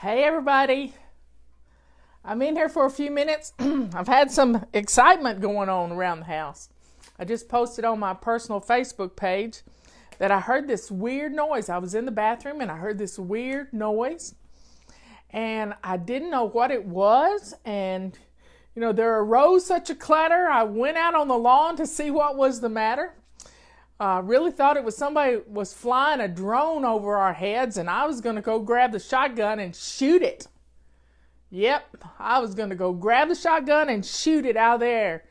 Hey everybody, I'm in here for a few minutes. I've had some excitement going on around the house. I just posted on my personal Facebook page that I heard this weird noise. I was in the bathroom and I heard this weird noise and I didn't know what it was, and there arose such a clatter. I went out on the lawn to see what was the matter. I really thought it was somebody was flying a drone over our heads, and I was going to go grab the shotgun and shoot it. Yep, I was going to go grab the shotgun and shoot it out there.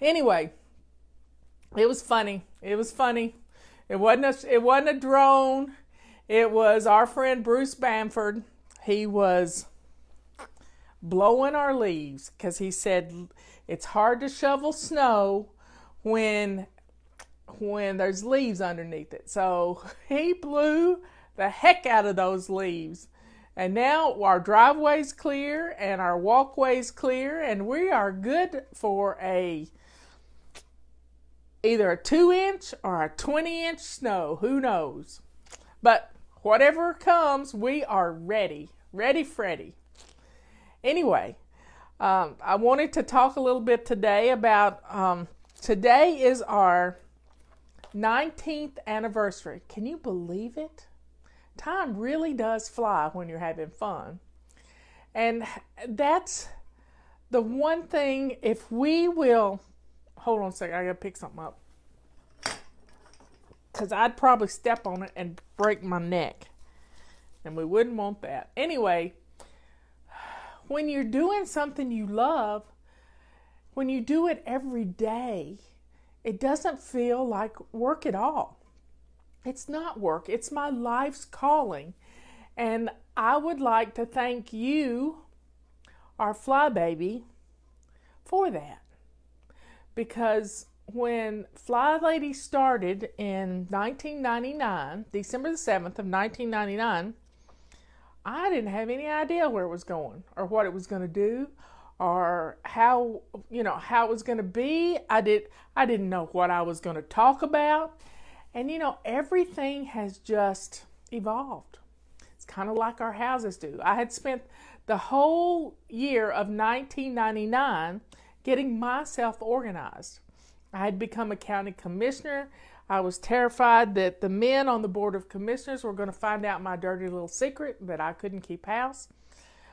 Anyway, it was funny. It wasn't a drone. It was our friend Bruce Bamford. He was blowing our leaves because he said it's hard to shovel snow when there's leaves underneath it. So he blew the heck out of those leaves. And now our driveway's clear and our walkway's clear, and we are good for either a 2-inch or a 20-inch snow. Who knows? But whatever comes, we are ready. Ready, Freddy. Anyway, I wanted to talk a little bit today about, today is our 19th anniversary. Can you believe it? Time really does fly when you're having fun. And that's the one thing, if we will, hold on a second, I gotta pick something up. Because I'd probably step on it and break my neck. And we wouldn't want that. Anyway, when you're doing something you love, when you do it every day, it doesn't feel like work at all. It's not work. It's my life's calling. And I would like to thank you, our FlyBaby, for that. Because when FlyLady started in 1999, December the 7th of 1999, I didn't have any idea where it was going or what it was going to do or how it was going to be. I didn't know what I was going to talk about. And everything has just evolved. It's kind of like our houses do. I had spent the whole year of 1999 getting myself organized. I had become a county commissioner. I was terrified that the men on the board of commissioners were going to find out my dirty little secret that I couldn't keep house.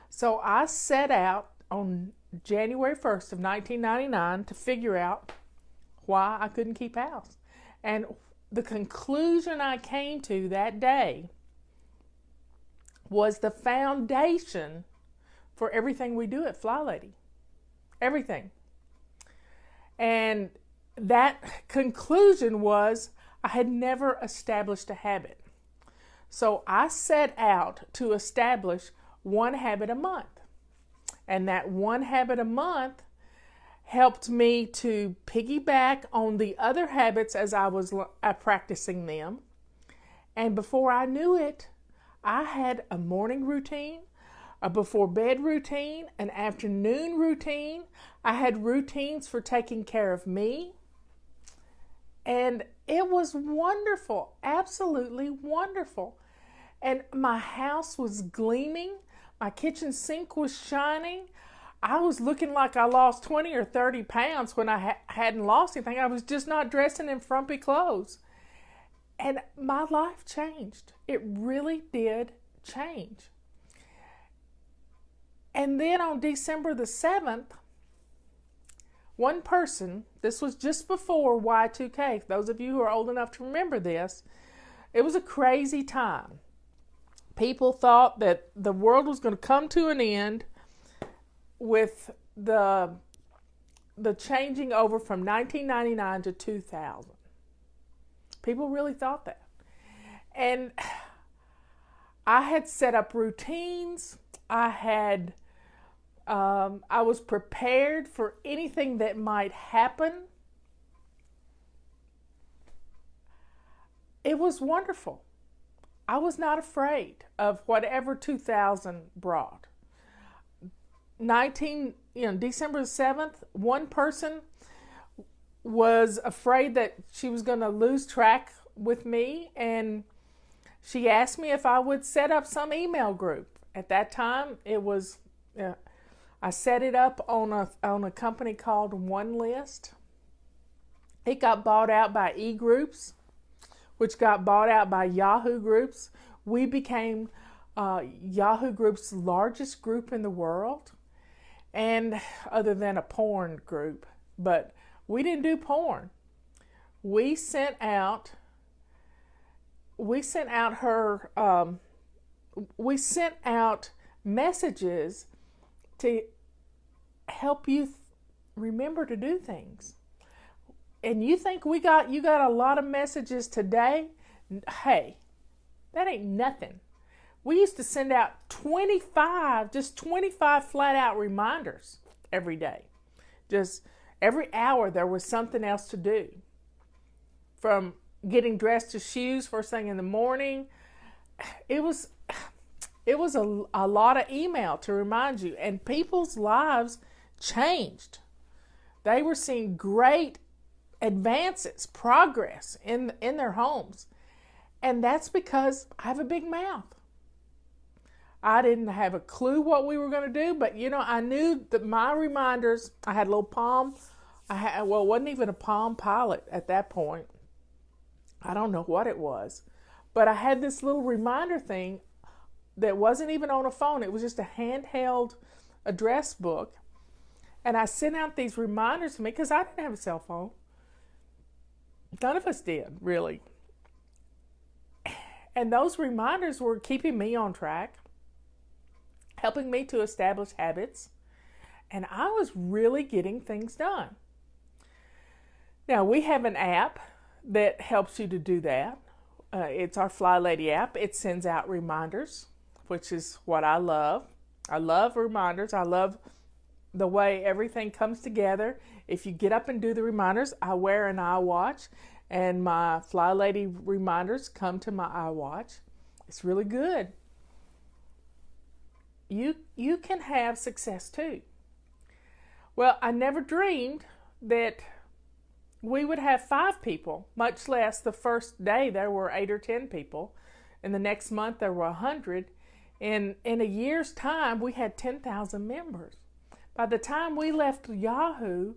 So I set out on January 1st of 1999 to figure out why I couldn't keep house. And the conclusion I came to that day was the foundation for everything we do at FlyLady. Everything. And that conclusion was I had never established a habit. So I set out to establish one habit a month. And that one habit a month helped me to piggyback on the other habits as I was practicing them. And before I knew it, I had a morning routine, a before bed routine, an afternoon routine. I had routines for taking care of me. And it was wonderful, absolutely wonderful. And my house was gleaming. My kitchen sink was shining. I was looking like I lost 20 or 30 pounds when I hadn't lost anything. I was just not dressing in frumpy clothes. And my life changed. It really did change. And then on December the 7th, one person, this was just before Y2K, those of you who are old enough to remember this, it was a crazy time. People thought that the world was going to come to an end with the changing over from 1999 to 2000. People really thought that. And I had set up routines. I was prepared for anything that might happen. It was wonderful. I was not afraid of whatever 2000 brought. December the 7th, one person was afraid that she was going to lose track with me, and She asked me if I would set up some email group. At that time, I set it up on a company called One List. It got bought out by eGroups, which got bought out by Yahoo Groups. We became Yahoo Group's largest group in the world, and other than a porn group. But we didn't do porn. We sent out messages to help you remember to do things. And you think you got a lot of messages today? Hey, that ain't nothing. We used to send out 25 flat out reminders every day. Just every hour there was something else to do. From getting dressed to shoes first thing in the morning. It was a lot of email to remind you, and people's lives changed. They were seeing great advances, progress in their homes. And that's because I have a big mouth. I didn't have a clue what we were going to do, but I knew that my reminders, I had a little Palm, it wasn't even a Palm Pilot at that point. I don't know what it was, but I had this little reminder thing that wasn't even on a phone. It was just a handheld address book. And I sent out these reminders to me because I didn't have a cell phone. None of us did, really. And those reminders were keeping me on track, helping me to establish habits, and I was really getting things done. Now, we have an app that helps you to do that. It's our FlyLady app. It sends out reminders, which is what I love. I love reminders. I love the way everything comes together. If you get up and do the reminders, I wear an iWatch, and my FlyLady reminders come to my iWatch. It's really good. You can have success too. Well, I never dreamed that we would have 5 people, much less the first day there were 8 or 10 people, and the next month there were 100. In a year's time, we had 10,000 members. By the time we left Yahoo,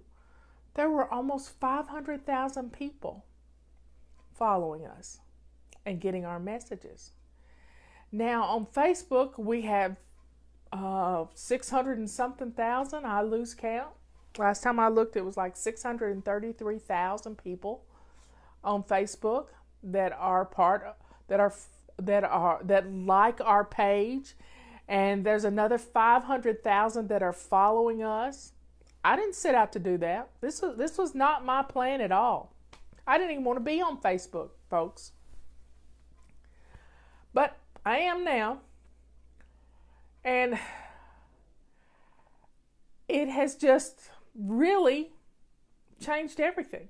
there were almost 500,000 people following us and getting our messages. Now on Facebook, we have 600 and something thousand. I lose count. Last time I looked, it was like 633,000 people on Facebook that like our page, and there's another 500,000 that are following us. I didn't set out to do that. This was not my plan at all. I didn't even want to be on Facebook, folks. But I am now. And it has just really changed everything.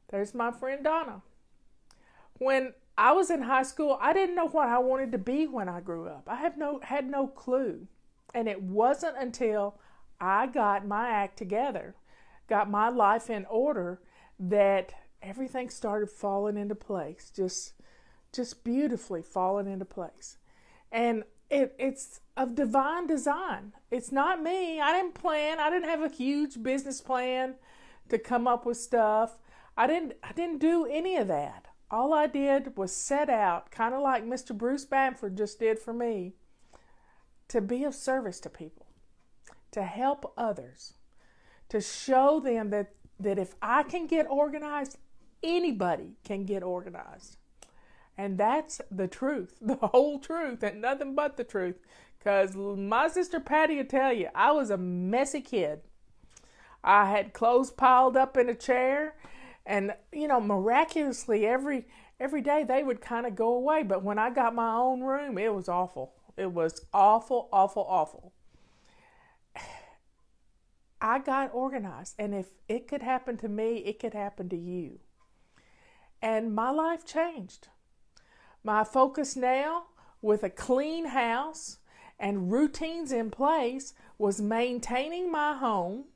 There's my friend Donna. When I was in high school, I didn't know what I wanted to be when I grew up. I had no clue. And it wasn't until I got my act together, got my life in order, that everything started falling into place. Just beautifully falling into place. And it's of divine design. It's not me. I didn't plan. I didn't have a huge business plan to come up with stuff. I didn't do any of that. All I did was set out, kind of like Mr. Bruce Bamford just did for me, to be of service to people, to help others, to show them that if I can get organized, anybody can get organized. And that's the truth, the whole truth, and nothing but the truth. Because my sister Patty will tell you, I was a messy kid. I had clothes piled up in a chair, and miraculously every day they would kind of go away. But when I got my own room, it was awful. It was awful, awful, awful. I got organized, and if it could happen to me, it could happen to you. And my life changed. My focus now, with a clean house and routines in place, was maintaining my home,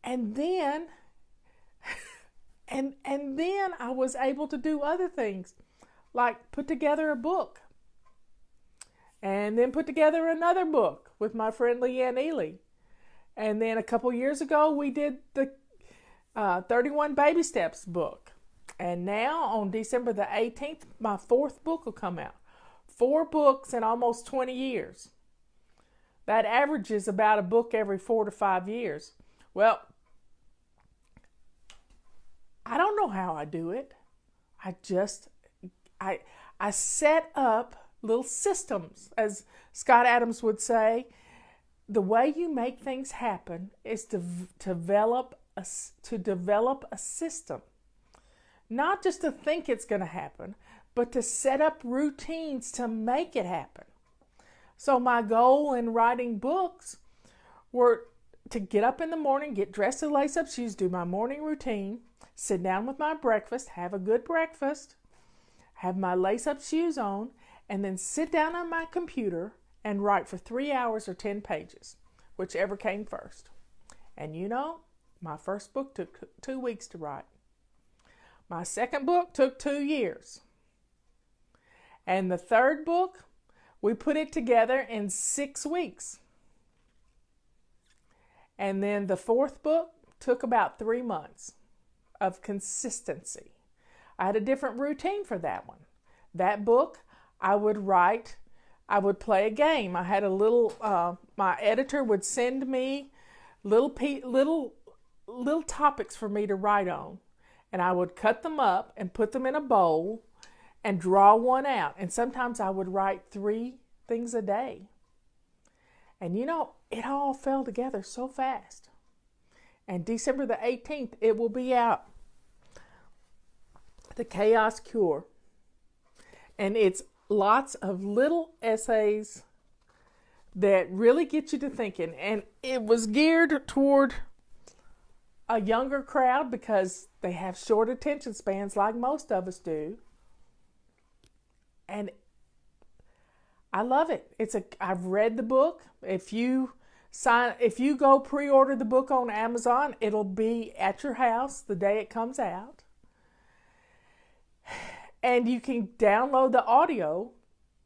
and then and then I was able to do other things. like put together a book and then put together another book with my friend Leanne Ely. And then a couple years ago, we did the 31 Baby Steps book. And now on December the 18th, my 4th book will come out. 4 books in almost 20 years. That averages about a book every 4 to 5 years. Well, I don't know how I do it. I set up little systems, as Scott Adams would say. The way you make things happen is to develop a system. Not just to think it's going to happen, but to set up routines to make it happen. So my goal in writing books were to get up in the morning, get dressed in lace-up shoes, do my morning routine, sit down with my breakfast, have a good breakfast, have my lace-up shoes on, and then sit down on my computer and write for 3 hours or 10 pages, whichever came first. And you know, my first book took 2 weeks to write. My second book took 2 years. And the third book, we put it together in 6 weeks. And then the 4th book took about 3 months of consistency. I had a different routine for that one. That book, I would play a game. I had a little, my editor would send me little topics for me to write on. And I would cut them up and put them in a bowl and draw one out. And sometimes I would write 3 things a day. And you know, it all fell together so fast. And December the 18th, it will be out. The Chaos Cure. And it's lots of little essays that really get you to thinking. And it was geared toward a younger crowd because they have short attention spans like most of us do. And I love it. I've read the book. If you go pre-order the book on Amazon, it'll be at your house the day it comes out. And you can download the audio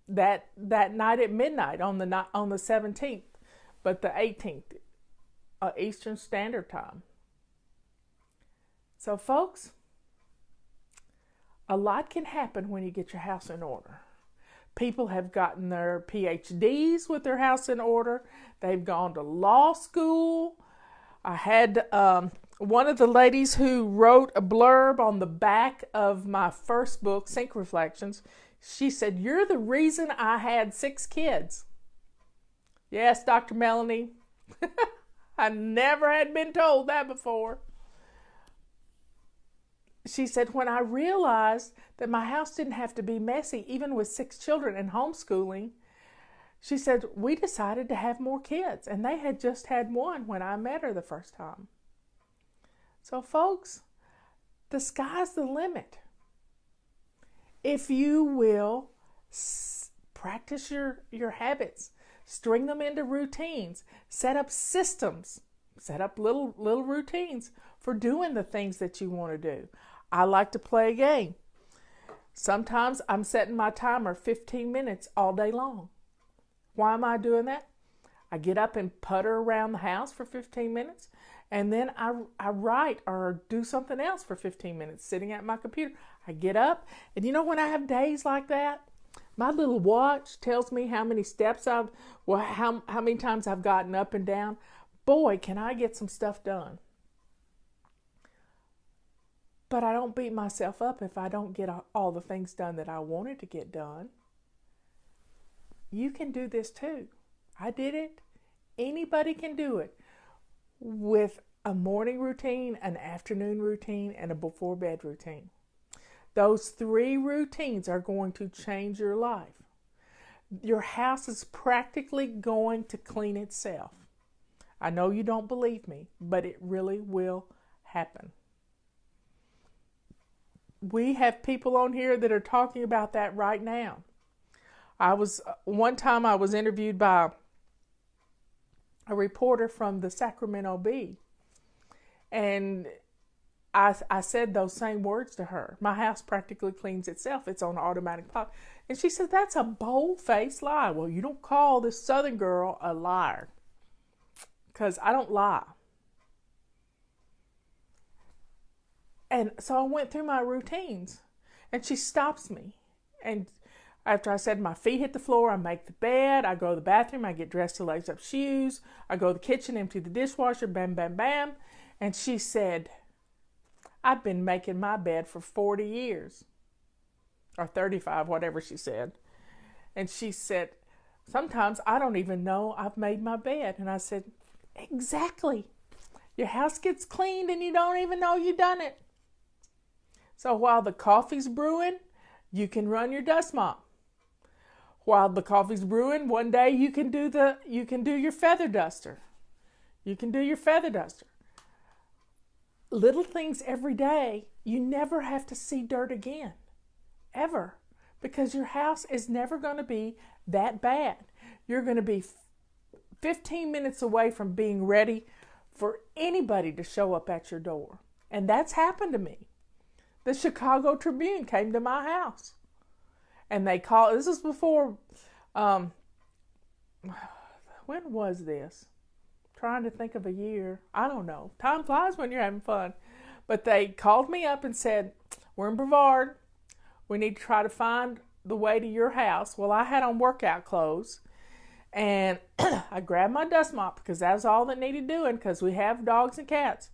that night at midnight on the 17th, but the 18th, Eastern Standard Time. So folks, a lot can happen when you get your house in order. People have gotten their PhDs with their house in order. They've gone to law school. I had one of the ladies who wrote a blurb on the back of my first book, Sink Reflections. She said, "You're the reason I had 6 kids." Yes, Dr. Melanie. I never had been told that before. She said, when I realized that my house didn't have to be messy, even with 6 children and homeschooling, she said, we decided to have more kids. And they had just had 1 when I met her the first time. So folks, the sky's the limit. If you will practice your habits, string them into routines, set up systems, set up little routines for doing the things that you want to do. I like to play a game. Sometimes I'm setting my timer 15 minutes all day long. Why am I doing that? I get up and putter around the house for 15 minutes, and then I write or do something else for 15 minutes sitting at my computer. I get up, and you know when I have days like that, my little watch tells me how many steps how many times I've gotten up and down. Boy, can I get some stuff done. But I don't beat myself up if I don't get all the things done that I wanted to get done. You can do this too. I did it. Anybody can do it with a morning routine, an afternoon routine, and a before bed routine. Those 3 routines are going to change your life. Your house is practically going to clean itself. I know you don't believe me, but it really will happen. We have people on here that are talking about that right now. One time I was interviewed by a reporter from the Sacramento Bee, and I said those same words to her. My house practically cleans itself. It's on automatic pilot. And she said, that's a bold-faced lie. Well, you don't call this Southern girl a liar, because I don't lie. And so I went through my routines, and she stops me. And after I said my feet hit the floor, I make the bed, I go to the bathroom, I get dressed to lace up shoes, I go to the kitchen, empty the dishwasher, bam, bam, bam. And she said, I've been making my bed for 40 years. Or 35, whatever she said. And she said, sometimes I don't even know I've made my bed. And I said, exactly. Your house gets cleaned and you don't even know you done it. So while the coffee's brewing, you can run your dust mop. While the coffee's brewing, one day you can do your feather duster. You can do your feather duster. Little things every day, you never have to see dirt again. Ever. Because your house is never going to be that bad. You're going to be 15 minutes away from being ready for anybody to show up at your door. And that's happened to me. The Chicago Tribune came to my house. And they called, this was before, when was this? Trying to think of a year. I don't know. Time flies when you're having fun. But they called me up and said, we're in Brevard. We need to try to find the way to your house. Well, I had on workout clothes. And I grabbed my dust mop because that's all that needed doing because we have dogs and cats.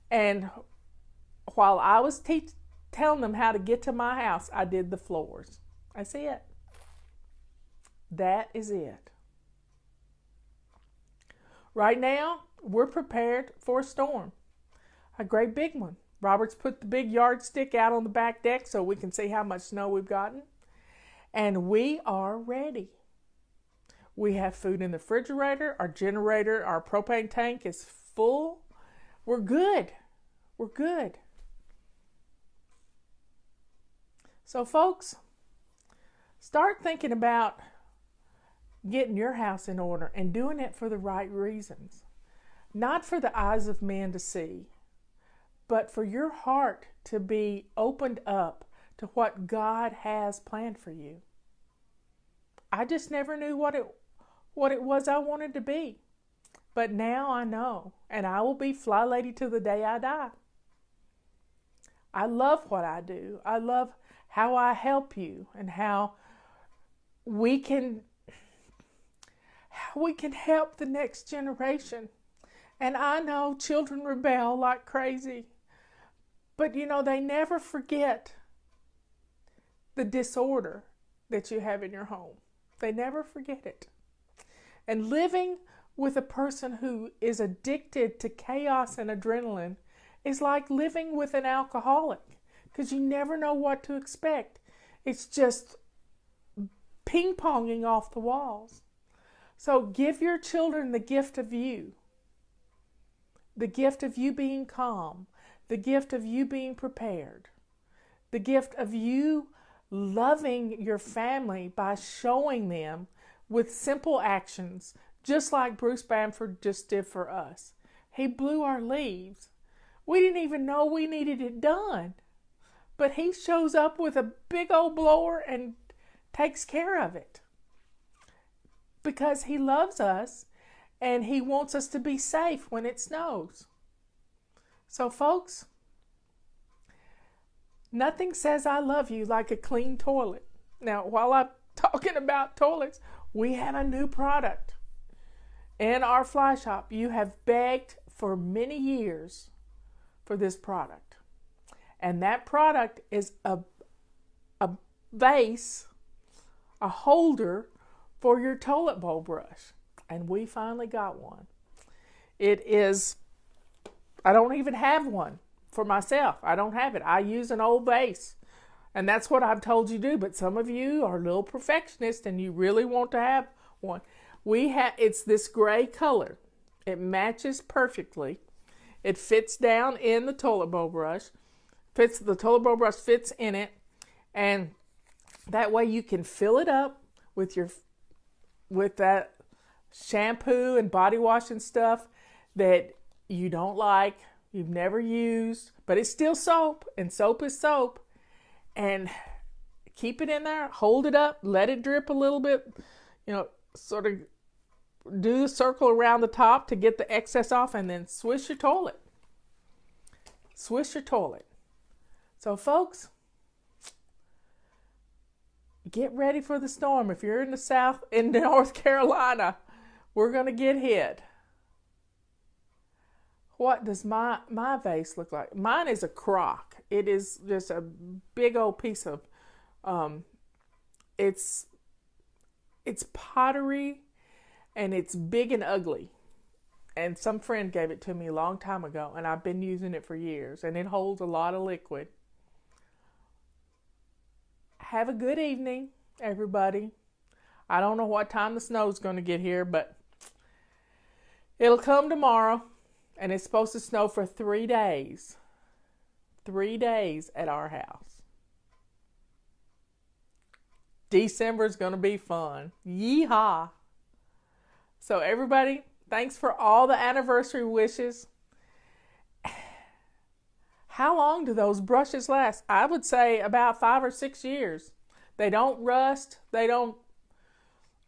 And while I was telling them how to get to my house, I did the floors. That's it. That is it. Right now, we're prepared for a storm. A great big one. Robert's put the big yardstick out on the back deck so we can see how much snow we've gotten. And we are ready. We have food in the refrigerator. Our generator, our propane tank is full. We're good. We're good. So folks, start thinking about getting your house in order and doing it for the right reasons. Not for the eyes of men to see, but for your heart to be opened up to what God has planned for you. I just never knew what it was I wanted to be. But now I know, and I will be FlyLady to the day I die. I love what I do. I love how I help you and how we can help the next generation. And I know children rebel like crazy. But they never forget the disorder that you have in your home. They never forget it. And living with a person who is addicted to chaos and adrenaline is like living with an alcoholic, because you never know what to expect. It's just ping-ponging off the walls. So give your children the gift of you. The gift of you being calm. The gift of you being prepared. The gift of you loving your family by showing them with simple actions, just like Bruce Bamford just did for us. He blew our leaves. We didn't even know we needed it done. But he shows up with a big old blower and takes care of it. Because he loves us and he wants us to be safe when it snows. So folks, nothing says I love you like a clean toilet. Now, while I'm talking about toilets, we have a new product in our fly shop. You have begged for many years for this product. And that product is a vase, a holder for your toilet bowl brush. And we finally got one. It is, I don't even have one for myself. I don't have it. I use an old vase. And that's what I've told you to do. But some of you are a little perfectionist and you really want to have one. It's this gray color. It matches perfectly. It fits down in the toilet bowl brush. The toilet bowl brush fits in it. And that way you can fill it up with that shampoo and body wash and stuff that you don't like, you've never used, but it's still soap, and soap is soap. And keep it in there, hold it up, let it drip a little bit, sort of do the circle around the top to get the excess off, and then swish your toilet. Swish your toilet. So, folks, get ready for the storm. If you're in the South, in North Carolina, we're going to get hit. What does my vase look like? Mine is a crock. It is just a big old piece of, it's pottery, and it's big and ugly. And some friend gave it to me a long time ago, and I've been using it for years, and it holds a lot of liquid. Have a good evening, everybody. I don't know what time the snow's going to get here, but it'll come tomorrow, and it's supposed to snow for 3 days. 3 days at our house. December is going to be fun. Yeehaw. So everybody, thanks for all the anniversary wishes. How long do those brushes last? I would say about 5 or 6 years. They don't rust. They don't,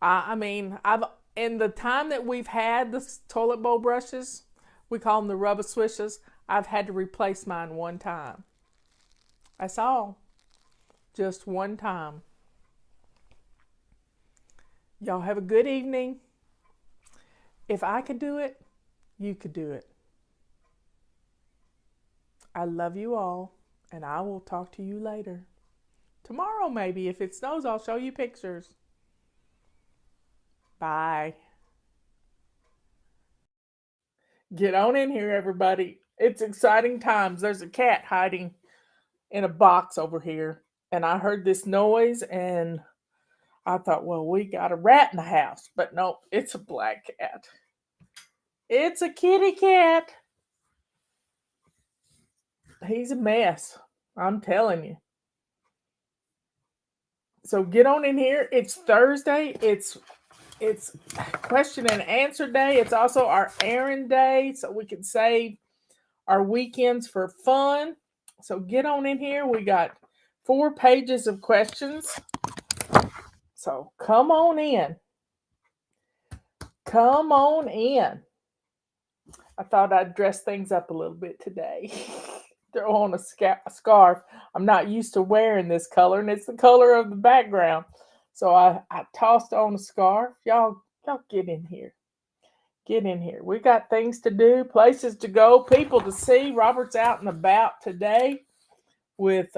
in the time that we've had the toilet bowl brushes, we call them the rubber swishers, I've had to replace mine one time. That's all. Just one time. Y'all have a good evening. If I could do it, you could do it. I love you all, and I will talk to you later. Tomorrow, maybe. If it snows, I'll show you pictures. Bye. Get on in here, everybody. It's exciting times. There's a cat hiding in a box over here, and I heard this noise, and I thought, well, we got a rat in the house. But no, it's a black cat. It's a kitty cat. He's a mess. I'm telling you. So get on in here. It's Thursday. It's question and answer day. It's also our errand day, so we can save our weekends for fun. So get on in here. We got 4 pages of questions. So come on in. Come on in. I thought I'd dress things up a little bit today. Throw on a scarf. I'm not used to wearing this color, and it's the color of the background. So I tossed on a scarf. Y'all get in here. Get in here. We got things to do, places to go, people to see. Robert's out and about today with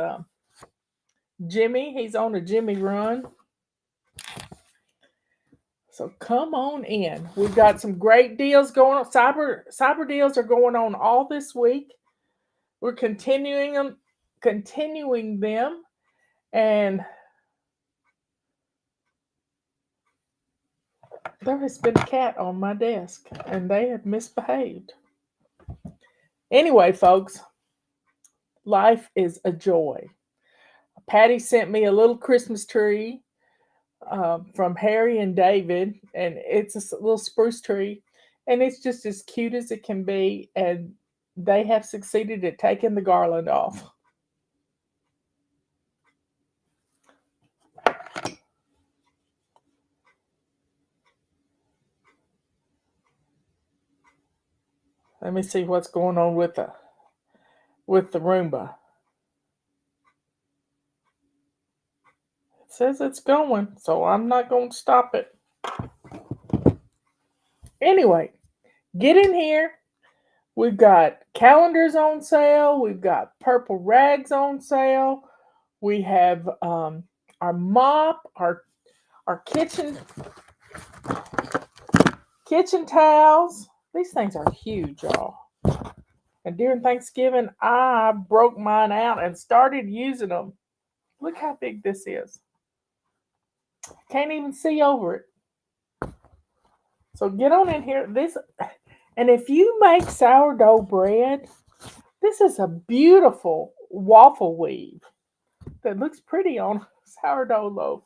Jimmy. He's on a Jimmy run. So come on in. We've got some great deals going on. Cyber deals are going on all this week. We're continuing them, and there has been a cat on my desk, and they have misbehaved. Anyway, folks, life is a joy. Patty sent me a little Christmas tree from Harry and David, and it's a little spruce tree, and it's just as cute as it can be, and they have succeeded at taking the garland off. Let me see what's going on with the Roomba. It says it's going, so I'm not going to stop it. Anyway, get in here. We've got calendars on sale. We've got purple rags on sale. We have our mop, our kitchen towels. These things are huge, y'all. And during Thanksgiving, I broke mine out and started using them. Look how big this is. Can't even see over it. So get on in here. And if you make sourdough bread, this is a beautiful waffle weave that looks pretty on a sourdough loaf.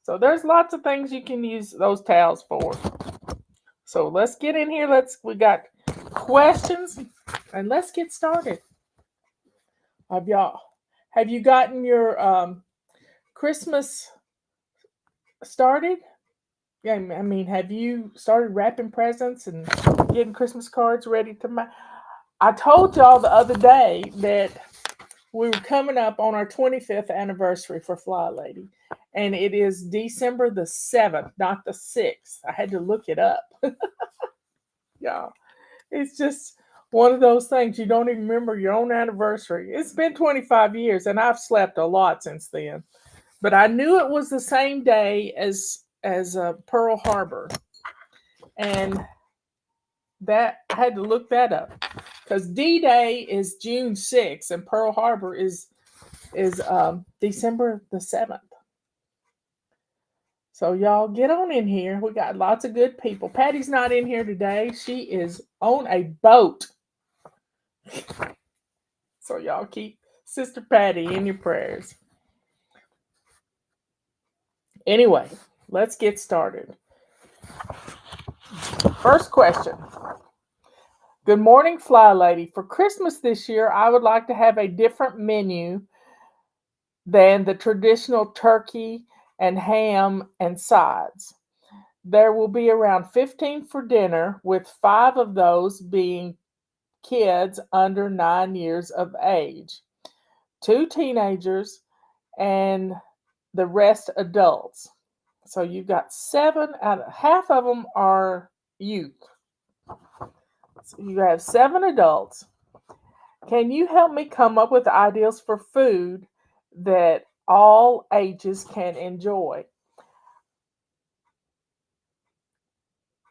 So there's lots of things you can use those towels for. So let's get in here. We got questions. And let's get started. Have you gotten your Christmas started? Yeah, I mean, have you started wrapping presents and getting Christmas cards ready to I told y'all the other day that we were coming up on our 25th anniversary for FlyLady, and it is December the 7th, not the 6th. I had to look it up. Yeah, it's just one of those things you don't even remember your own anniversary. It's been 25 years, and I've slept a lot since then. But I knew it was the same day as Pearl Harbor, and that I had to look that up because D-Day is June 6th, and Pearl Harbor is December the 7th. So y'all get on in here. We got lots of good people. Patty's not in here today. She is on a boat. So y'all keep Sister Patty in your prayers. Anyway, let's get started. First question. Good morning, FlyLady. For Christmas this year, I would like to have a different menu than the traditional turkey and ham and sides. There will be around 15 for dinner, with 5 of those being kids under 9 years of age, 2 teenagers, and the rest adults. So you've got 7 half of them are youth. So you have 7 adults. Can you help me come up with ideas for food that all ages can enjoy?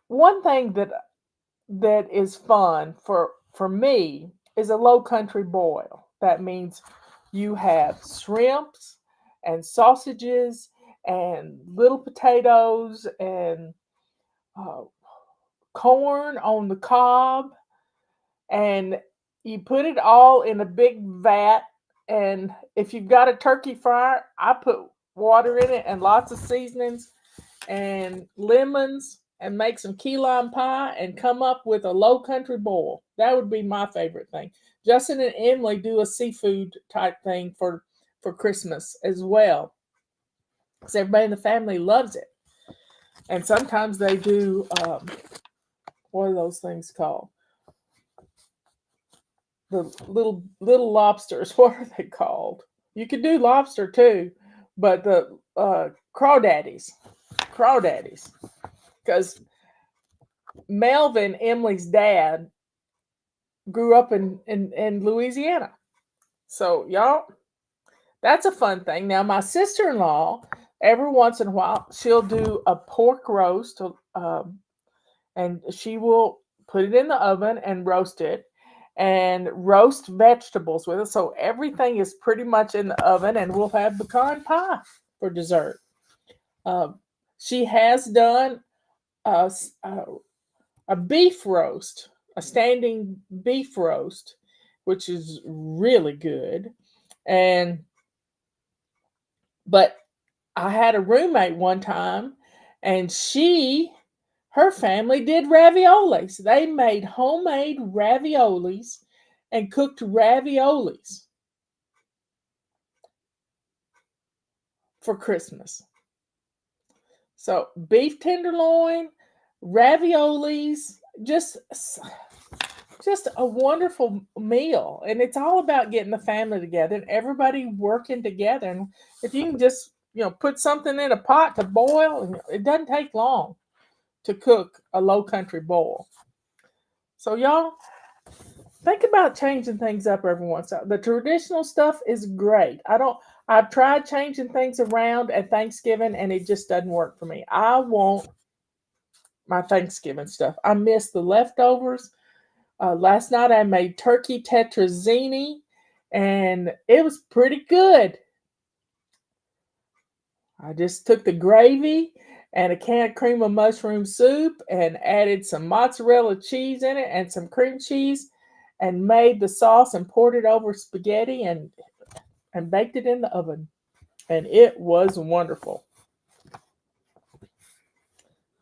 One thing that is fun for me is a low country boil. That means you have shrimps and sausages and little potatoes and uh, corn on the cob, and you put it all in a big vat. And if you've got a turkey fryer, I put water in it and lots of seasonings and lemons and make some key lime pie and come up with a low country boil. That would be my favorite thing. Justin and Emily do a seafood type thing for Christmas as well, because everybody in the family loves it. And sometimes they do what are those things called? The little lobsters. What are they called? You could do lobster too, but the crawdaddies, because Melvin, Emily's dad, grew up in Louisiana. So y'all, that's a fun thing. Now my sister-in-law, every once in a while, she'll do a pork roast, and she will put it in the oven and roast it, and roast vegetables with it. So everything is pretty much in the oven, and we'll have pecan pie for dessert. Um, she has done a, a beef roast, a standing beef roast, which is really good. And but I had a roommate one time, and her family did raviolis. They made homemade raviolis and cooked raviolis for Christmas. So beef tenderloin, raviolis, just a wonderful meal. And it's all about getting the family together and everybody working together. And if you can just, put something in a pot to boil, it doesn't take long to cook a low country boil. So y'all think about changing things up every once in a while. The traditional stuff is great. I've tried changing things around at Thanksgiving and it just doesn't work for me. I want my Thanksgiving stuff. I miss the leftovers. Last night I made turkey tetrazzini, and it was pretty good. I just took the gravy and a can of cream of mushroom soup and added some mozzarella cheese in it and some cream cheese and made the sauce and poured it over spaghetti and baked it in the oven. And it was wonderful.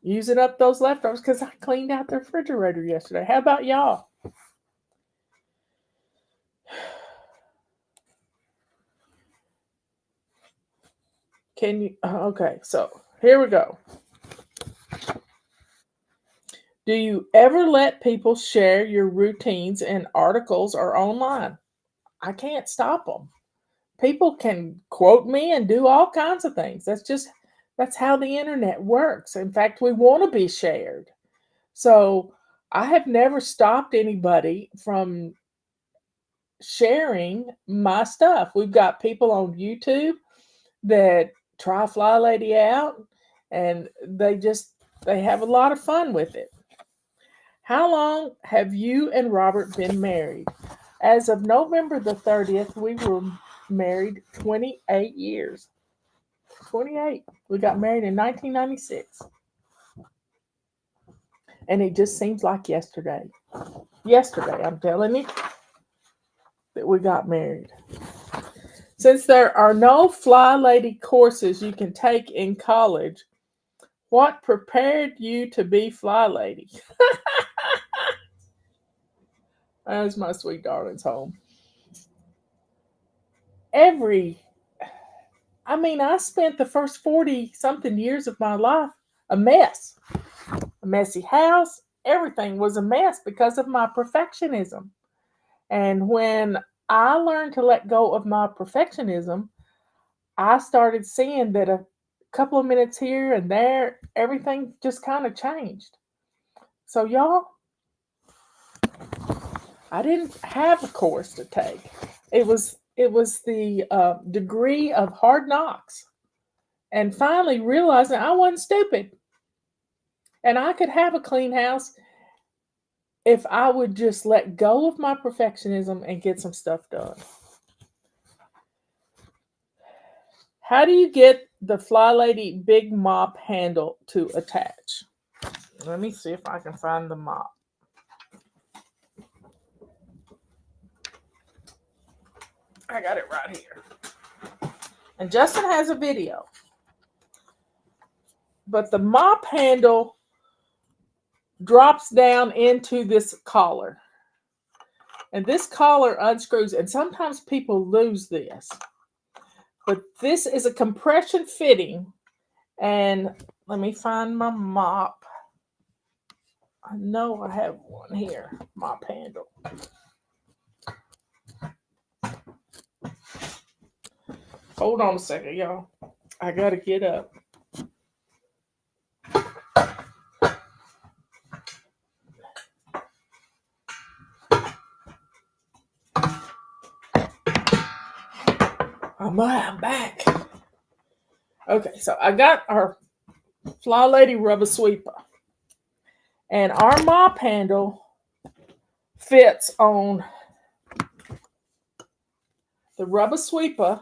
Using up those leftovers because I cleaned out the refrigerator yesterday. How about y'all? Can you? Okay, so here we go. Do you ever let people share your routines in articles or online? I can't stop them. People can quote me and do all kinds of things. That's how the internet works. In fact, we want to be shared. So I have never stopped anybody from sharing my stuff. We've got people on YouTube that try FlyLady out, and they have a lot of fun with it. How long have you and Robert been married? As of November the 30th, we were married 28 years. 28. We got married in 1996. And it just seems like yesterday. Yesterday, I'm telling you, that we got married. Since there are no FlyLady courses you can take in college, what prepared you to be FlyLady? That's my sweet darling's home. I spent the first 40 something years of my life a mess. A messy house. Everything was a mess because of my perfectionism. And when I learned to let go of my perfectionism, I started seeing that a couple of minutes here and there, everything just kind of changed. So, y'all, I didn't have a course to take. It was the degree of hard knocks, and finally realizing I wasn't stupid, and I could have a clean house if I would just let go of my perfectionism and get some stuff done. How do you get the FlyLady big mop handle to attach? Let me see if I can find the mop. I got it right here. And Justin has a video. But the mop handle drops down into this collar. And this collar unscrews, and sometimes people lose this. But this is a compression fitting. And let me find my mop. I know I have one here, mop handle. Hold on a second, y'all. I gotta get up. I'm back. Okay, so I got our FlyLady rubber sweeper. And our mop handle fits on the rubber sweeper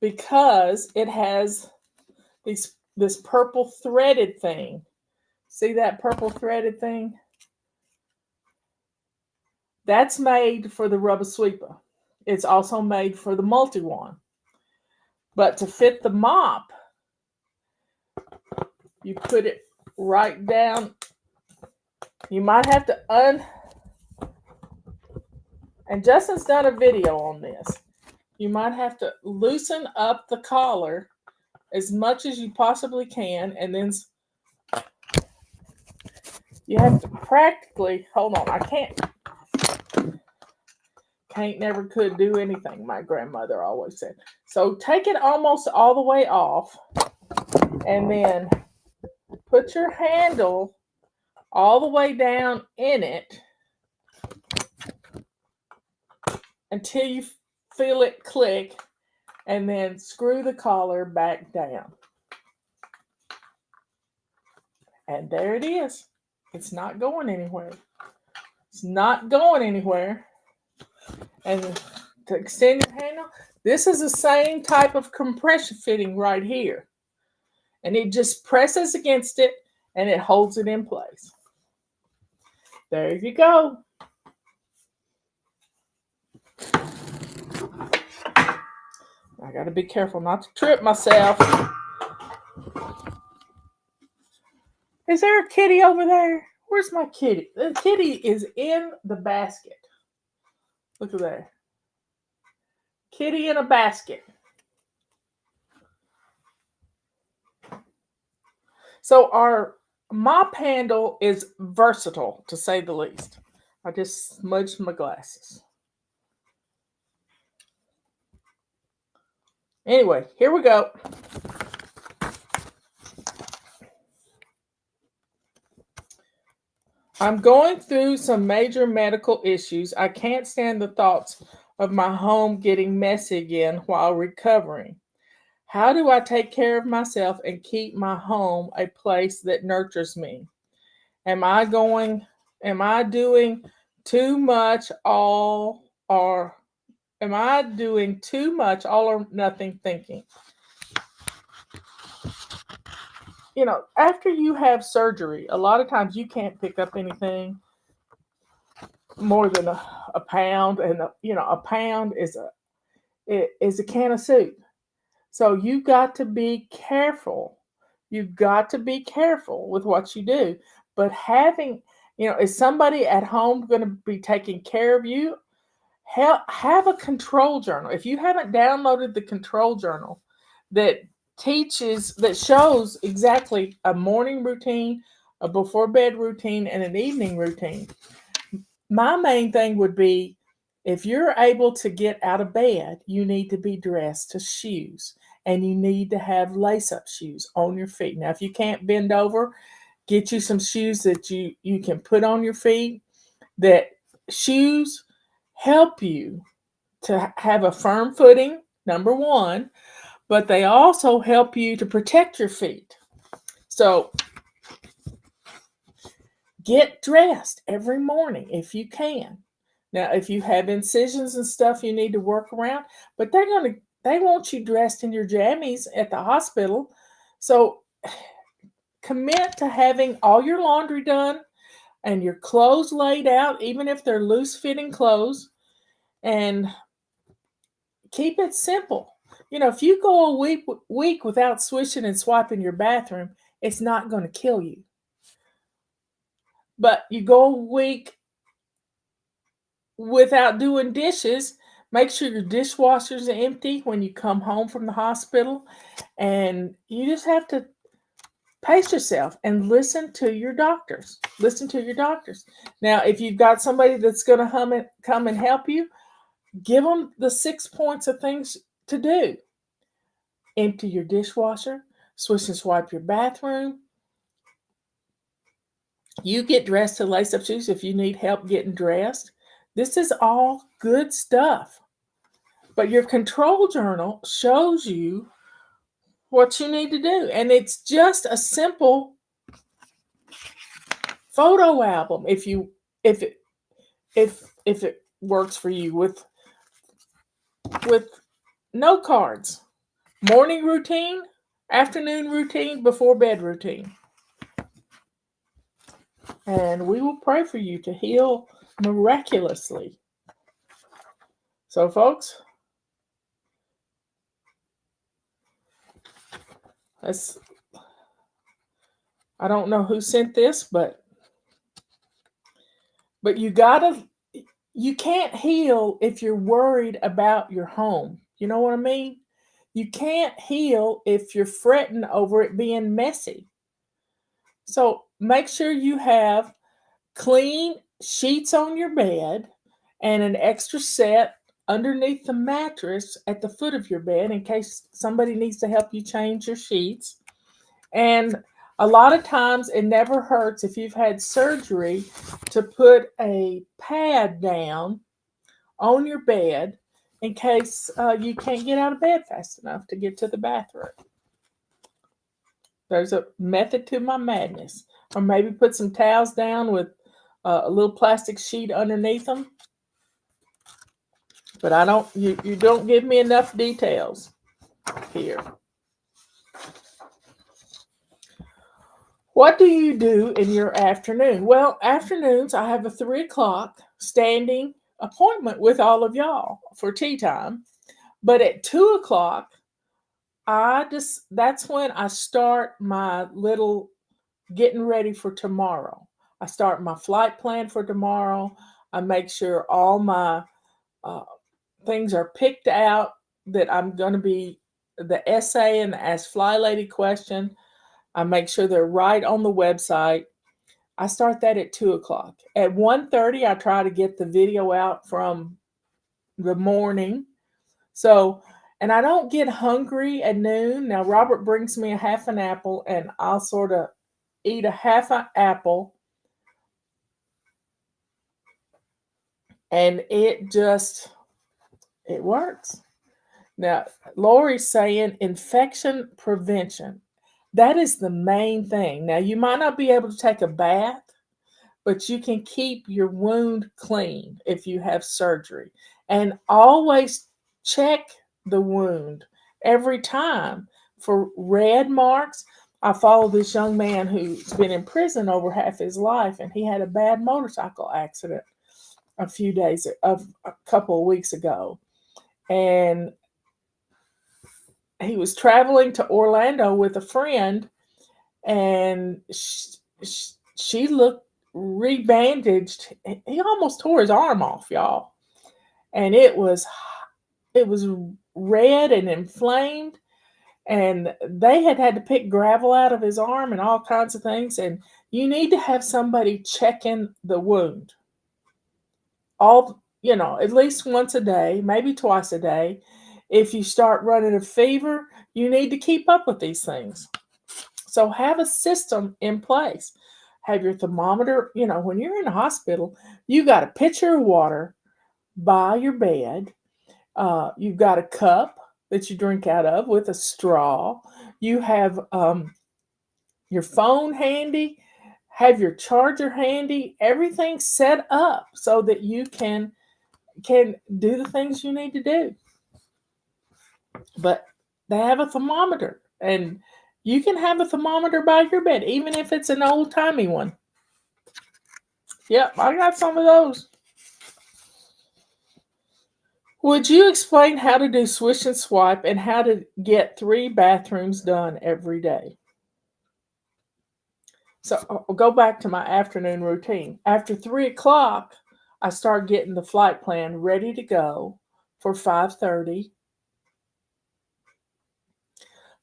because it has this purple threaded thing. See that purple threaded thing? That's made for the rubber sweeper. It's also made for the multi one. But to fit the mop, you put it right down. You might have to and Justin's done a video on this. You might have to loosen up the collar as much as you possibly can, and then you have to practically, hold on, I can't never could do anything, my grandmother always said. So take it almost all the way off, and then put your handle all the way down in it until you feel it click, and then screw the collar back down. And there it is. It's not going anywhere. It's not going anywhere. And to extend your handle, this is the same type of compression fitting right here. And it just presses against it and it holds it in place. There you go. I got to be careful not to trip myself. Is there a kitty over there? Where's my kitty? The kitty is in the basket. Look at that. Kitty in a basket. So our mop handle is versatile, to say the least. I just smudged my glasses. Anyway, here we go. I'm going through some major medical issues. I can't stand the thoughts of my home getting messy again while recovering. How do I take care of myself and keep my home a place that nurtures me? Am I going am I doing too much all or am I doing too much all or nothing thinking? After you have surgery, a lot of times you can't pick up anything more than a pound, and a pound is a can of soup. So you got to be careful. You've got to be careful with what you do. But is somebody at home going to be taking care of you? Have a control journal. If you haven't downloaded the control journal that that shows exactly a morning routine, a before bed routine, and an evening routine, my main thing would be, if you're able to get out of bed, you need to be dressed to shoes, and you need to have lace up shoes on your feet. Now, if you can't bend over, get you some shoes that you can put on your feet. That shoes help you to have a firm footing, number one, but they also help you to protect your feet. So get dressed every morning if you can. Now, if you have incisions and stuff you need to work around, but they want you dressed in your jammies at the hospital. So commit to having all your laundry done and your clothes laid out, even if they're loose fitting clothes, and keep it simple. If you go a week without swishing and swiping your bathroom, it's not going to kill you. But you go a week without doing dishes, make sure your dishwasher's empty when you come home from the hospital. And you just have to pace yourself and listen to your doctors. Listen to your doctors. Now, if you've got somebody that's going to come and help you, give them the 6 points of things to do. Empty your dishwasher, swish and swipe your bathroom. You get dressed to lace up shoes if you need help getting dressed. This is all good stuff. But your control journal shows you what you need to do. And it's just a simple photo album if it works for you, with no cards. Morning routine, afternoon routine, before bed routine. And we will pray for you to heal miraculously. So, folks, I don't know who sent this, but you can't heal if you're worried about your home. You know what I mean? You can't heal if you're fretting over it being messy. So make sure you have clean sheets on your bed and an extra set underneath the mattress at the foot of your bed in case somebody needs to help you change your sheets. And a lot of times it never hurts, if you've had surgery, to put a pad down on your bed in case you can't get out of bed fast enough to get to the bathroom. There's a method to my madness. Or maybe put some towels down with a little plastic sheet underneath them. But you don't give me enough details here. What do you do in your afternoon? Well, afternoons, I have a 3:00 standing appointment with all of y'all for tea time. But at 2:00, that's when I start my little getting ready for tomorrow. I start my flight plan for tomorrow. I make sure all my things are picked out, that I'm going to be the essay and the Ask FlyLady question. I make sure they're right on the website. I start that at 2 o'clock. At 1:30, I try to get the video out from the morning. So, and I don't get hungry at noon. Now, Robert brings me a half an apple, and I'll sort of eat a half an apple, and it works. Now, Lori's saying infection prevention. That is the main thing. Now, you might not be able to take a bath, but you can keep your wound clean if you have surgery. And always check the wound every time for red marks. I follow this young man who's been in prison over half his life, and he had a bad motorcycle accident a couple of weeks ago. And he was traveling to Orlando with a friend, and she looked rebandaged. He almost tore his arm off, y'all. And it was red and inflamed, and they had to pick gravel out of his arm and all kinds of things. And you need to have somebody checking the wound at least once a day, maybe twice a day. If you start running a fever, you need to keep up with these things. So have a system in place. Have your thermometer. When you're in the hospital, you got a pitcher of water by your bed. You've got a cup that you drink out of with a straw. You have your phone handy. Have your charger handy. Everything set up so that you can do the things you need to do. But they have a thermometer, and you can have a thermometer by your bed, even if it's an old-timey one. Yep, I got some of those. Would you explain how to do swish and swipe and how to get 3 bathrooms done every day? So I'll go back to my afternoon routine. After 3 o'clock, I start getting the flight plan ready to go for 5:30.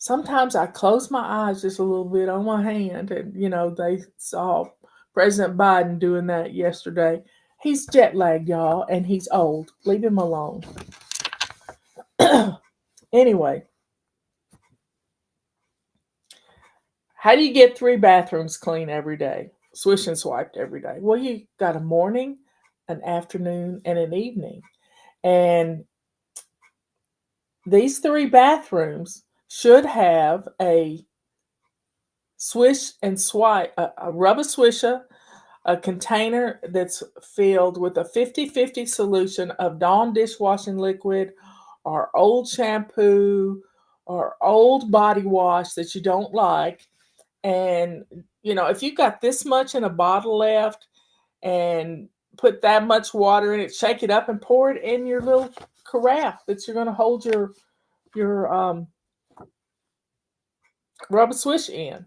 Sometimes I close my eyes just a little bit on my hand, and they saw President Biden doing that yesterday. He's jet lagged, y'all, and he's old. Leave him alone. Anyway, how do you get 3 bathrooms clean every day? Swish and swiped every day. Well, you got a morning, an afternoon, and an evening. And these 3 bathrooms should have a swish and swipe, a rubber swisher, a container that's filled with a 50-50 solution of Dawn dishwashing liquid or old shampoo or old body wash that you don't like. And, if you've got this much in a bottle left and put that much water in it, shake it up and pour it in your little carafe that you're going to hold your rubber swish in.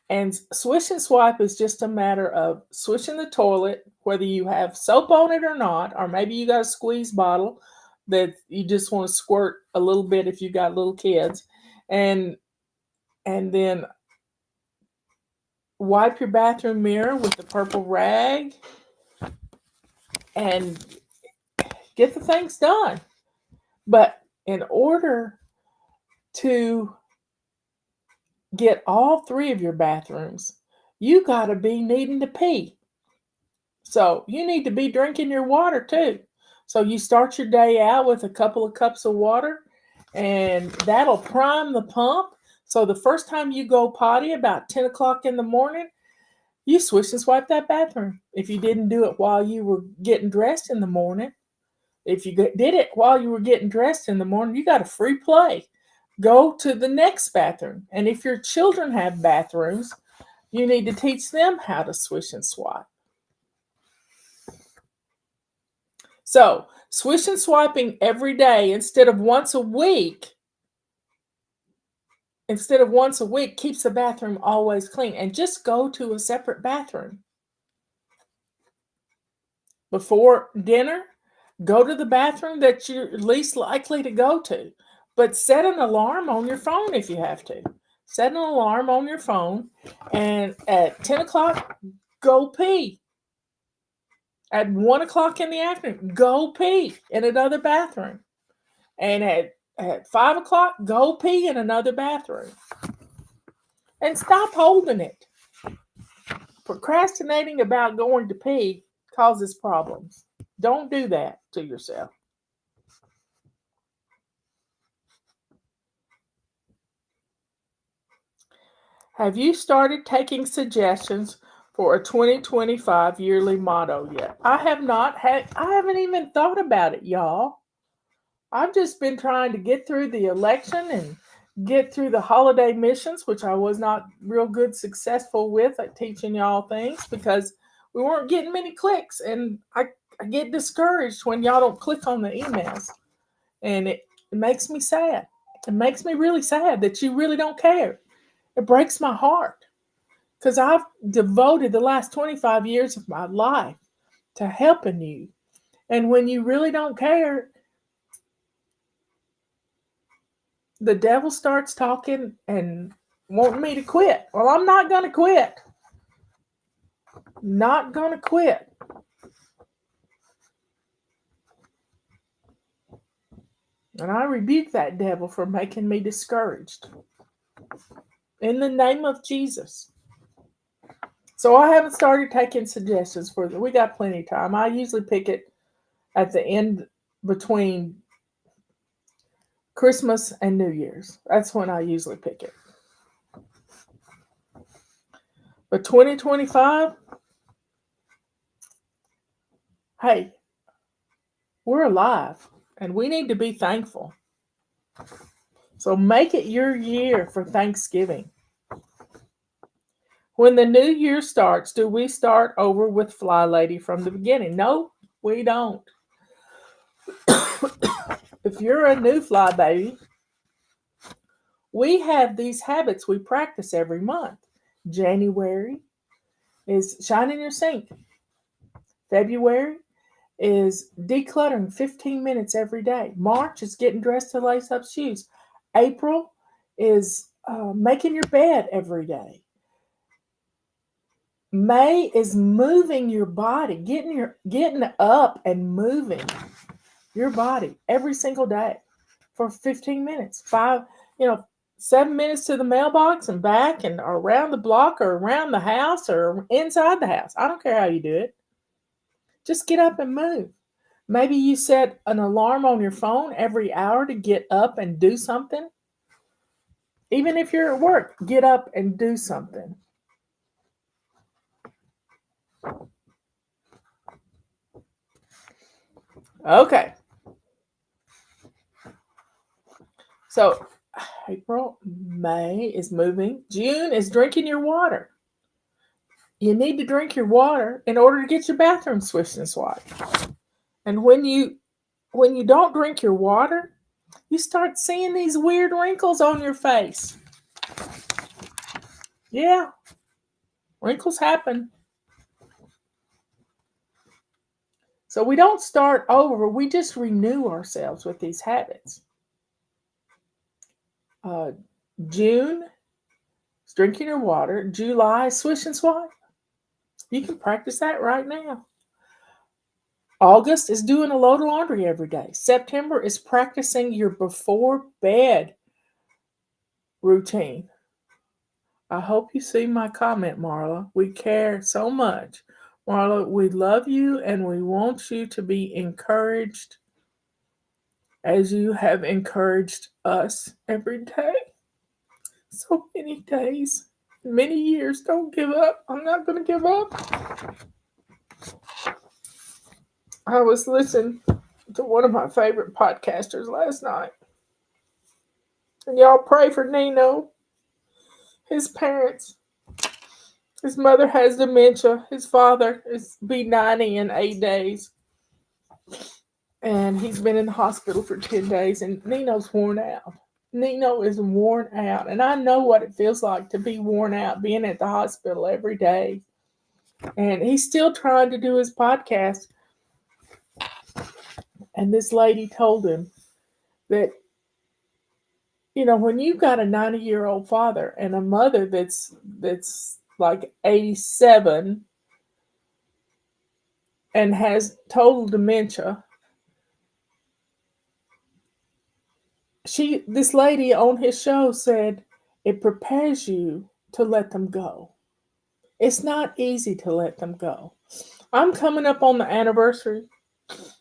And swish and swipe is just a matter of swishing the toilet, whether you have soap on it or not, or maybe you got a squeeze bottle that you just want to squirt a little bit if you got little kids, and then wipe your bathroom mirror with the purple rag and get the things done. But in order to get all 3 of your bathrooms, you got to be needing to pee. So you need to be drinking your water too. So you start your day out with a couple of cups of water, and that'll prime the pump. So the first time you go potty about 10 o'clock in the morning, you swish and swipe that bathroom. If you didn't do it while you were getting dressed in the morning, if you did it while you were getting dressed in the morning, you got a free play. Go to the next bathroom. And if your children have bathrooms, you need to teach them how to swish and swipe. So, swish and swiping every day instead of once a week keeps the bathroom always clean. And just go to a separate bathroom. Before dinner, go to the bathroom that you're least likely to go to. But set an alarm on your phone if you have to. Set an alarm on your phone, and at 10 o'clock, go pee. At 1 o'clock in the afternoon, go pee in another bathroom. And at 5 o'clock, go pee in another bathroom. And stop holding it. Procrastinating about going to pee causes problems. Don't do that to yourself. Have you started taking suggestions for a 2025 yearly motto yet? I have not. I haven't even thought about it, y'all. I've just been trying to get through the election and get through the holiday missions, which I was not real good successful with at teaching y'all things because we weren't getting many clicks. And I get discouraged when y'all don't click on the emails. And it makes me sad. It makes me really sad that you really don't care. It breaks my heart because I've devoted the last 25 years of my life to helping you. And when you really don't care, the devil starts talking and wanting me to quit. Well, I'm not going to quit. Not going to quit. And I rebuke that devil for making me discouraged. In the name of Jesus. So I haven't started taking suggestions for we got plenty of time. I usually pick it at the end between Christmas and New Year's. That's when I usually pick it. But 2025, hey, we're alive and we need to be thankful. So make it your year for Thanksgiving. When the new year starts, do we start over with FlyLady from the beginning? No, we don't. If you're a new fly baby, we have these habits we practice every month. January is shining your sink. February is decluttering 15 minutes every day. March is getting dressed to lace up shoes. April is making your bed every day. May is moving your body, getting up and moving your body every single day for 15 minutes. 7 minutes to the mailbox and back and around the block or around the house or inside the house. I don't care how you do it. Just get up and move. Maybe you set an alarm on your phone every hour to get up and do something. Even if you're at work, get up and do something. Okay. So April, May is moving. June is drinking your water. You need to drink your water in order to get your bathroom swished and swiped. And when you don't drink your water, you start seeing these weird wrinkles on your face. Yeah, wrinkles happen. So we don't start over. We just renew ourselves with these habits. June is drinking your water. July is swish and swipe. You can practice that right now. August is doing a load of laundry every day. September is practicing your before bed routine. I hope you see my comment, Marla. We care so much. Marla, we love you and we want you to be encouraged as you have encouraged us every day. So many days, many years. Don't give up. I'm not going to give up. I was listening to one of my favorite podcasters last night. And y'all pray for Nino. His parents. His mother has dementia. His father is be 90 in 8 days. And he's been in the hospital for 10 days. And Nino's worn out. Nino is worn out. And I know what it feels like to be worn out, being at the hospital every day. And he's still trying to do his podcast. And this lady told him that when you've got a 90-year-old father and a mother that's like 87 and has total dementia, this lady on his show said it prepares you to let them go. It's not easy to let them go. I'm coming up on the anniversary,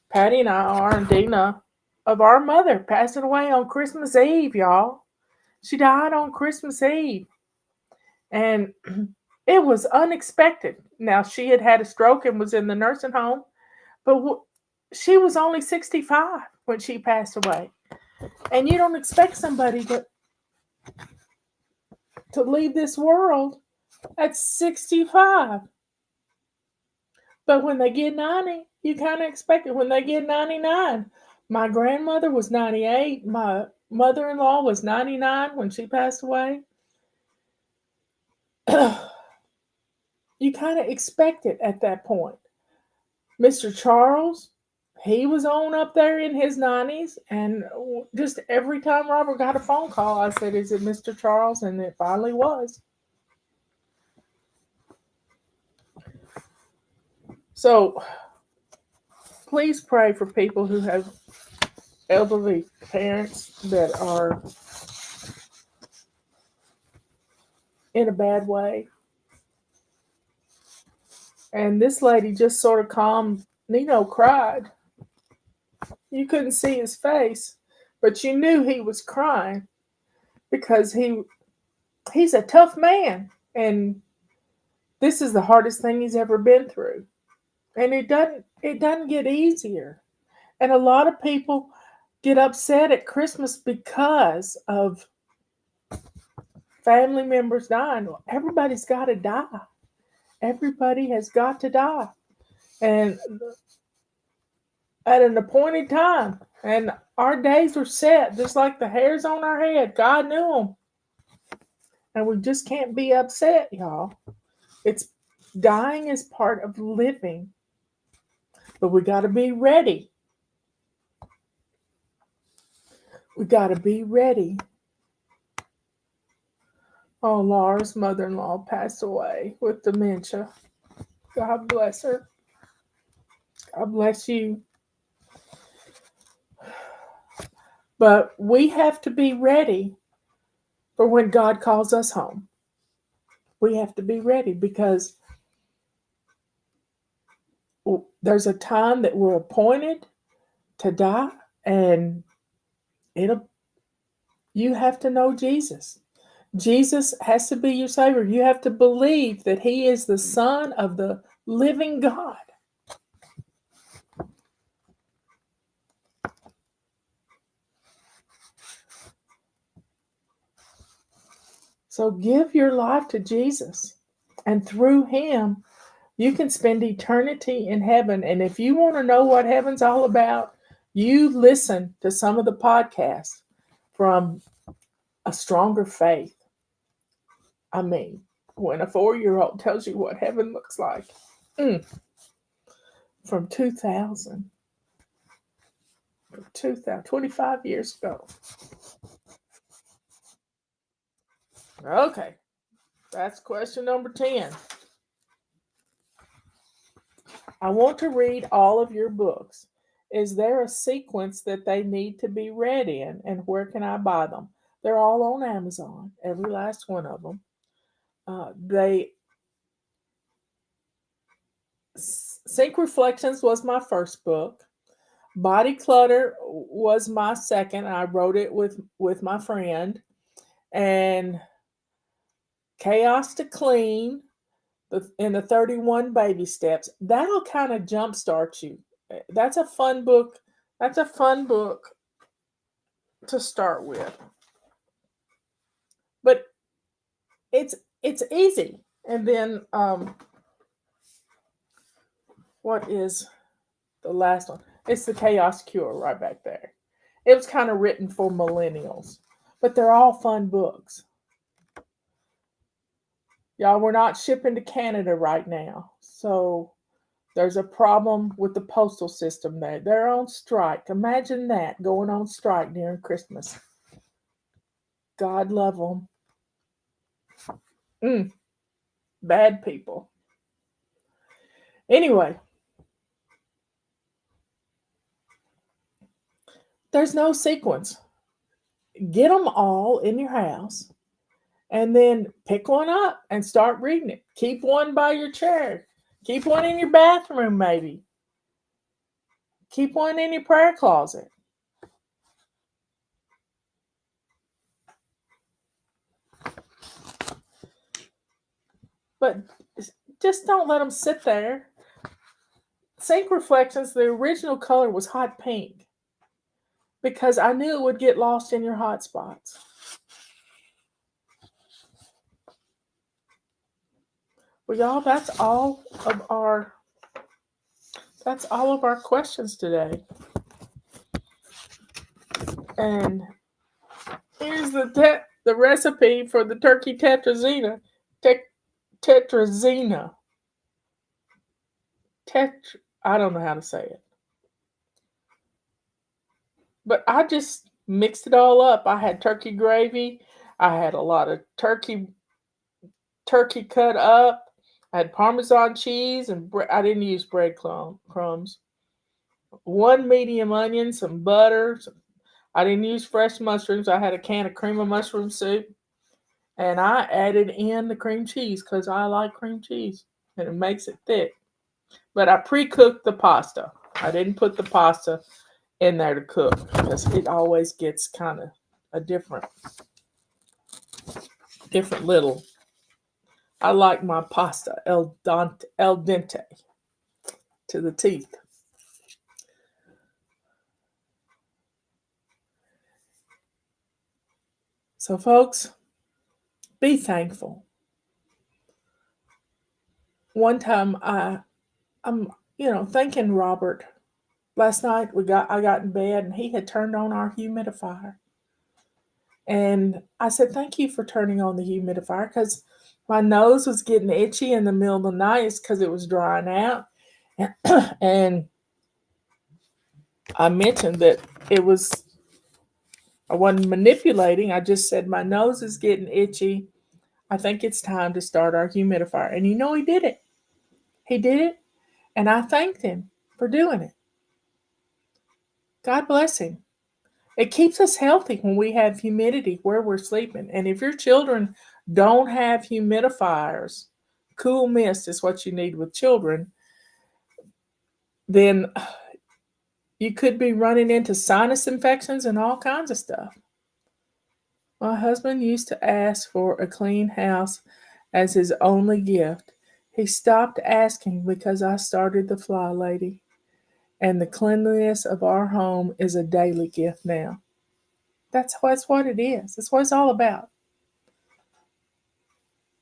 Patty and I are, and Dina, of our mother passing away on Christmas Eve, y'all. She died on Christmas Eve. And it was unexpected. Now, she had had a stroke and was in the nursing home, but she was only 65 when she passed away. And you don't expect somebody to leave this world at 65. But when they get 90, you kind of expect it. When they get 99, my grandmother was 98. My mother-in-law was 99 when she passed away. You kind of expect it at that point. Mr. Charles, he was on up there in his 90s, and just every time Robert got a phone call, I said, "Is it Mr. Charles?" And it finally was. So please pray for people who have elderly parents that are in a bad way. And this lady just sort of calmed. Nino cried. You couldn't see his face, but you knew he was crying because he's a tough man, and this is the hardest thing he's ever been through. And it doesn't get easier. And a lot of people get upset at Christmas because of family members dying. Everybody's got to die. Everybody has got to die. And at an appointed time. And our days are set, just like the hairs on our head. God knew them. And we just can't be upset, y'all. Dying is part of living. But we got to be ready. We got to be ready. Oh, Laura's mother-in-law passed away with dementia. God bless her. God bless you. But we have to be ready for when God calls us home. We have to be ready because there's a time that we're appointed to die, and you have to know Jesus. Jesus has to be your Savior. You have to believe that He is the Son of the living God. So give your life to Jesus, and through Him, you can spend eternity in heaven. And if you want to know what heaven's all about, you listen to some of the podcasts from A Stronger Faith. I mean, when a 4-year-old tells you what heaven looks like. From 2000. 25 years ago. Okay, that's question number 10. I want to read all of your books. Is there a sequence that they need to be read in, and where can I buy them? They're all on Amazon, every last one of them. Sync Reflections was my first book. Body Clutter was my second. I wrote it with my friend. And Chaos to Clean in the 31 Baby Steps. That'll kind of jumpstart you. That's a fun book. That's a fun book to start with. But it's easy. And then what is the last one? It's the Chaos Cure right back there. It was kind of written for millennials, but they're all fun books. Y'all, we're not shipping to Canada right now, so there's a problem with the postal system there. They're on strike. Imagine that, going on strike during Christmas. God love them. Bad people. Anyway, there's no sequence. Get them all in your house and then pick one up and start reading it. Keep one by your chair. Keep one in your bathroom, maybe. Keep one in your prayer closet. But just don't let them sit there. Sink Reflections, the original color was hot pink because I knew it would get lost in your hot spots. Well, y'all, that's all of our questions today. And here's the recipe for the turkey tetrazina. Tetrazina. I don't know how to say it. But I just mixed it all up. I had turkey gravy. I had a lot of turkey cut up. I had Parmesan cheese and I didn't use crumbs. One medium onion, some butter. I didn't use fresh mushrooms. I had a can of cream of mushroom soup. And I added in the cream cheese because I like cream cheese. And it makes it thick. But I pre-cooked the pasta. I didn't put the pasta in there to cook because it always gets kind of a different little. I like my pasta al dente to the teeth. So, folks, be thankful. One time, I'm thanking Robert. Last night I got in bed and he had turned on our humidifier, and I said thank you for turning on the humidifier because my nose was getting itchy in the middle of the night because it was drying out, and I mentioned that I wasn't manipulating. I just said my nose is getting itchy. I think it's time to start our humidifier. And he did it. He did it. And I thanked him for doing it. God bless him. It keeps us healthy when we have humidity where we're sleeping. And if your children don't have humidifiers, cool mist is what you need with children, then you could be running into sinus infections and all kinds of stuff. My husband used to ask for a clean house as his only gift. He stopped asking because I started the FlyLady, and the cleanliness of our home is a daily gift now. That's what it is. That's what it's all about.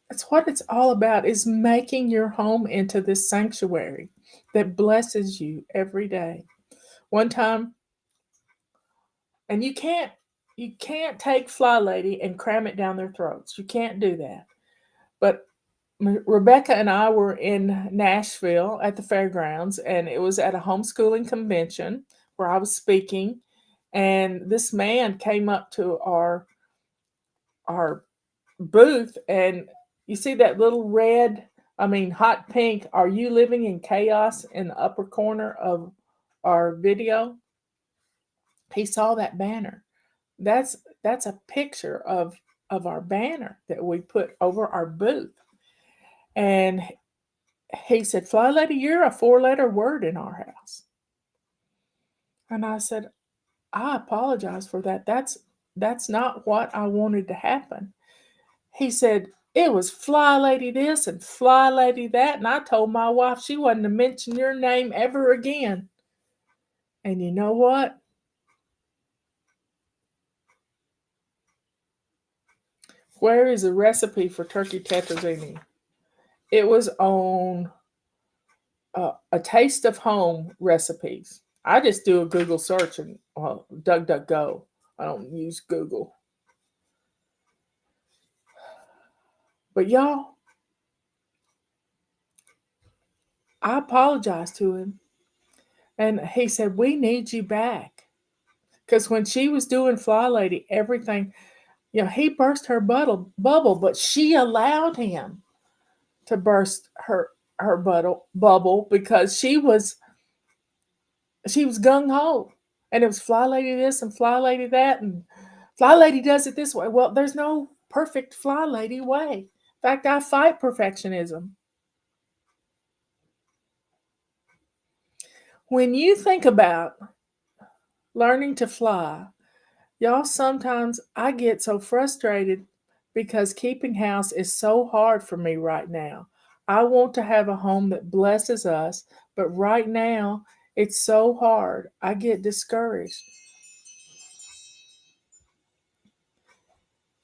That's what it's all about, is making your home into this sanctuary that blesses you every day. One time, and you can't take FlyLady and cram it down their throats. You can't do that. But Rebecca and I were in Nashville at the fairgrounds, and it was at a homeschooling convention where I was speaking, and this man came up to our booth, and you see that little hot pink, "Are you living in chaos?" in the upper corner of our video. He saw that banner. That's a picture of our banner that we put over our booth. And he said, "FlyLady, you're a 4-letter word in our house." And I said, "I apologize for that. That's not what I wanted to happen." He said, "It was FlyLady this and FlyLady that, and I told my wife she wasn't to mention your name ever again." And you know what? Where is the recipe for turkey tetrazzini? It was on a Taste of Home recipes. I just do a Google search and DuckDuckGo. I don't use Google. But y'all, I apologized to him. And he said, "We need you back." Because when she was doing FlyLady, everything, He burst her bubble, but she allowed him to burst her bubble because she was gung ho, and it was fly lady this and fly lady that, and fly lady does it this way. Well, there's no perfect fly lady way. In fact, I fight perfectionism. When you think about learning to fly, y'all, sometimes I get so frustrated because keeping house is so hard for me right now. I want to have a home that blesses us, but right now it's so hard. I get discouraged.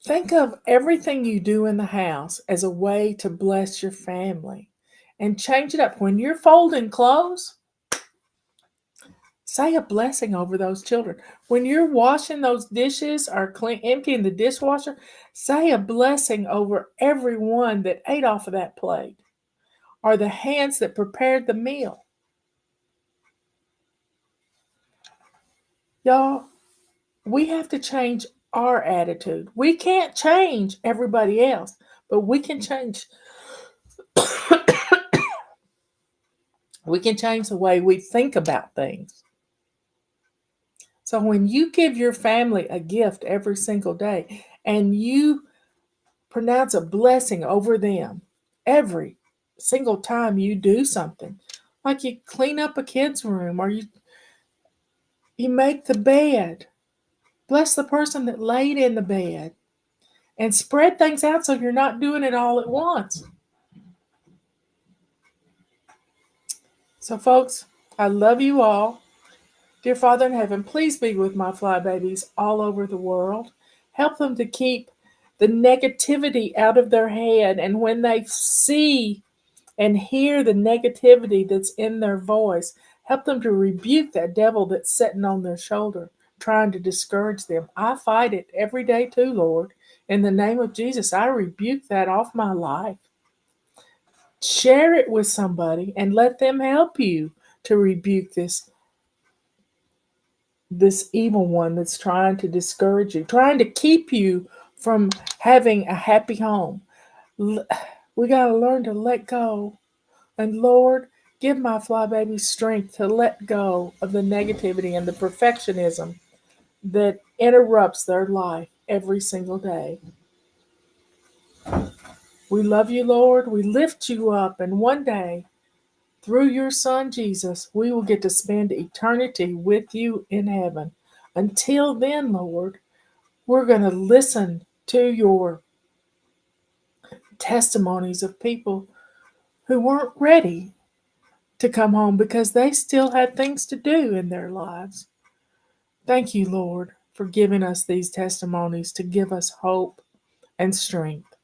Think of everything you do in the house as a way to bless your family and change it up. When you're folding clothes, say a blessing over those children. When you're washing those dishes or emptying the dishwasher, say a blessing over everyone that ate off of that plate or the hands that prepared the meal. Y'all, we have to change our attitude. We can't change everybody else, but we can change the way we think about things. So when you give your family a gift every single day and you pronounce a blessing over them every single time you do something, like you clean up a kid's room or you make the bed, bless the person that laid in the bed, and spread things out so you're not doing it all at once. So, folks, I love you all. Dear Father in heaven, please be with my fly babies all over the world. Help them to keep the negativity out of their head. And when they see and hear the negativity that's in their voice, help them to rebuke that devil that's sitting on their shoulder, trying to discourage them. I fight it every day too, Lord. In the name of Jesus, I rebuke that off my life. Share it with somebody and let them help you to rebuke this evil one that's trying to discourage you, trying to keep you from having a happy home. We got to learn to let go. And Lord, give my fly baby strength to let go of the negativity and the perfectionism that interrupts their life every single day. We love you, Lord. We lift you up. And one day, through your Son Jesus, we will get to spend eternity with you in heaven. Until then, Lord, we're going to listen to your testimonies of people who weren't ready to come home because they still had things to do in their lives. Thank you, Lord, for giving us these testimonies to give us hope and strength.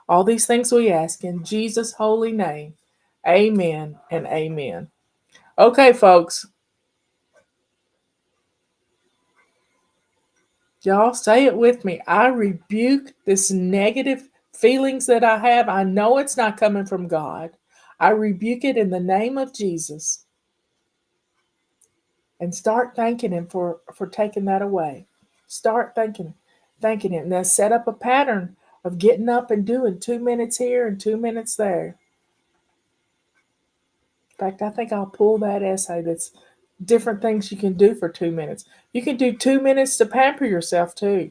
All these things we ask in Jesus' holy name. Amen and amen. Okay, folks. Y'all say it with me. I rebuke this negative feelings that I have. I know it's not coming from God. I rebuke it in the name of Jesus. And start thanking him for taking that away. Start thanking him. Now set up a pattern of getting up and doing 2 minutes here and 2 minutes there. In fact, I think I'll pull that essay that's different things you can do for 2 minutes. You can do 2 minutes to pamper yourself too.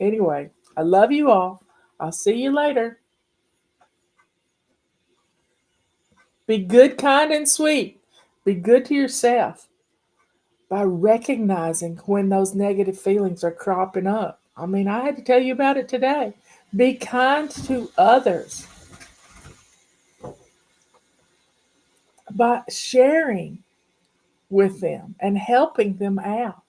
Anyway, I love you all. I'll see you later. Be good, kind, and sweet. Be good to yourself by recognizing when those negative feelings are cropping up. I mean, I had to tell you about it today. Be kind to others by sharing with them and helping them out.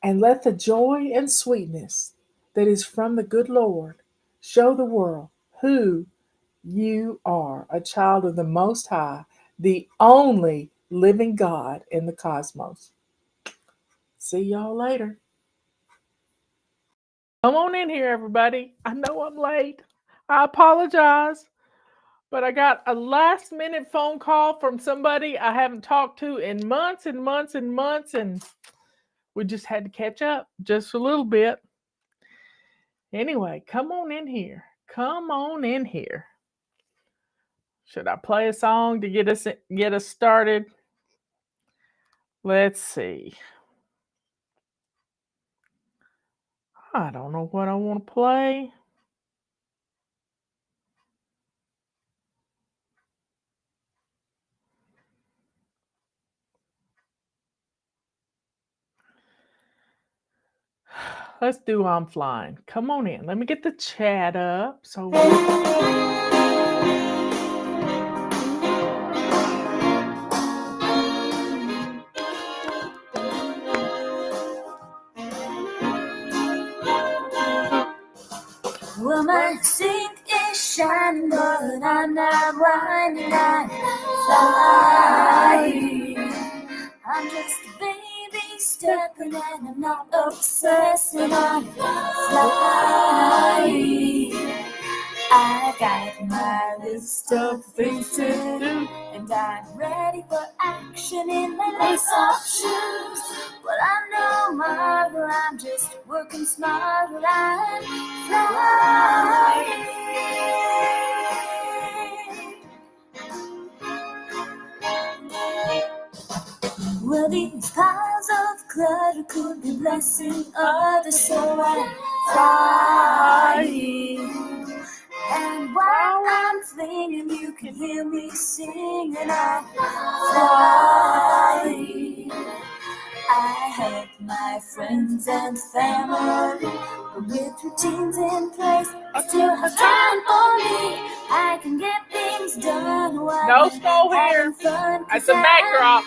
And let the joy and sweetness that is from the good Lord show the world who you are, a child of the Most High, the only living God in the cosmos. See y'all later. Come on in here, everybody. I know I'm late. I apologize, but I got a last minute phone call from somebody I haven't talked to in months and months and months, and We just had to catch up just a little bit. Anyway, come on in here. Come on in here. Should I play a song to get us started? Let's see. I don't know what I want to play. Let's do I'm Flying. Come on in. Let me get the chat up. So well, my sink is shining, but I'm not whining, I'm flying. I'm just a baby stepping and I'm not obsessing, I'm flying. I got my list of things to do, and I'm ready for action in my lace-up shoes. But I'm no model, I'm just working smarter, I'm flying. Well, these piles of clutter could be blessing others, so I'm flying. And while I'm flinging, you can hear me singing, I'm flying. I have my friends and family, but with routines in place, I still have time for me. I can get things done while no snow here. fun. That's a backdrop.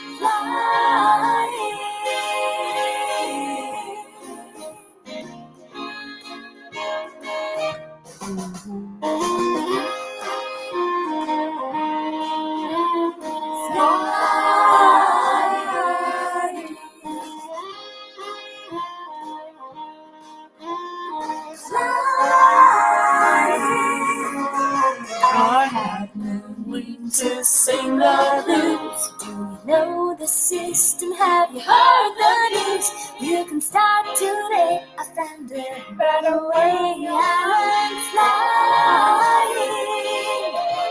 I have no wings to sing the blues. Do you know the system? Have you heard the news? You can start today. I found a better way. I'm flying.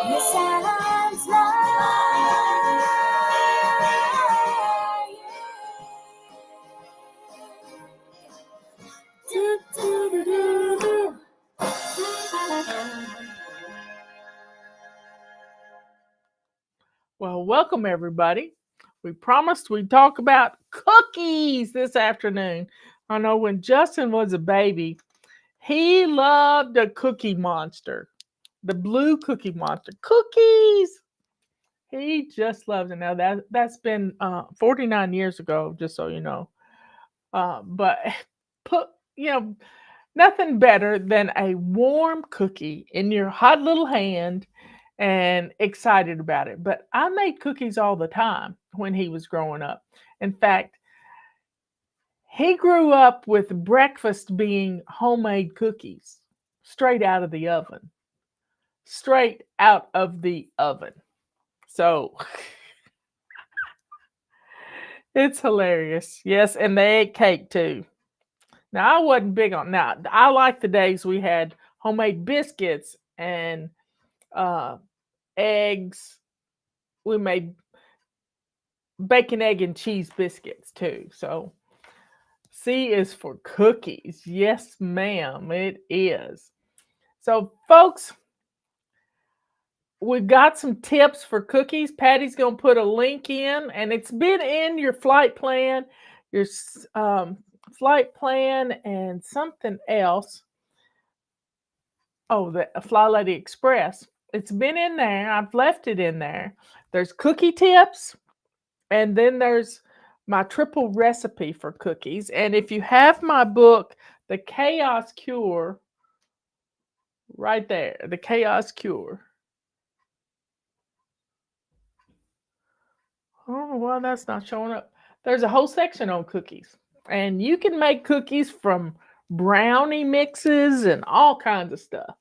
Yes, I'm flying. Do, do, do, do, do. Well, welcome everybody. We promised we'd talk about cookies this afternoon. I know when Justin was a baby, he loved a cookie monster, the blue cookie monster. Cookies! He just loves it. Now that's been 49 years ago, just so you know. But put nothing better than a warm cookie in your hot little hand and excited about it. But I made cookies all the time when he was growing up. In fact, he grew up with breakfast being homemade cookies straight out of the oven. Straight out of the oven. So it's hilarious. Yes, and they ate cake too. Now I wasn't big on I like the days we had homemade biscuits and eggs. We made bacon, egg, and cheese biscuits too. So C is for cookies. Yes, ma'am, it is. So, folks, we've got some tips for cookies. Patty's going to put a link in, and it's been in your flight plan, your flight plan, and something else. Oh, the FlyLady Express. It's been in there. I've left it in there. There's cookie tips, and then there's my triple recipe for cookies. And if you have my book, The Chaos Cure, right there, The Chaos Cure. I don't know why that's not showing up. There's a whole section on cookies. And you can make cookies from brownie mixes and all kinds of stuff.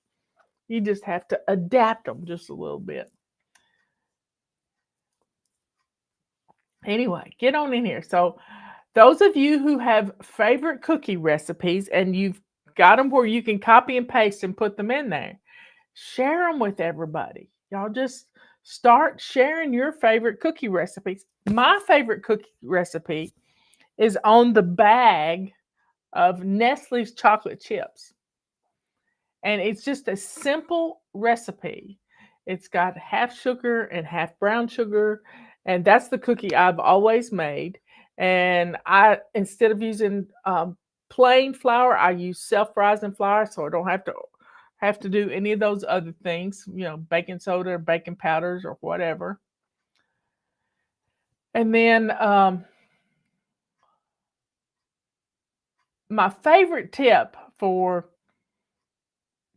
You just have to adapt them just a little bit. Anyway, get on in here. So Those of you who have favorite cookie recipes and you've got them where you can copy and paste and put them in there, share them with everybody. Y'all just start sharing your favorite cookie recipes. My favorite cookie recipe is on the bag of Nestle's chocolate chips. And it's just a simple recipe. It's got half sugar and half brown sugar, and that's the cookie I've always made. And I, instead of using plain flour, I use self-rising flour, so I don't have to do any of those other things, baking soda or baking powders or whatever. And then my favorite tip for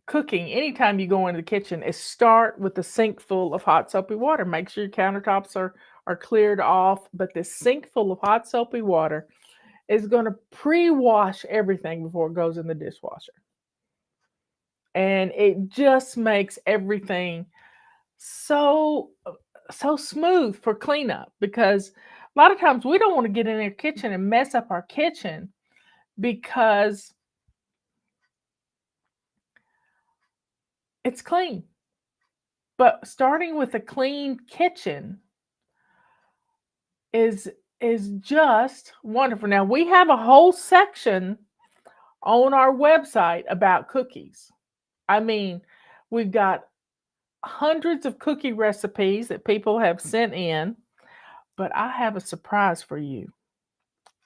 cooking anytime you go into the kitchen is start with a sink full of hot soapy water. Make sure your countertops are cleared off, but this sink full of hot soapy water is going to pre-wash everything before it goes in the dishwasher. And it just makes everything so smooth for cleanup, because a lot of times we don't want to get in our kitchen and mess up our kitchen because it's clean. But starting with a clean kitchen is just wonderful. Now, we have a whole section on our website about cookies. I mean, we've got hundreds of cookie recipes that people have sent in, but I have a surprise for you.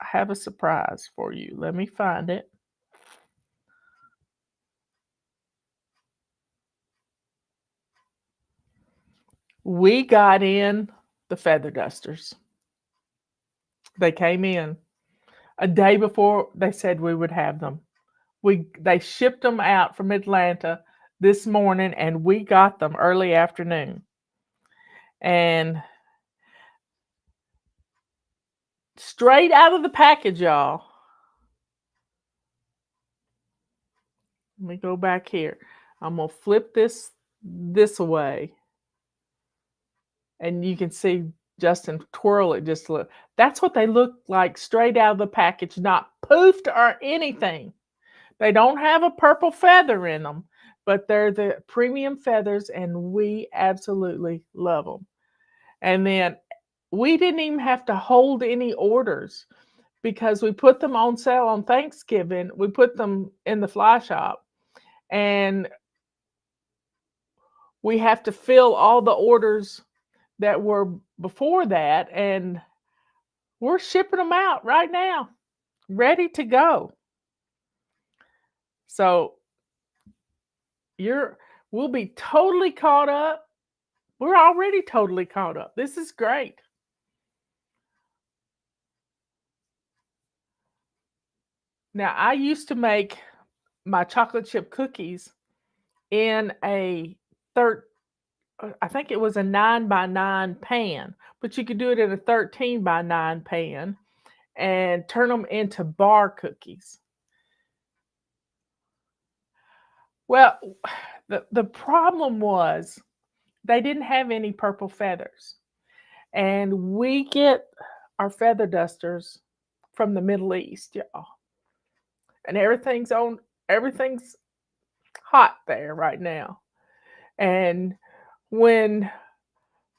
I have a surprise for you. Let me find it. We got in the feather dusters. They came in a day before they said we would have them. They shipped them out from Atlanta this morning, and we got them early afternoon. And straight out of the package, y'all. Let me go back here. I'm gonna flip this away, and you can see Justin twirl it just a little. That's what they look like straight out of the package, not poofed or anything. They don't have a purple feather in them, but they're the premium feathers, and we absolutely love them. And then we didn't even have to hold any orders because we put them on sale on Thanksgiving. We put them in the fly shop, and we have to fill all the orders that were before that, and we're shipping them out right now, ready to go. So we'll be totally caught up. We're already totally caught up. This is great. Now, I used to make my chocolate chip cookies in I think it was a 9x9 pan, but you could do it in a 13x9 pan and turn them into bar cookies. Well, the problem was they didn't have any purple feathers. And we get our feather dusters from the Middle East, y'all. And everything's hot there right now. And when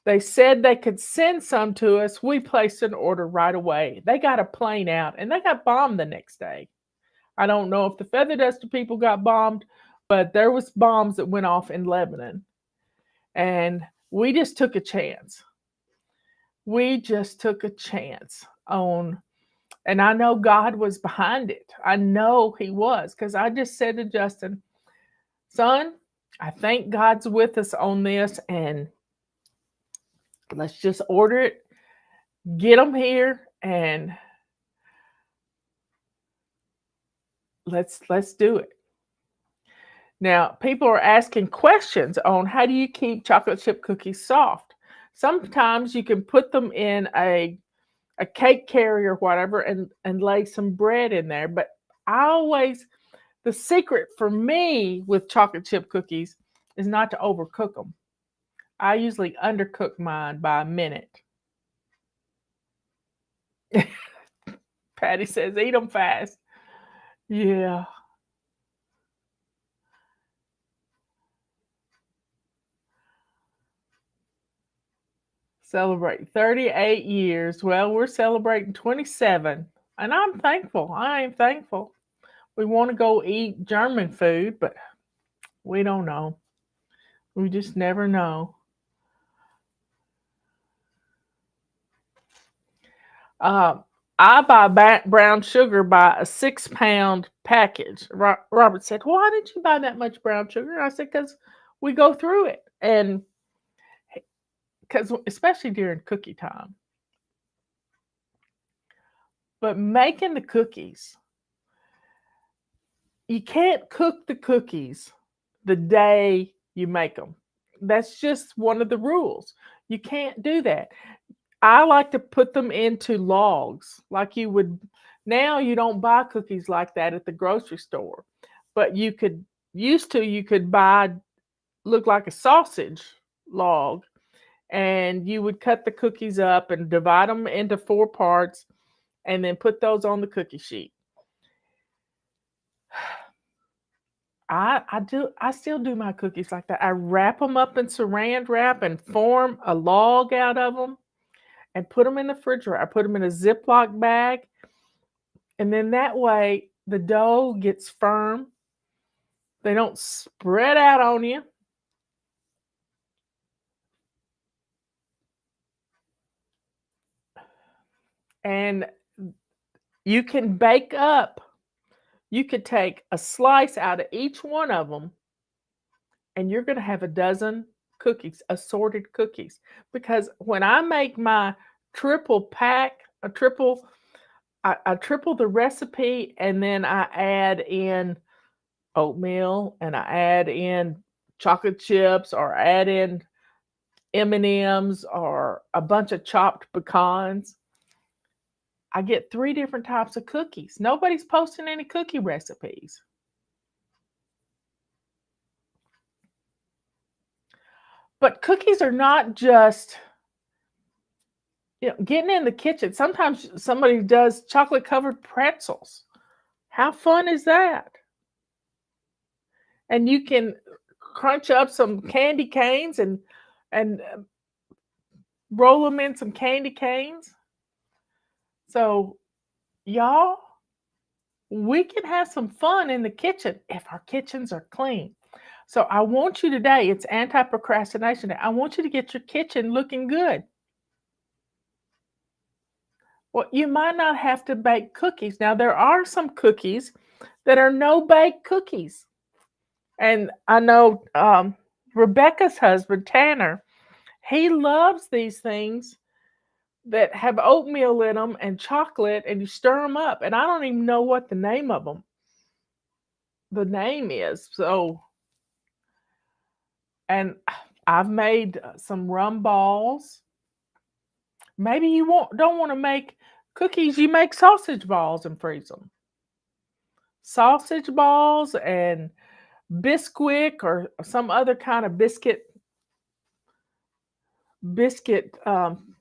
they said they could send some to us, we placed an order right away. They got a plane out, and they got bombed the next day. I don't know if the feather duster people got bombed, but there was bombs that went off in Lebanon. And we just took a chance. We just took a chance on, and I know God was behind it. I know he was, because I just said to Justin, son, I think God's with us on this, and let's just order it, get them here, and let's do it. Now, people are asking questions on how do you keep chocolate chip cookies soft. Sometimes you can put them in a cake carrier or whatever and lay some bread in there. But the secret for me with chocolate chip cookies is not to overcook them. I usually undercook mine by a minute. Patty says, eat them fast. Yeah. Celebrate 38 years. Well, we're celebrating 27. And I'm thankful. I am thankful. We want to go eat German food, but we don't know. We just never know. Uh, I buy brown sugar by a 6 pound package. Robert said, "Why did you buy that much brown sugar?" I said, "Because we go through it. And because, especially during cookie time, but making the cookies, you can't cook the cookies the day you make them. That's just one of the rules. You can't do that. I like to put them into logs like you would. Now you don't buy cookies like that at the grocery store, but you could buy, look like a sausage log, and you would cut the cookies up and divide them into 4 parts and then put those on the cookie sheet. I still do my cookies like that. I wrap them up in saran wrap and form a log out of them and put them in the refrigerator. I put them in a Ziploc bag, and then that way the dough gets firm. They don't spread out on you. And you can bake up. You could take a slice out of each one of them, and you're going to have a dozen cookies, assorted cookies. Because when I make my triple pack, I triple the recipe, and then I add in oatmeal, and I add in chocolate chips, or add in M&Ms, or a bunch of chopped pecans. I get 3 different types of cookies. Nobody's posting any cookie recipes. But cookies are not just, getting in the kitchen. Sometimes somebody does chocolate covered pretzels. How fun is that? And you can crunch up some candy canes and roll them in some candy canes. So, y'all, we can have some fun in the kitchen if our kitchens are clean. So I want you today, it's anti-procrastination day. I want you to get your kitchen looking good. Well, you might not have to bake cookies. Now, there are some cookies that are no bake cookies. And I know Rebecca's husband, Tanner, he loves these things that have oatmeal in them and chocolate, and you stir them up. And I don't even know what the name of them, the name is. So, and I've made some rum balls. Maybe you don't want to make cookies. You make sausage balls and freeze them. Sausage balls and Bisquick or some other kind of biscuit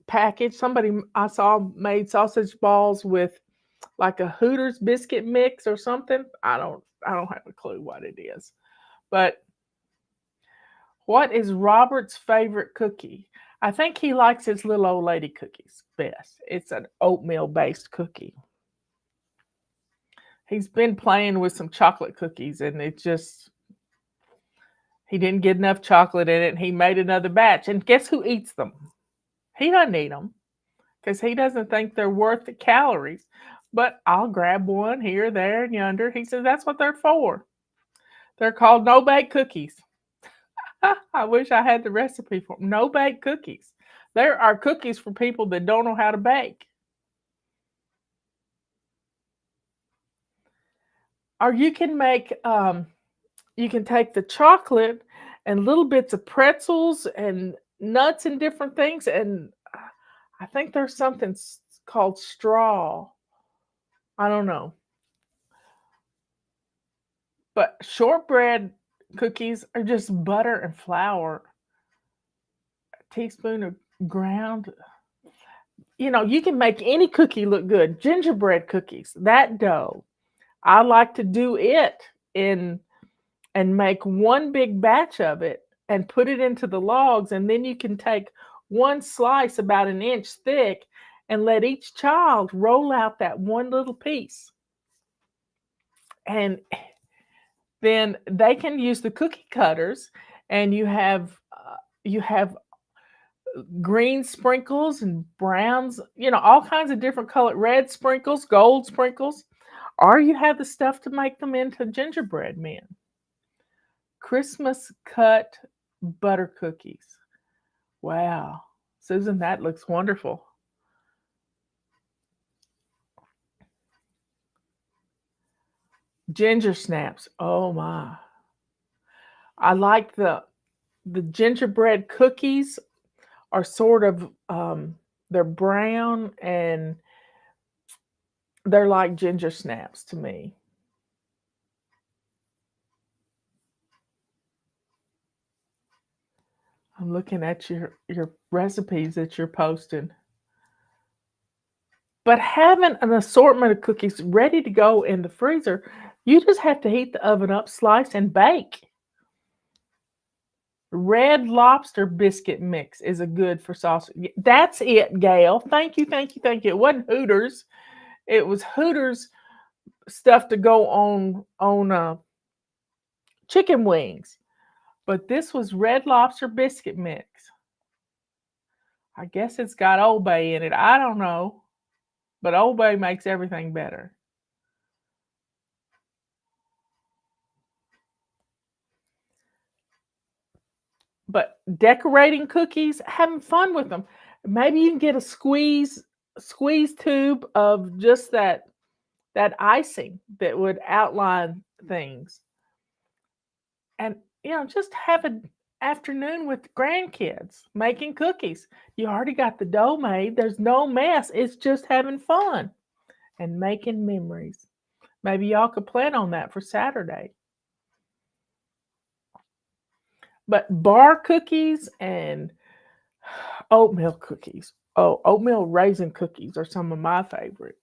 package. Somebody I saw made sausage balls with like a Hooters biscuit mix or something. I don't have a clue what it is. But what is Robert's favorite cookie? I think he likes his little old lady cookies best. It's an oatmeal based cookie. He's been playing with some chocolate cookies, and he didn't get enough chocolate in it, and he made another batch. And guess who eats them? He doesn't eat them because he doesn't think they're worth the calories. But I'll grab one here, there, and yonder. He says that's what they're for. They're called no-bake cookies. I wish I had the recipe for them. No-bake cookies. There are cookies for people that don't know how to bake. Or you can take the chocolate and little bits of pretzels and nuts and different things. And I think there's something called straw. I don't know. But shortbread cookies are just butter and flour, a teaspoon of ground you can make any cookie look good. Gingerbread cookies, that dough, I like to do it in and make one big batch of it and put it into the logs, and then you can take one slice about an inch thick and let each child roll out that one little piece. And then they can use the cookie cutters, and you have green sprinkles and browns, all kinds of different color, red sprinkles, gold sprinkles, or you have the stuff to make them into gingerbread men. Christmas cut butter cookies. Wow. Susan, that looks wonderful. Ginger snaps. Oh my. I like the gingerbread cookies are sort of they're brown and they're like ginger snaps to me. I'm looking at your recipes that you're posting. But having an assortment of cookies ready to go in the freezer, you just have to heat the oven up, slice, and bake. Red Lobster biscuit mix is a good for sausage. That's it, Gail. Thank you, thank you, thank you. It wasn't Hooters. It was Hooters stuff to go on chicken wings. But this was Red Lobster biscuit mix. I guess it's got Old Bay in it. I don't know. But Old Bay makes everything better. But decorating cookies, having fun with them. Maybe you can get a squeeze tube of just that icing that would outline things. And just have an afternoon with grandkids making cookies. You already got the dough made. There's no mess. It's just having fun and making memories. Maybe y'all could plan on that for Saturday. But bar cookies and oatmeal cookies. Oh, oatmeal raisin cookies are some of my favorite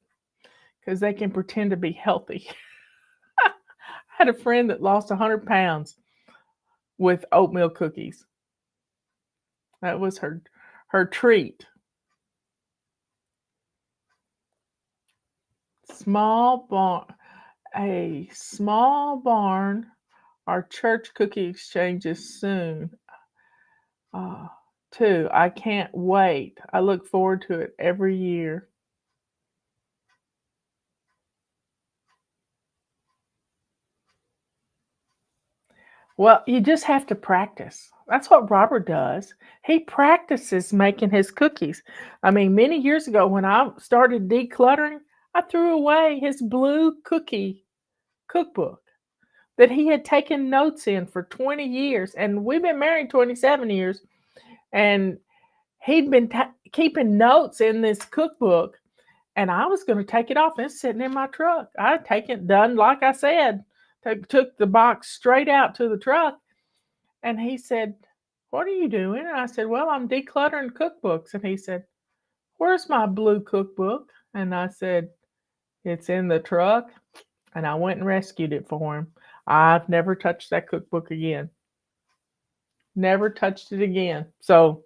because they can pretend to be healthy. I had a friend that lost 100 pounds with oatmeal cookies. That was her treat. Small barn, a small barn. Our church cookie exchanges soon. Uh, too. I can't wait. I look forward to it every year. Well, you just have to practice. That's what Robert does. He practices making his cookies. I mean, many years ago when I started decluttering, I threw away his blue cookie cookbook that he had taken notes in for 20 years. And we've been married 27 years. And he'd been keeping notes in this cookbook. And I was going to take it off. And it's sitting in my truck. I had taken it, done like I said, took the box straight out to the truck. And he said, "What are you doing?" And I said, "Well, I'm decluttering cookbooks." And he said, "Where's my blue cookbook?" And I said, "It's in the truck." And I went and rescued it for him. I've never touched that cookbook again. Never touched it again. So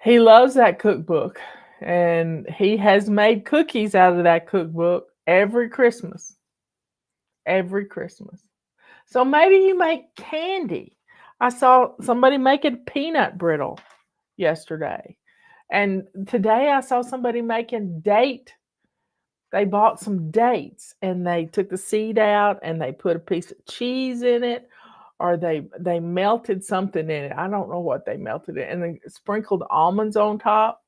he loves that cookbook. And he has made cookies out of that cookbook every Christmas. Every Christmas. So maybe you make candy. I saw somebody making peanut brittle yesterday. And today I saw somebody making date. They bought some dates and they took the seed out and they put a piece of cheese in it, or they melted something in it. I don't know what they melted it, and they sprinkled almonds on top.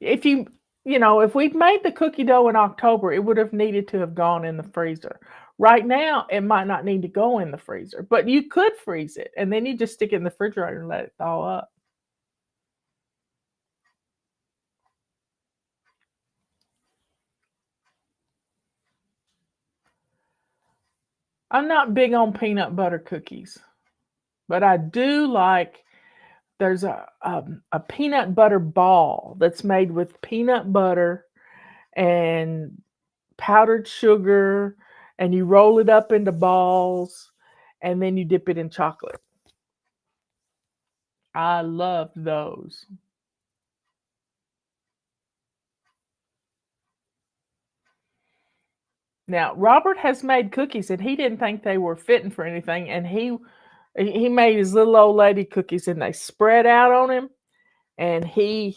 If we'd made the cookie dough in October, it would have needed to have gone in the freezer. Right now, it might not need to go in the freezer, but you could freeze it and then you just stick it in the refrigerator and let it thaw up. I'm not big on peanut butter cookies. But I do like there's a peanut butter ball that's made with peanut butter and powdered sugar, and you roll it up into balls, and then you dip it in chocolate. I love those. Now, Robert has made cookies, and he didn't think they were fitting for anything, and he made his little old lady cookies, and they spread out on him, and he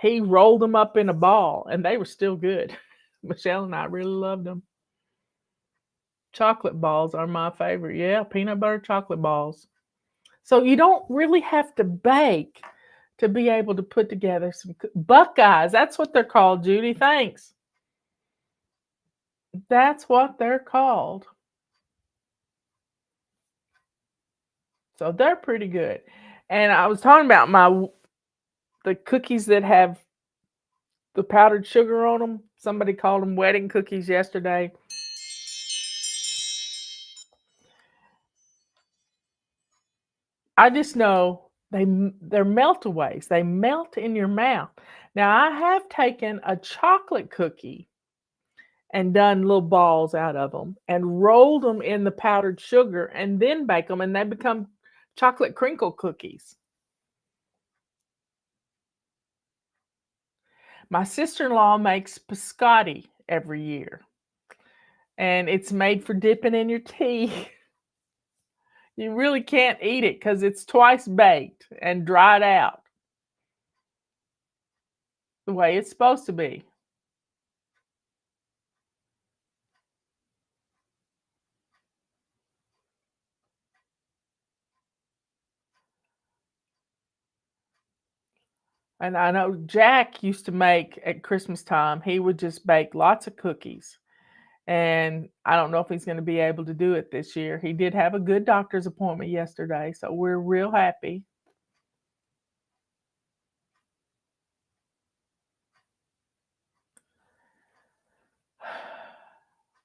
rolled them up in a ball, and they were still good. Michelle and I really loved them. Chocolate balls are my favorite. Yeah, peanut butter chocolate balls. So you don't really have to bake to be able to put together some Buckeyes. That's what they're called, Judy. Thanks. That's what they're called. So they're pretty good. And I was talking about the cookies that have the powdered sugar on them. Somebody called them wedding cookies yesterday. I just know they're meltaways. They melt in your mouth. Now I have taken a chocolate cookie and done little balls out of them and rolled them in the powdered sugar and then bake them, and they become chocolate crinkle cookies. My sister-in-law makes biscotti every year, and it's made for dipping in your tea. You really can't eat it because it's twice baked and dried out the way it's supposed to be. And I know Jack used to make at Christmas time, he would just bake lots of cookies. And I don't know if he's going to be able to do it this year. He did have a good doctor's appointment yesterday, so we're real happy.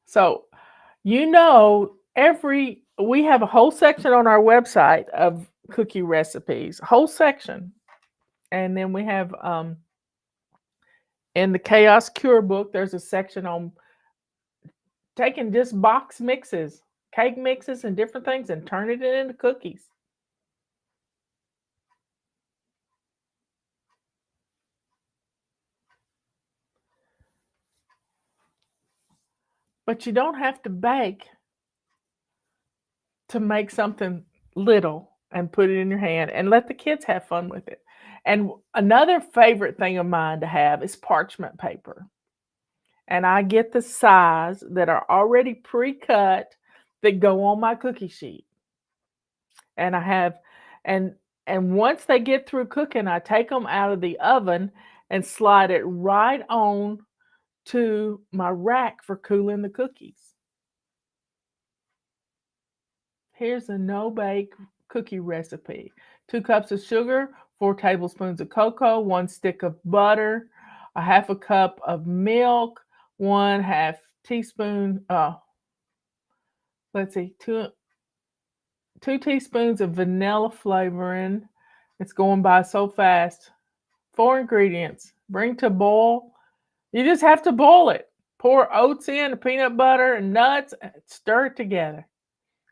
So, we have a whole section on our website of cookie recipes, whole section. And then we have in the Chaos Cure book, there's a section on taking just box mixes, cake mixes, and different things and turning it into cookies. But you don't have to bake to make something little and put it in your hand and let the kids have fun with it. And another favorite thing of mine to have is parchment paper. And I get the size that are already pre-cut that go on my cookie sheet. And I have and and once they get through cooking, I take them out of the oven and slide it right on to my rack for cooling the cookies. Here's a no-bake cookie recipe. 2 cups of sugar, 4 tablespoons of cocoa, 1 stick of butter, a half a cup of milk, 1/2 teaspoon, let's see, 2 teaspoons of vanilla flavoring. It's going by so fast. 4 ingredients. Bring to boil. You just have to boil it. Pour oats in, peanut butter, and nuts, and stir it together.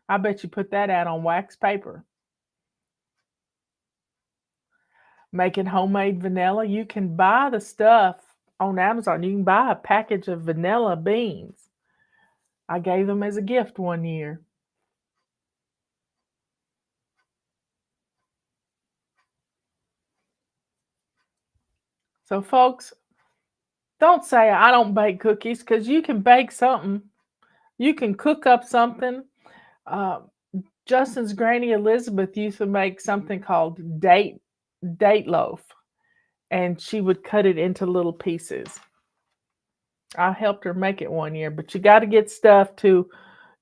I bet you put that out on wax paper. Making homemade vanilla. You can buy the stuff on Amazon. You can buy a package of vanilla beans. I gave them as a gift one year. So, folks, don't say I don't bake cookies because you can bake something. You can cook up something. Uh, Justin's granny Elizabeth used to make something called date loaf, and she would cut it into little pieces. I helped her make it one year, but you got to get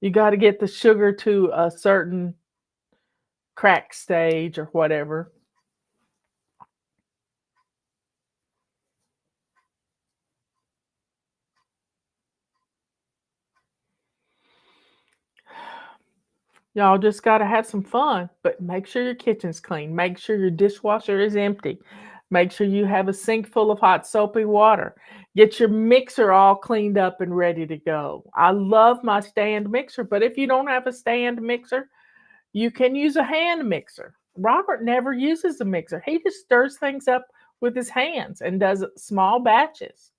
you got to get the sugar to a certain crack stage or whatever. Y'all just got to have some fun, but make sure your kitchen's clean. Make sure your dishwasher is empty. Make sure you have a sink full of hot soapy water. Get your mixer all cleaned up and ready to go. I love my stand mixer, but if you don't have a stand mixer, you can use a hand mixer. Robert never uses a mixer. He just stirs things up with his hands and does small batches.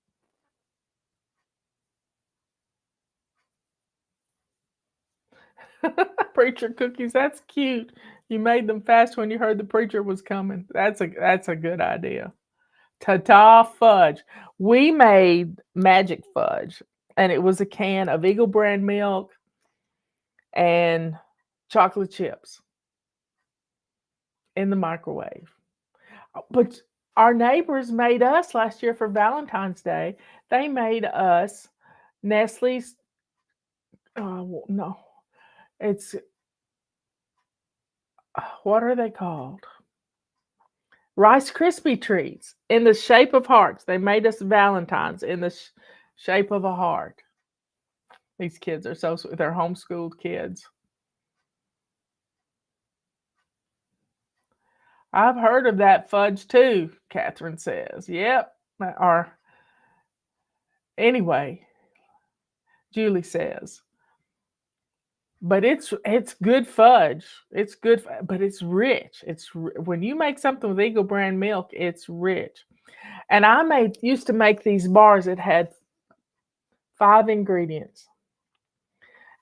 Preacher cookies, that's cute. You made them fast when you heard the preacher was coming. That's a good idea. Ta-ta fudge. We made magic fudge, and it was a can of Eagle brand milk and chocolate chips in the microwave. But our neighbors made us last year for Valentine's Day. They made us Nestle's. No, it's what are they called? Rice Krispie treats in the shape of hearts. They made us Valentines in the shape of a heart. These kids are so sweet. They're homeschooled kids. I've heard of that fudge too, Catherine says. Yep. Or anyway, Julie says. But it's good fudge. It's good, but it's rich. When you make something with Eagle brand milk, it's rich. And I used to make these bars that had 5 ingredients.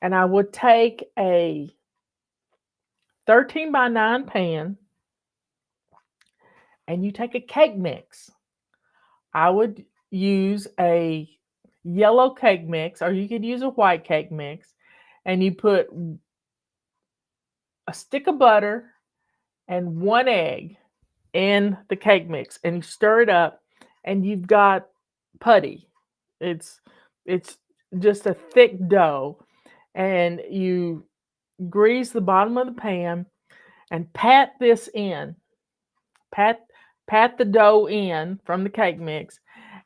And I would take a 13 by 9 pan and you take a cake mix. I would use a yellow cake mix, or you could use a white cake mix, and you put a stick of butter and 1 egg in the cake mix, and you stir it up, and you've got putty. It's just a thick dough, and you grease the bottom of the pan and pat this in. Pat the dough in from the cake mix,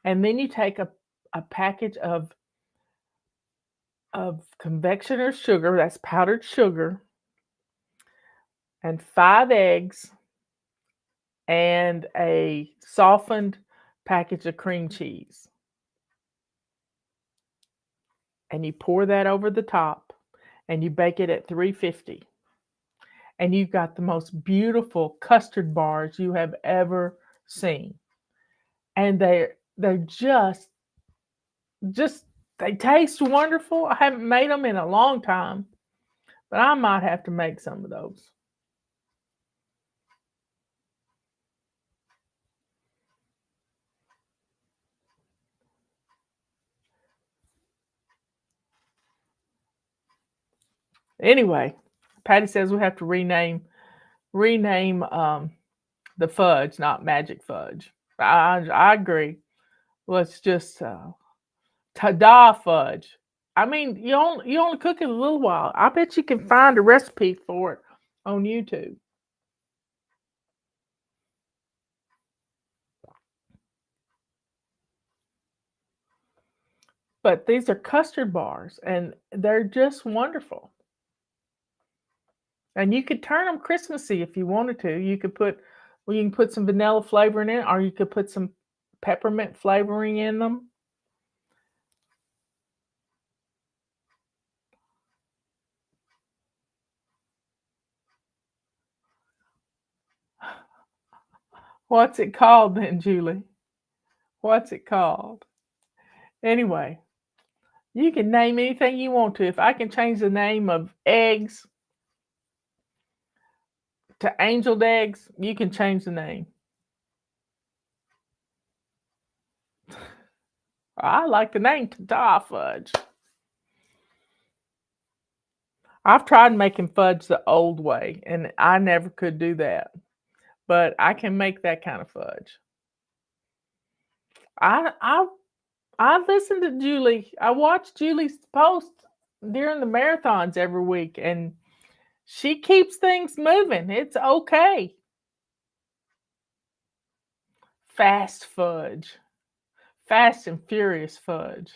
and then you take a package of confectioner's sugar, that's powdered sugar, and 5 eggs, and a softened package of cream cheese. And you pour that over the top, and you bake it at 350. And you've got the most beautiful custard bars you have ever seen. And they're just they taste wonderful. I haven't made them in a long time, but I might have to make some of those. Anyway, Patty says we have to rename the fudge, not magic fudge. I agree. Let's just ta-da fudge. I mean, you only cook it a little while. I bet you can find a recipe for it on YouTube. But these are custard bars, and they're just wonderful. And you could turn them Christmassy if you wanted to. You can put some vanilla flavoring in, or you could put some peppermint flavoring in them. What's it called then, Julie? What's it called? Anyway, you can name anything you want to. If I can change the name of eggs to angeled eggs, you can change the name. I like the name Ta-da Fudge. I've tried making fudge the old way, and I never could do that. But I can make that kind of fudge. I listened to Julie. I watched Julie's post during the marathons every week, and she keeps things moving. It's okay. Fast fudge. Fast and furious fudge.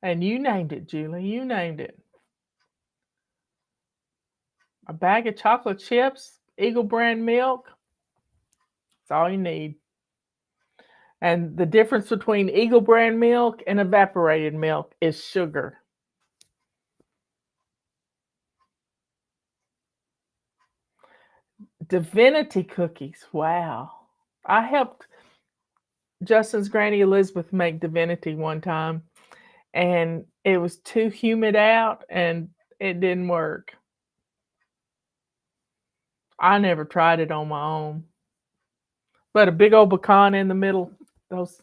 And you named it, Julie. You named it. A bag of chocolate chips, Eagle brand milk. That's all you need. And the difference between Eagle brand milk and evaporated milk is sugar. Divinity cookies. Wow. I helped Justin's granny Elizabeth make divinity one time, and it was too humid out and it didn't work. I never tried it on my own. But a big old pecan in the middle, those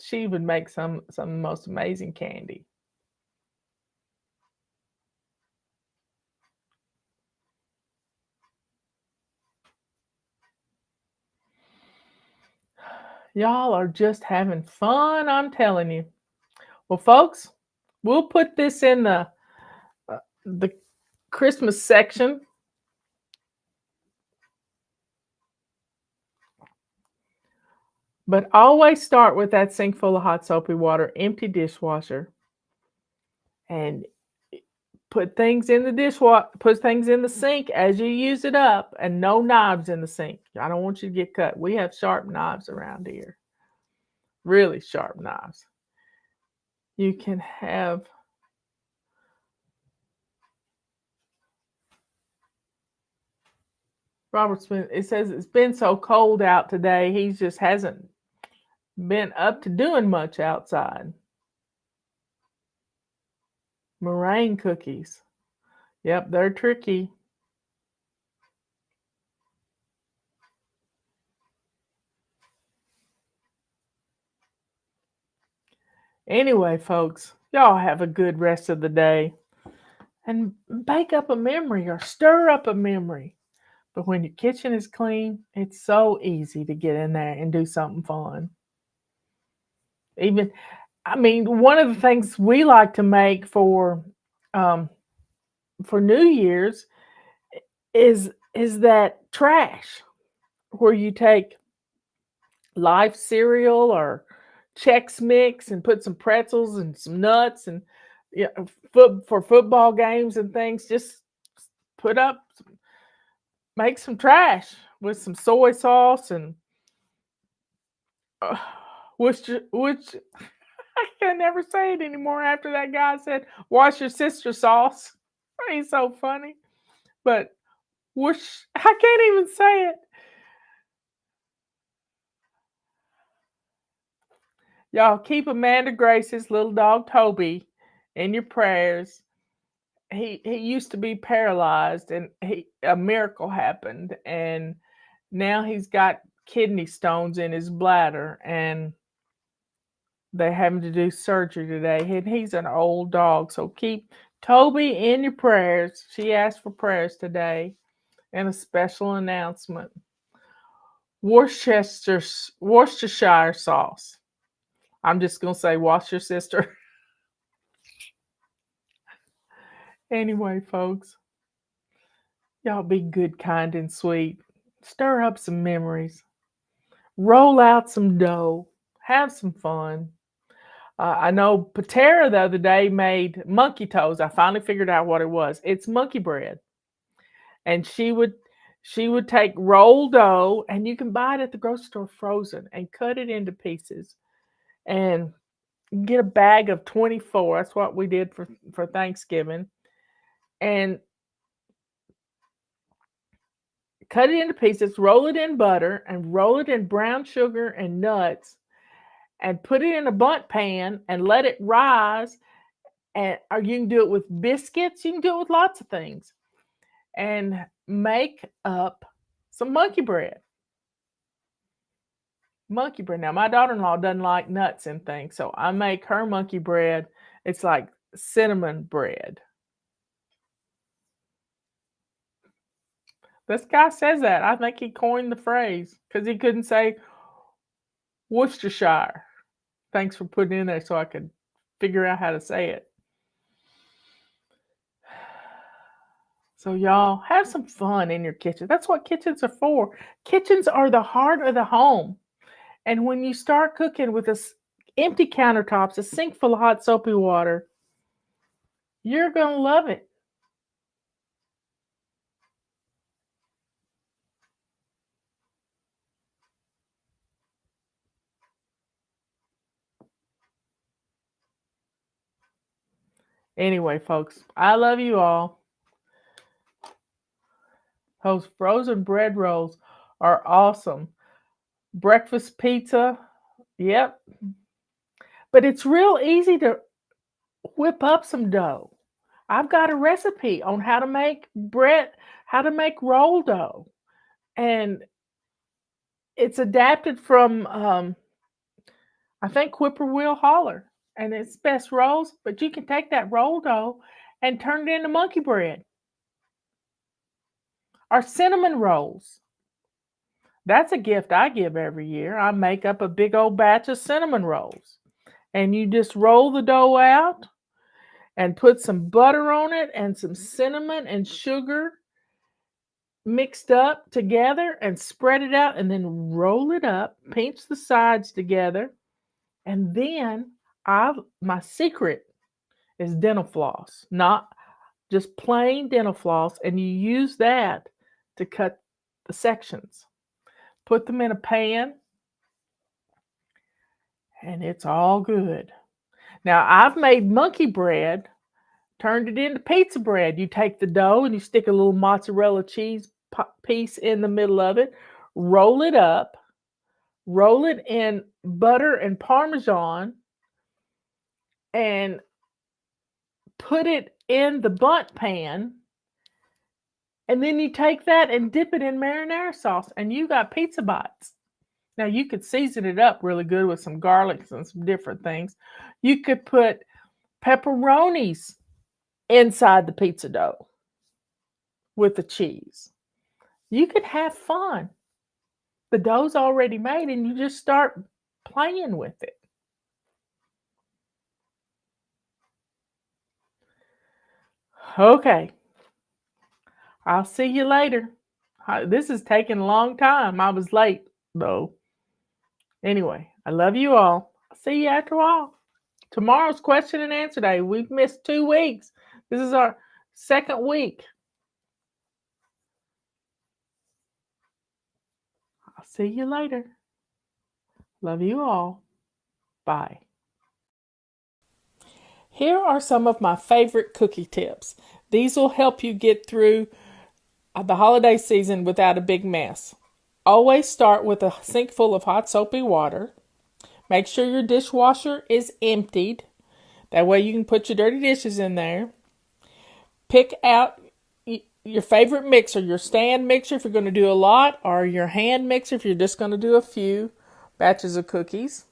she would make some of the most amazing candy. Y'all are just having fun, I'm telling you. Well, folks, we'll put this in the Christmas section. But always start with that sink full of hot soapy water, empty dishwasher, and put things in the dishwasher, put things in the sink as you use it up, and no knives in the sink. I don't want you to get cut. We have sharp knives around here. Really sharp knives. You can have Robert Smith, it says it's been so cold out today, he just hasn't been up to doing much outside. Meringue cookies. Yep, they're tricky. Anyway, folks, y'all have a good rest of the day. And bake up a memory or stir up a memory. But when your kitchen is clean, it's so easy to get in there and do something fun. One of the things we like to make for New Year's is that trash where you take live cereal or Chex Mix and put some pretzels and some nuts and for football games and things. Just put up, make some trash with some soy sauce and which I can never say it anymore after that guy said, "Wash your sister sauce." He's so funny, but I can't even say it. Y'all keep Amanda Grace's little dog Toby in your prayers. He used to be paralyzed, and a miracle happened, and now he's got kidney stones in his bladder, and they're having to do surgery today. And he's an old dog, so keep Toby in your prayers. She asked for prayers today, and a special announcement: Worcestershire sauce. I'm just gonna say, wash your sister. Anyway, folks, y'all be good, kind, and sweet. Stir up some memories. Roll out some dough. Have some fun. I know Patera the other day made monkey toes. I finally figured out what it was. It's monkey bread. And she would take rolled dough, and you can buy it at the grocery store frozen, and cut it into pieces. And get a bag of 24. That's what we did for Thanksgiving. And cut it into pieces, roll it in butter, and roll it in brown sugar and nuts, and put it in a bundt pan and let it rise. Or you can do it with biscuits. You can do it with lots of things. And make up some monkey bread. Monkey bread. Now, my daughter-in-law doesn't like nuts and things, so I make her monkey bread. It's like cinnamon bread. This guy says that. I think he coined the phrase because he couldn't say Worcestershire. Thanks for putting it in there so I could figure out how to say it. So y'all have some fun in your kitchen. That's what kitchens are for. Kitchens are the heart of the home. And when you start cooking with empty countertops, a sink full of hot soapy water, You're going to love it. Anyway, folks, I love you all. Those frozen bread rolls are awesome. Breakfast pizza, yep. But it's real easy to whip up some dough. I've got a recipe on how to make roll dough. And it's adapted from, I think, Whippoorwill Holler. And it's best rolls, but you can take that roll dough and turn it into monkey bread. Or cinnamon rolls. That's a gift I give every year. I make up a big old batch of cinnamon rolls. And you just roll the dough out and put some butter on it and some cinnamon and sugar mixed up together and spread it out and then roll it up, pinch the sides together. And then my secret is dental floss, not just plain dental floss. And you use that to cut the sections. Put them in a pan and it's all good. Now, I've made monkey bread, turned it into pizza bread. You take the dough and you stick a little mozzarella cheese piece in the middle of it, roll it up, roll it in butter and Parmesan, and put it in the bundt pan. And then you take that and dip it in marinara sauce, and you got pizza bites. Now, you could season it up really good with some garlics and some different things. You could put pepperonis inside the pizza dough with the cheese. You could have fun. The dough's already made, and you just start playing with it. Okay. I'll see you later. This is taking a long time. I was late, though. Anyway, I love you all. I'll see you after a while. Tomorrow's question and answer day. We've missed 2 weeks. This is our second week. I'll see you later. Love you all. Bye. Here are some of my favorite cookie tips. These will help you get through the holiday season without a big mess. Always start with a sink full of hot soapy water. Make sure your dishwasher is emptied. That way you can put your dirty dishes in there. Pick out your favorite mixer, your stand mixer if you're going to do a lot, or your hand mixer if you're just going to do a few batches of cookies.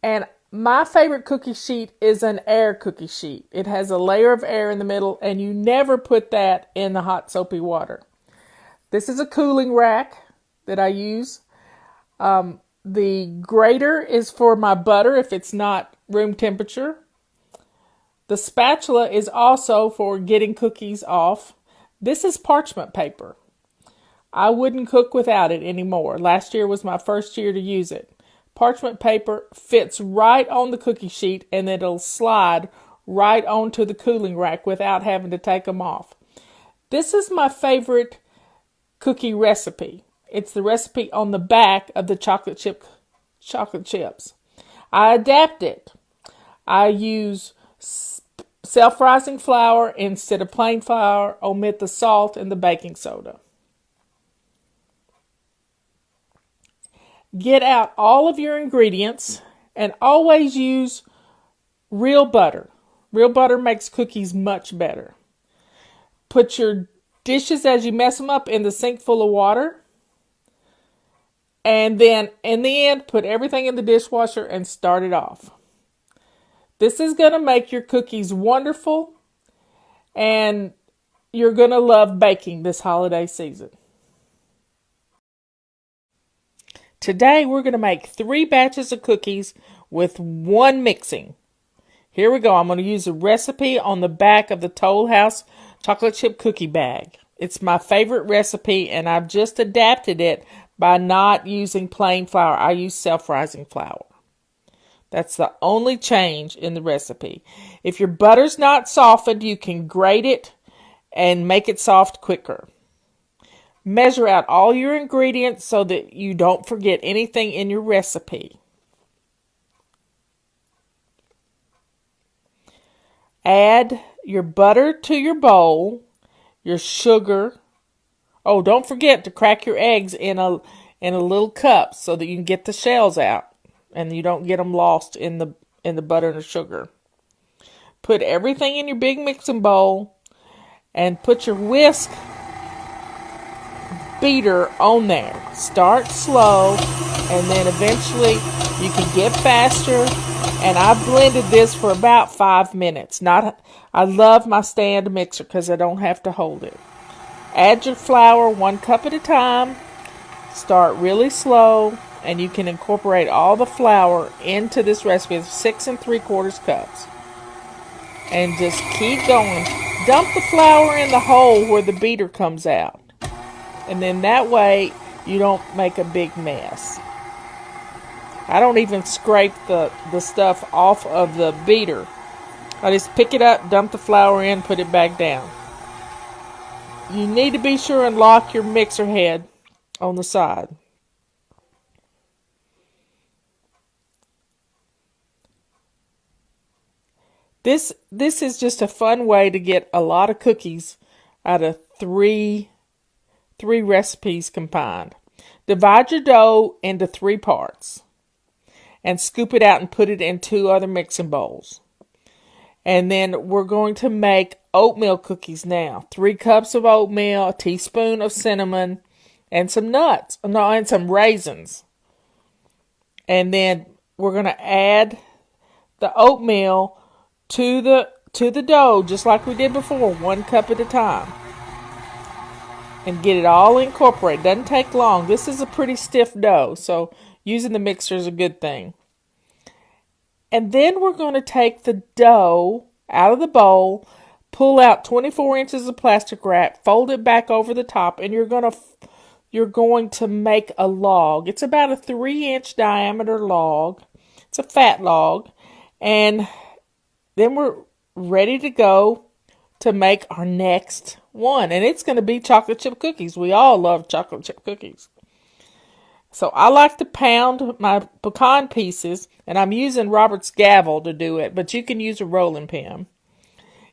And my favorite cookie sheet is an air cookie sheet. It has a layer of air in the middle, and you never put that in the hot soapy water. This is a cooling rack that I use. The grater is for my butter if it's not room temperature. The spatula is also for getting cookies off. This is parchment paper. I wouldn't cook without it anymore. Last year was my first year to use it. Parchment paper fits right on the cookie sheet, and it'll slide right onto the cooling rack without having to take them off. This is my favorite cookie recipe. It's the recipe on the back of the chocolate chips. I adapt it. I use self-rising flour instead of plain flour. Omit the salt and the baking soda. Get out all of your ingredients and always use real butter. Real butter makes cookies much better. Put your dishes as you mess them up in the sink full of water. And then in the end, put everything in the dishwasher and start it off. This is going to make your cookies wonderful, and you're going to love baking this holiday season. Today, we're going to make 3 batches of cookies with 1 mixing. Here we go. I'm going to use a recipe on the back of the Toll House chocolate chip cookie bag. It's my favorite recipe, and I've just adapted it by not using plain flour. I use self-rising flour. That's the only change in the recipe. If your butter's not softened, you can grate it and make it soft quicker. Measure out all your ingredients so that you don't forget anything in your recipe. Add your butter to your bowl, your sugar. Oh, don't forget to crack your eggs in a little cup so that you can get the shells out and you don't get them lost in the butter and the sugar. Put everything in your big mixing bowl and put your whisk beater on there. Start slow and then eventually you can get faster. And I blended this for about 5 minutes. I love my stand mixer because I don't have to hold it. Add your flour 1 cup at a time. Start really slow, and you can incorporate all the flour into this recipe. It's 6 3/4 cups. And just keep going. Dump the flour in the hole where the beater comes out. And then that way you don't make a big mess. I don't even scrape the stuff off of the beater. I just pick it up, dump the flour in, put it back down. You need to be sure and lock your mixer head on the side. This is just a fun way to get a lot of cookies out of three recipes combined. Divide your dough into 3 parts and scoop it out and put it in 2 other mixing bowls. And then we're going to make oatmeal cookies now. 3 cups of oatmeal, a teaspoon of cinnamon, and some nuts. No, and some raisins. And then we're going to add the oatmeal to the dough, just like we did before, 1 cup at a time. And get it all incorporated. Doesn't take long. This is a pretty stiff dough, so using the mixer is a good thing. And then we're going to take the dough out of the bowl, pull out 24 inches of plastic wrap, fold it back over the top, and you're going to make a log. It's about a 3-inch diameter log. It's a fat log. And then we're ready to go to make our next one. And it's going to be chocolate chip cookies. We all love chocolate chip cookies. So I like to pound my pecan pieces, and I'm using Robert's gavel to do it, but you can use a rolling pin.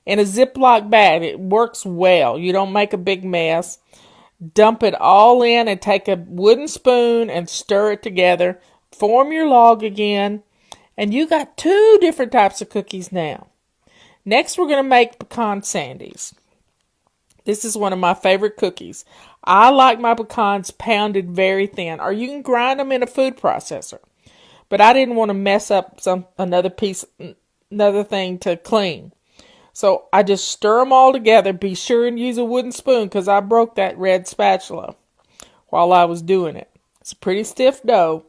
In a Ziploc bag, it works well. You don't make a big mess. Dump it all in and take a wooden spoon and stir it together. Form your log again, and you got 2 different types of cookies now. Next, we're going to make pecan sandies. This is one of my favorite cookies. I like my pecans pounded very thin, or you can grind them in a food processor. But I didn't want to mess up another thing to clean. So I just stir them all together. Be sure and use a wooden spoon because I broke that red spatula while I was doing it. It's a pretty stiff dough.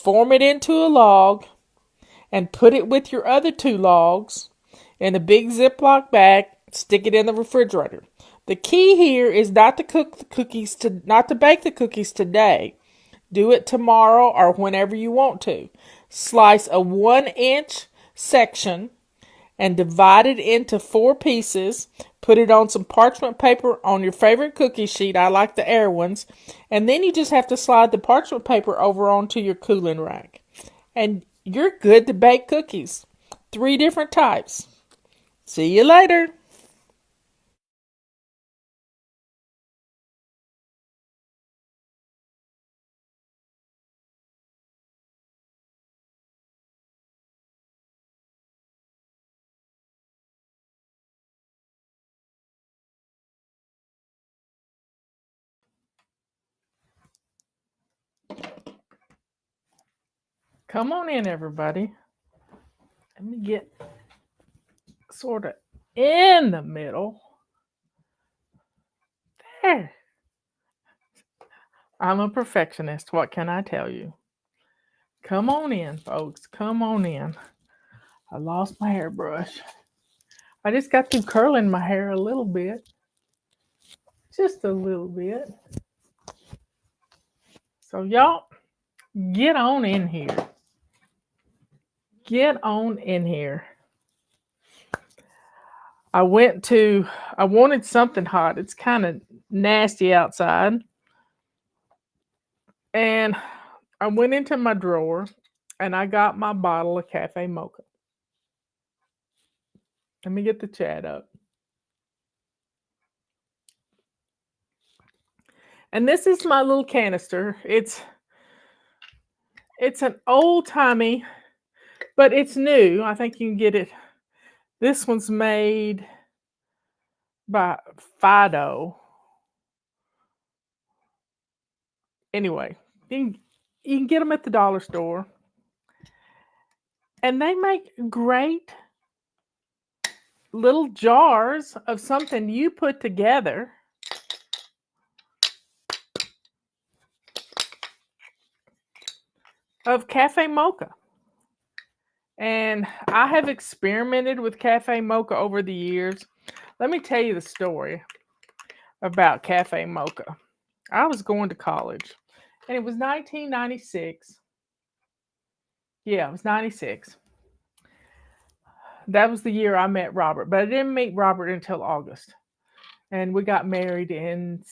Form it into a log and put it with your other 2 logs in a big Ziploc bag. Stick it in the refrigerator. The key here is not to bake the cookies today. Do it tomorrow or whenever you want to. Slice a 1-inch section and divide it into 4 pieces. Put it on some parchment paper on your favorite cookie sheet. I like the air ones. And then you just have to slide the parchment paper over onto your cooling rack. And you're good to bake cookies. 3 different types. See you later. Come on in, everybody. Let me get sort of in the middle. There. I'm a perfectionist. What can I tell you? Come on in, folks. Come on in. I lost my hairbrush. I just got through curling my hair a little bit. Just a little bit. So y'all, get on in here. get on in here. I wanted something hot. It's kind of nasty outside. And I went into my drawer and I got my bottle of cafe mocha. Let me get the chat up. And this is my little canister. It's an old-timey, but it's new. I think you can get it. This one's made by Fido. Anyway, you can get them at the dollar store. And they make great little jars of something you put together. Of cafe mocha. And I have experimented with cafe mocha over the years. Let me tell you the story about cafe mocha. I was going to college, and it was 1996. Yeah, it was 96. That was the year I met Robert, but I didn't meet Robert until August. And we got married in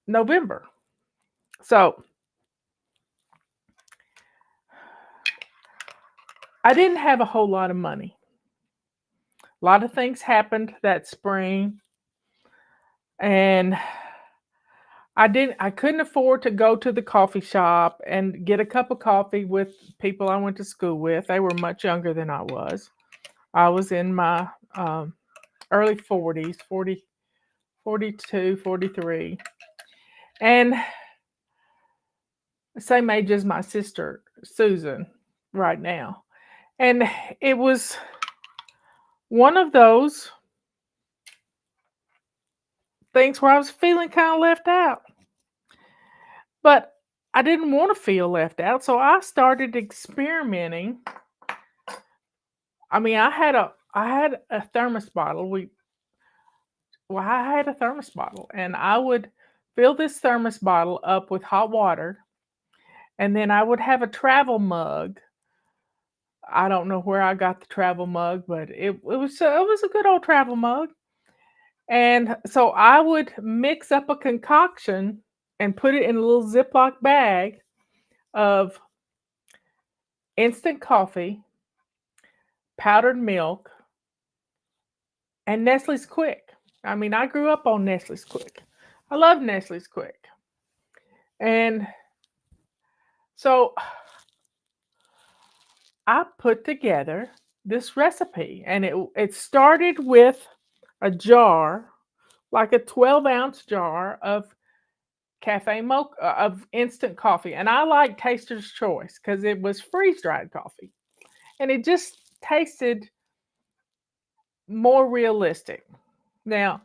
November. So I didn't have a whole lot of money. A lot of things happened that spring. And I couldn't afford to go to the coffee shop and get a cup of coffee with people I went to school with. They were much younger than I was. I was in my early 40s, 40, 42, 43. And same age as my sister, Susan, right now. And it was one of those things where I was feeling kind of left out. But I didn't want to feel left out, so I started experimenting. I mean, I had a thermos bottle. I had a thermos bottle, and I would fill this thermos bottle up with hot water, and then I would have a travel mug. I don't know where I got the travel mug, but it was a good old travel mug. And so I would mix up a concoction and put it in a little Ziploc bag of instant coffee, powdered milk, and Nestle's Quick. I mean, I grew up on Nestle's Quick. I love Nestle's Quick. And so I put together this recipe, and it started with a jar, like a 12-ounce jar of cafe mocha, of instant coffee. And I like Taster's Choice because it was freeze-dried coffee. And it just tasted more realistic. Now,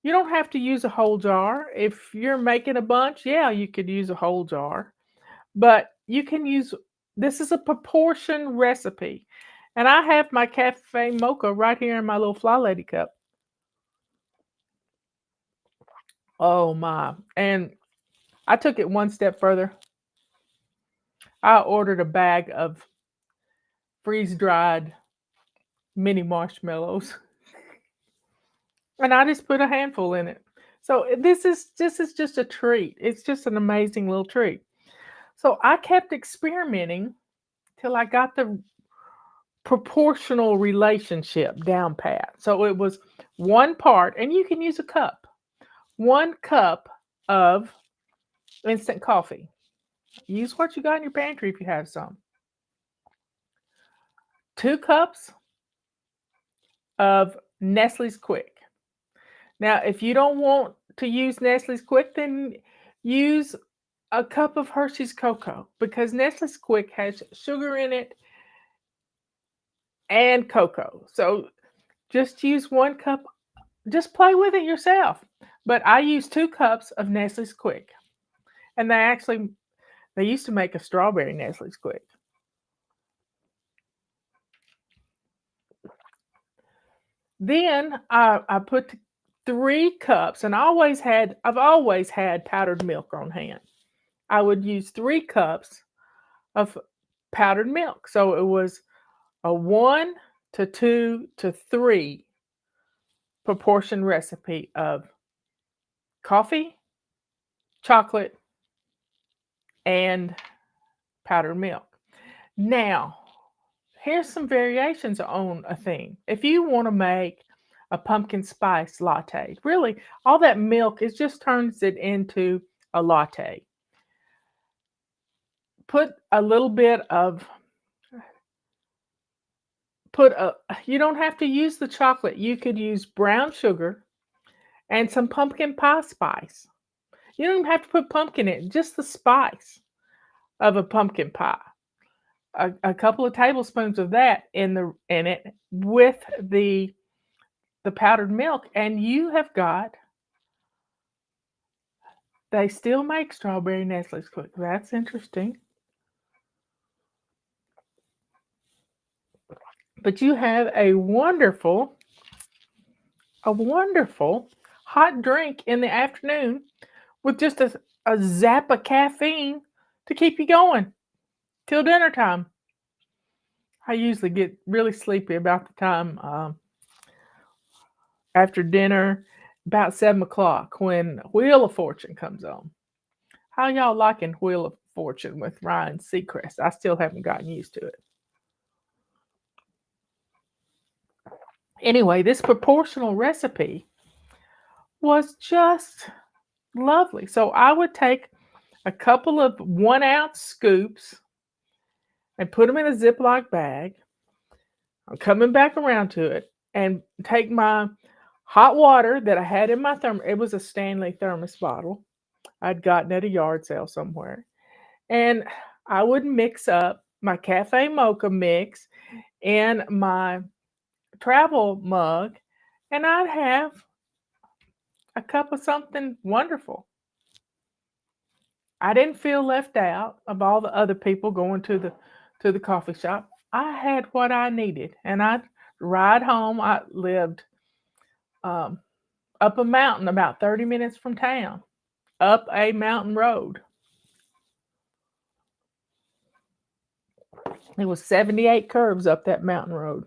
you don't have to use a whole jar. If you're making a bunch, yeah, you could use a whole jar. But you can use, this is a proportion recipe. And I have my cafe mocha right here in my little FlyLady cup. Oh my. And I took it one step further. I ordered a bag of freeze-dried mini marshmallows. And I just put a handful in it. So this is just a treat. It's just an amazing little treat. So I kept experimenting till I got the proportional relationship down pat. So it was 1 part, and you can use a cup. 1 cup of instant coffee. Use what you got in your pantry if you have some. 2 cups of Nestle's Quick. Now, if you don't want to use Nestle's Quick, then use a cup of Hershey's Cocoa, because Nestle's Quick has sugar in it and cocoa. So just use 1 cup. Just play with it yourself. But I use 2 cups of Nestle's Quick. And they used to make a strawberry Nestle's Quick. Then I put 3 cups, and I've always had powdered milk on hand. I would use 3 cups of powdered milk. So it was a 1 to 2 to 3 proportion recipe of coffee, chocolate, and powdered milk. Now, here's some variations on a theme. If you want to make a pumpkin spice latte, really, all that milk is just turns it into a latte. Put a little bit of you don't have to use the chocolate. You could use brown sugar and some pumpkin pie spice. You don't even have to put pumpkin in, just the spice of a pumpkin pie. A couple of tablespoons of that in it with the powdered milk, and you have got. They still make strawberry Nestle's cookies. That's interesting. But you have a wonderful hot drink in the afternoon with just a zap of caffeine to keep you going till dinner time. I usually get really sleepy about the time after dinner, about 7 o'clock when Wheel of Fortune comes on. How y'all liking Wheel of Fortune with Ryan Seacrest? I still haven't gotten used to it. Anyway, this proportional recipe was just lovely. So I would take a couple of 1 ounce scoops and put them in a Ziploc bag. I'm coming back around to it and take my hot water that I had in my thermos. It was a Stanley thermos bottle I'd gotten at a yard sale somewhere. And I would mix up my cafe mocha mix in my travel mug, and I'd have a cup of something wonderful. I didn't feel left out of all the other people going to the coffee shop. I had what I needed, and I'd ride home. I lived um, up a mountain about 30 minutes from town, up a mountain road. It was 78 curves up that mountain road.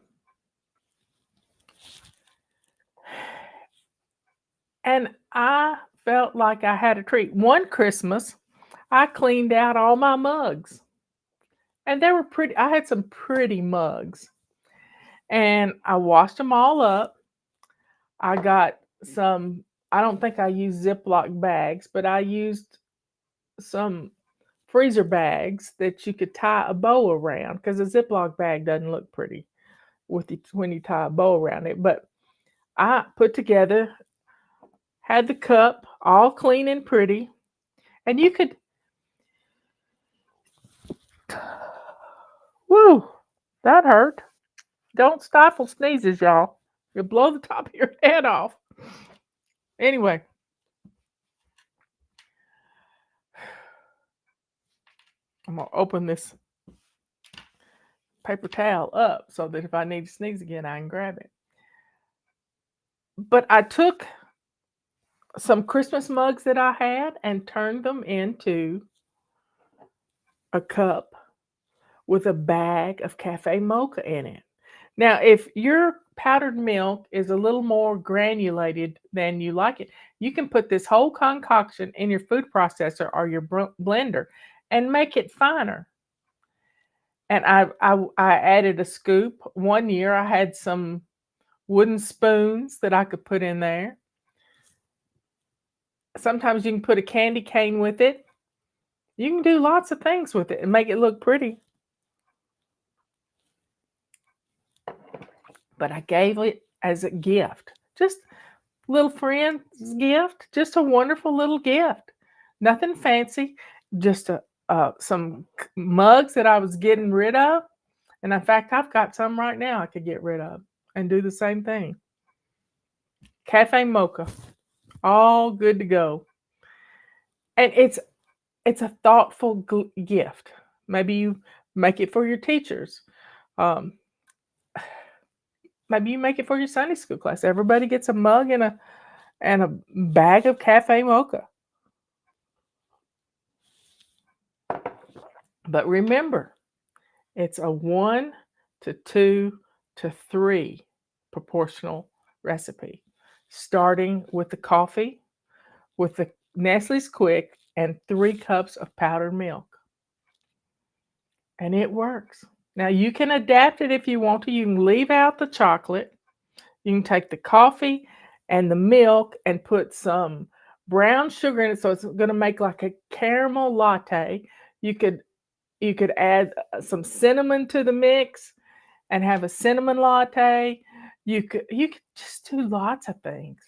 And I felt like I had a treat. One Christmas, I cleaned out all my mugs. And they were pretty. I had some pretty mugs. And I washed them all up. I got some, I don't think I used Ziploc bags, but I used some freezer bags that you could tie a bow around because a Ziploc bag doesn't look pretty when you tie a bow around it. But I put together, had the cup all clean and pretty, and you could, whoo, that hurt. Don't stifle sneezes, y'all. You'll blow the top of your head off. Anyway, I'm going to open this paper towel up so that if I need to sneeze again, I can grab it. But I took some Christmas mugs that I had and turned them into a cup with a bag of cafe mocha in it. Now, if your powdered milk is a little more granulated than you like it, you can put this whole concoction in your food processor or your blender and make it finer. And I added a scoop. One year I had some wooden spoons that I could put in there. Sometimes you can put a candy cane with it. You can do lots of things with it and make it look pretty. But I gave it as a gift. Just little friend's gift. Just a wonderful little gift. Nothing fancy. Just some mugs that I was getting rid of. And in fact, I've got some right now I could get rid of and do the same thing. Cafe mocha. All good to go. And it's a thoughtful gift. Maybe you make it for your teachers. Maybe you make it for your Sunday school class. Everybody gets a mug and a bag of cafe mocha. But remember, it's a 1 to 2 to 3 proportional recipe, starting with the coffee, with the Nestle's Quick, and 3 cups of powdered milk. And it works. Now you can adapt it if you want to. You can leave out the chocolate. You can take the coffee and the milk and put some brown sugar in it, so it's going to make like a caramel latte. You could add some cinnamon to the mix and have a cinnamon latte. You could just do lots of things.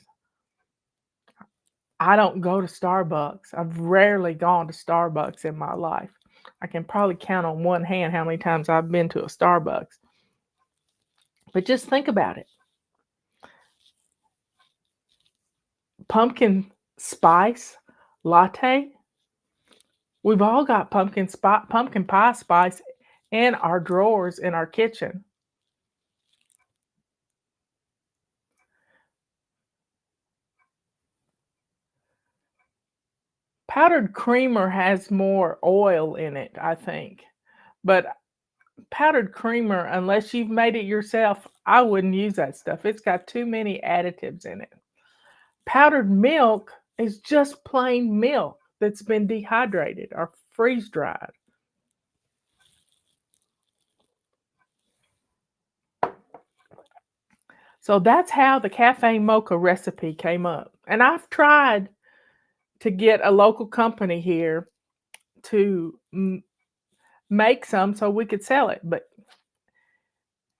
I don't go to Starbucks. I've rarely gone to Starbucks in my life. I can probably count on one hand how many times I've been to a Starbucks. But just think about it. Pumpkin spice latte. We've all got pumpkin pie spice in our drawers in our kitchen. Powdered creamer has more oil in it, I think. But powdered creamer, unless you've made it yourself, I wouldn't use that stuff. It's got too many additives in it. Powdered milk is just plain milk that's been dehydrated or freeze dried. So that's how the cafe mocha recipe came up. And I've tried to get a local company here to make some so we could sell it, but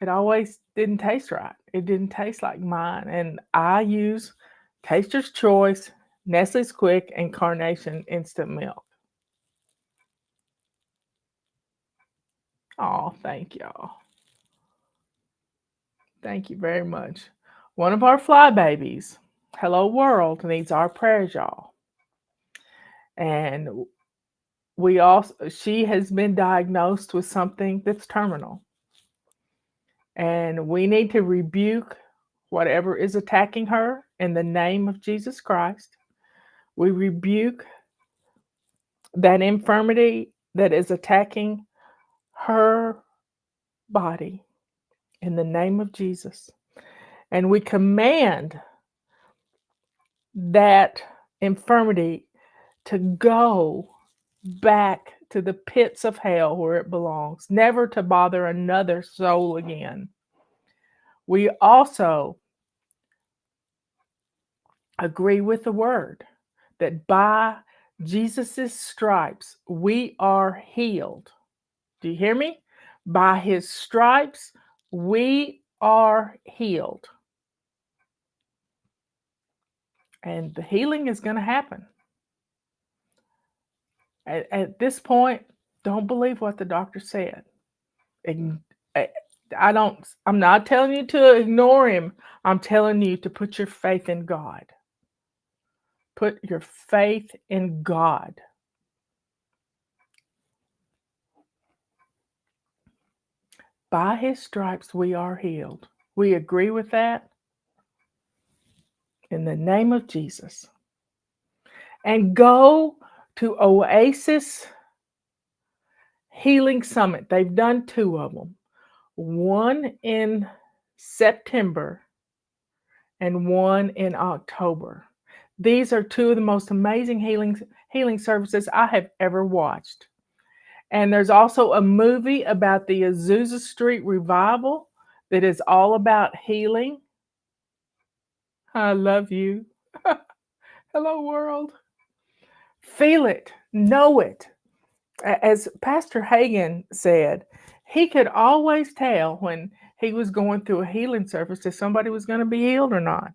it always didn't taste right. It didn't taste like mine. And I use Taster's Choice, Nestle's Quick, and Carnation instant milk. Oh, thank y'all. Thank you very much. One of our fly babies, Hello World, needs our prayers, y'all. And she has been diagnosed with something that's terminal. And we need to rebuke whatever is attacking her in the name of Jesus Christ. We rebuke that infirmity that is attacking her body in the name of Jesus. And we command that infirmity to go back to the pits of hell where it belongs, never to bother another soul again. We also agree with the word that by Jesus' stripes we are healed. Do you hear me? By his stripes we are healed. And the healing is going to happen. At this point, don't believe what the doctor said. I'm not telling you to ignore him. I'm telling you to put your faith in God. Put your faith in God. By his stripes we are healed. We agree with that in the name of Jesus. And go to Oasis Healing Summit. They've done 2 of them. One in September and one in October. These are 2 of the most amazing healing services I have ever watched. And there's also a movie about the Azusa Street revival that is all about healing. I love you. Hello, world. Feel it. Know it. As Pastor Hagen said, he could always tell when he was going through a healing service if somebody was going to be healed or not.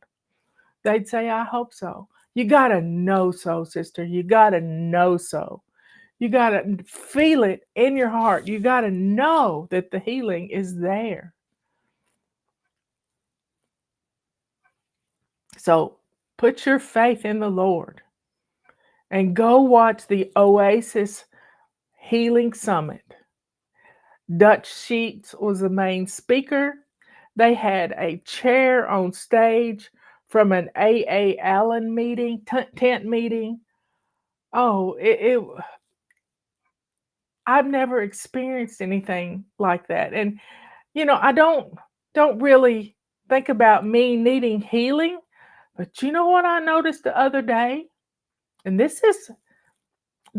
They'd say, I hope so. You got to know so, sister. You got to know so. You got to feel it in your heart. You got to know that the healing is there. So put your faith in the Lord and go watch the Oasis Healing Summit. Dutch Sheets was the main speaker. They had a chair on stage from an A.A. Allen meeting, tent meeting. Oh, I've never experienced anything like that. And I don't really think about me needing healing, but you know what I noticed the other day? And this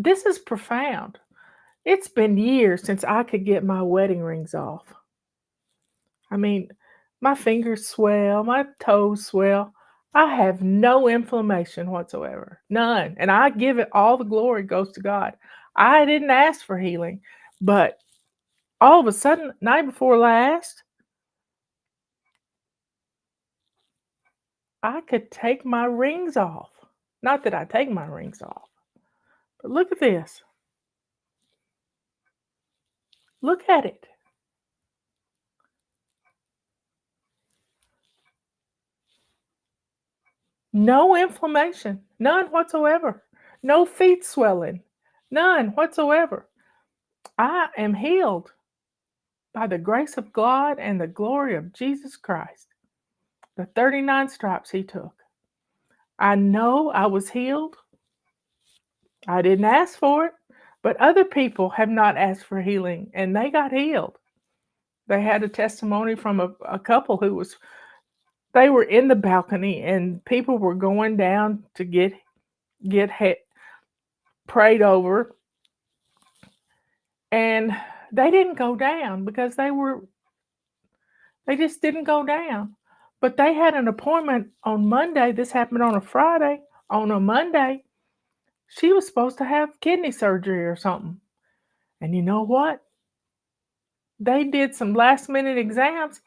is profound. It's been years since I could get my wedding rings off. I mean, my fingers swell, my toes swell. I have no inflammation whatsoever. None. And I give it all the glory goes to God. I didn't ask for healing, but all of a sudden, night before last, I could take my rings off. Not that I take my rings off, but look at this. Look at it. No inflammation, none whatsoever. No feet swelling, none whatsoever. I am healed by the grace of God and the glory of Jesus Christ. The 39 stripes he took. I know I was healed. I didn't ask for it, but other people have not asked for healing and they got healed. They had a testimony from a couple they were in the balcony and people were going down to get prayed over, and they didn't go down because they just didn't go down. But they had an appointment on Monday. This happened on a Friday. On a Monday, she was supposed to have kidney surgery or something. And you know what? They did some last minute exams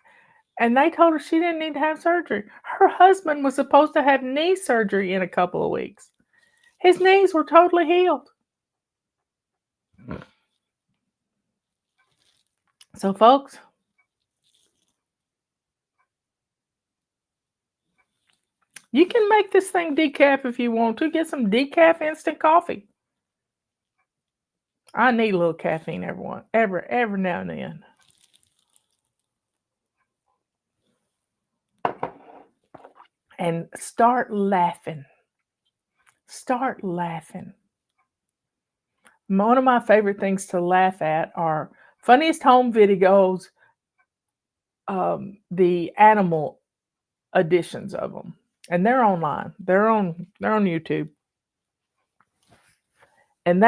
and they told her she didn't need to have surgery. Her husband was supposed to have knee surgery in a couple of weeks. His knees were totally healed. So, folks, you can make this thing decaf if you want to. Get some decaf instant coffee. I need a little caffeine every now and then. And start laughing. Start laughing. One of my favorite things to laugh at are funniest home videos, the animal editions of them. And they're online. They're on YouTube. And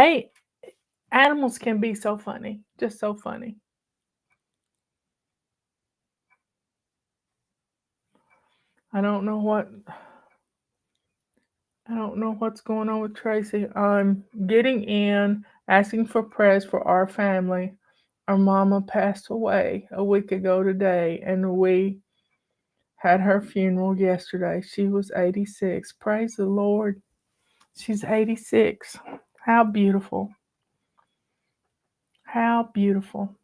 animals can be so funny, just so funny. I don't know what's going on with Tracy. I'm getting in, asking for prayers for our family. Our mama passed away a week ago today, and we had her funeral yesterday. She was 86. Praise the Lord. She's 86. How beautiful. How beautiful.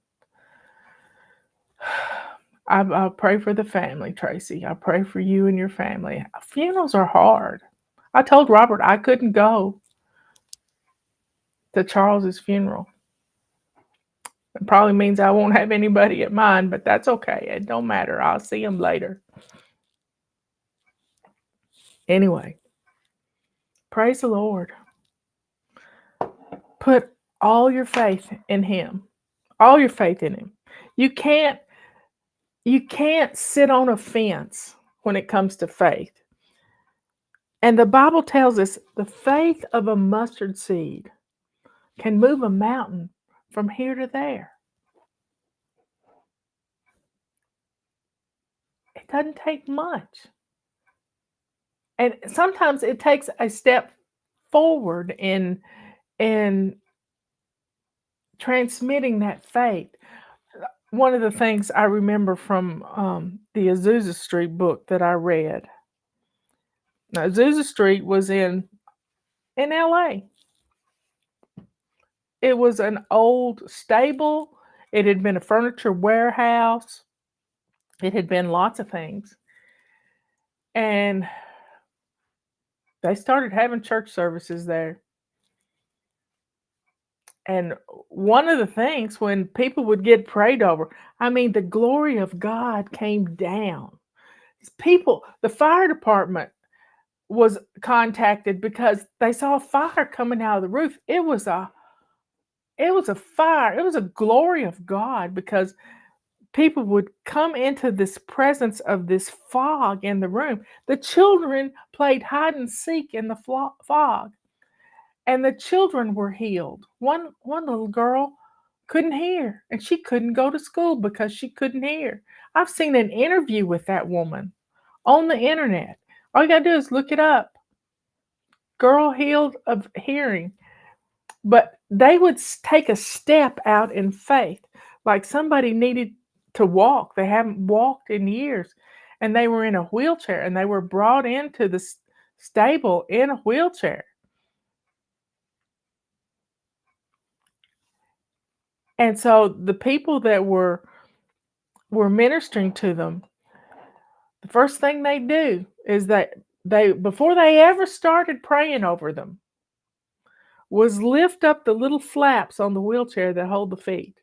I pray for the family, Tracy. I pray for you and your family. Funerals are hard. I told Robert I couldn't go to Charles's funeral. It probably means I won't have anybody at mine, but that's okay. It don't matter. I'll see him later. Anyway, praise the Lord. Put all your faith in him. All your faith in him. You can't sit on a fence when it comes to faith. And the Bible tells us the faith of a mustard seed can move a mountain from here to there. It doesn't take much. And sometimes it takes a step forward in transmitting that faith. One of the things I remember from the Azusa Street book that I read. Now, Azusa Street was in LA. It was an old stable. It had been a furniture warehouse. It had been lots of things. And they started having church services there. And one of the things when people would get prayed over, I mean, the glory of God came down. The fire department was contacted because they saw fire coming out of the roof. It was a fire. It was a glory of God because people would come into this presence of this fog in the room. The children played hide and seek in the fog, and the children were healed. One little girl couldn't hear, and she couldn't go to school because she couldn't hear. I've seen an interview with that woman on the internet. All you gotta do is look it up. Girl healed of hearing. But they would take a step out in faith, like somebody needed to walk. They haven't walked in years, and they were in a wheelchair, and they were brought into the stable in a wheelchair. And so the people that were ministering to them, the first thing they do is that they, before they ever started praying over them, was lift up the little flaps on the wheelchair that hold the feet.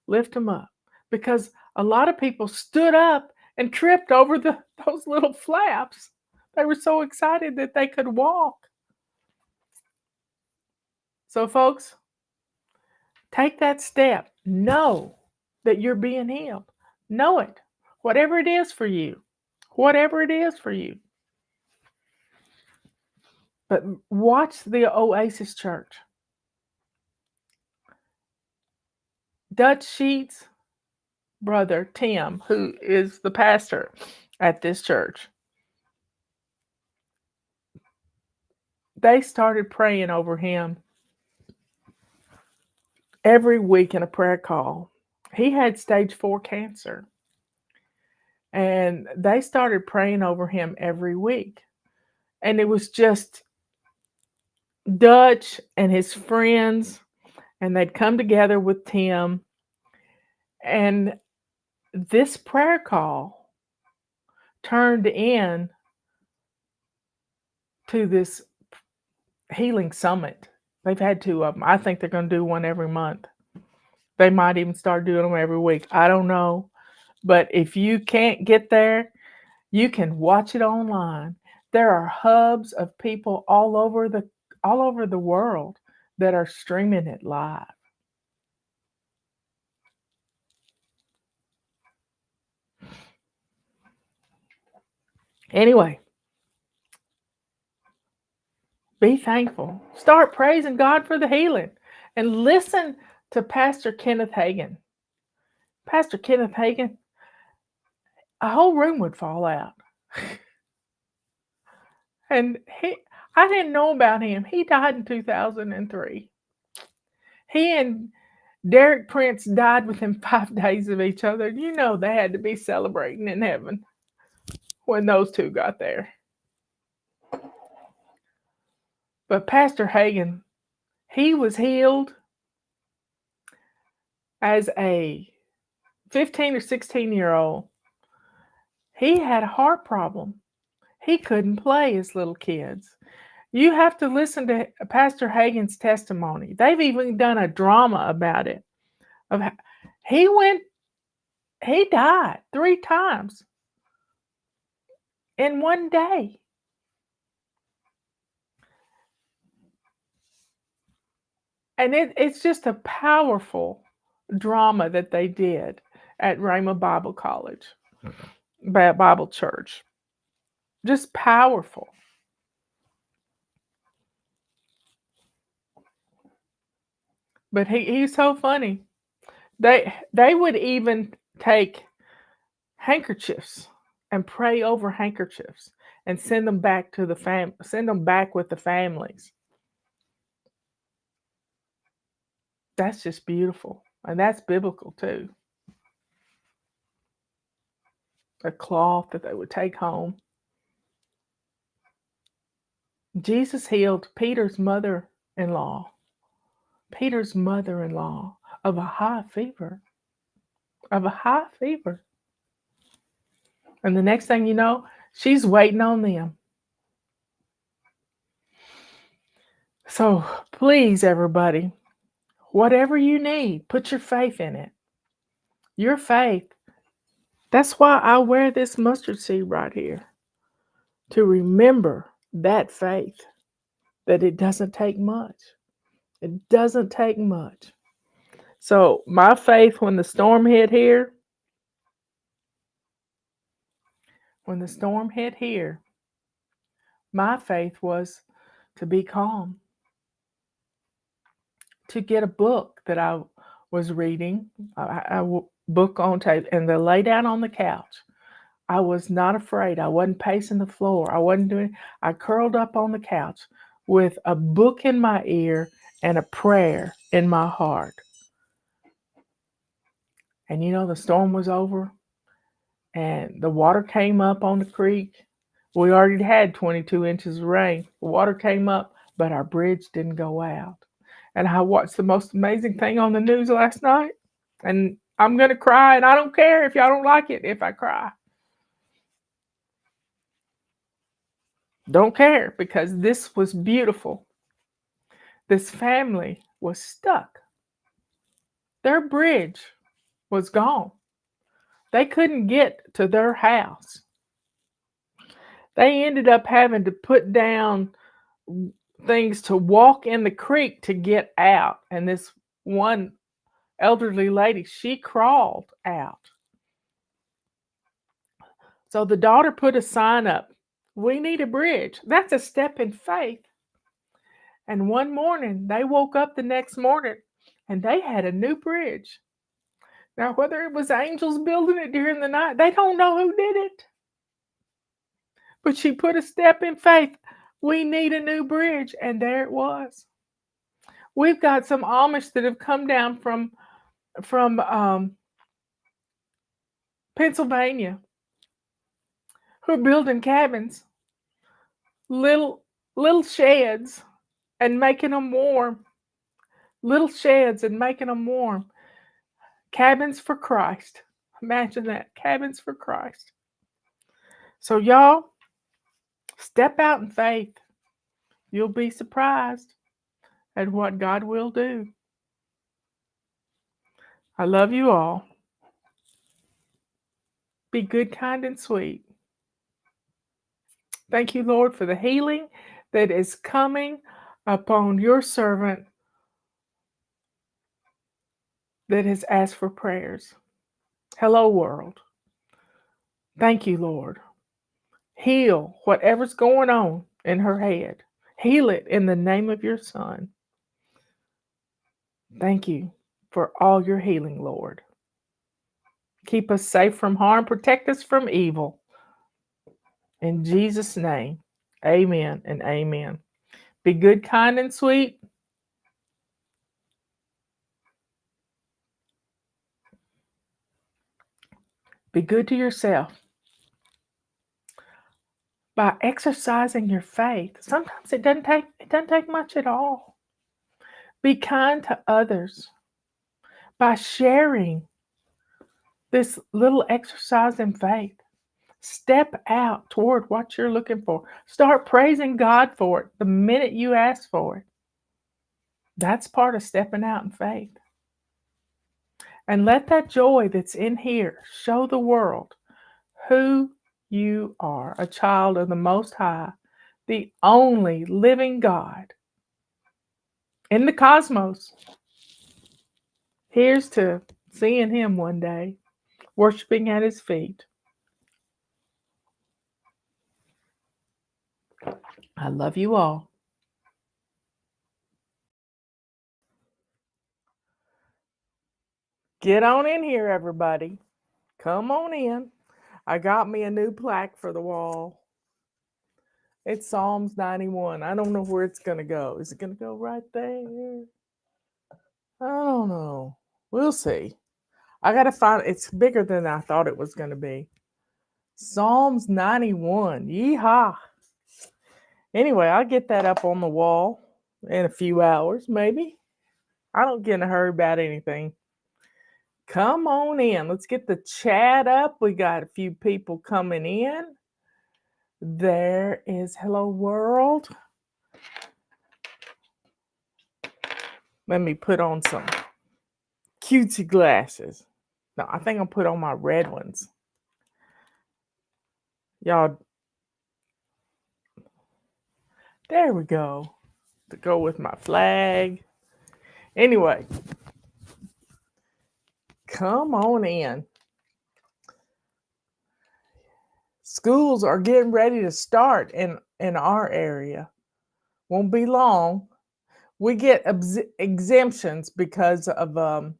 Lift them up, because a lot of people stood up and tripped over those little flaps. They were so excited that they could walk. So folks, take that step. Know that you're being healed. Know it. Whatever it is for you. Whatever it is for you. But watch the Oasis Church. Dutch Sheets' brother, Tim, who is the pastor at this church, they started praying over him every week in a prayer call. He had stage 4 cancer, and they started praying over him every week. And it was just Dutch and his friends, and they'd come together with Tim, and this prayer call turned in to this healing summit. They've had 2 of them. I think they're going to do one every month. They might even start doing them every week. I don't know. But if you can't get there, you can watch it online. There are hubs of people all over the world that are streaming it live. Anyway, be thankful. Start praising God for the healing, and listen to Pastor Kenneth Hagin. Pastor Kenneth Hagin, a whole room would fall out. And I didn't know about him. He died in 2003. He and Derek Prince died within 5 days of each other. You know they had to be celebrating in heaven when those two got there. But Pastor Hagin, he was healed as a 15 or 16-year-old. He had a heart problem. He couldn't play as little kids. You have to listen to Pastor Hagin's testimony. They've even done a drama about it. He died 3 times in one day. And it's just a powerful drama that they did at Rhema Bible College, Bible Church. Just powerful. But he's so funny. They would even take handkerchiefs and pray over handkerchiefs and send them back to send them back with the families. That's just beautiful. And that's biblical too. A cloth that they would take home. Jesus healed Peter's mother-in-law. Peter's mother-in-law of a high fever. Of a high fever. And the next thing you know, she's waiting on them. So please, everybody, whatever you need, put your faith in it. Your faith. That's why I wear this mustard seed right here. To remember that faith. That it doesn't take much. It doesn't take much. So my faith when the storm hit here, when the storm hit here, my faith was to be calm, to get a book that I was reading, a book on tape, and to lay down on the couch. I was not afraid. I wasn't pacing the floor. I wasn't doing. I curled up on the couch with a book in my ear and a prayer in my heart. And the storm was over, and the water came up on the creek. We already had 22 inches of rain. The water came up, but our bridge didn't go out. And I watched the most amazing thing on the news last night. And I'm going to cry, and I don't care if y'all don't like it if I cry. Don't care, because this was beautiful. This family was stuck. Their bridge was gone. They couldn't get to their house. They ended up having to put down things to walk in the creek to get out. And this one elderly lady, she crawled out. So the daughter put a sign up. We need a bridge. That's a step in faith. And one morning, they woke up the next morning and they had a new bridge. Now, whether it was angels building it during the night, they don't know who did it. But she put a step in faith. We need a new bridge. And there it was. We've got some Amish that have come down from Pennsylvania who are building cabins, little sheds, and making them warm. Little sheds and making them warm. Cabins for Christ. Imagine that. Cabins for Christ. So y'all, step out in faith. You'll be surprised at what God will do. I love you all. Be good, kind, and sweet. Thank you, Lord, for the healing that is coming upon your servant that has asked for prayers. Hello, world. Thank you, Lord. Heal whatever's going on in her head. Heal it in the name of your Son. Thank you for all your healing, Lord. Keep us safe from harm. Protect us from evil. In Jesus' name, amen and amen. Be good, kind, and sweet. Be good to yourself. By exercising your faith, sometimes it doesn't take much at all. Be kind to others by sharing this little exercise in faith. Step out toward what you're looking for. Start praising God for it the minute you ask for it. That's part of stepping out in faith. And let that joy that's in here show the world who you are, a child of the Most High, the only living God in the cosmos. Here's to seeing Him one day, worshiping at His feet. I love you all. Get on in here, everybody. Come on in. I got me a new plaque for the wall. It's Psalms 91. I don't know where it's going to go. Is it going to go right there? I don't know. We'll see. I got to find it's bigger than I thought it was going to be. Psalms 91. Yeehaw. Anyway, I'll get that up on the wall in a few hours, maybe. I don't get in a hurry about anything. Come on in. Let's get the chat up. We got a few people coming in. There is Hello World. Let me put on some cutesy glasses. No, I think I'll put on my red ones. Y'all, there we go. To go with my flag. Anyway, come on in. schools are getting ready to start in our area. Won't be long. We get exemptions because of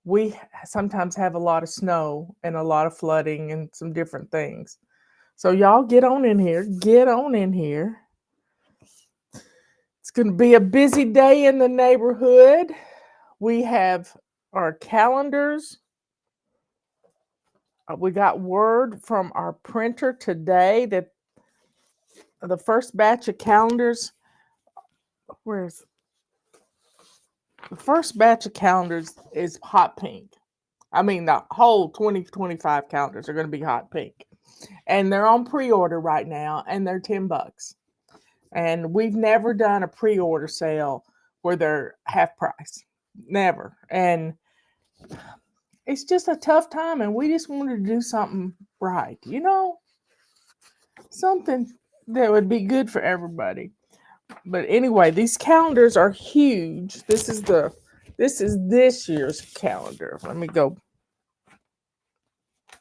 we sometimes have a lot of snow and a lot of flooding and some different things. So y'all get on in here. Get on in here. It's going to be a busy day in the neighborhood. We have our calendars. We got word from our printer today that the first batch of calendars, where's the first batch of calendars is hot pink. I mean, the whole 2025 calendars are going to be hot pink. And they're on pre-order right now, and they're $10. And we've never done a pre-order sale where they're half price. Never. And it's just a tough time, and we just wanted to do something right, something that would be good for everybody. But anyway, these calendars are huge. This is this year's calendar. Let me go.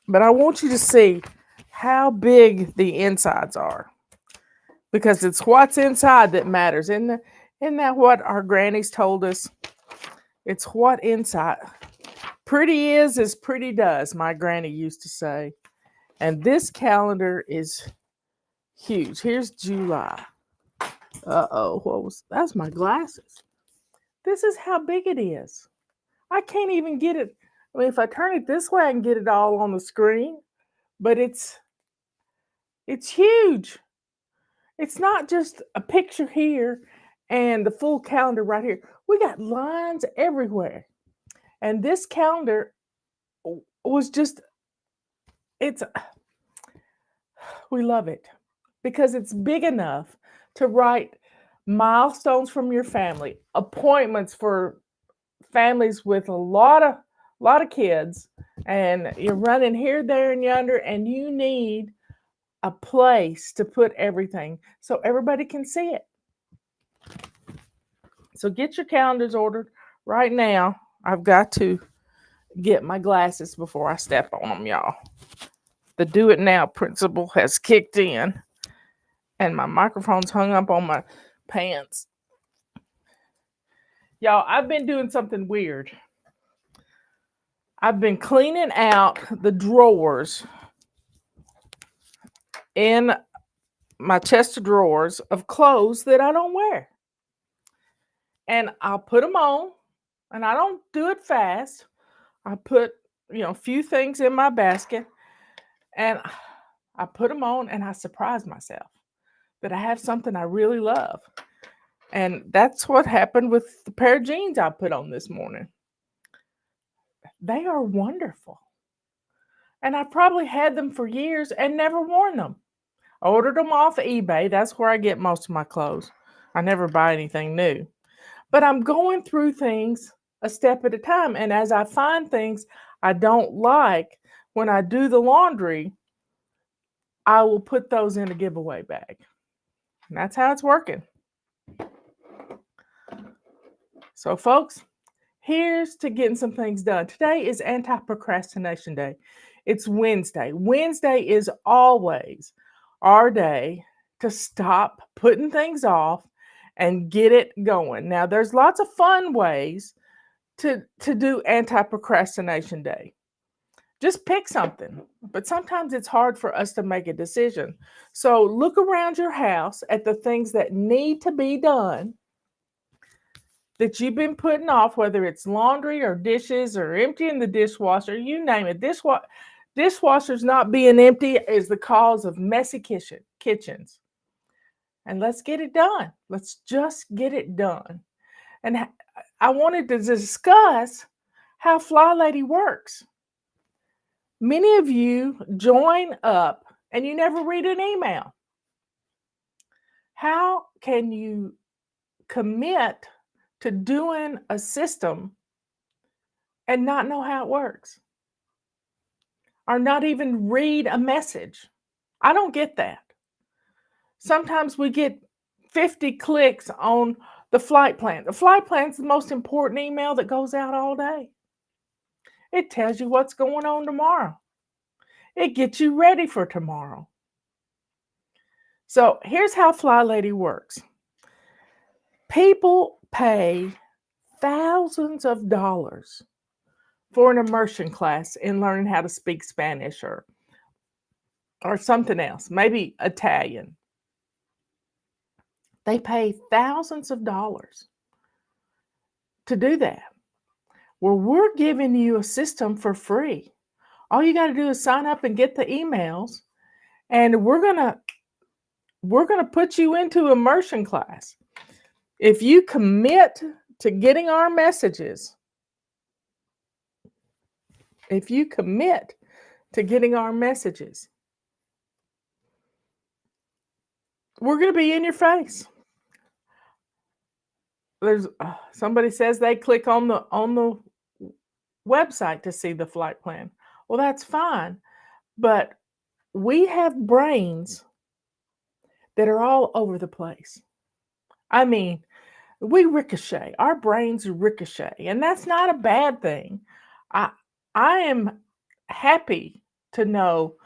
But I want you to see how big the insides are, because it's what's inside that matters. Isn't that what our grannies told us? It's what inside. Pretty is as pretty does, my granny used to say. And this calendar is huge. Here's July. That's my glasses. This is how big it is. I can't even get it. I mean, if I turn it this way, I can get it all on the screen. But it's huge. It's not just a picture here and the full calendar right here. We got lines everywhere. And this calendar was just, we love it because it's big enough to write milestones from your family, appointments for families with a lot of kids, and you're running here, there, and yonder, and you need a place to put everything so everybody can see it. So get your calendars ordered right now. I've got to get my glasses before I step on them, y'all. The do it now principle has kicked in, and my microphone's hung up on my pants. Y'all, I've been doing something weird. I've been cleaning out the drawers in my chest of drawers of clothes that I don't wear. And I'll put them on, and I don't do it fast. I put, a few things in my basket, and I put them on, and I surprise myself that I have something I really love. And that's what happened with the pair of jeans I put on this morning. They are wonderful. And I probably had them for years and never worn them. I ordered them off eBay. That's where I get most of my clothes. I never buy anything new. But I'm going through things a step at a time. And as I find things I don't like, when I do the laundry, I will put those in a giveaway bag. And that's how it's working. So, folks, here's to getting some things done. Today is anti-procrastination day. It's Wednesday. Wednesday is always our day to stop putting things off and get it going. Now, there's lots of fun ways to do anti-procrastination day. Just pick something. But sometimes it's hard for us to make a decision. So look around your house at the things that need to be done that you've been putting off, whether it's laundry or dishes or emptying the dishwasher, you name it. Dishwashers not being empty is the cause of messy kitchens. And let's get it done. Let's just get it done. And I wanted to discuss how FlyLady works. Many of you join up and you never read an email. How can you commit to doing a system and not know how it works? Or not even read a message? I don't get that. Sometimes we get 50 clicks on the flight plan. The flight plan is the most important email that goes out all day. It tells you what's going on tomorrow. It gets you ready for tomorrow. So here's how FlyLady works. People pay thousands of dollars for an immersion class in learning how to speak Spanish or something else, maybe Italian. They pay thousands of dollars to do that. Well, we're giving you a system for free. All you got to do is sign up and get the emails, and we're gonna put you into immersion class. If you commit to getting our messages, we're going to be in your face. There's somebody says they click on the website to see the flight plan. Well, that's fine, but we have brains that are all over the place. I mean, we ricochet. Our brains ricochet, and that's not a bad thing. I am happy to know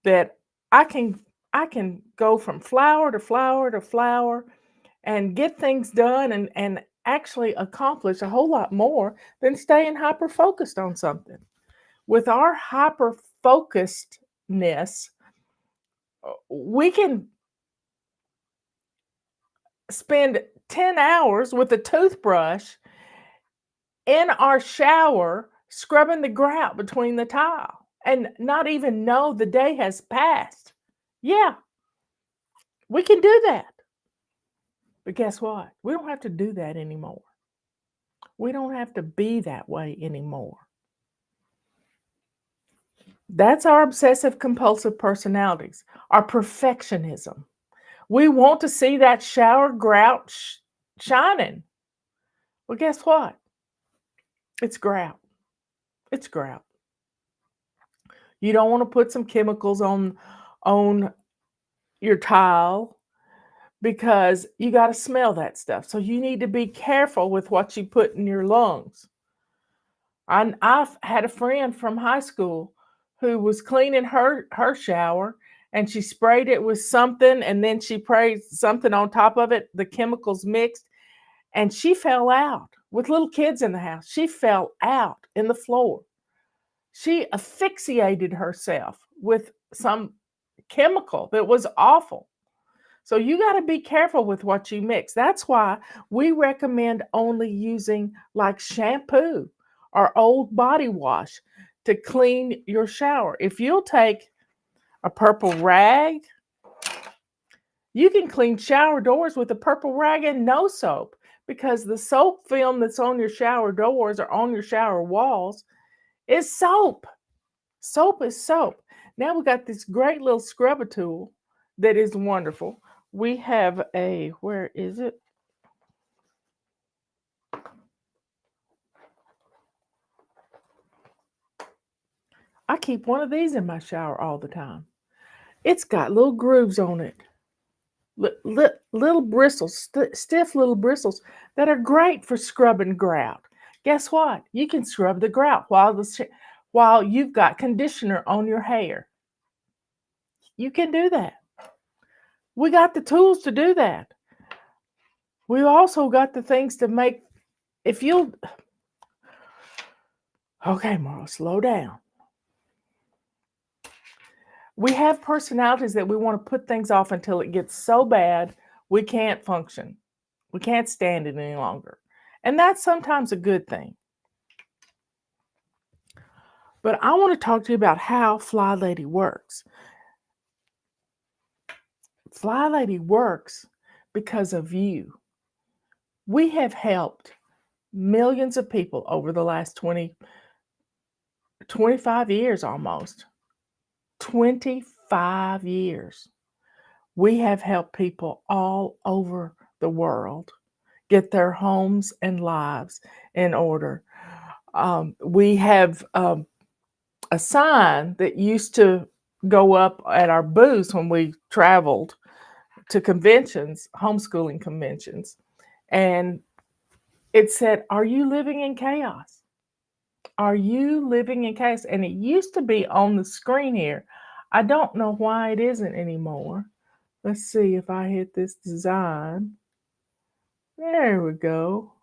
that I can go from flower to flower to flower and get things done and actually accomplish a whole lot more than staying hyper focused on something. With our hyper focusedness, we can spend 10 hours with a toothbrush in our shower scrubbing the grout between the tile and not even know the day has passed. Yeah, we can do that. But guess what? We don't have to do that anymore. We don't have to be that way anymore. That's our obsessive compulsive personalities, our perfectionism. We want to see that shower grout shining. Well, guess what? It's grout. It's grout. You don't want to put some chemicals on your tile because you got to smell that stuff. So you need to be careful with what you put in your lungs. I've had a friend from high school who was cleaning her shower, and she sprayed it with something, and then she sprayed something on top of it. The chemicals mixed, and she fell out with little kids in the house. She fell out in the floor. She asphyxiated herself with some chemical that was awful. So you got to be careful with what you mix. That's why we recommend only using like shampoo or old body wash to clean your shower. If you'll take a purple rag, you can clean shower doors with a purple rag and no soap, because the soap film that's on your shower doors or on your shower walls is soap. Soap is soap. Now we got this great little scrubber tool that is wonderful. We have where is it? I keep one of these in my shower all the time. It's got little grooves on it. Little bristles, stiff little bristles that are great for scrubbing grout. Guess what? You can scrub the grout while you've got conditioner on your hair. You can do that. We got the tools to do that. We also got the things to make, okay, Marla, slow down. We have personalities that we want to put things off until it gets so bad we can't function. We can't stand it any longer. And that's sometimes a good thing. But I want to talk to you about how FlyLady works. FlyLady works because of you. We have helped millions of people over the last 25 years almost. 25 years. We have helped people all over the world get their homes and lives in order. We have a sign that used to go up at our booths when we traveled to conventions, homeschooling conventions, and it said, "Are you living in chaos? Are you living in chaos?" And it used to be on the screen here. I don't know why it isn't anymore. Let's see if I hit this design. There we go.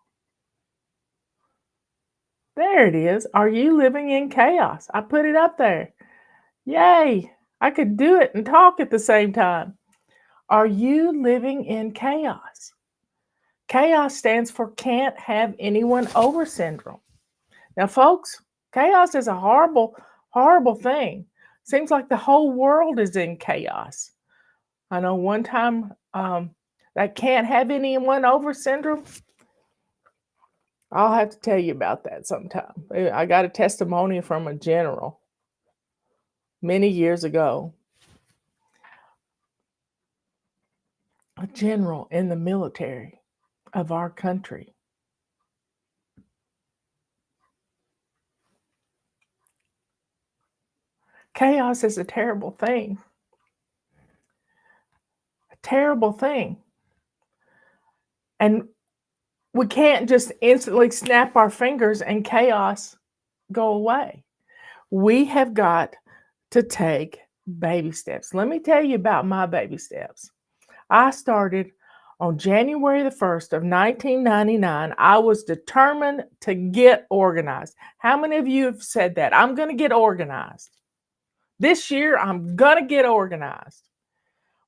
There it is. Are you living in chaos? I put it up there. Yay! I could do it and talk at the same time. Are you living in chaos? Chaos stands for can't have anyone over syndrome. Now, folks, chaos is a horrible, horrible thing. Seems like the whole world is in chaos. I know one time that can't have anyone over syndrome. I'll have to tell you about that sometime. I got a testimony from a general many years ago. A general in the military of our country. Chaos is a terrible thing. A terrible thing. And we can't just instantly snap our fingers and chaos go away. We have got to take baby steps. Let me tell you about my baby steps. I started on January the 1st of 1999. I was determined to get organized. How many of you have said that? I'm going to get organized. This year, I'm going to get organized.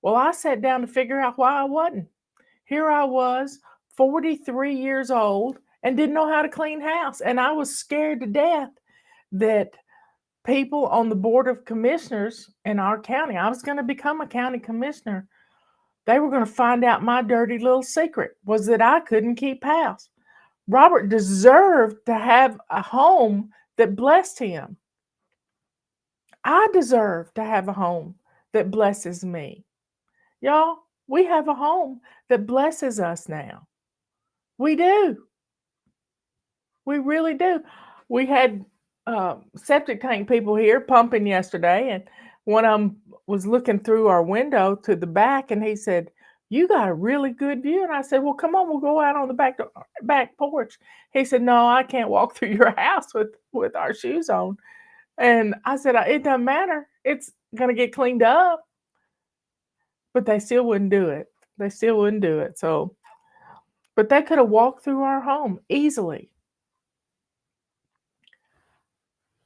Well, I sat down to figure out why I wasn't. Here I was, 43 years old, and didn't know how to clean house. And I was scared to death that people on the board of commissioners in our county, I was going to become a county commissioner, they were going to find out my dirty little secret was that I couldn't keep house. Robert deserved to have a home that blessed him. I deserve to have a home that blesses me. Y'all, we have a home that blesses us now. We do. We really do. We had septic tank people here pumping yesterday, and one of them was looking through our window to the back, and he said, "You got a really good view." And I said, "Well, come on, we'll go out on the back porch." He said, "No, I can't walk through your house with our shoes on." And I said, "It doesn't matter. It's going to get cleaned up." But they still wouldn't do it. They still wouldn't do it. So, but they could have walked through our home easily.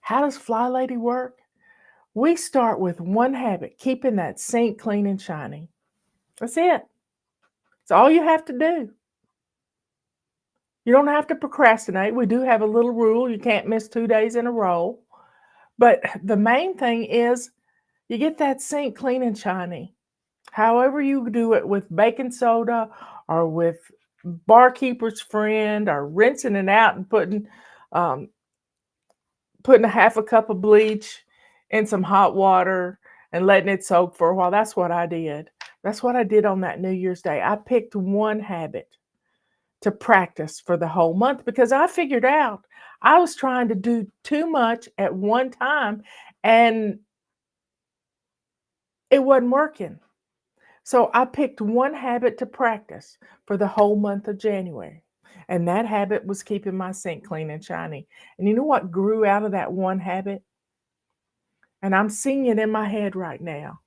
How does FlyLady work? We start with one habit, keeping that sink clean and shiny. That's it. It's all you have to do. You don't have to procrastinate. We do have a little rule. You can't miss 2 days in a row. But the main thing is you get that sink clean and shiny. However you do it, with baking soda or with barkeeper's friend, or rinsing it out and putting a half a cup of bleach in some hot water and letting it soak for a while. That's what I did. That's what I did on that New Year's Day. I picked one habit to practice for the whole month because I figured out I was trying to do too much at one time and it wasn't working. So I picked one habit to practice for the whole month of January. And that habit was keeping my sink clean and shiny. And you know what grew out of that one habit? And I'm seeing it in my head right now.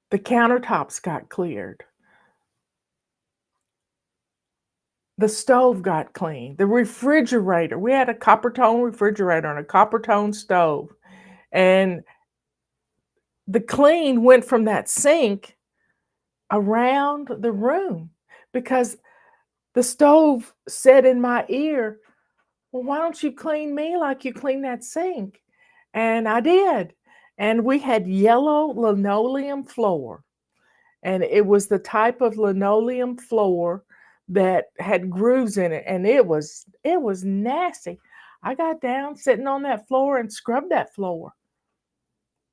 The countertops got cleared. The stove got clean. The refrigerator, we had a copper tone refrigerator and a copper tone stove. And the clean went from that sink around the room because the stove said in my ear, "Well, why don't you clean me like you clean that sink?" And I did. And we had yellow linoleum floor. And it was the type of linoleum floor that had grooves in it. And it was nasty. I got down sitting on that floor and scrubbed that floor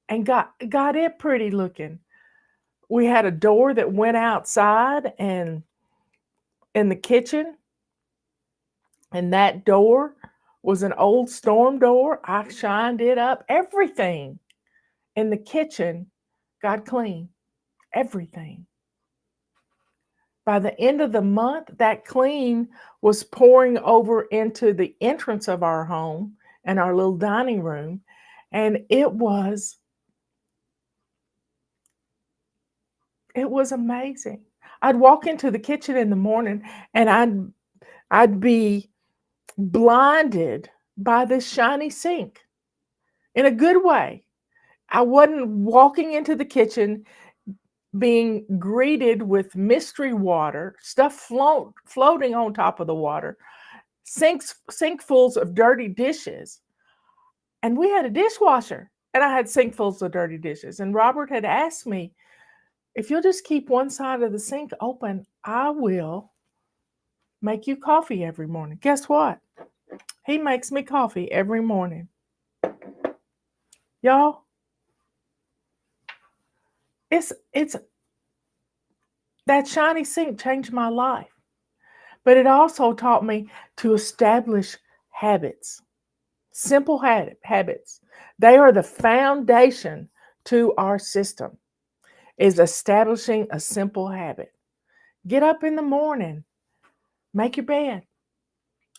and got it pretty looking. We had a door that went outside and in the kitchen. And that door was an old storm door. I shined it up. Everything in the kitchen got clean. Everything. By the end of the month, that clean was pouring over into the entrance of our home and our little dining room. And it was It was amazing. I'd walk into the kitchen in the morning and I'd be blinded by this shiny sink in a good way. I wasn't walking into the kitchen being greeted with mystery water, stuff floating on top of the water, sinkfuls of dirty dishes. And we had a dishwasher, and I had sinkfuls of dirty dishes. And Robert had asked me, if you'll just keep one side of the sink open, I will make you coffee every morning. Guess what? He makes me coffee every morning. Y'all, it's that shiny sink changed my life. But it also taught me to establish habits, simple habits. They are the foundation to our system, is establishing a simple habit. Get up in the morning, make your bed,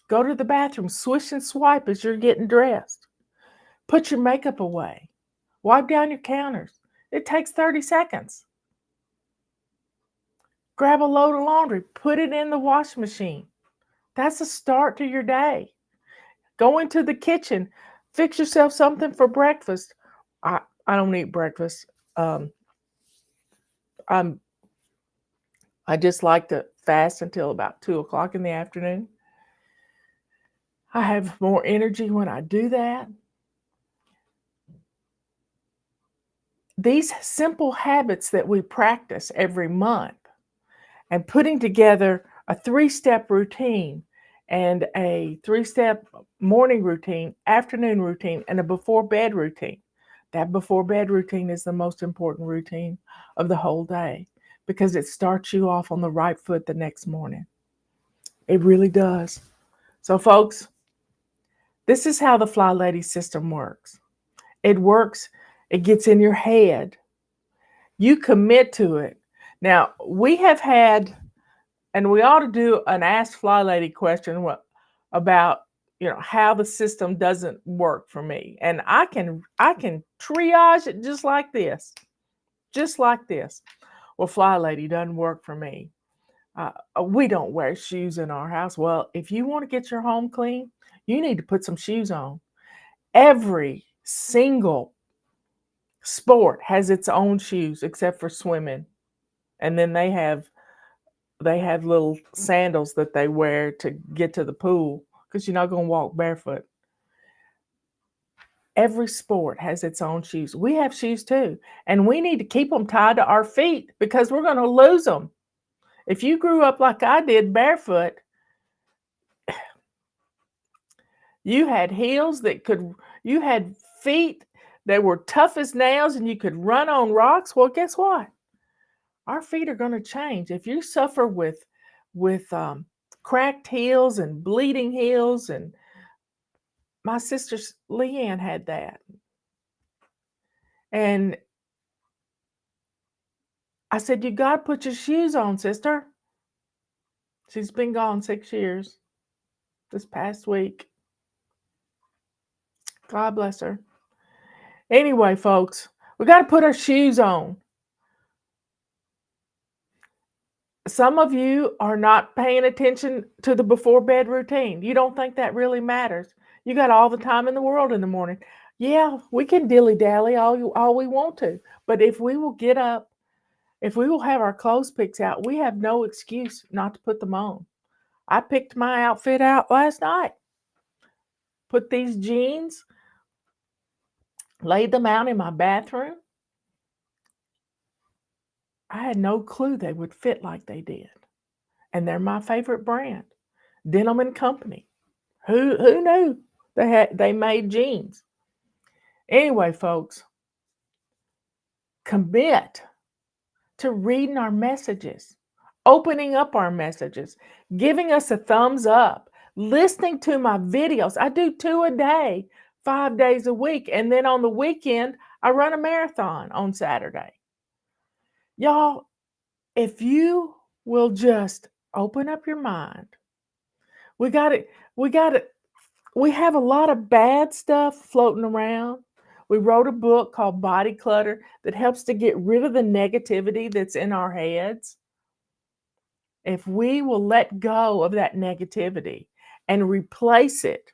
go to the bathroom, swish and swipe as you're getting dressed. Put your makeup away, wipe down your counters. It takes 30 seconds. Grab a load of laundry, put it in the wash machine. That's a start to your day. Go into the kitchen, fix yourself something for breakfast. I don't eat breakfast. I just like to fast until about 2:00 in the afternoon. I have more energy when I do that. These simple habits that we practice every month, and putting together a 3-step routine and a 3-step morning routine, afternoon routine, and a before bed routine. That before bed routine is the most important routine of the whole day because it starts you off on the right foot the next morning. It really does. So folks, this is how the FlyLady system works. It works, it gets in your head. You commit to it. Now, we have had, and we ought to do an Ask FlyLady question about, how the system doesn't work for me. And I can triage it just like this. Just like this. Well, FlyLady doesn't work for me. We don't wear shoes in our house. Well, if you want to get your home clean, you need to put some shoes on. Every single sport has its own shoes except for swimming. And then they have little sandals that they wear to get to the pool because you're not going to walk barefoot. Every sport has its own shoes. We have shoes too, and we need to keep them tied to our feet because we're going to lose them. If you grew up like I did barefoot, you had heels you had feet that were tough as nails and you could run on rocks. Well, guess what? Our feet are going to change. If you suffer with cracked heels and bleeding heels, and my sister Leanne had that. And I said, you got to put your shoes on, sister. She's been gone 6 years this past week. God bless her. Anyway, folks, we got to put our shoes on. Some of you are not paying attention to the before bed routine. You don't think that really matters. You got all the time in the world in the morning. Yeah, we can dilly-dally all we want to. But if we will get up, if we will have our clothes picked out, we have no excuse not to put them on. I picked my outfit out last night. Put these jeans, laid them out in my bathroom. I had no clue they would fit like they did. And they're my favorite brand, Denim & Company. Who knew they made jeans? Anyway, folks, commit to reading our messages, opening up our messages, giving us a thumbs up, listening to my videos. I do 2 a day, 5 days a week. And then on the weekend, I run a marathon on Saturday. Y'all, if you will just open up your mind, we have a lot of bad stuff floating around. We wrote a book called Body Clutter that helps to get rid of the negativity that's in our heads. If we will let go of that negativity and replace it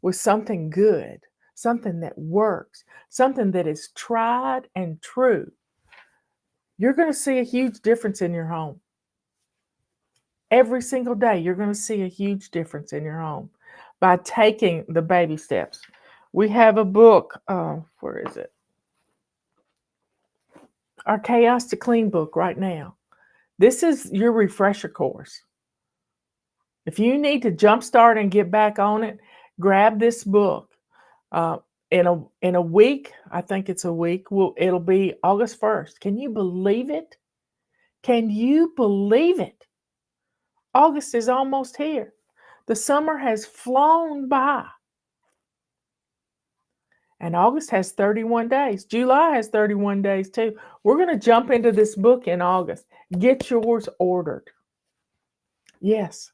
with something good, something that works, something that is tried and true, you're going to see a huge difference in your home. Every single day, you're going to see a huge difference in your home by taking the baby steps. We have a book, where is it? Our Chaos to Clean book right now. This is your refresher course. If you need to jumpstart and get back on it, grab this book. In a week, I think it's a week, it'll be August 1st. Can you believe it? Can you believe it? August is almost here. The summer has flown by. And August has 31 days. July has 31 days too. We're going to jump into this book in August. Get yours ordered. Yes.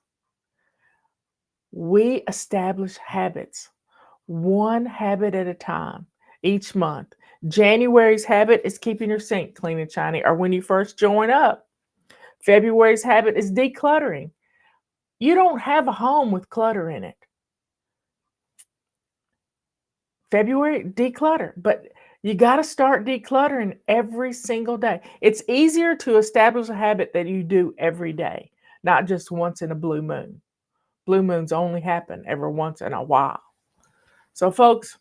We establish habits, one habit at a time, each month. January's habit is keeping your sink clean and shiny, or when you first join up. February's habit is decluttering. You don't have a home with clutter in it. February, declutter, but you got to start decluttering every single day. It's easier to establish a habit that you do every day, not just once in a blue moon. Blue moons only happen every once in a while. So, folks,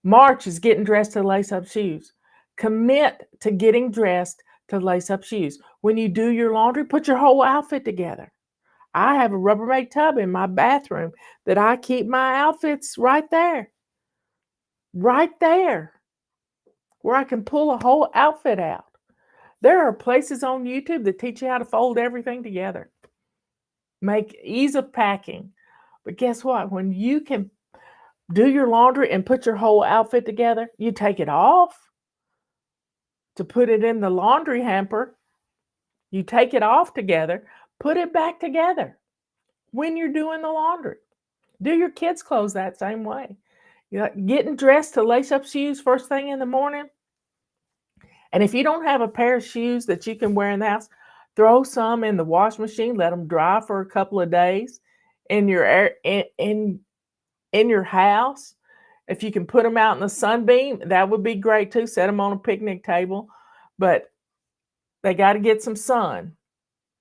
March is getting dressed to lace up shoes. Commit to getting dressed to lace up shoes. When you do your laundry, put your whole outfit together. I have a Rubbermaid tub in my bathroom that I keep my outfits right there, where I can pull a whole outfit out. There are places on YouTube that teach you how to fold everything together. Make ease of packing. But guess what? When you can do your laundry and put your whole outfit together, you take it off to put it in the laundry hamper. You take it off together, put it back together when you're doing the laundry. Do your kids' clothes that same way. Getting dressed to lace up shoes first thing in the morning. And if you don't have a pair of shoes that you can wear in the house, throw some in the wash machine, let them dry for a couple of days in your in your house. If you can put them out in the sunbeam, that would be great too. Set them on a picnic table, but they got to get some sun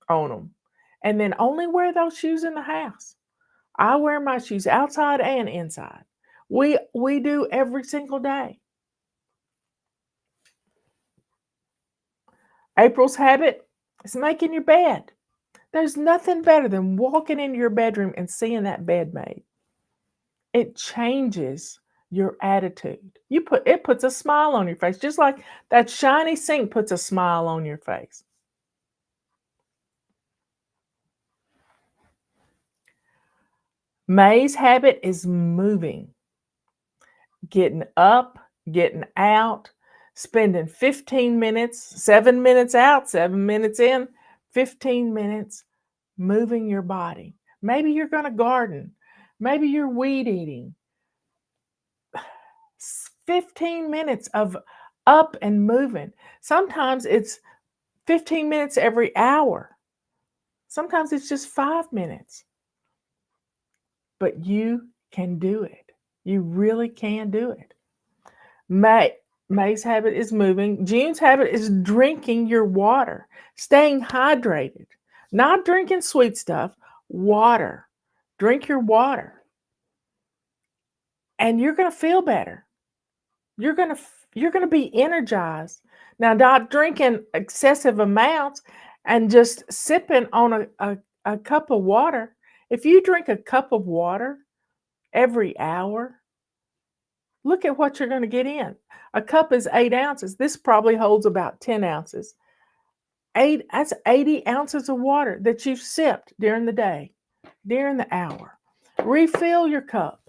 on them. And then only wear those shoes in the house. I wear my shoes outside and inside. We do every single day. April's habit is making your bed. There's nothing better than walking into your bedroom and seeing that bed made. It changes your attitude. It puts a smile on your face, just like that shiny sink puts a smile on your face. May's habit is moving, getting up, getting out, spending 15 minutes, 7 minutes out, 7 minutes in, 15 minutes moving your body. Maybe you're going to garden. Maybe you're weed eating. 15 minutes of up and moving. Sometimes it's 15 minutes every hour. Sometimes it's just 5 minutes. But you can do it. You really can do it. May's habit is moving. June's habit is drinking your water, staying hydrated, not drinking sweet stuff, water. Drink your water. And you're going to feel better. You're going to be energized. Now, not drinking excessive amounts and just sipping on a cup of water. If you drink a cup of water every hour, look at what you're going to get in. A cup is 8 ounces. This probably holds about 10 ounces. That's 80 ounces of water that you've sipped during the day, during the hour. Refill your cup.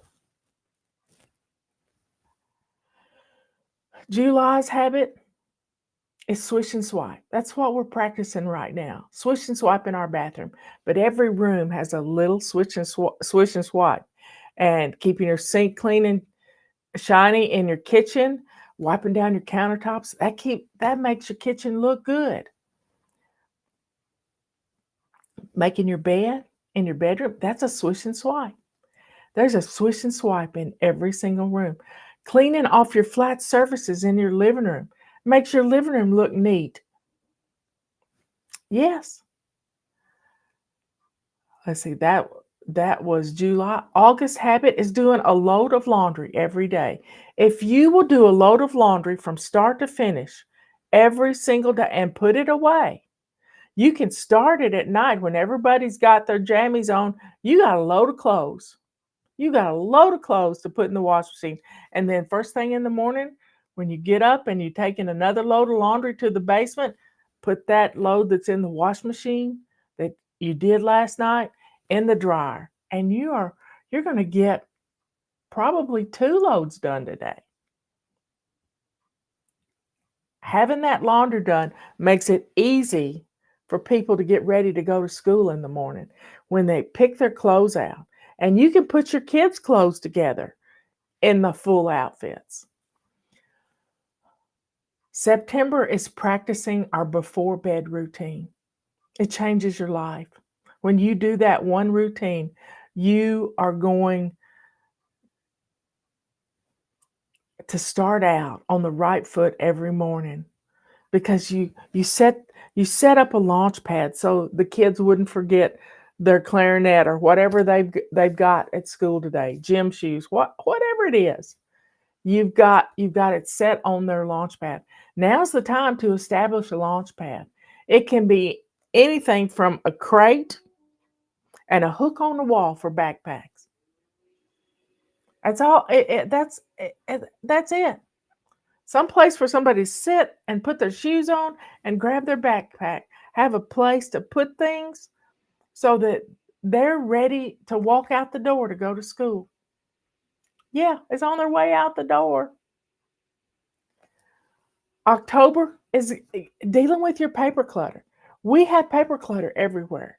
July's habit is swish and swipe. That's what we're practicing right now. Swish and swipe in our bathroom. But every room has a little swish and swipe. And keeping your sink clean shiny in your kitchen, wiping down your countertops, that makes your kitchen look good. Making your bed in your bedroom, that's a swish and swipe. There's a swish and swipe in every single room. Cleaning off your flat surfaces in your living room makes your living room look neat. Yes. Let's see, that was July. August habit is doing a load of laundry every day. If you will do a load of laundry from start to finish every single day and put it away, you can start it at night when everybody's got their jammies on. You got a load of clothes. You got a load of clothes to put in the wash machine. And then first thing in the morning, when you get up and you're taking another load of laundry to the basement, put that load that's in the wash machine that you did last night in the dryer. And you're going to get probably 2 loads done today. Having that laundry done makes it easy for people to get ready to go to school in the morning when they pick their clothes out. And you can put your kids' clothes together in the full outfits. September is practicing our before bed routine. It changes your life. When you do that one routine, you are going to start out on the right foot every morning because you set up a launch pad so the kids wouldn't forget their clarinet or whatever they've got at school today, gym shoes, whatever it is. You've got it set on their launch pad. Now's the time to establish a launch pad. It can be anything from a crate and a hook on the wall for backpacks. That's all. That's it. Some place for somebody to sit and put their shoes on and grab their backpack. Have a place to put things so that they're ready to walk out the door to go to school. Yeah, it's on their way out the door. October is dealing with your paper clutter. We have paper clutter everywhere.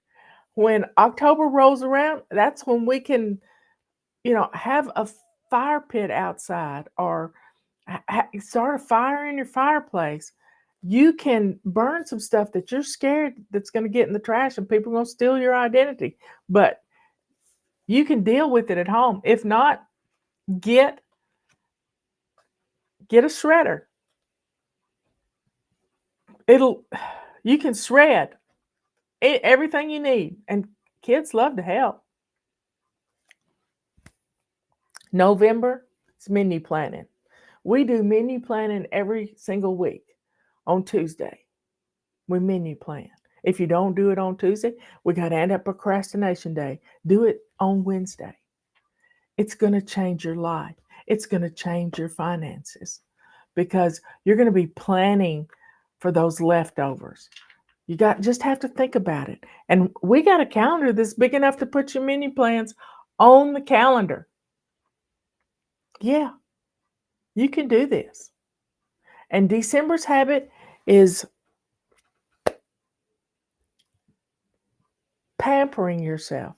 When October rolls around, that's when we can, have a fire pit outside or start a fire in your fireplace. You can burn some stuff that you're scared that's going to get in the trash and people are going to steal your identity. But you can deal with it at home. If not, get a shredder. You can shred everything you need, and kids love to help. November, it's menu planning. We do menu planning every single week on Tuesday. We menu plan. If you don't do it on Tuesday, we got to end up procrastination day. Do it on Wednesday. It's going to change your life. It's going to change your finances because you're going to be planning for those leftovers. You just have to think about it. And we got a calendar that's big enough to put your menu plans on the calendar. Yeah, you can do this. And December's habit is pampering yourself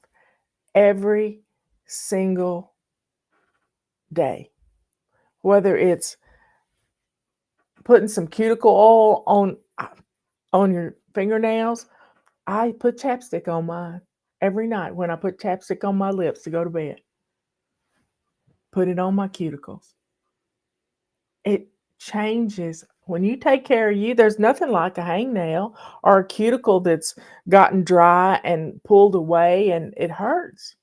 every single day. Whether it's putting some cuticle oil on your fingernails. I put chapstick on mine every night when I put chapstick on my lips to go to bed. Put it on my cuticles. It changes. When you take care of you, there's nothing like a hangnail or a cuticle that's gotten dry and pulled away and it hurts.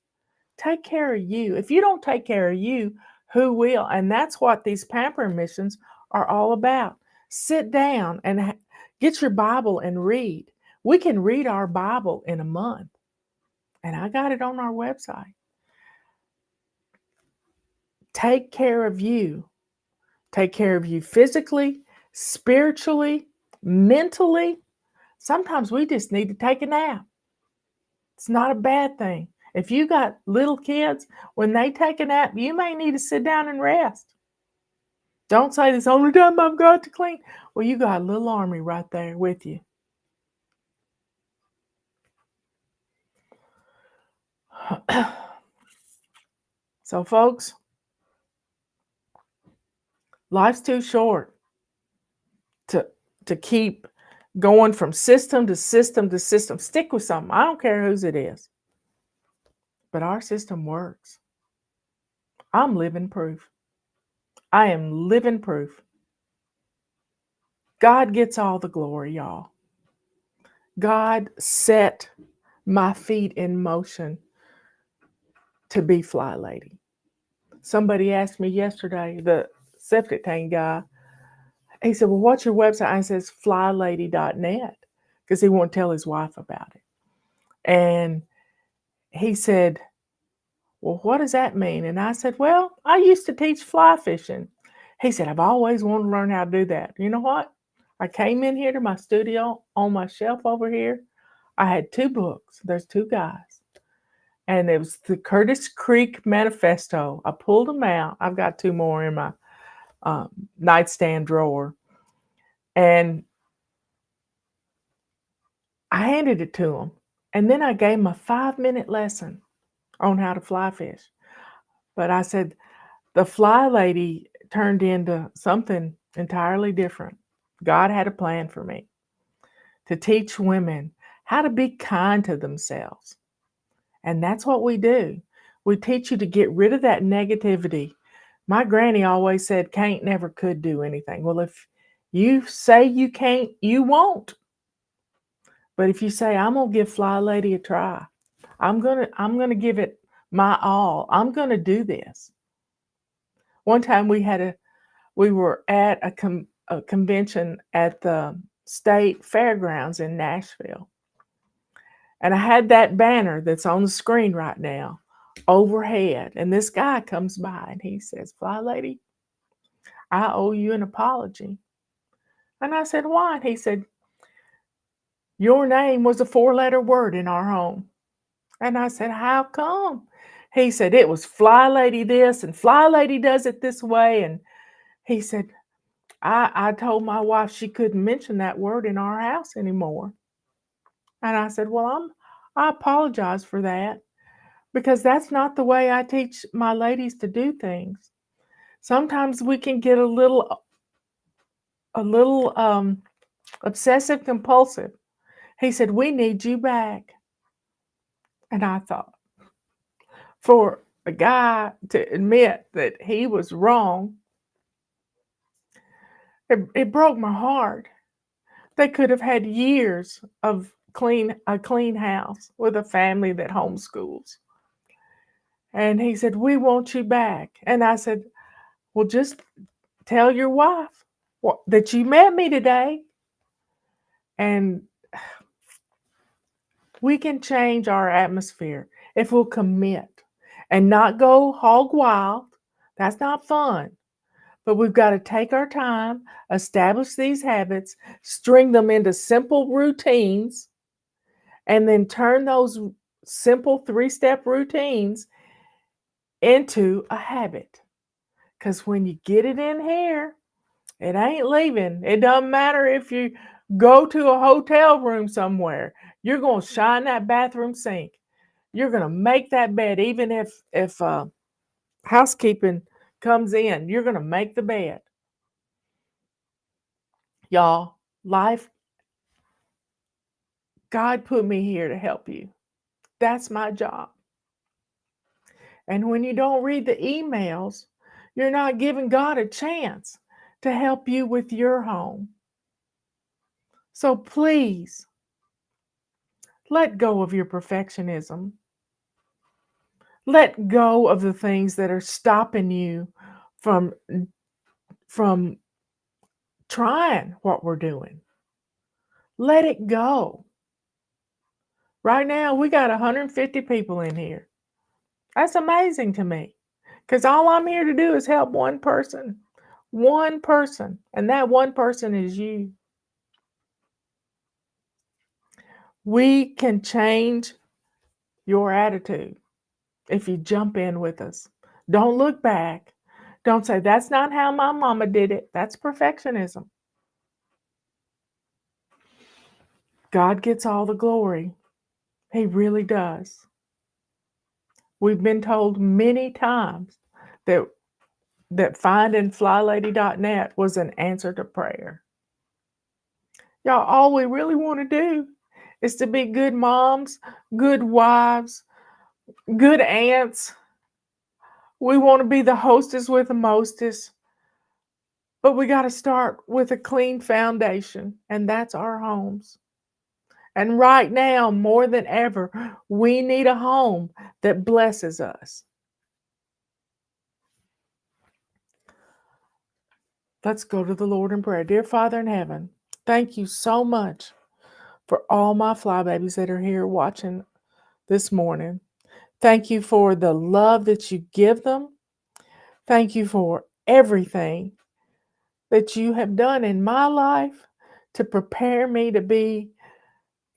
Take care of you. If you don't take care of you, who will? And that's what these pampering missions are all about. Sit down and get your Bible and read. We can read our Bible in a month. And I got it on our website. Take care of you. Take care of you physically, spiritually, mentally. Sometimes we just need to take a nap. It's not a bad thing. If you got little kids, when they take a nap, you may need to sit down and rest. Don't say this only time I've got to clean. Well, you got a little army right there with you. So, folks, Life's too short to keep going from system to system to system. Stick with something. I don't care whose it is. But our system works. I'm living proof. I am living proof. God gets all the glory, y'all. God set my feet in motion to be FlyLady. Somebody asked me yesterday, the septic tank guy, he said, well, what's your website? I said, flylady.net, because he won't tell his wife about it. And he said, well, what does that mean? And I said, well, I used to teach fly fishing. He said, I've always wanted to learn how to do that. You know what? I came in here to my studio on my shelf over here. I had 2 books. There's 2 guys. And it was the Curtis Creek Manifesto. I pulled them out. I've got 2 more in my nightstand drawer. And I handed it to him. And then I gave him a 5-minute lesson on how to fly fish. But I said, the FlyLady turned into something entirely different. God had a plan for me to teach women how to be kind to themselves. And that's what we do. We teach you to get rid of that negativity. My granny always said, can't never could do anything. Well, if you say you can't, you won't. But if you say, I'm going to give FlyLady a try, I'm going to give it my all. I'm going to do this. One time we were at a convention at the state fairgrounds in Nashville. And I had that banner that's on the screen right now overhead. And this guy comes by and he says, FlyLady, I owe you an apology. And I said, why? And he said, your name was a 4-letter word in our home. And I said, how come? He said, it was FlyLady this and FlyLady does it this way. And he said, I told my wife she couldn't mention that word in our house anymore. And I said, well, I apologize for that, because that's not the way I teach my ladies to do things. Sometimes we can get a little obsessive compulsive. He said, we need you back. And I thought, for a guy to admit that he was wrong, it broke my heart. They could have had years of a clean house with a family that homeschools. And he said, we want you back. And I said, well, just tell your wife that you met me today. And we can change our atmosphere if we'll commit and not go hog wild. That's not fun. But we've got to take our time, establish these habits, string them into simple routines, and then turn those simple 3-step routines into a habit. Because when you get it in here, it ain't leaving. It doesn't matter if you go to a hotel room somewhere. You're going to shine that bathroom sink. You're going to make that bed. Even if housekeeping comes in, you're going to make the bed. Y'all, life, God put me here to help you. That's my job. And when you don't read the emails, you're not giving God a chance to help you with your home. So please, let go of your perfectionism. Let go of the things that are stopping you from trying what we're doing. Let it go. Right now, we got 150 people in here. That's amazing to me, because all I'm here to do is help one person. One person. And that one person is you. We can change your attitude if you jump in with us. Don't look back. Don't say, that's not how my mama did it. That's perfectionism. God gets all the glory. He really does. We've been told many times that that finding FlyLady.net was an answer to prayer. Y'all, all we really want to do is to be good moms, good wives, good aunts. We want to be the hostess with the mostest. But we got to start with a clean foundation, and that's our homes. And right now, more than ever, we need a home that blesses us. Let's go to the Lord in prayer. Dear Father in heaven, thank you so much for all my fly babies that are here watching this morning. Thank you for the love that you give them. Thank you for everything that you have done in my life to prepare me to be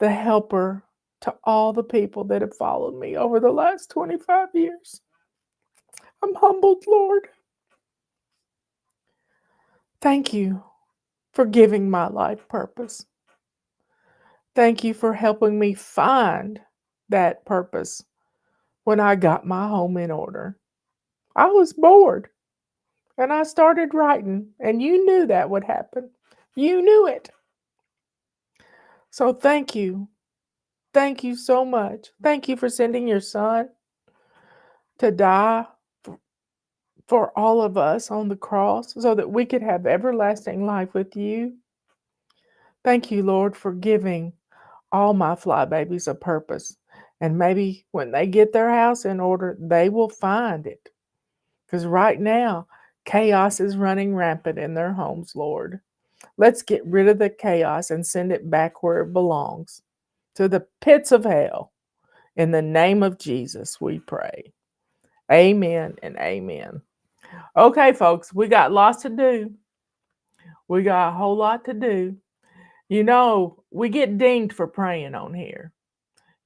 the helper to all the people that have followed me over the last 25 years. I'm humbled, Lord. Thank you for giving my life purpose. Thank you for helping me find that purpose when I got my home in order. I was bored and I started writing, and you knew that would happen. You knew it. So thank you. Thank you so much. Thank you for sending your son to die for all of us on the cross so that we could have everlasting life with you. Thank you, Lord, for giving all my fly babies a purpose. And maybe when they get their house in order, they will find it. Because right now, chaos is running rampant in their homes, Lord. Let's get rid of the chaos and send it back where it belongs, to the pits of hell. In the name of Jesus, we pray. Amen and amen. Okay, folks, we got lots to do. We got a whole lot to do. You know, we get dinged for praying on here.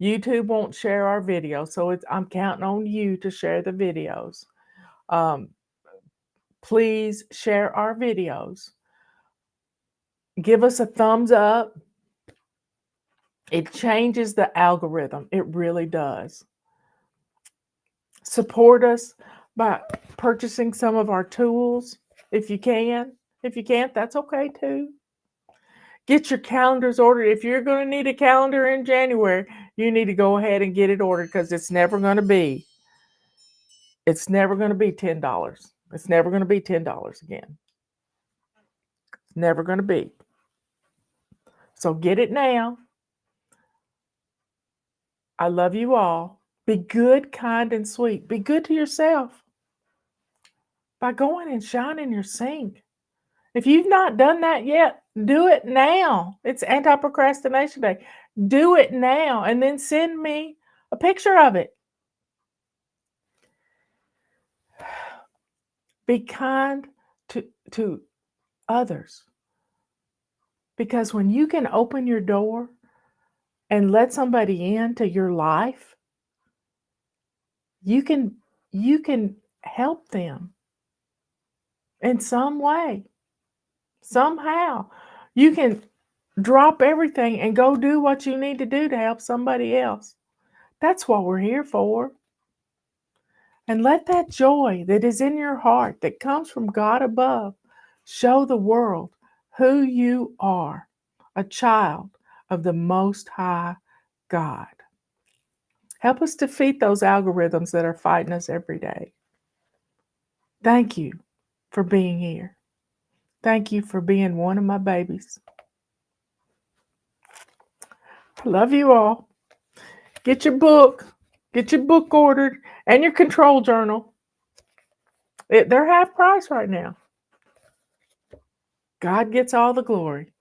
YouTube won't share our videos, so I'm counting on you to share the videos. Please share our videos. Give us a thumbs up. It changes the algorithm. It really does. Support us by purchasing some of our tools if you can. If you can't, that's okay too. Get your calendars ordered. If you're going to need a calendar in January, you need to go ahead and get it ordered, because it's never going to be $10. It's never going to be $10 again. It's never going to be. So get it now. I love you all. Be good, kind, and sweet. Be good to yourself by going and shining your sink. If you've not done that yet, do it now. It's anti-procrastination day. Do it now and then send me a picture of it. Be kind to others. Because when you can open your door and let somebody into your life, you can help them in some way. Somehow. You can drop everything and go do what you need to do to help somebody else. That's what we're here for. And let that joy that is in your heart, that comes from God above, show the world who you are, a child of the Most High God. Help us defeat those algorithms that are fighting us every day. Thank you for being here. Thank you for being one of my babies. I love you all. Get your book. Get your book ordered and your control journal. They're half price right now. God gets all the glory.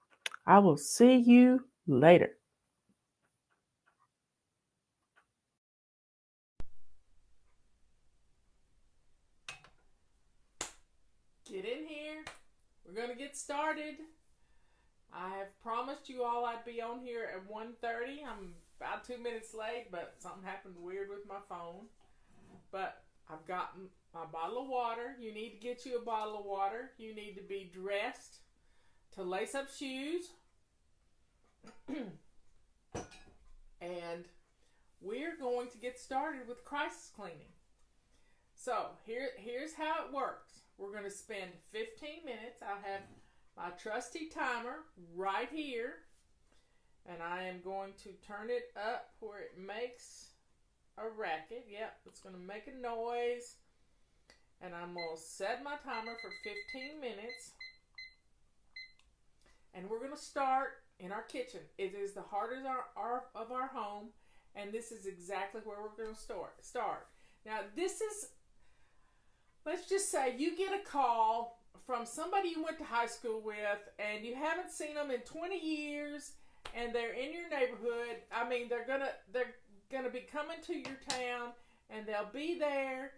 I will see you later. Get in here. We're going to get started. I have promised you all I'd be on here at 1:30. I'm about 2 minutes late, but something happened weird with my phone. But I've got my bottle of water. You need to get you a bottle of water. You need to be dressed to lace up shoes. And we're going to get started with crisis cleaning. So here's how it works. we're going to spend 15 minutes. I have my trusty timer right here. And I am going to turn it up where it makes a racket. Yep, it's going to make a noise. And I'm going to set my timer for 15 minutes. And we're going to start in our kitchen. It is the heart of our home. And this is exactly where we're going to start. Now, this is, let's just say you get a call from somebody you went to high school with, and you haven't seen them in 20 years, and they're in your neighborhood. I mean, they're gonna be coming to your town, and they'll be there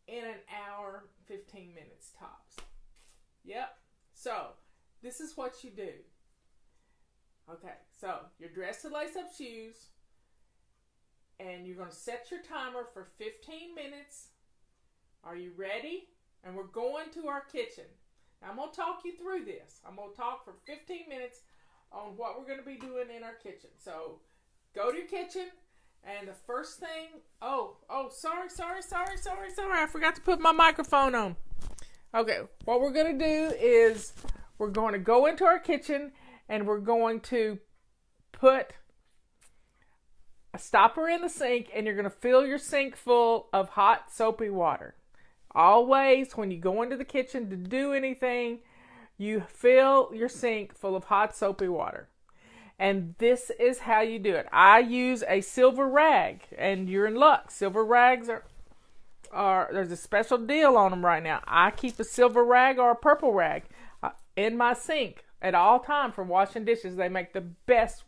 in an hour, 15 minutes tops. Yep. So, this is what you do. Okay, so you're dressed to lace up shoes, and you're going to set your timer for 15 minutes. Are you ready? And we're going to our kitchen. Now, I'm going to talk you through this. I'm going to talk for 15 minutes on what we're going to be doing in our kitchen. So, go to your kitchen, and the first thing, sorry. I forgot to put my microphone on. Okay, what we're going to do is we're going to go into our kitchen, and we're going to put a stopper in the sink, and you're going to fill your sink full of hot, soapy water. Always, when you go into the kitchen to do anything, you fill your sink full of hot, soapy water. And this is how you do it. I use a silver rag, and you're in luck. Silver rags are there's a special deal on them right now. I keep a silver rag or a purple rag in my sink at all time for washing dishes. They make the best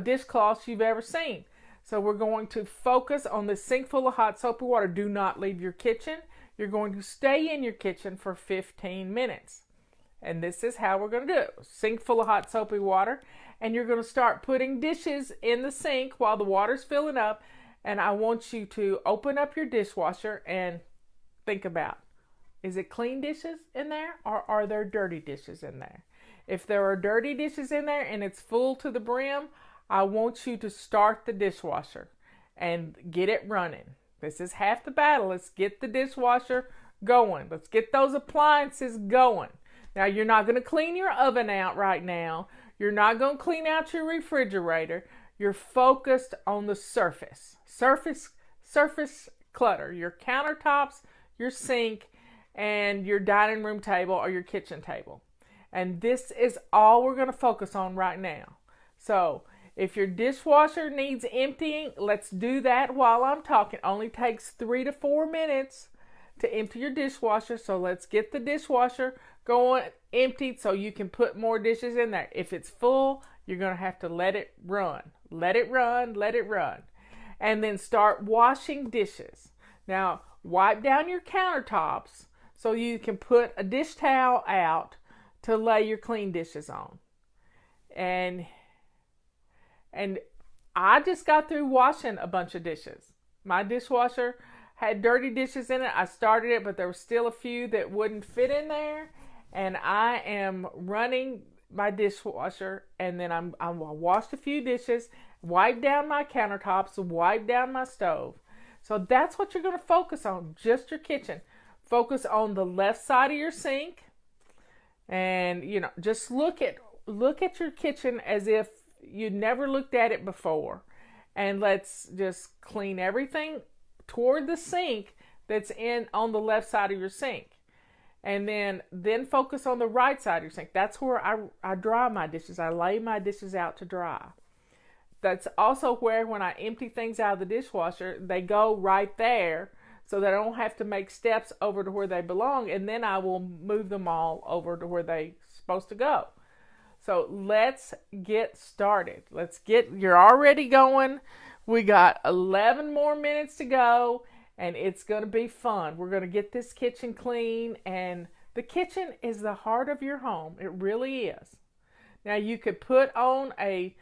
dishcloths you've ever seen. So we're going to focus on the sink full of hot soapy water. Do not leave your kitchen. You're going to stay in your kitchen for 15 minutes. And this is how we're going to do it. Sink full of hot soapy water. And you're going to start putting dishes in the sink while the water's filling up. And I want you to open up your dishwasher and think about, is it clean dishes in there, or are there dirty dishes in there? If there are dirty dishes in there and it's full to the brim, I want you to start the dishwasher and get it running. This is half the battle. Let's get the dishwasher going. Let's get those appliances going. Now, you're not going to clean your oven out right now. You're not going to clean out your refrigerator. You're focused on the surface clutter, your countertops, your sink, and your dining room table or your kitchen table. And this is all we're going to focus on right now. So, if your dishwasher needs emptying, let's do that while I'm talking. It only takes 3 to 4 minutes to empty your dishwasher. So let's get the dishwasher going emptied so you can put more dishes in there. If it's full, you're going to have to let it run. Let it run. And then start washing dishes. Now, wipe down your countertops so you can put a dish towel out to lay your clean dishes on. And I just got through washing a bunch of dishes. My dishwasher had dirty dishes in it. I started it, but there were still a few that wouldn't fit in there. And I am running my dishwasher, and then I washed a few dishes, wiped down my countertops, wiped down my stove. So that's what you're going to focus on, just your kitchen. Focus on the left side of your sink, and just look at your kitchen as if you never looked at it before, and let's just clean everything toward the sink that's on the left side of your sink, and then focus on the right side of your sink. That's where I dry my dishes. I lay my dishes out to dry. That's also where, when I empty things out of the dishwasher, they go right there so that I don't have to make steps over to where they belong, and then I will move them all over to where they're supposed to go. So let's get started. You're already going. We got 11 more minutes to go, and it's going to be fun. We're going to get this kitchen clean, and the kitchen is the heart of your home. It really is. Now, you could put on a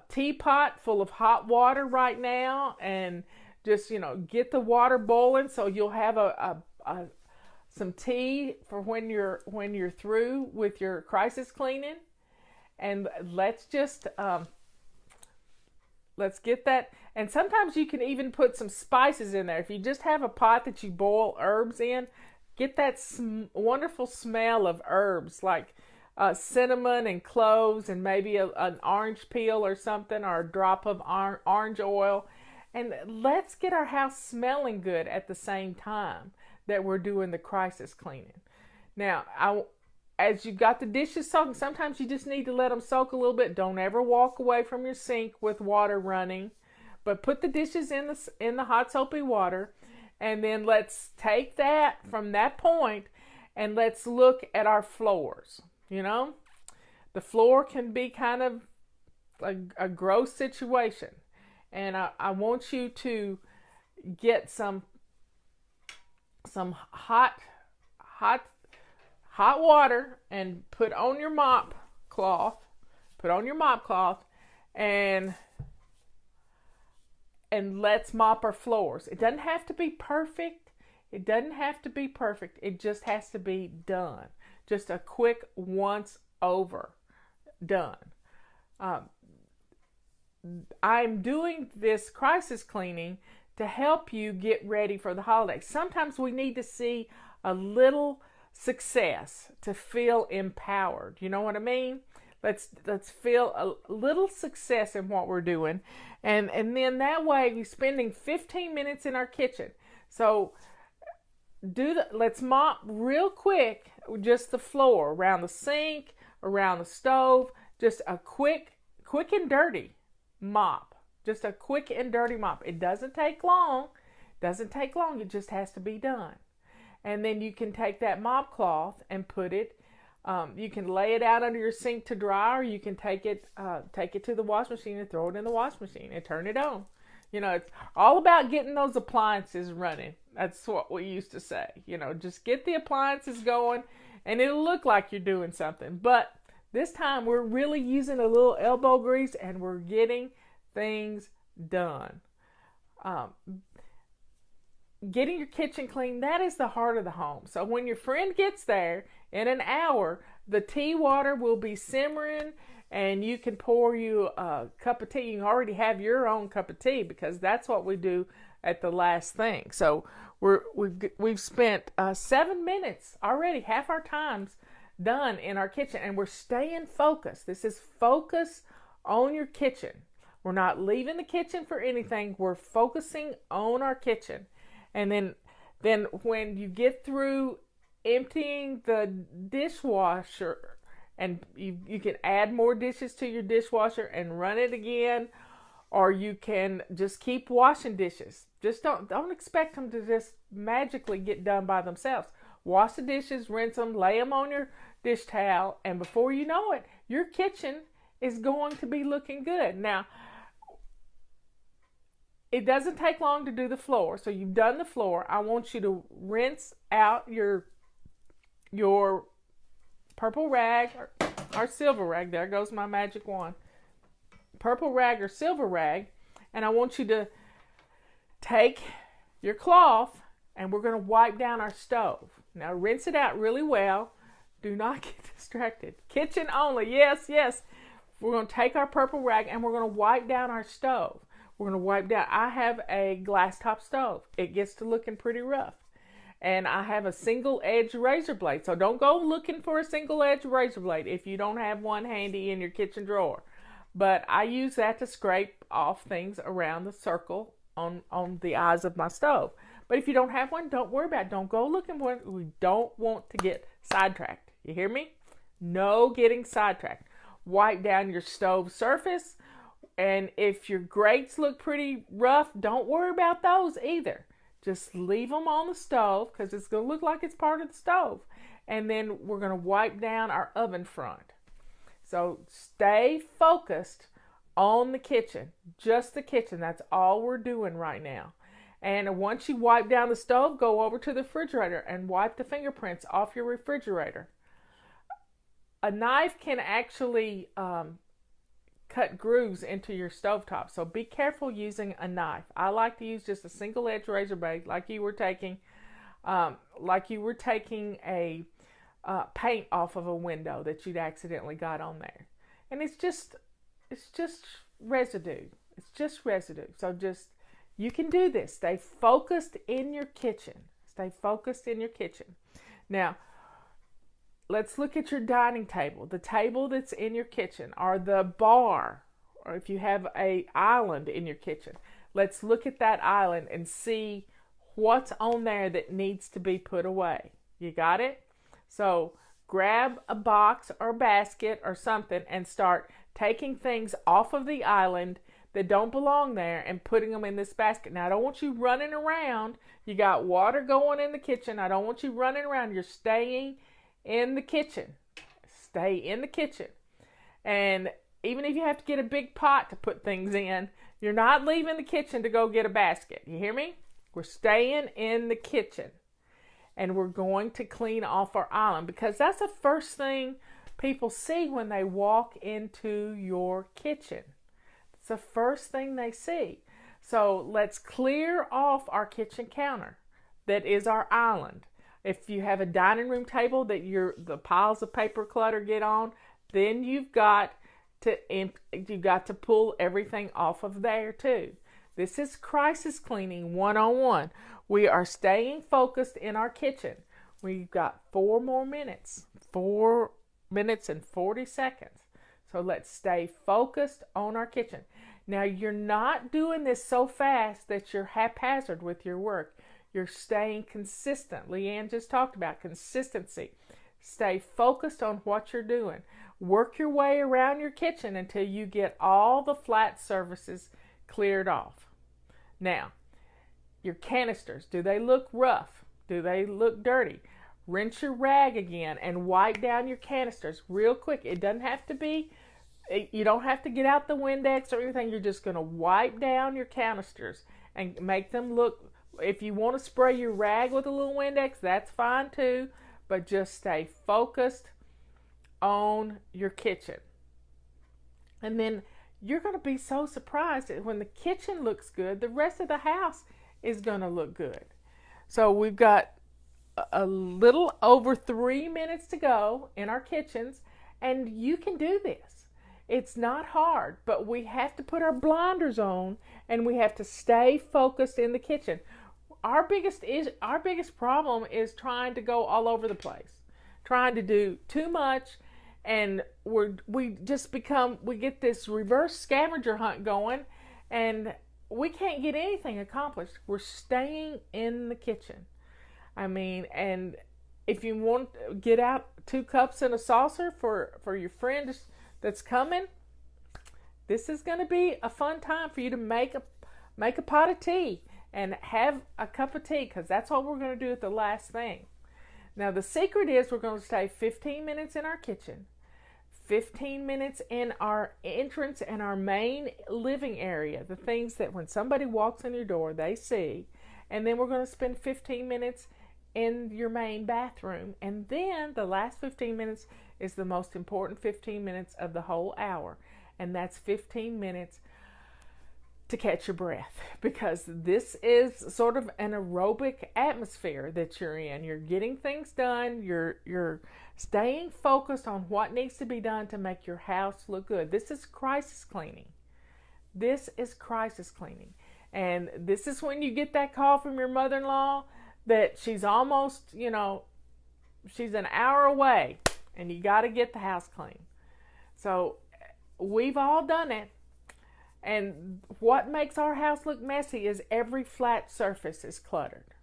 teapot full of hot water right now and just, get the water boiling so you'll have some tea for when you're through with your crisis cleaning. And let's get that. And sometimes you can even put some spices in there. If you just have a pot that you boil herbs in, get that wonderful smell of herbs like cinnamon and cloves and maybe an orange peel or something, or a drop of orange oil. And let's get our house smelling good at the same time that we're doing the crisis cleaning. Now, as you got the dishes soaking, sometimes you just need to let them soak a little bit. Don't ever walk away from your sink with water running, but put the dishes in the hot soapy water, and then let's take that from that point and let's look at our floors. You know, the floor can be kind of a gross situation, and I want you to get some hot water and put on your mop cloth. And let's mop our floors. It doesn't have to be perfect. It just has to be done. Just a quick once over. Done. I'm doing this crisis cleaning to help you get ready for the holidays. Sometimes we need to see a little success to feel empowered. You know what I mean? Let's feel a little success in what we're doing. And then that way we're spending 15 minutes in our kitchen. So let's mop real quick, just the floor, around the sink, around the stove, just a quick and dirty mop. Just a quick and dirty mop. It doesn't take long. It just has to be done. And then you can take that mop cloth and put it, you can lay it out under your sink to dry, or you can take it to the wash machine and throw it in the wash machine and turn it on. You know, it's all about getting those appliances running. That's what we used to say. You know, just get the appliances going and it'll look like you're doing something. But this time we're really using a little elbow grease and we're getting things done. Getting your kitchen clean, that is the heart of the home. So when your friend gets there in an hour, the tea water will be simmering and you can pour you a cup of tea. You can already have your own cup of tea because that's what we do at the last thing. So we've spent 7 minutes already, half our time's done in our kitchen, and we're staying focused. This is focus on your kitchen. We're not leaving the kitchen for anything. We're focusing on our kitchen. And then when you get through emptying the dishwasher, and you can add more dishes to your dishwasher and run it again, or you can just keep washing dishes. Just don't expect them to just magically get done by themselves. Wash the dishes, rinse them, lay them on your dish towel, and before you know it, your kitchen is going to be looking good. Now, it doesn't take long to do the floor. So you've done the floor. I want you to rinse out your purple rag or silver rag. There goes my magic wand. Purple rag or silver rag. And I want you to take your cloth and we're going to wipe down our stove. Now rinse it out really well. Do not get distracted. Kitchen only. Yes, yes. We're going to take our purple rag and we're going to wipe down our stove. We're going to wipe down. I have a glass top stove. It gets to looking pretty rough. And I have a single edge razor blade. So don't go looking for a single edge razor blade if you don't have one handy in your kitchen drawer. But I use that to scrape off things around the circle on the eyes of my stove. But if you don't have one, don't worry about it. Don't go looking for it. We don't want to get sidetracked. You hear me? No getting sidetracked. Wipe down your stove surface. And if your grates look pretty rough, don't worry about those either. Just leave them on the stove because it's going to look like it's part of the stove. And then we're going to wipe down our oven front. So stay focused on the kitchen, just the kitchen. That's all we're doing right now. And once you wipe down the stove, go over to the refrigerator and wipe the fingerprints off your refrigerator. A knife can actually cut grooves into your stovetop, so be careful using a knife. I like to use just a single edge razor blade, like you were taking a paint off of a window that you'd accidentally got on there. And it's just residue. It's just residue. So you can do this. Stay focused in your kitchen. Stay focused in your kitchen. Now, let's look at your dining table, the table that's in your kitchen, or the bar, or if you have an island in your kitchen. Let's look at that island and see what's on there that needs to be put away. You got it? So grab a box or basket or something and start taking things off of the island that don't belong there and putting them in this basket. Now, I don't want you running around. You got water going in the kitchen. I don't want you running around. You're staying in the kitchen. Stay in the kitchen. And even if you have to get a big pot to put things in, you're not leaving the kitchen to go get a basket. You hear me? We're staying in the kitchen. And we're going to clean off our island, because that's the first thing people see when they walk into your kitchen. It's the first thing they see. So let's clear off our kitchen counter that is our island. If you have a dining room table that the piles of paper clutter get on, then you've got to pull everything off of there too. This is crisis cleaning 101. We are staying focused in our kitchen. We've got 4 more minutes. 4 minutes and 40 seconds. So let's stay focused on our kitchen. Now, you're not doing this so fast that you're haphazard with your work. You're staying consistent. Leanne just talked about consistency. Stay focused on what you're doing. Work your way around your kitchen until you get all the flat surfaces cleared off. Now, your canisters, do they look rough? Do they look dirty? Rinse your rag again and wipe down your canisters real quick. It doesn't have to be, you don't have to get out the Windex or anything. You're just going to wipe down your canisters and make them look, if you want to spray your rag with a little Windex, that's fine too, but just stay focused on your kitchen. And then you're going to be so surprised that when the kitchen looks good, the rest of the house is going to look good. So we've got a little over 3 minutes to go in our kitchens, and you can do this. It's not hard, but we have to put our blinders on and we have to stay focused in the kitchen. Our biggest problem is trying to go all over the place, trying to do too much, and we get this reverse scavenger hunt going, and we can't get anything accomplished. We're staying in the kitchen. I mean, and if you want to get out 2 cups and a saucer for your friend that's coming, this is going to be a fun time for you to make a pot of tea and have a cup of tea, because that's what we're going to do at the last thing. Now, the secret is we're going to stay 15 minutes in our kitchen, 15 minutes in our entrance and our main living area, the things that when somebody walks in your door, they see. And then we're going to spend 15 minutes in your main bathroom. And then the last 15 minutes is the most important 15 minutes of the whole hour. And that's 15 minutes to catch your breath, because this is sort of an aerobic atmosphere that you're in. You're getting things done. You're staying focused on what needs to be done to make your house look good. This is crisis cleaning. This is crisis cleaning. And this is when you get that call from your mother-in-law that she's almost, she's an hour away and you got to get the house clean. So we've all done it. And what makes our house look messy is every flat surface is cluttered.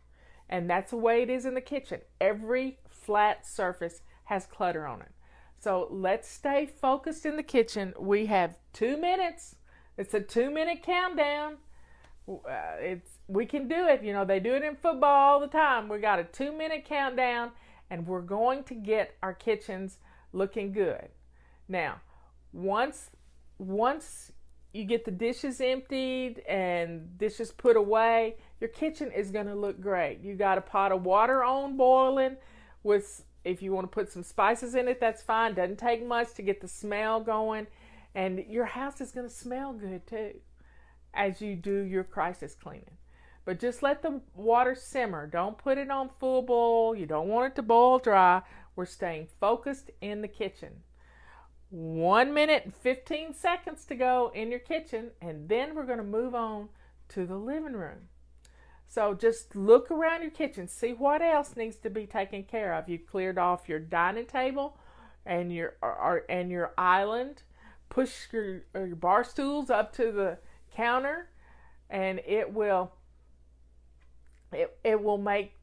And that's the way it is in the kitchen. Every flat surface has clutter on it. So let's stay focused in the kitchen. We have 2 minutes. It's a 2-minute countdown. We can do it. They do it in football all the time. We got a 2-minute countdown, and we're going to get our kitchens looking good. Now, once you get the dishes emptied and dishes put away, your kitchen is going to look great. You got a pot of water on boiling with, if you want to put some spices in it, that's fine. Doesn't take much to get the smell going. And your house is going to smell good too as you do your crisis cleaning. But just let the water simmer. Don't put it on full boil. You don't want it to boil dry. We're staying focused in the kitchen. 1 minute and 15 seconds to go in your kitchen, and then we're going to move on to the living room. So just look around your kitchen, see what else needs to be taken care of. You've cleared off your dining table and your island. Push your bar stools up to the counter, and it will make,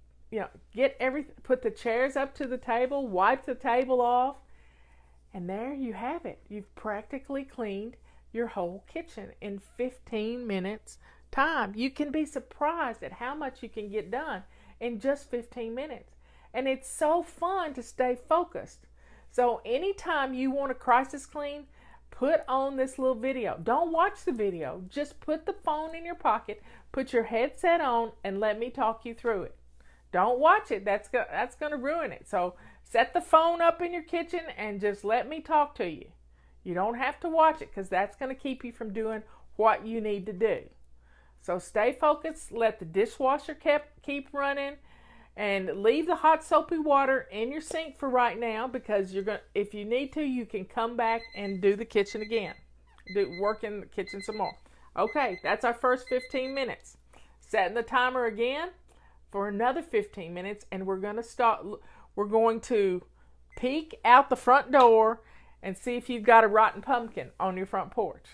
get everything. Put the chairs up to the table, wipe the table off, and there you have it. You've practically cleaned your whole kitchen in 15 minutes time. You can be surprised at how much you can get done in just 15 minutes. And it's so fun to stay focused. So anytime you want a crisis clean, put on this little video. Don't watch the video. Just put the phone in your pocket, put your headset on, and let me talk you through it. Don't watch it. That's going to ruin it. So set the phone up in your kitchen and just let me talk to you. You don't have to watch it because that's going to keep you from doing what you need to do. So stay focused. Let the dishwasher keep running, and leave the hot soapy water in your sink for right now, because if you need to, you can come back and do the kitchen again. Work in the kitchen some more. Okay, that's our first 15 minutes. Setting the timer again for another 15 minutes, and we're going to peek out the front door and see if you've got a rotten pumpkin on your front porch,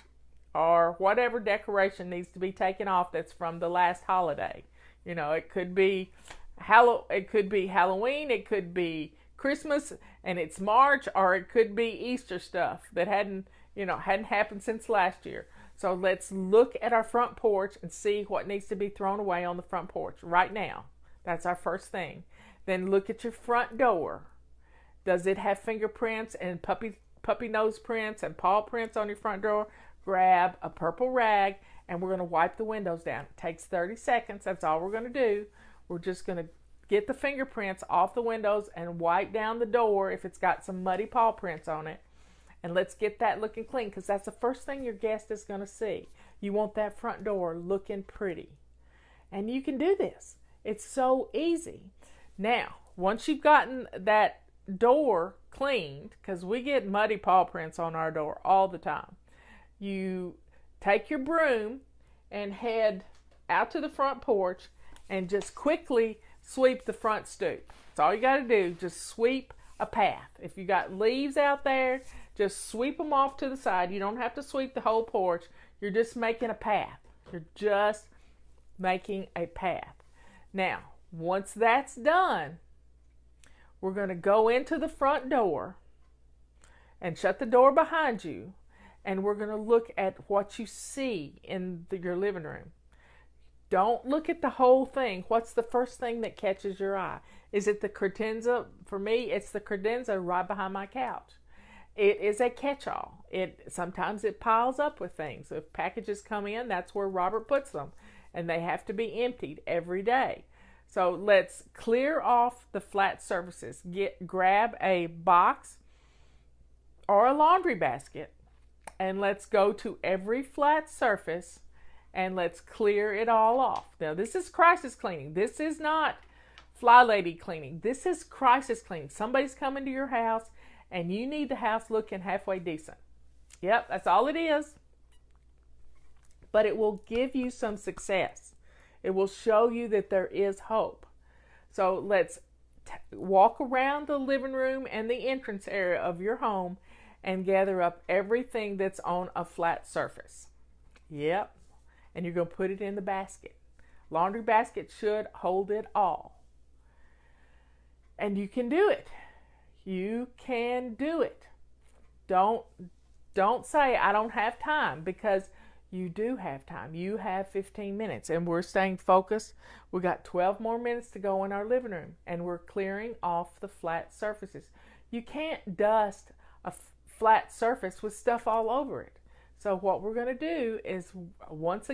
or whatever decoration needs to be taken off that's from the last holiday. It could be Halloween, it could be Christmas and it's March, or it could be Easter stuff that hadn't happened since last year. So let's look at our front porch and see what needs to be thrown away on the front porch right now. That's our first thing. Then look at your front door. Does it have fingerprints and puppy nose prints and paw prints on your front door? Grab a purple rag and we're going to wipe the windows down. It takes 30 seconds. That's all we're going to do. We're just going to get the fingerprints off the windows and wipe down the door if it's got some muddy paw prints on it. And let's get that looking clean, because that's the first thing your guest is going to see. You want that front door looking pretty. And you can do this. It's so easy. Now, once you've gotten that door cleaned, because we get muddy paw prints on our door all the time, you take your broom and head out to the front porch and just quickly sweep the front stoop. That's all you got to do. Just sweep a path. If you got leaves out there, just sweep them off to the side. You don't have to sweep the whole porch. You're just making a path. You're just making a path. Now, once that's done, we're going to go into the front door and shut the door behind you, and we're going to look at what you see in your living room. Don't look at the whole thing. What's the first thing that catches your eye? Is it the credenza? For me, it's the credenza right behind my couch. It is a catch-all. Sometimes it piles up with things. If packages come in, that's where Robert puts them, and they have to be emptied every day. So let's clear off the flat surfaces. Grab a box or a laundry basket, and let's go to every flat surface and let's clear it all off. Now, this is crisis cleaning. This is not FlyLady cleaning. This is crisis cleaning. Somebody's coming to your house and you need the house looking halfway decent. Yep, that's all it is. But it will give you some success. It will show you that there is hope. So let's walk around the living room and the entrance area of your home and gather up everything that's on a flat surface. Yep. And you're going to put it in the basket. Laundry basket should hold it all. And you can do it. You can do it. Don't say, I don't have time, because you do have time. You have 15 minutes, and we're staying focused. We got 12 more minutes to go in our living room, and we're clearing off the flat surfaces. You can't dust a flat surface with stuff all over it. So what we're going to do is, once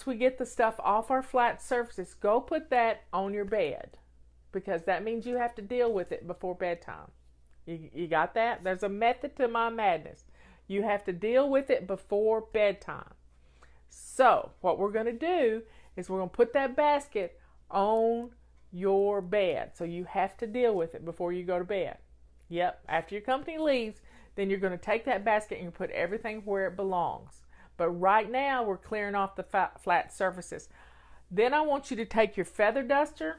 we get the stuff off our flat surfaces, go put that on your bed, because that means you have to deal with it before bedtime. You got that? There's a method to my madness. You have to deal with it before bedtime. So what we're going to do is we're going to put that basket on your bed. So you have to deal with it before you go to bed. Yep, after your company leaves, then you're going to take that basket and you put everything where it belongs. But right now, we're clearing off the flat surfaces. Then I want you to take your feather duster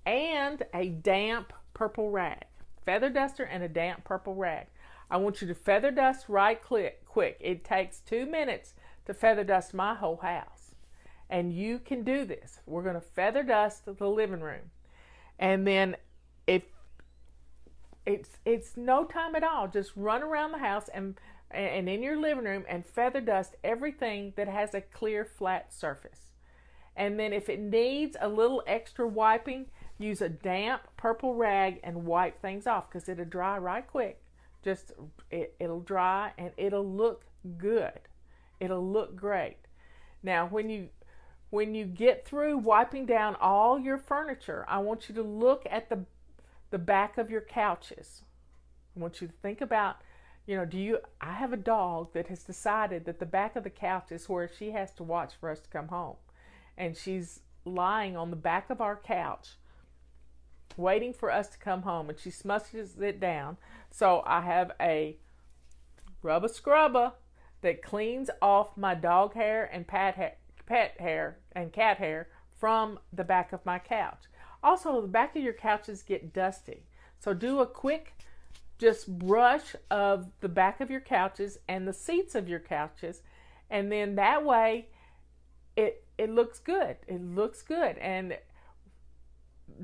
and a damp purple rag. Feather duster and a damp purple rag. I want you to feather dust right quick. It takes 2 minutes to feather dust my whole house. And you can do this. We're going to feather dust the living room. And then if it's no time at all, just run around the house and in your living room and feather dust everything that has a clear flat surface. And then if it needs a little extra wiping, use a damp purple rag and wipe things off, because it'll dry right quick. Just it'll dry and it'll look good. It'll look great. Now when you get through wiping down all your furniture, I want you to look at the back of your couches. I want you to think about, I have a dog that has decided that the back of the couch is where she has to watch for us to come home. And she's lying on the back of our couch waiting for us to come home, and she smushes it down. So I have a rubber scrubber that cleans off my dog hair and pet hair and cat hair from the back of my couch. Also, the back of your couches get dusty. So do a quick just brush of the back of your couches and the seats of your couches, and then that way it looks good. It looks good. And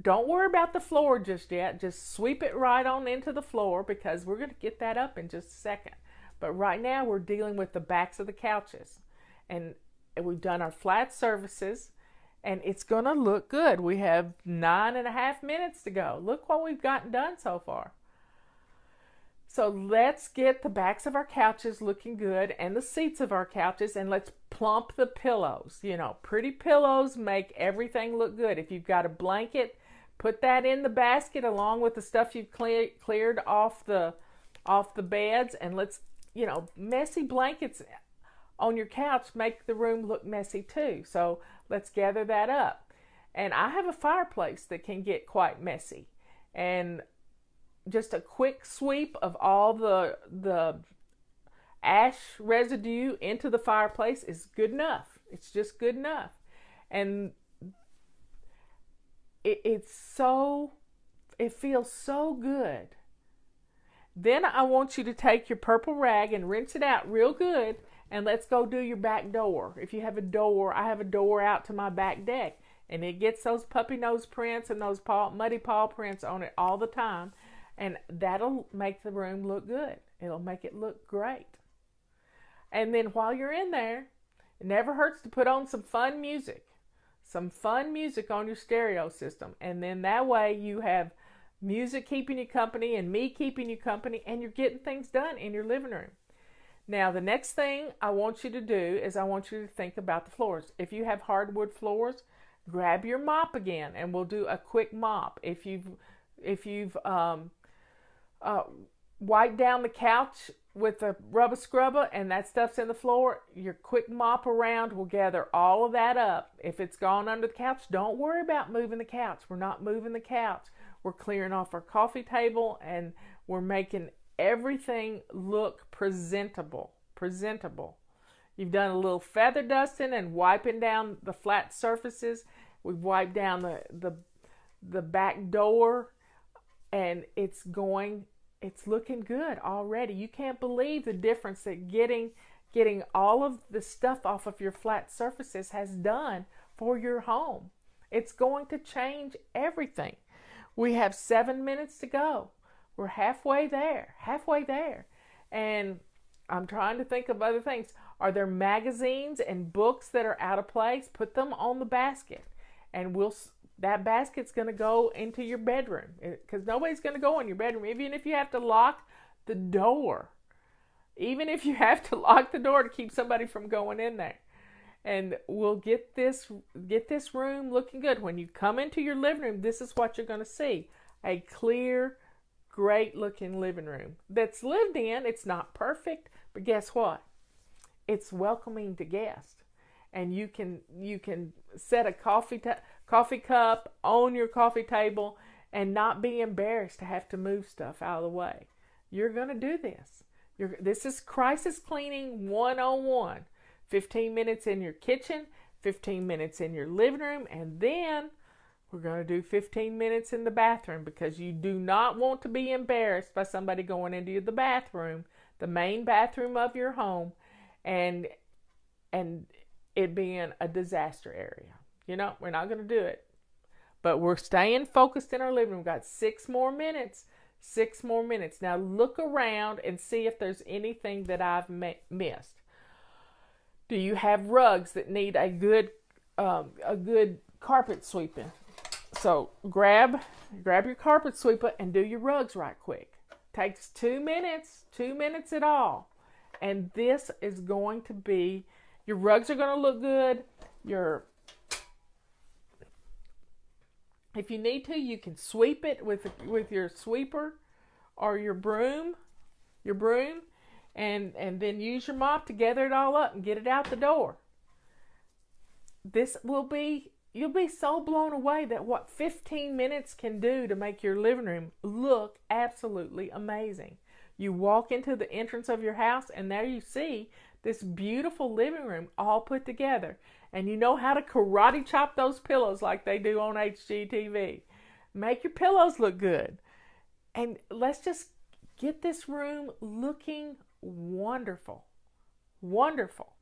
don't worry about the floor just yet. Just sweep it right on into the floor, because we're going to get that up in just a second. But right now we're dealing with the backs of the couches. And we've done our flat surfaces, and it's going to look good. We have 9.5 minutes to go. Look what we've gotten done so far. So let's get the backs of our couches looking good and the seats of our couches, and let's plump the pillows. Pretty pillows make everything look good. If you've got a blanket, put that in the basket along with the stuff you've cleared off the beds, and let's, messy blankets on your couch make the room look messy too. So let's gather that up. And I have a fireplace that can get quite messy, and just a quick sweep of all the ash residue into the fireplace is good enough. It's just good enough. And it feels so good. Then I want you to take your purple rag and rinse it out real good, and let's go do your back door. If you have a door, I have a door out to my back deck, and it gets those puppy nose prints and those muddy paw prints on it all the time. And that'll make the room look good. It'll make it look great. And then while you're in there, it never hurts to put on some fun music. Some fun music on your stereo system. And then that way you have music keeping you company and me keeping you company, and you're getting things done in your living room. Now, the next thing I want you to do is I want you to think about the floors. If you have hardwood floors, grab your mop again, and we'll do a quick mop. If you've wipe down the couch with a rubber scrubber and that stuff's in the floor, your quick mop around will gather all of that up. If it's gone under the couch, don't worry about moving the couch. We're not moving the couch. We're clearing off our coffee table, and we're making everything look presentable. You've done a little feather dusting and wiping down the flat surfaces. We've wiped down the back door, and it's looking good already. You can't believe the difference that getting all of the stuff off of your flat surfaces has done for your home. It's going to change everything. We have 7 minutes to go. We're halfway there. And I'm trying to think of other things. Are there magazines and books that are out of place? Put them on the basket, and that basket's going to go into your bedroom, because nobody's going to go in your bedroom, even if you have to lock the door. Even if you have to lock the door to keep somebody from going in there. And we'll get this room looking good. When you come into your living room, this is what you're going to see. A clear, great looking living room that's lived in. It's not perfect, but guess what? It's welcoming to guests. And you can set a coffee cup on your coffee table and not be embarrassed to have to move stuff out of the way. You're going to do this. This is crisis cleaning 101. 15 minutes in your kitchen, 15 minutes in your living room, and then we're going to do 15 minutes in the bathroom, because you do not want to be embarrassed by somebody going into the bathroom, the main bathroom of your home, and it being a disaster area. We're not going to do it. But we're staying focused in our living room. We've got 6 more minutes. 6 more minutes. Now look around and see if there's anything that I've missed. Do you have rugs that need a good carpet sweeping? So grab your carpet sweeper and do your rugs right quick. Takes 2 minutes, 2 minutes at all. And this is going to be, your rugs are going to look good. If you need to, you can sweep it with your sweeper or your broom, and then use your mop to gather it all up and get it out the door. You'll be so blown away that what 15 minutes can do to make your living room look absolutely amazing. You walk into the entrance of your house, and there you see this beautiful living room all put together. And you know how to karate chop those pillows like they do on HGTV. Make your pillows look good. And let's just get this room looking wonderful. Wonderful.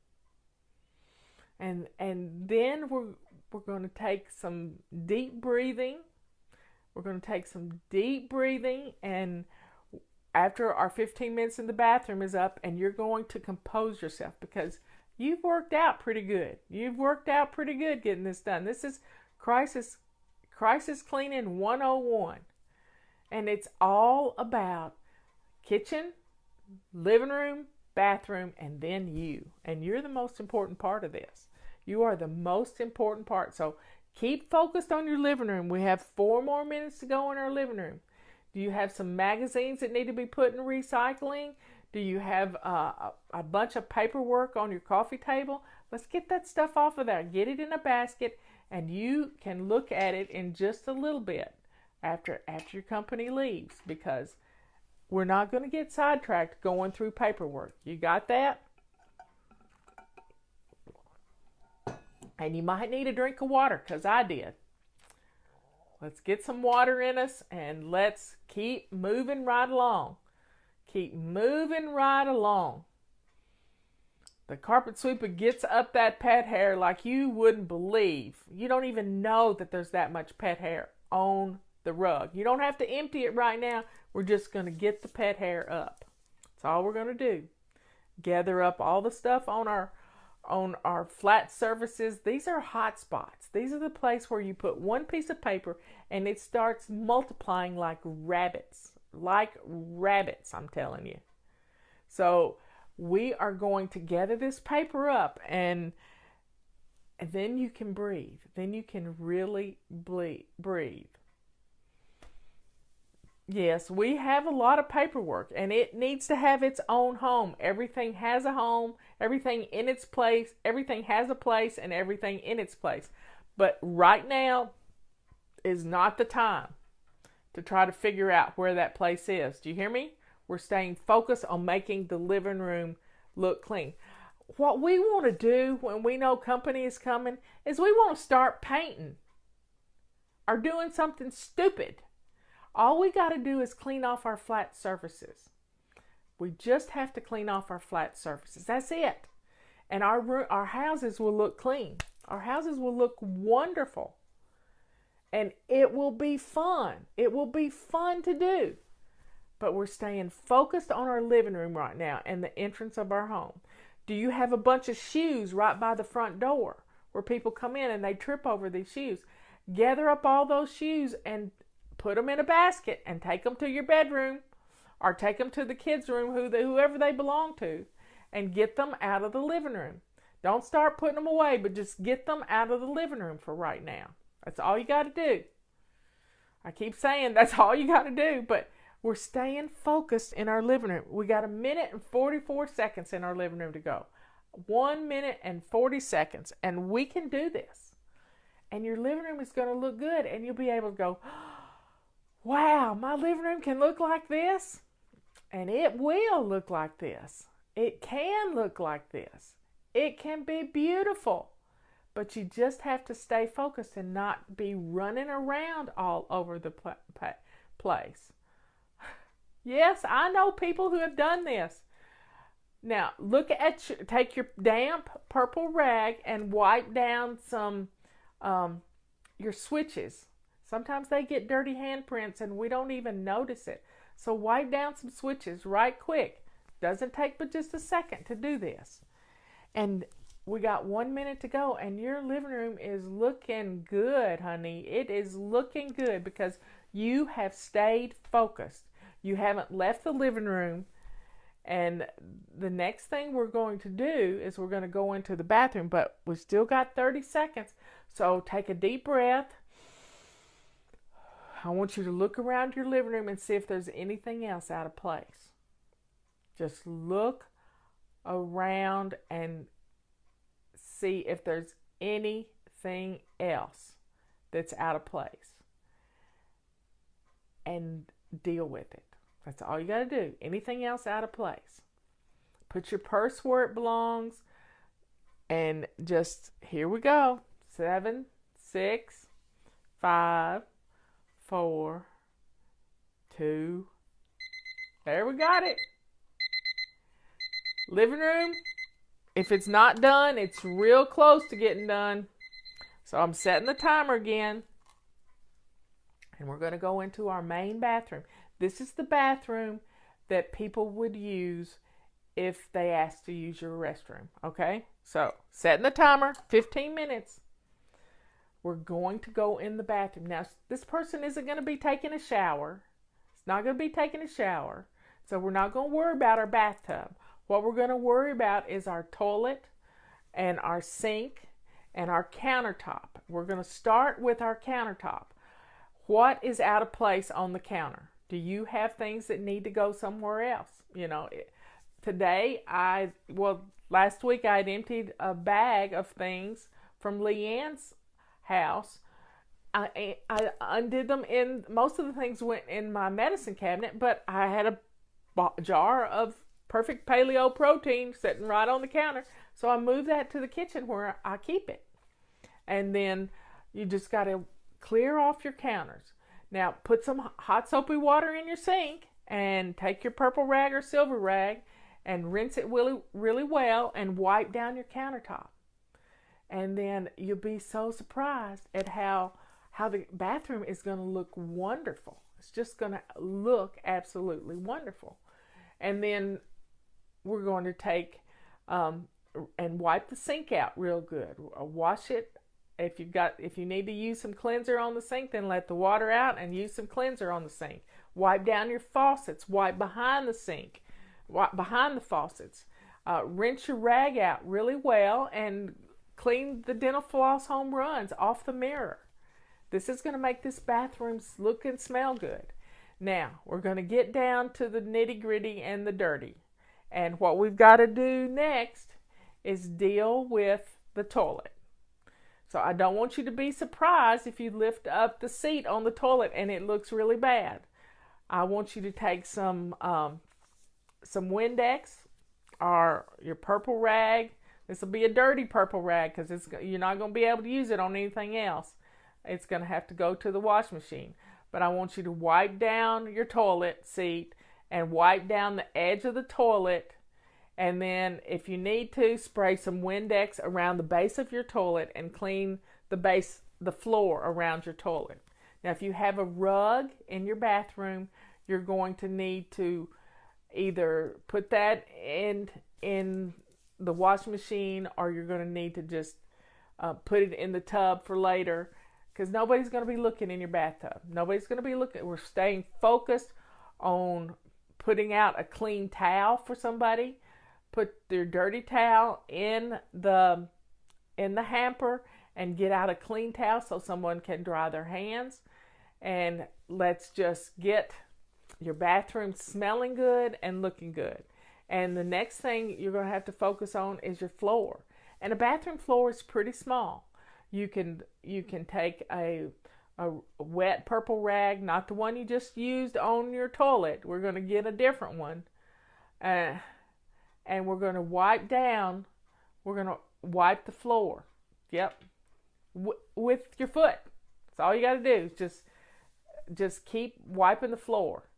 And then we're going to take some deep breathing. We're going to take some deep breathing, and after our 15 minutes in the bathroom is up, and you're going to compose yourself, because you've worked out pretty good. You've worked out pretty good getting this done. This is crisis cleaning 101. And it's all about kitchen, living room, bathroom, and then you. And you're the most important part of this. You are the most important part. So keep focused on your living room. We have 4 more minutes to go in our living room. Do you have some magazines that need to be put in recycling? Do you have a bunch of paperwork on your coffee table? Let's get that stuff off of there. Get it in a basket, and you can look at it in just a little bit after your company leaves, because we're not going to get sidetracked going through paperwork. You got that? And you might need a drink of water, because I did. Let's get some water in us, and let's keep moving right along. Keep moving right along. The carpet sweeper gets up that pet hair like you wouldn't believe. You don't even know that there's that much pet hair on the rug. You don't have to empty it right now. We're just going to get the pet hair up. That's all we're going to do. Gather up all the stuff on our flat surfaces. These are hot spots. These are the place where you put one piece of paper and it starts multiplying like rabbits. Like rabbits, I'm telling you. So we are going to gather this paper up, and then you can breathe. Then you can really breathe. Yes, we have a lot of paperwork, and it needs to have its own home. Everything has a home, everything in its place, everything has a place, and everything in its place. But right now is not the time to try to figure out where that place is. Do you hear me? We're staying focused on making the living room look clean. What we want to do when we know company is coming is we want to start painting or doing something stupid. All we got to do is clean off our flat surfaces. We just have to clean off our flat surfaces. That's it. And our houses will look clean. Our houses will look wonderful. And it will be fun. It will be fun to do. But we're staying focused on our living room right now and the entrance of our home. Do you have a bunch of shoes right by the front door where people come in and they trip over these shoes? Gather up all those shoes and put them in a basket and take them to your bedroom, or take them to the kids' room, whoever they belong to, and get them out of the living room. Don't start putting them away, but just get them out of the living room for right now. That's all you got to do. I keep saying that's all you got to do, but we're staying focused in our living room. We got 1 minute and 44 seconds in our living room to go. 1 minute and 40 seconds, and we can do this. And your living room is going to look good, and you'll be able to go, wow, my living room can look like this, and it will look like this. It can look like this. It can be beautiful. But you just have to stay focused and not be running around all over the place. Yes, I know people who have done this. Now, take your damp purple rag and wipe down some your switches. Sometimes they get dirty handprints and we don't even notice it. So wipe down some switches right quick. Doesn't take but just a second to do this. And we got 1 minute to go, and your living room is looking good, honey. It is looking good because you have stayed focused. You haven't left the living room. And the next thing we're going to do is we're going to go into the bathroom, but we still got 30 seconds. So take a deep breath. I want you to look around your living room and see if there's anything else out of place. Just look around and see if there's anything else that's out of place. And deal with it. That's all you got to do. Anything else out of place. Put your purse where it belongs. And just, here we go. 7, 6, 5, 4, 2. There we got it. Living room. If it's not done, it's real close to getting done. So I'm setting the timer again. And we're going to go into our main bathroom. This is the bathroom that people would use if they asked to use your restroom. Okay? So, setting the timer, 15 minutes. We're going to go in the bathroom. Now, this person isn't going to be taking a shower. It's not going to be taking a shower. So, we're not going to worry about our bathtub. What we're going to worry about is our toilet and our sink and our countertop. We're going to start with our countertop. What is out of place on the counter? Do you have things that need to go somewhere else? You know, last week I had emptied a bag of things from Leanne's house. I undid them, most of the things went in my medicine cabinet, but I had a jar of perfect paleo protein sitting right on the counter. So I moved that to the kitchen where I keep it. And then you just got to clear off your counters. Now, put some hot soapy water in your sink and take your purple rag or silver rag and rinse it really, really well and wipe down your countertop. And then you'll be so surprised at how the bathroom is going to look wonderful. It's just going to look absolutely wonderful. And then we're going to take and wipe the sink out real good. Wash it. If you need to use some cleanser on the sink, then let the water out and use some cleanser on the sink. Wipe down your faucets. Wipe behind the sink. Wipe behind the faucets. Rinse your rag out really well and clean the dental floss home runs off the mirror. This is going to make this bathroom look and smell good. Now, we're going to get down to the nitty-gritty and the dirty. And what we've got to do next is deal with the toilet. So I don't want you to be surprised if you lift up the seat on the toilet and it looks really bad. I want you to take some Windex or your purple rag. This will be a dirty purple rag because you're not going to be able to use it on anything else. It's going to have to go to the wash machine. But I want you to wipe down your toilet seat and wipe down the edge of the toilet. And then if you need to, spray some Windex around the base of your toilet and clean the floor around your toilet. Now, if you have a rug in your bathroom, you're going to need to either put that in the wash machine, or you're going to need to just put it in the tub for later, because nobody's going to be looking in your bathtub. Nobody's going to be looking. We're staying focused on putting out a clean towel for somebody. Put their dirty towel in the hamper and get out a clean towel so someone can dry their hands. And let's just get your bathroom smelling good and looking good. And the next thing you're going to have to focus on is your floor. And a bathroom floor is pretty small. You can take a wet purple rag, not the one you just used on your toilet. We're going to get a different one. And we're going to wipe down. We're going to wipe the floor. Yep. With your foot. That's all you got to do. Just keep wiping the floor.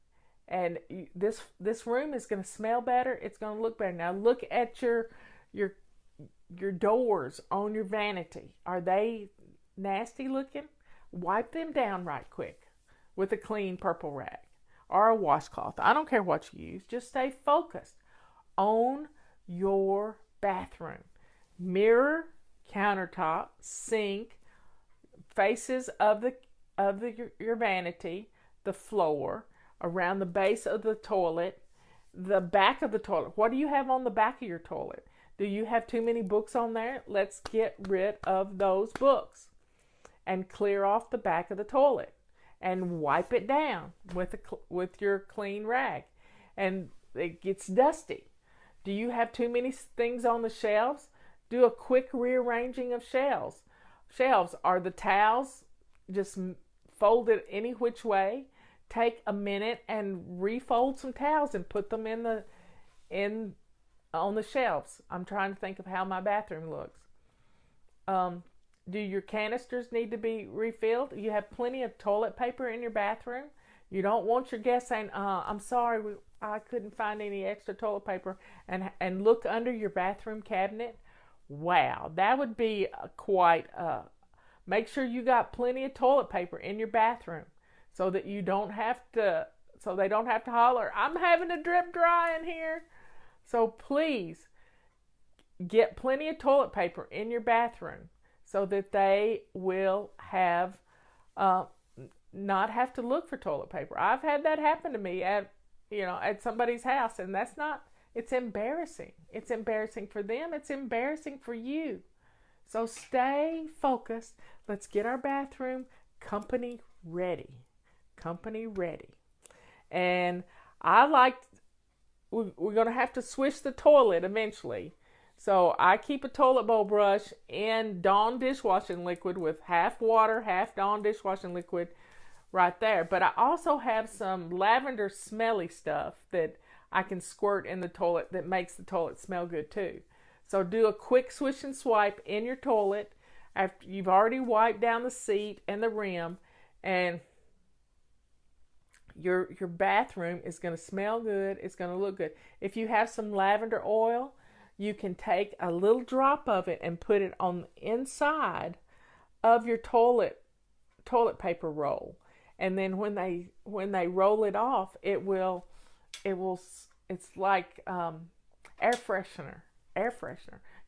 And this room is going to smell better. It's going to look better. Now look at your doors on your vanity. Are they nasty looking? Wipe them down right quick with a clean purple rag or a washcloth. I don't care what you use. Just stay focused on your bathroom. Mirror, countertop, sink, faces of your vanity, the floor, around the base of the toilet, the back of the toilet. What do you have on the back of your toilet? Do you have too many books on there? Let's get rid of those books and clear off the back of the toilet and wipe it down with your clean rag. And it gets dusty. Do you have too many things on the shelves? Do a quick rearranging of shelves. Shelves are the towels just folded any which way. Take a minute and refold some towels and put them on the shelves. I'm trying to think of how my bathroom looks. Do your canisters need to be refilled? You have plenty of toilet paper in your bathroom. You don't want your guests saying, I'm sorry, I couldn't find any extra toilet paper, and look under your bathroom cabinet. Wow, that would be make sure you got plenty of toilet paper in your bathroom so that they don't have to holler, I'm having a drip dry in here. So please get plenty of toilet paper in your bathroom so that they will not have to look for toilet paper. I've had that happen to me at somebody's house, and it's embarrassing. It's embarrassing for them. It's embarrassing for you. So stay focused. Let's get our bathroom company ready. Company ready. And we're going to have to swish the toilet eventually. So I keep a toilet bowl brush in Dawn dishwashing liquid with half water, half Dawn dishwashing liquid right there. But I also have some lavender smelly stuff that I can squirt in the toilet that makes the toilet smell good too. So do a quick swish and swipe in your toilet after you've already wiped down the seat and the rim, and your bathroom is going to smell good. It's going to look good. If you have some lavender oil, you can take a little drop of it and put it on the inside of your toilet paper roll. And then when they roll it off, it's like air freshener.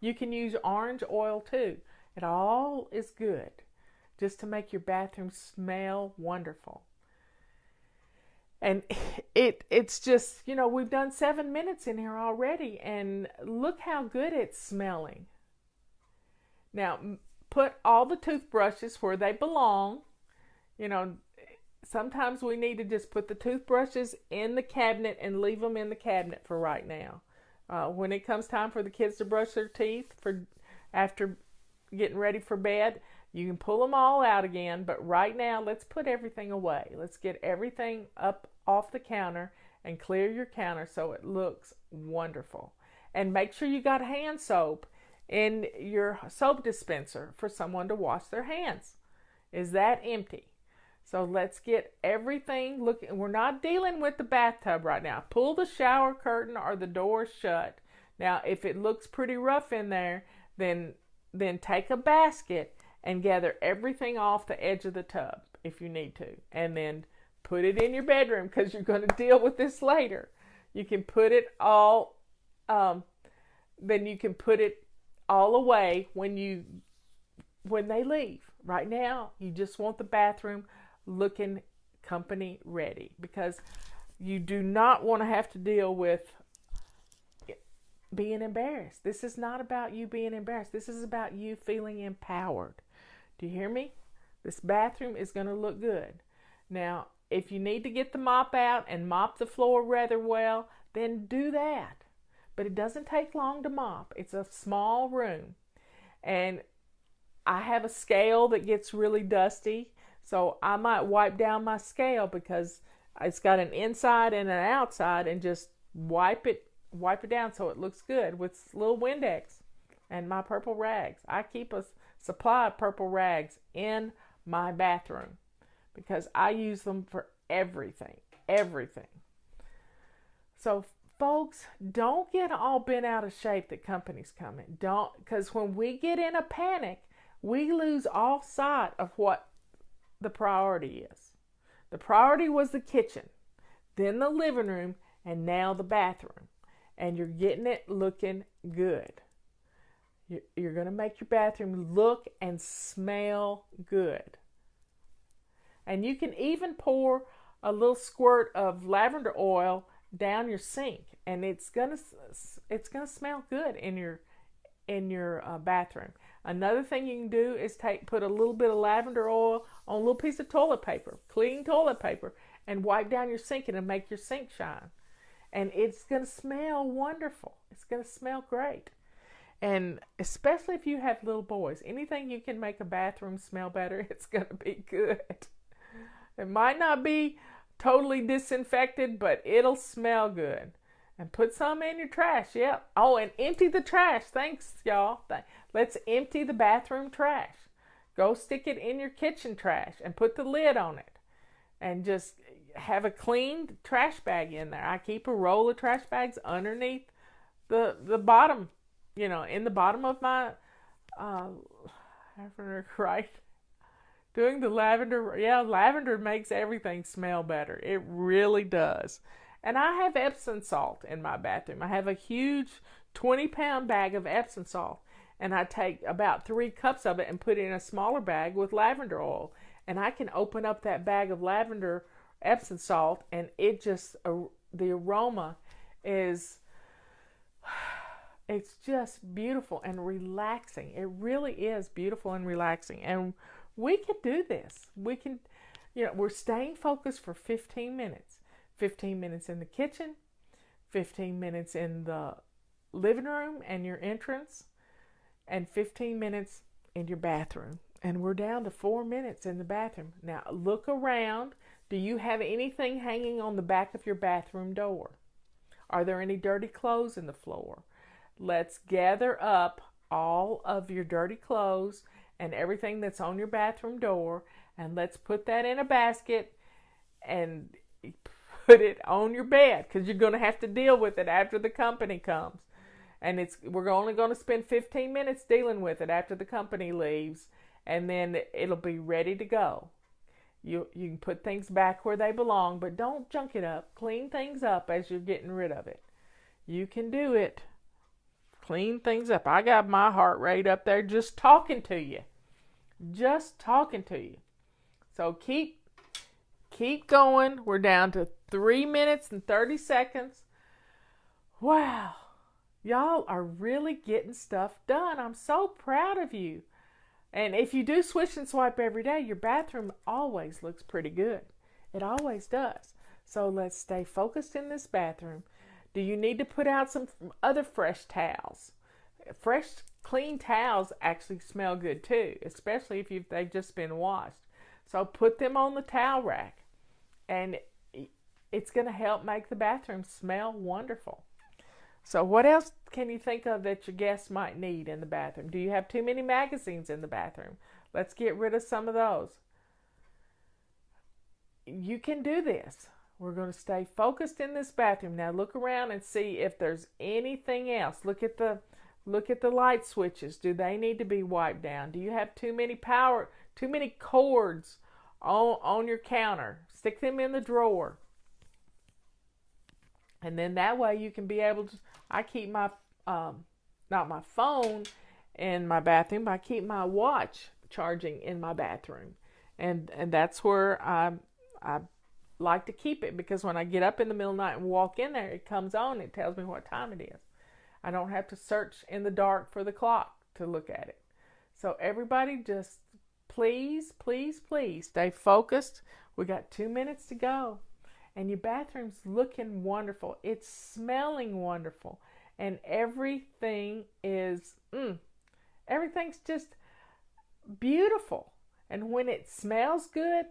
You can use orange oil too. It all is good just to make your bathroom smell wonderful. And it's just, we've done 7 minutes in here already, and look how good it's smelling. Now, put all the toothbrushes where they belong. Sometimes we need to just put the toothbrushes in the cabinet and leave them in the cabinet for right now. When it comes time for the kids to brush their teeth after getting ready for bed, you can pull them all out again, but right now let's put everything away. Let's get everything up off the counter and clear your counter so it looks wonderful. And make sure you got hand soap in your soap dispenser for someone to wash their hands. Is that empty? So let's get everything looking. We're not dealing with the bathtub right now. Pull the shower curtain or the door shut. Now, if it looks pretty rough in there, then take a basket and gather everything off the edge of the tub if you need to. And then put it in your bedroom because you're going to deal with this later. You can put it all, then you can put it all away when they leave. Right now, you just want the bathroom looking company ready, because you do not want to have to deal with being embarrassed. This is not about you being embarrassed. This is about you feeling empowered. Do you hear me? This bathroom is going to look good. Now, if you need to get the mop out and mop the floor rather well, then do that. But it doesn't take long to mop. It's a small room. And I have a scale that gets really dusty, so I might wipe down my scale because it's got an inside and an outside, and just wipe it down so it looks good with little Windex and my purple rags. I keep a supply of purple rags in my bathroom because I use them for everything. Everything. So folks, don't get all bent out of shape that companies come in. Don't, because when we get in a panic, we lose all sight of what the priority is. The priority was the kitchen, then the living room, and now the bathroom. And you're getting it looking good. You're going to make your bathroom look and smell good. And you can even pour a little squirt of lavender oil down your sink, and it's gonna smell good in your bathroom. Another thing you can do is put a little bit of lavender oil on a little piece of toilet paper, clean toilet paper, and wipe down your sink, and it'll make your sink shine. And it's gonna smell wonderful. It's gonna smell great. And especially if you have little boys, anything you can make a bathroom smell better, it's gonna be good. It might not be totally disinfected, but it'll smell good. And put some in your trash. Yep. Oh, and empty the trash. Thanks, y'all. Let's empty the bathroom trash. Go stick it in your kitchen trash and put the lid on it. And just have a clean trash bag in there. I keep a roll of trash bags underneath the bottom, in the bottom of my lavender, right? Doing the lavender, lavender makes everything smell better. It really does. And I have Epsom salt in my bathroom. I have a huge 20-pound bag of Epsom salt. And I take about 3 cups of it and put it in a smaller bag with lavender oil. And I can open up that bag of lavender Epsom salt, and it just, the aroma is, it's just beautiful and relaxing. It really is beautiful and relaxing. And we can do this. We can, we're staying focused for 15 minutes. 15 minutes in the kitchen, 15 minutes in the living room and your entrance, and 15 minutes in your bathroom. And we're down to 4 minutes in the bathroom. Now look around. Do you have anything hanging on the back of your bathroom door? Are there any dirty clothes in the floor? Let's gather up all of your dirty clothes and everything that's on your bathroom door, and let's put that in a basket and put it on your bed, because you're going to have to deal with it after the company comes. And we're only going to spend 15 minutes dealing with it after the company leaves, and then it'll be ready to go. You can put things back where they belong, but don't junk it up. Clean things up as you're getting rid of it. You can do it. Clean things up. I got my heart rate up there just talking to you. Just talking to you. So keep going. We're down to 3 minutes and 30 seconds. Wow. Y'all are really getting stuff done. I'm so proud of you. And if you do swish and swipe every day, your bathroom always looks pretty good. It always does. So let's stay focused in this bathroom. Do you need to put out some other fresh towels? Fresh, clean towels actually smell good too, especially if they've just been washed. So put them on the towel rack, and it's going to help make the bathroom smell wonderful. So what else can you think of that your guests might need in the bathroom? Do you have too many magazines in the bathroom? Let's get rid of some of those. You can do this. We're going to stay focused in this bathroom. Now look around and see if there's anything else. Look at the light switches. Do they need to be wiped down? Do you have too many cords on your counter? Stick them in the drawer. And then that way you can be able to, I keep my, not my phone in my bathroom, but I keep my watch charging in my bathroom. And that's where I like to keep it, because when I get up in the middle of the night and walk in there, it comes on. It tells me what time it is. I don't have to search in the dark for the clock to look at it. So everybody just please, please, please stay focused. We got 2 minutes to go. And your bathroom's looking wonderful. It's smelling wonderful. And everything is, everything's just beautiful. And when it smells good,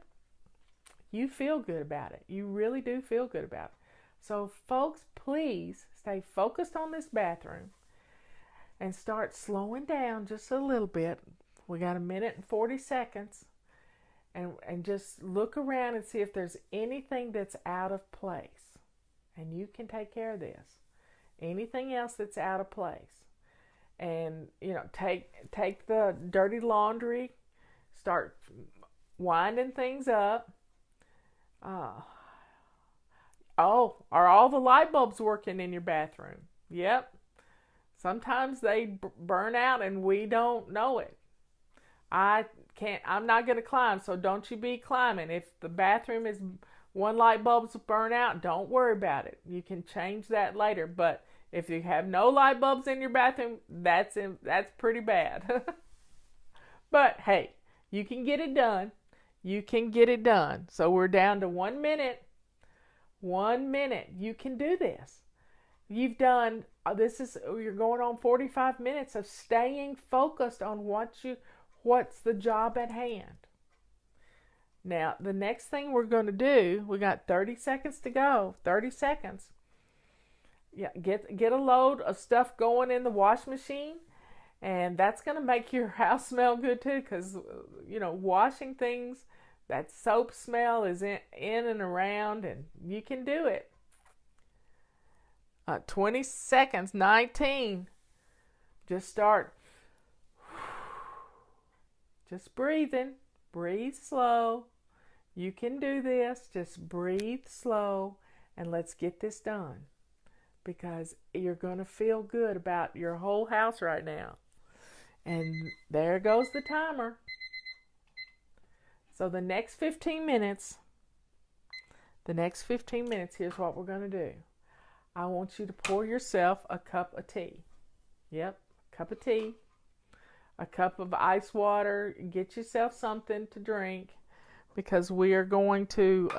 you feel good about it. You really do feel good about it. So folks, please stay focused on this bathroom and start slowing down just a little bit. We got 1:40. And just look around and see if there's anything that's out of place. And you can take care of this. Anything else that's out of place. And, take the dirty laundry, start winding things up. Are all the light bulbs working in your bathroom? Yep. Sometimes they burn out and we don't know it. I'm not going to climb, so don't you be climbing. If the bathroom is one light bulb's burn out, don't worry about it. You can change that later. But if you have no light bulbs in your bathroom, that's pretty bad. But hey, you can get it done. You can get it done. So we're down to 1 minute. 1 minute. You can do this. You've done you're going on 45 minutes of staying focused on what's the job at hand. Now, the next thing we're going to do, we got 30 seconds to go. 30 seconds. Yeah, get a load of stuff going in the wash machine, and that's going to make your house smell good too, because washing things, that soap smell is in and around, and you can do it. 20 seconds. 19. Just start. Just breathing. Breathe slow. You can do this. Just breathe slow, and let's get this done, because you're going to feel good about your whole house right now. And there goes the timer. So the next 15 minutes, here's what we're going to do. I want you to pour yourself a cup of tea. Yep, cup of tea. A cup of ice water. Get yourself something to drink, because we are going to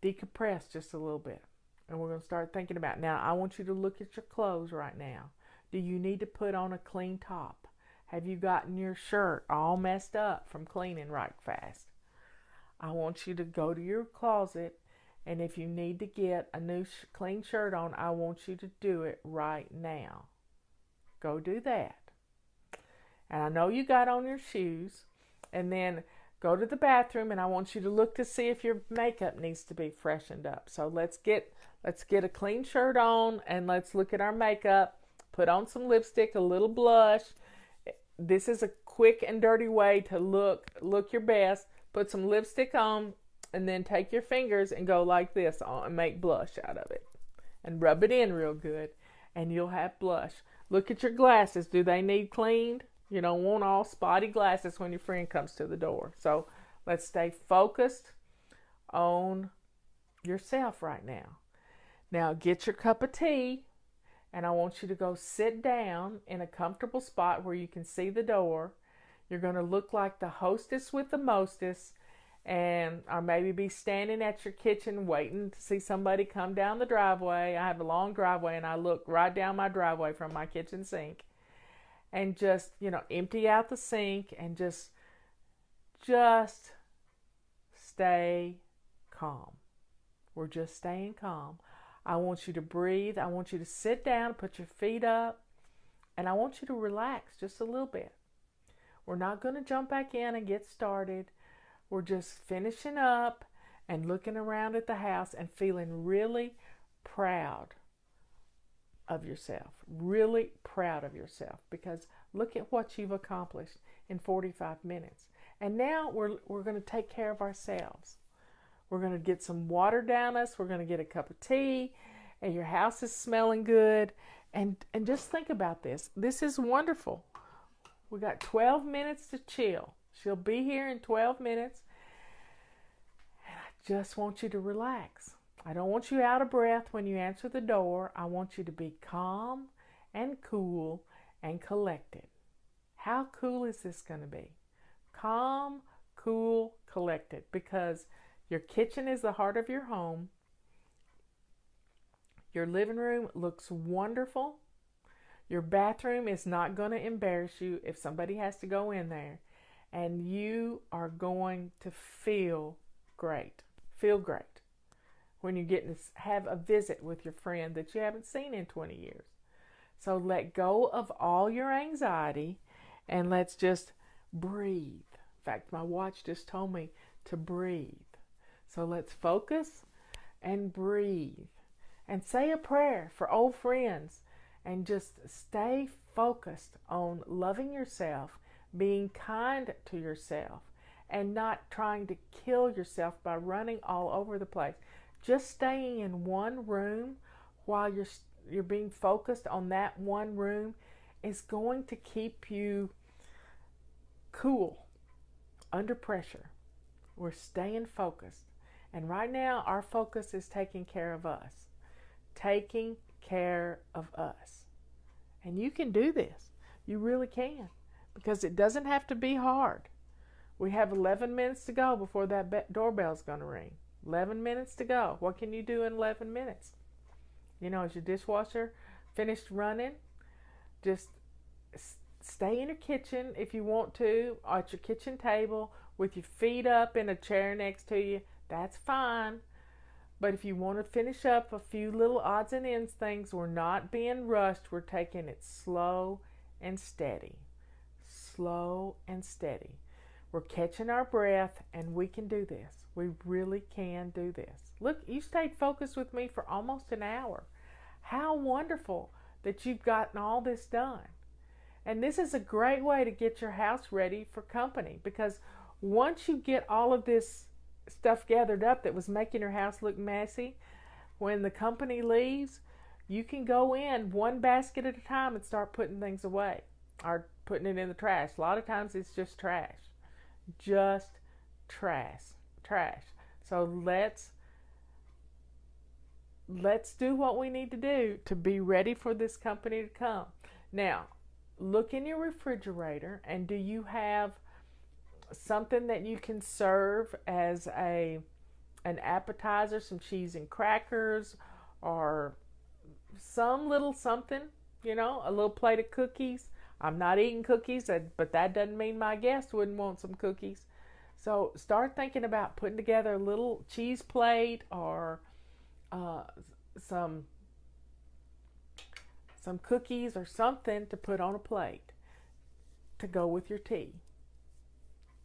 decompress just a little bit. And we're going to start thinking about, now I want you to look at your clothes right now. Do you need to put on a clean top? Have you gotten your shirt all messed up from cleaning right fast? I want you to go to your closet, and if you need to get a new clean shirt on, I want you to do it right now. Go do that. And I know you got on your shoes, and then go to the bathroom, and I want you to look to see if your makeup needs to be freshened up. So let's get a clean shirt on, and let's look at our makeup. Put on some lipstick, a little blush. This is a quick and dirty way to look your best. Put some lipstick on, and then take your fingers and go like this and make blush out of it. And rub it in real good, and you'll have blush. Look at your glasses. Do they need cleaned? You don't want all spotty glasses when your friend comes to the door. So let's stay focused on yourself right now. Now get your cup of tea, and I want you to go sit down in a comfortable spot where you can see the door. You're going to look like the hostess with the mostest, or maybe be standing at your kitchen waiting to see somebody come down the driveway. I have a long driveway, and I look right down my driveway from my kitchen sink. And just, empty out the sink, and just stay calm. We're just staying calm. I want you to breathe. I want you to sit down, put your feet up, and I want you to relax just a little bit. We're not going to jump back in and get started. We're just finishing up and looking around at the house and feeling really proud of yourself. Really proud of yourself, because look at what you've accomplished in 45 minutes. And now we're going to take care of ourselves. We're going to get some water down us. We're going to get a cup of tea, and your house is smelling good. And just think about this. This is wonderful. We got 12 minutes to chill. She'll be here in 12 minutes. And I just want you to relax. I don't want you out of breath when you answer the door. I want you to be calm and cool and collected. How cool is this going to be? Calm, cool, collected. Because your kitchen is the heart of your home. Your living room looks wonderful. Your bathroom is not going to embarrass you if somebody has to go in there. And you are going to feel great. Feel great when you get to have a visit with your friend that you haven't seen in 20 years. So let go of all your anxiety and let's just breathe. In fact, my watch just told me to breathe. So let's focus and breathe and say a prayer for old friends and just stay focused on loving yourself, being kind to yourself, and not trying to kill yourself by running all over the place. Just staying in one room while you're being focused on that one room is going to keep you cool under pressure. We're staying focused. And right now, our focus is taking care of us. Taking care of us. And you can do this. You really can. Because it doesn't have to be hard. We have 11 minutes to go before that doorbell's going to ring. 11 minutes to go. What can you do in 11 minutes? You know, is your dishwasher finished running? Just stay in your kitchen if you want to, at your kitchen table, with your feet up in a chair next to you. That's fine. But if you want to finish up a few little odds and ends things, we're not being rushed. We're taking it slow and steady. Slow and steady. We're catching our breath, and we can do this. We really can do this. Look, you stayed focused with me for almost an hour. How wonderful that you've gotten all this done. And this is a great way to get your house ready for company, because once you get all of this stuff gathered up that was making your house look messy, when the company leaves, you can go in one basket at a time and start putting things away or putting it in the trash. A lot of times it's just trash. Just trash. So let's do what we need to do to be ready for this company to come. Now, look in your refrigerator, and do you have something that you can serve as an appetizer, some cheese and crackers, or some little something, you know, a little plate of cookies. I'm not eating cookies, but that doesn't mean my guest wouldn't want some cookies. So start thinking about putting together a little cheese plate or some cookies or something to put on a plate to go with your tea.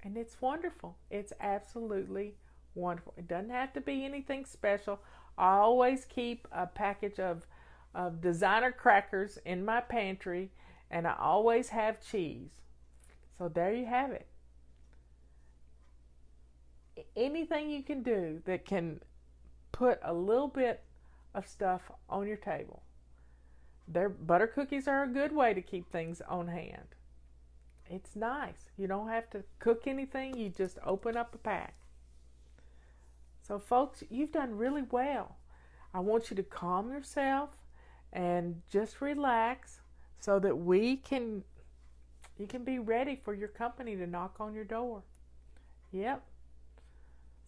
And it's wonderful. It's absolutely wonderful. It doesn't have to be anything special. I always keep a package of designer crackers in my pantry, and I always have cheese. So there you have it. Anything you can do that can put a little bit of stuff on your table. Butter cookies are a good way to keep things on hand. It's nice. You don't have to cook anything. You just open up a pack. So folks, you've done really well. I want you to calm yourself and just relax so that you can be ready for your company to knock on your door. Yep.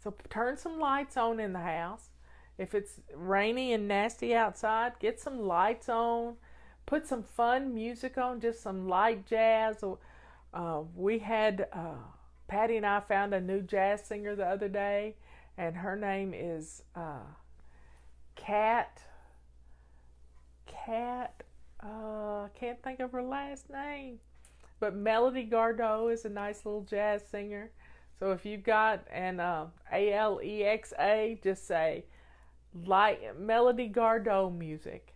So turn some lights on in the house. If it's rainy and nasty outside, get some lights on. Put some fun music on, just some light jazz. We had, Patty and I found a new jazz singer the other day, and her name is Can't think of her last name. But Melody Gardot is a nice little jazz singer. So if you've got an Alexa, just say Melody Gardot music,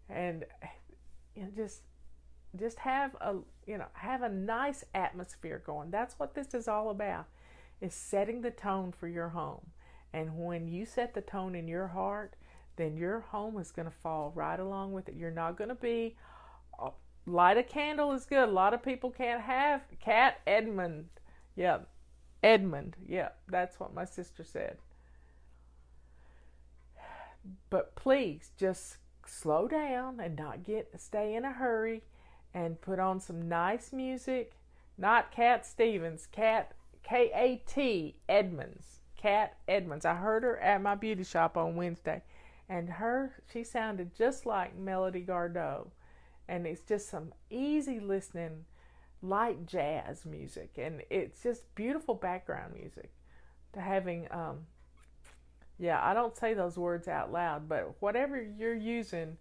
and just have a nice atmosphere going. That's what this is all about, is setting the tone for your home. And when you set the tone in your heart, then your home is going to fall right along with it. You're not going to be light a candle is good. A lot of people can't have Edmund. Yeah, that's what my sister said. But please just slow down and stay in a hurry, and put on some nice music. Not Cat Stevens, K-A-T Edmonds. Cat Edmonds. I heard her at my beauty shop on Wednesday, and she sounded just like Melody Gardot. And it's just some easy listening, light jazz music, and it's just beautiful background music. To having, I don't say those words out loud, but whatever you're using,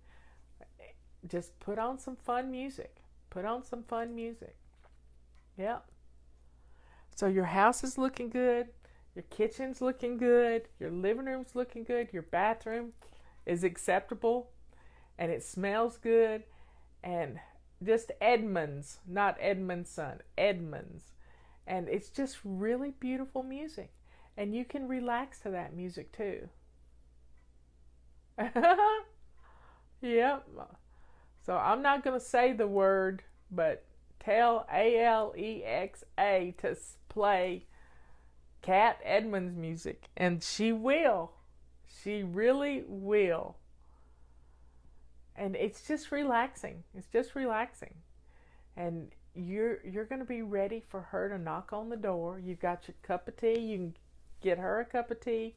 just put on some fun music. Put on some fun music. Yep. So your house is looking good. Your kitchen's looking good. Your living room's looking good. Your bathroom is acceptable. And it smells good. And just Edmunds, not Edmondson, Edmunds. And it's just really beautiful music. And you can relax to that music too. Yep. So I'm not going to say the word, but tell Alexa to play Cat Edmonds music. And she will. She really will. And it's just relaxing. It's just relaxing. And you're going to be ready for her to knock on the door. You've got your cup of tea. You can get her a cup of tea.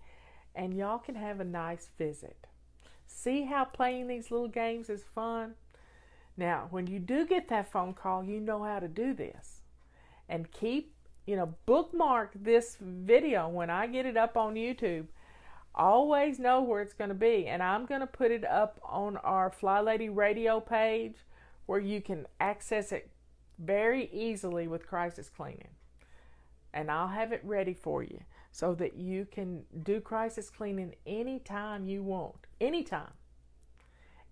And y'all can have a nice visit. See how playing these little games is fun? Now, when you do get that phone call, you know how to do this. And bookmark this video when I get it up on YouTube. Always know where it's going to be. And I'm going to put it up on our FlyLady Radio page where you can access it very easily with crisis cleaning. And I'll have it ready for you so that you can do crisis cleaning anytime you want. Anytime.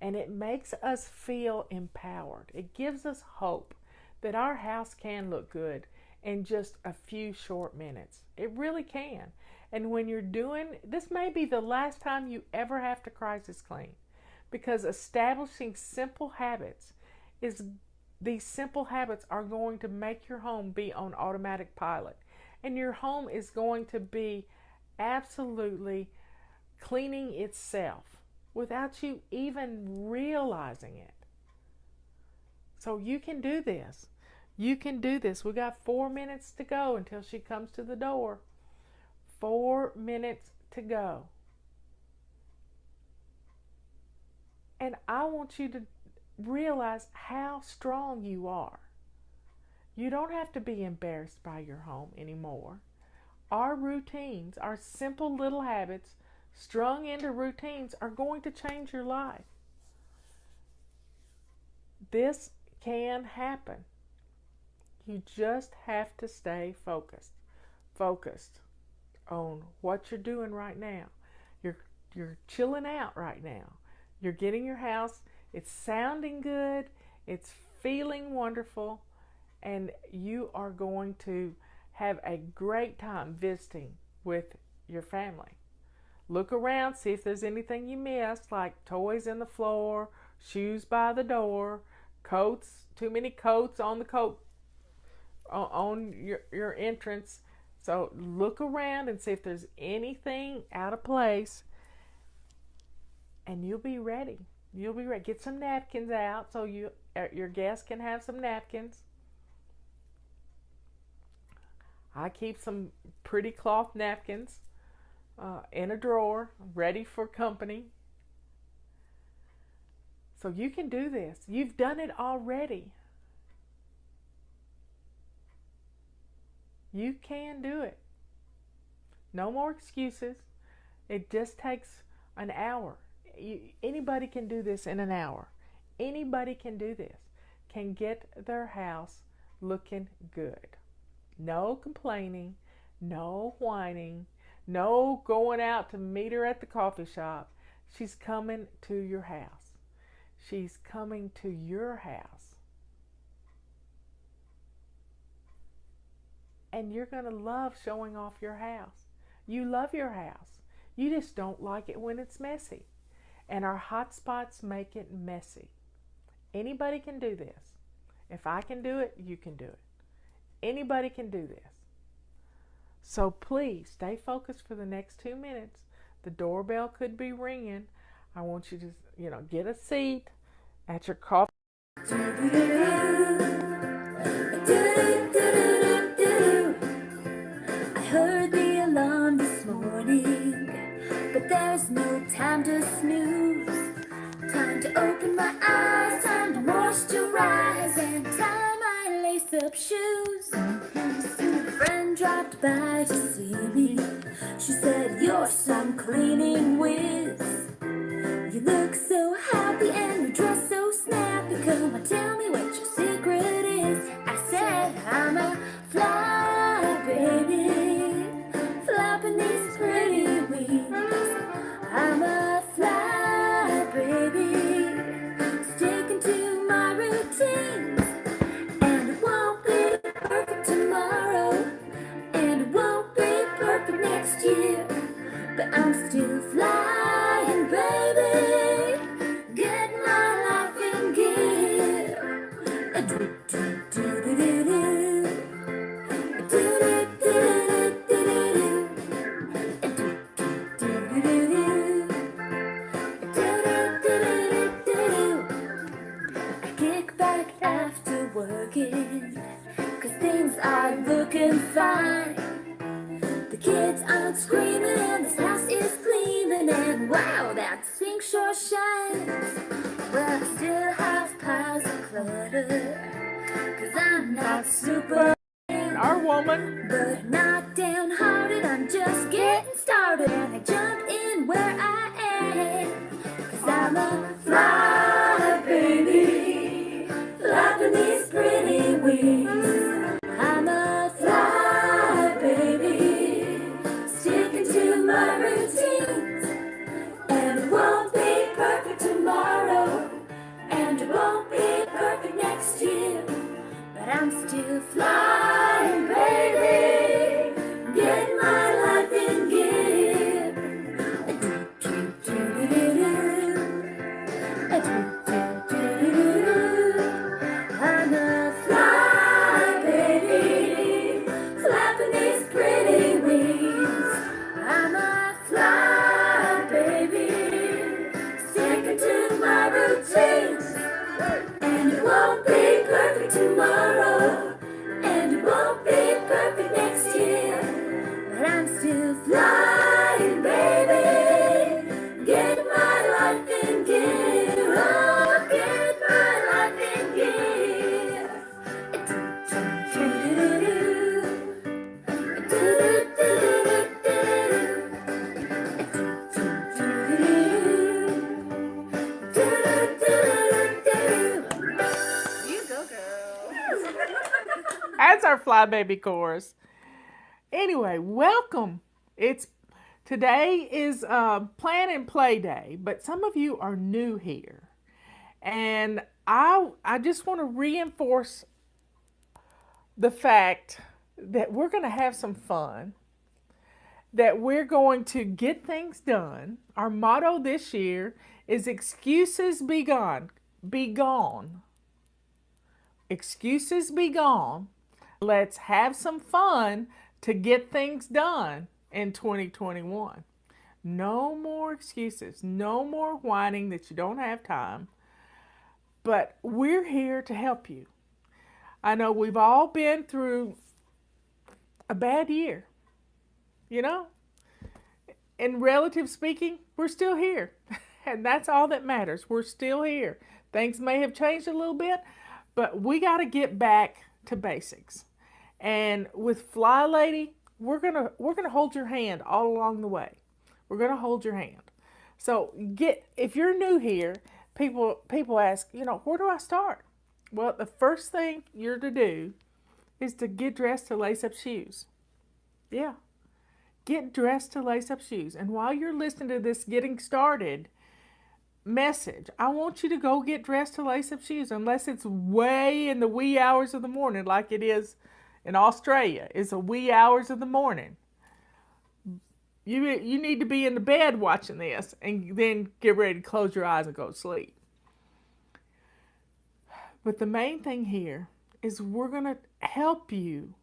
And it makes us feel empowered. It gives us hope that our house can look good in just a few short minutes. It really can. And when you're doing, this may be the last time you ever have to crisis clean, because establishing simple habits these simple habits are going to make your home be on automatic pilot. And your home is going to be absolutely cleaning itself without you even realizing it. So you can do this. You can do this. We got 4 minutes to go until she comes to the door. 4 minutes to go. And I want you to realize how strong you are. You don't have to be embarrassed by your home anymore. Our routines, our simple little habits, strung into routines, are going to change your life. This can happen. You just have to stay focused. Focused on what you're doing right now. You're chilling out right now. You're getting your house, it's sounding good, it's feeling wonderful, and you are going to have a great time visiting with your family. Look around, see if there's anything you missed, like toys in the floor, shoes by the door, coats, too many coats on the on your entrance. So look around and see if there's anything out of place, and you'll be ready. You'll be ready. Get some napkins out so your guests can have some napkins. I keep some pretty cloth napkins in a drawer, ready for company. So you can do this. You've done it already. You can do it. No more excuses. It just takes an hour. Anybody can do this in an hour. Anybody can do this. Can get their house looking good. No complaining. No whining. No going out to meet her at the coffee shop. She's coming to your house. She's coming to your house. And you're going to love showing off your house. You love your house. You just don't like it when it's messy. And our hot spots make it messy. Anybody can do this. If I can do it, you can do it. Anybody can do this. So please stay focused for the next 2 minutes. The doorbell could be ringing. I want you to, get a seat at your coffee. I heard the alarm this morning, but there's no time to snooze. Time to open my eyes, time to moisturize, and tie my lace-up shoes. Soon a friend dropped by to see me. She said, "You're some cleaning whiz. You look so happy and you dress so snazzy. next year, but I'm still flying, baby. Get my life in gear. I kick back after working, 'cause things are looking fine. The kids aren't screaming and this house is gleaming, and wow, that sink sure shines. Well, I still have piles of clutter, 'cause I'm not super Our woman. but not downhearted. I'm just getting started, and I jump in where I am, 'cause I'm a fly baby, flapping these pretty wings. I'm a fly baby, sticking to my routines, and it won't be perfect tomorrow, and it won't be perfect next year, but I'm still flying, baby. Get my life in gear. I'm a fly, baby, flapping these pretty wings. I'm a fly, baby, sticking to my routines, and it won't be perfect tomorrow, and it won't be perfect next year, but I'm still flying, baby. Get my life in gear. Oh, get my life in gear. You go, girl. That's our Fly Baby chorus. Anyway, welcome. Today is Plan and Play Day, but some of you are new here. And I just want to reinforce the fact that we're going to have some fun, that we're going to get things done. Our motto this year is excuses be gone. Be gone. Excuses be gone. Let's have some fun to get things done in 2021. No more excuses. No more whining that you don't have time. But we're here to help you. I know we've all been through a bad year. You know? In relative speaking, we're still here. And that's all that matters. We're still here. Things may have changed a little bit, but we got to get back to basics. And with FlyLady, we're gonna hold your hand all along the way. We're gonna hold your hand. So if you're new here, people ask, where do I start? Well, the first thing you're to do is to get dressed to lace up shoes. Yeah. Get dressed to lace up shoes. And while you're listening to this getting started message, I want you to go get dressed to lace up shoes, unless it's way in the wee hours of the morning like it is in Australia. It's the wee hours of the morning. You need to be in the bed watching this and then get ready to close your eyes and go to sleep. But the main thing here is we're going to help you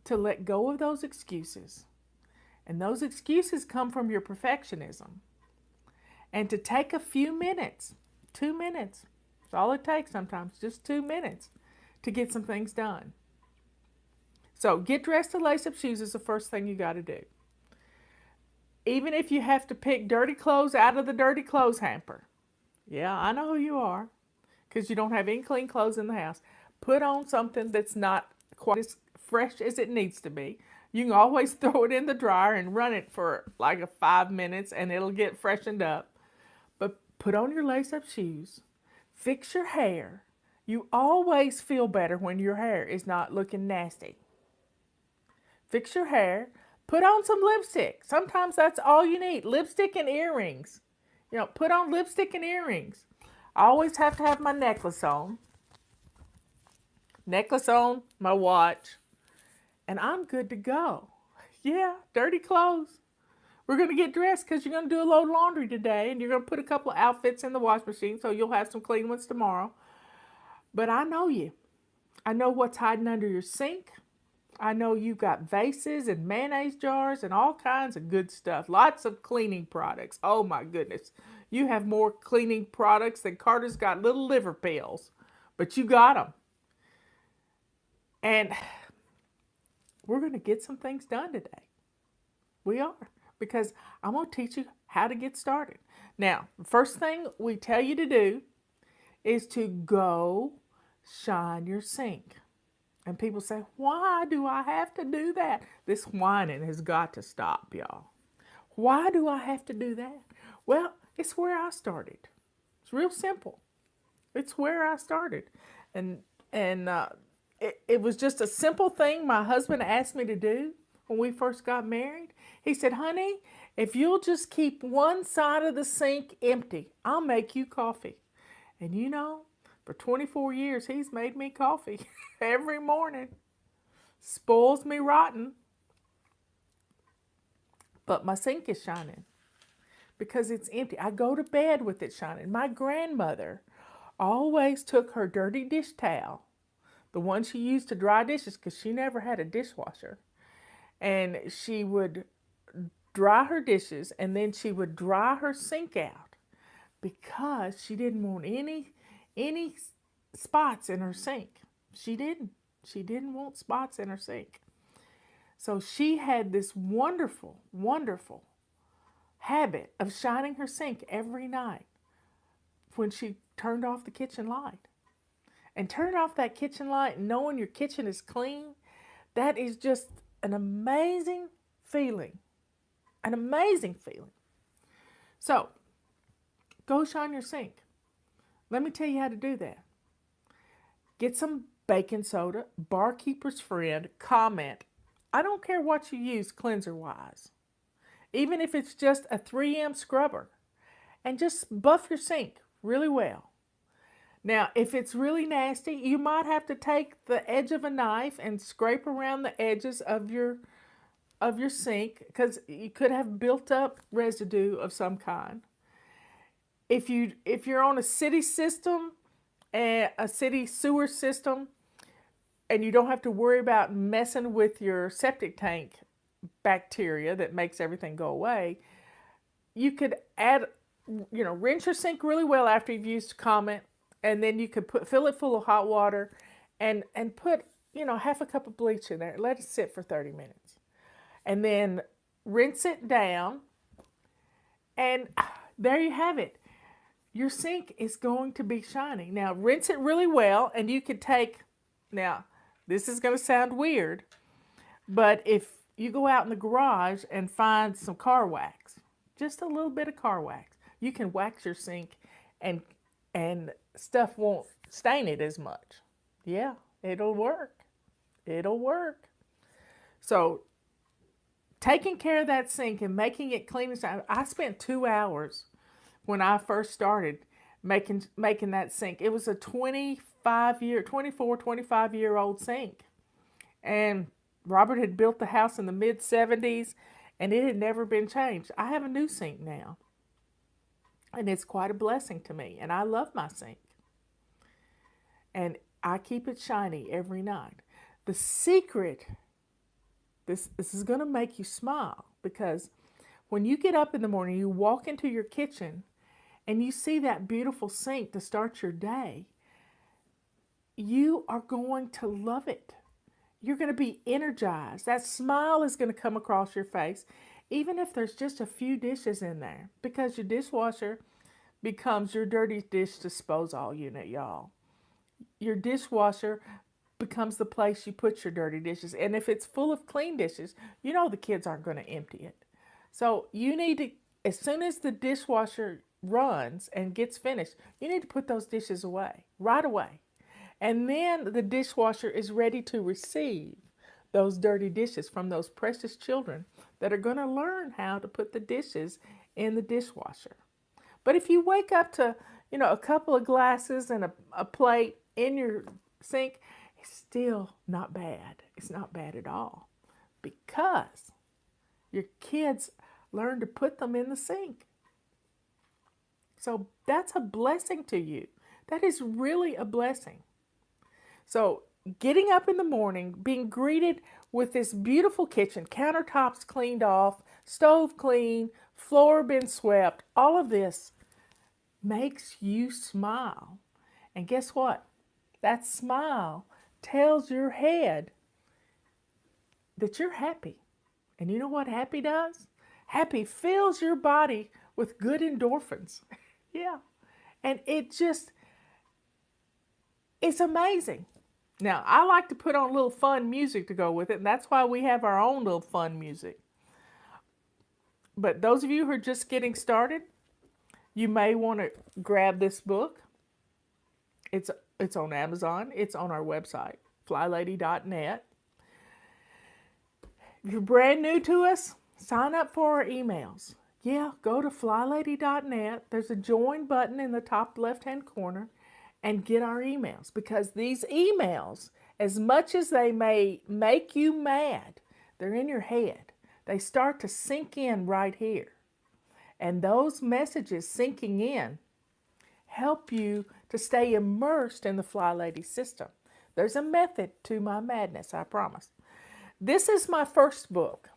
to let go of those excuses. And those excuses come from your perfectionism. And to take a few minutes, 2 minutes, that's all it takes sometimes, just 2 minutes to get some things done. So get dressed to lace up shoes is the first thing you got to do. Even if you have to pick dirty clothes out of the dirty clothes hamper. Yeah, I know who you are, because you don't have any clean clothes in the house. Put on something that's not quite as fresh as it needs to be. You can always throw it in the dryer and run it for like 5 minutes and it'll get freshened up. But put on your lace-up shoes. Fix your hair. You always feel better when your hair is not looking nasty. Fix your hair. Put on some lipstick. Sometimes that's all you need. Lipstick and earrings. Put on lipstick and earrings. I always have to have my necklace on. My watch. And I'm good to go. Yeah, dirty clothes. We're going to get dressed because you're going to do a load of laundry today, and you're going to put a couple of outfits in the wash machine, so you'll have some clean ones tomorrow. But I know you. I know what's hiding under your sink. I know you've got vases and mayonnaise jars and all kinds of good stuff. Lots of cleaning products. Oh my goodness. You have more cleaning products than Carter's got little liver pills. But you got them. And we're going to get some things done today. We are. Because I'm going to teach you how to get started. Now, the first thing we tell you to do is to go shine your sink. And people say, why do I have to do that? This whining has got to stop, y'all. Why do I have to do that? Well, it's where I started. It's real simple. It's where I started. And it was just a simple thing my husband asked me to do when we first got married. He said, honey, if you'll just keep one side of the sink empty, I'll make you coffee. And you know, for 24 years, he's made me coffee every morning. Spoils me rotten. But my sink is shining because it's empty. I go to bed with it shining. My grandmother always took her dirty dish towel, the one she used to dry dishes because she never had a dishwasher, and she would dry her dishes, and then she would dry her sink out because she didn't want any spots in her sink. She didn't want spots in her sink. So she had this wonderful, wonderful habit of shining her sink every night when she turned off the kitchen light. And turning off that kitchen light and knowing your kitchen is clean, that is just an amazing feeling. An amazing feeling. So, go shine your sink. Let me tell you how to do that. Get some baking soda, barkeeper's friend, comment. I don't care what you use cleanser-wise. Even if it's just a 3M scrubber. And just buff your sink really well. Now, if it's really nasty, you might have to take the edge of a knife and scrape around the edges of your sink because you could have built up residue of some kind. If you're on a city system, a city sewer system, and you don't have to worry about messing with your septic tank bacteria that makes everything go away, you could add, rinse your sink really well after you've used Comet, and then you could fill it full of hot water and put, half a cup of bleach in there. Let it sit for 30 minutes. And then rinse it down, and there you have it. Your sink is going to be shiny. Now, rinse it really well, and you could take, now, this is going to sound weird, but if you go out in the garage and find some car wax, just a little bit of car wax, you can wax your sink and stuff won't stain it as much. Yeah, it'll work. It'll work. So, taking care of that sink and making it clean and shiny. I spent 2 hours when I first started making that sink. It was a 25-year-old sink. And Robert had built the house in the mid-70s, and it had never been changed. I have a new sink now. And it's quite a blessing to me. And I love my sink. And I keep it shiny every night. The secret, this is going to make you smile, because when you get up in the morning, you walk into your kitchen and you see that beautiful sink to start your day, you are going to love it. You're going to be energized. That smile is going to come across your face, even if there's just a few dishes in there, because your dishwasher becomes your dirty dish disposal unit, y'all. Your dishwasher becomes the place you put your dirty dishes. And if it's full of clean dishes, the kids aren't going to empty it. So you need to, as soon as the dishwasher runs and gets finished, you need to put those dishes away, right away. And then the dishwasher is ready to receive those dirty dishes from those precious children that are going to learn how to put the dishes in the dishwasher. But if you wake up to, a couple of glasses and a plate in your sink, it's still not bad. It's not bad at all. Because Your kids learn to put them in the sink. So that's a blessing to you. That is really a blessing. So getting up in the morning, being greeted with this beautiful kitchen, countertops cleaned off, stove clean, floor been swept, all of this makes you smile. And guess what? That smile tells your head that you're happy. And you know what happy does? Happy fills your body with good endorphins. Yeah. And it's amazing. Now, I like to put on a little fun music to go with it, and that's why we have our own little fun music. But those of you who are just getting started, you may want to grab this book. It's on Amazon. It's on our website, FlyLady.net. If you're brand new to us, sign up for our emails. Yeah, go to FlyLady.net. There's a join button in the top left-hand corner and get our emails, because these emails, as much as they may make you mad, they're in your head. They start to sink in right here. And those messages sinking in help you to stay immersed in the FlyLady system. There's a method to my madness, I promise. This is my first book.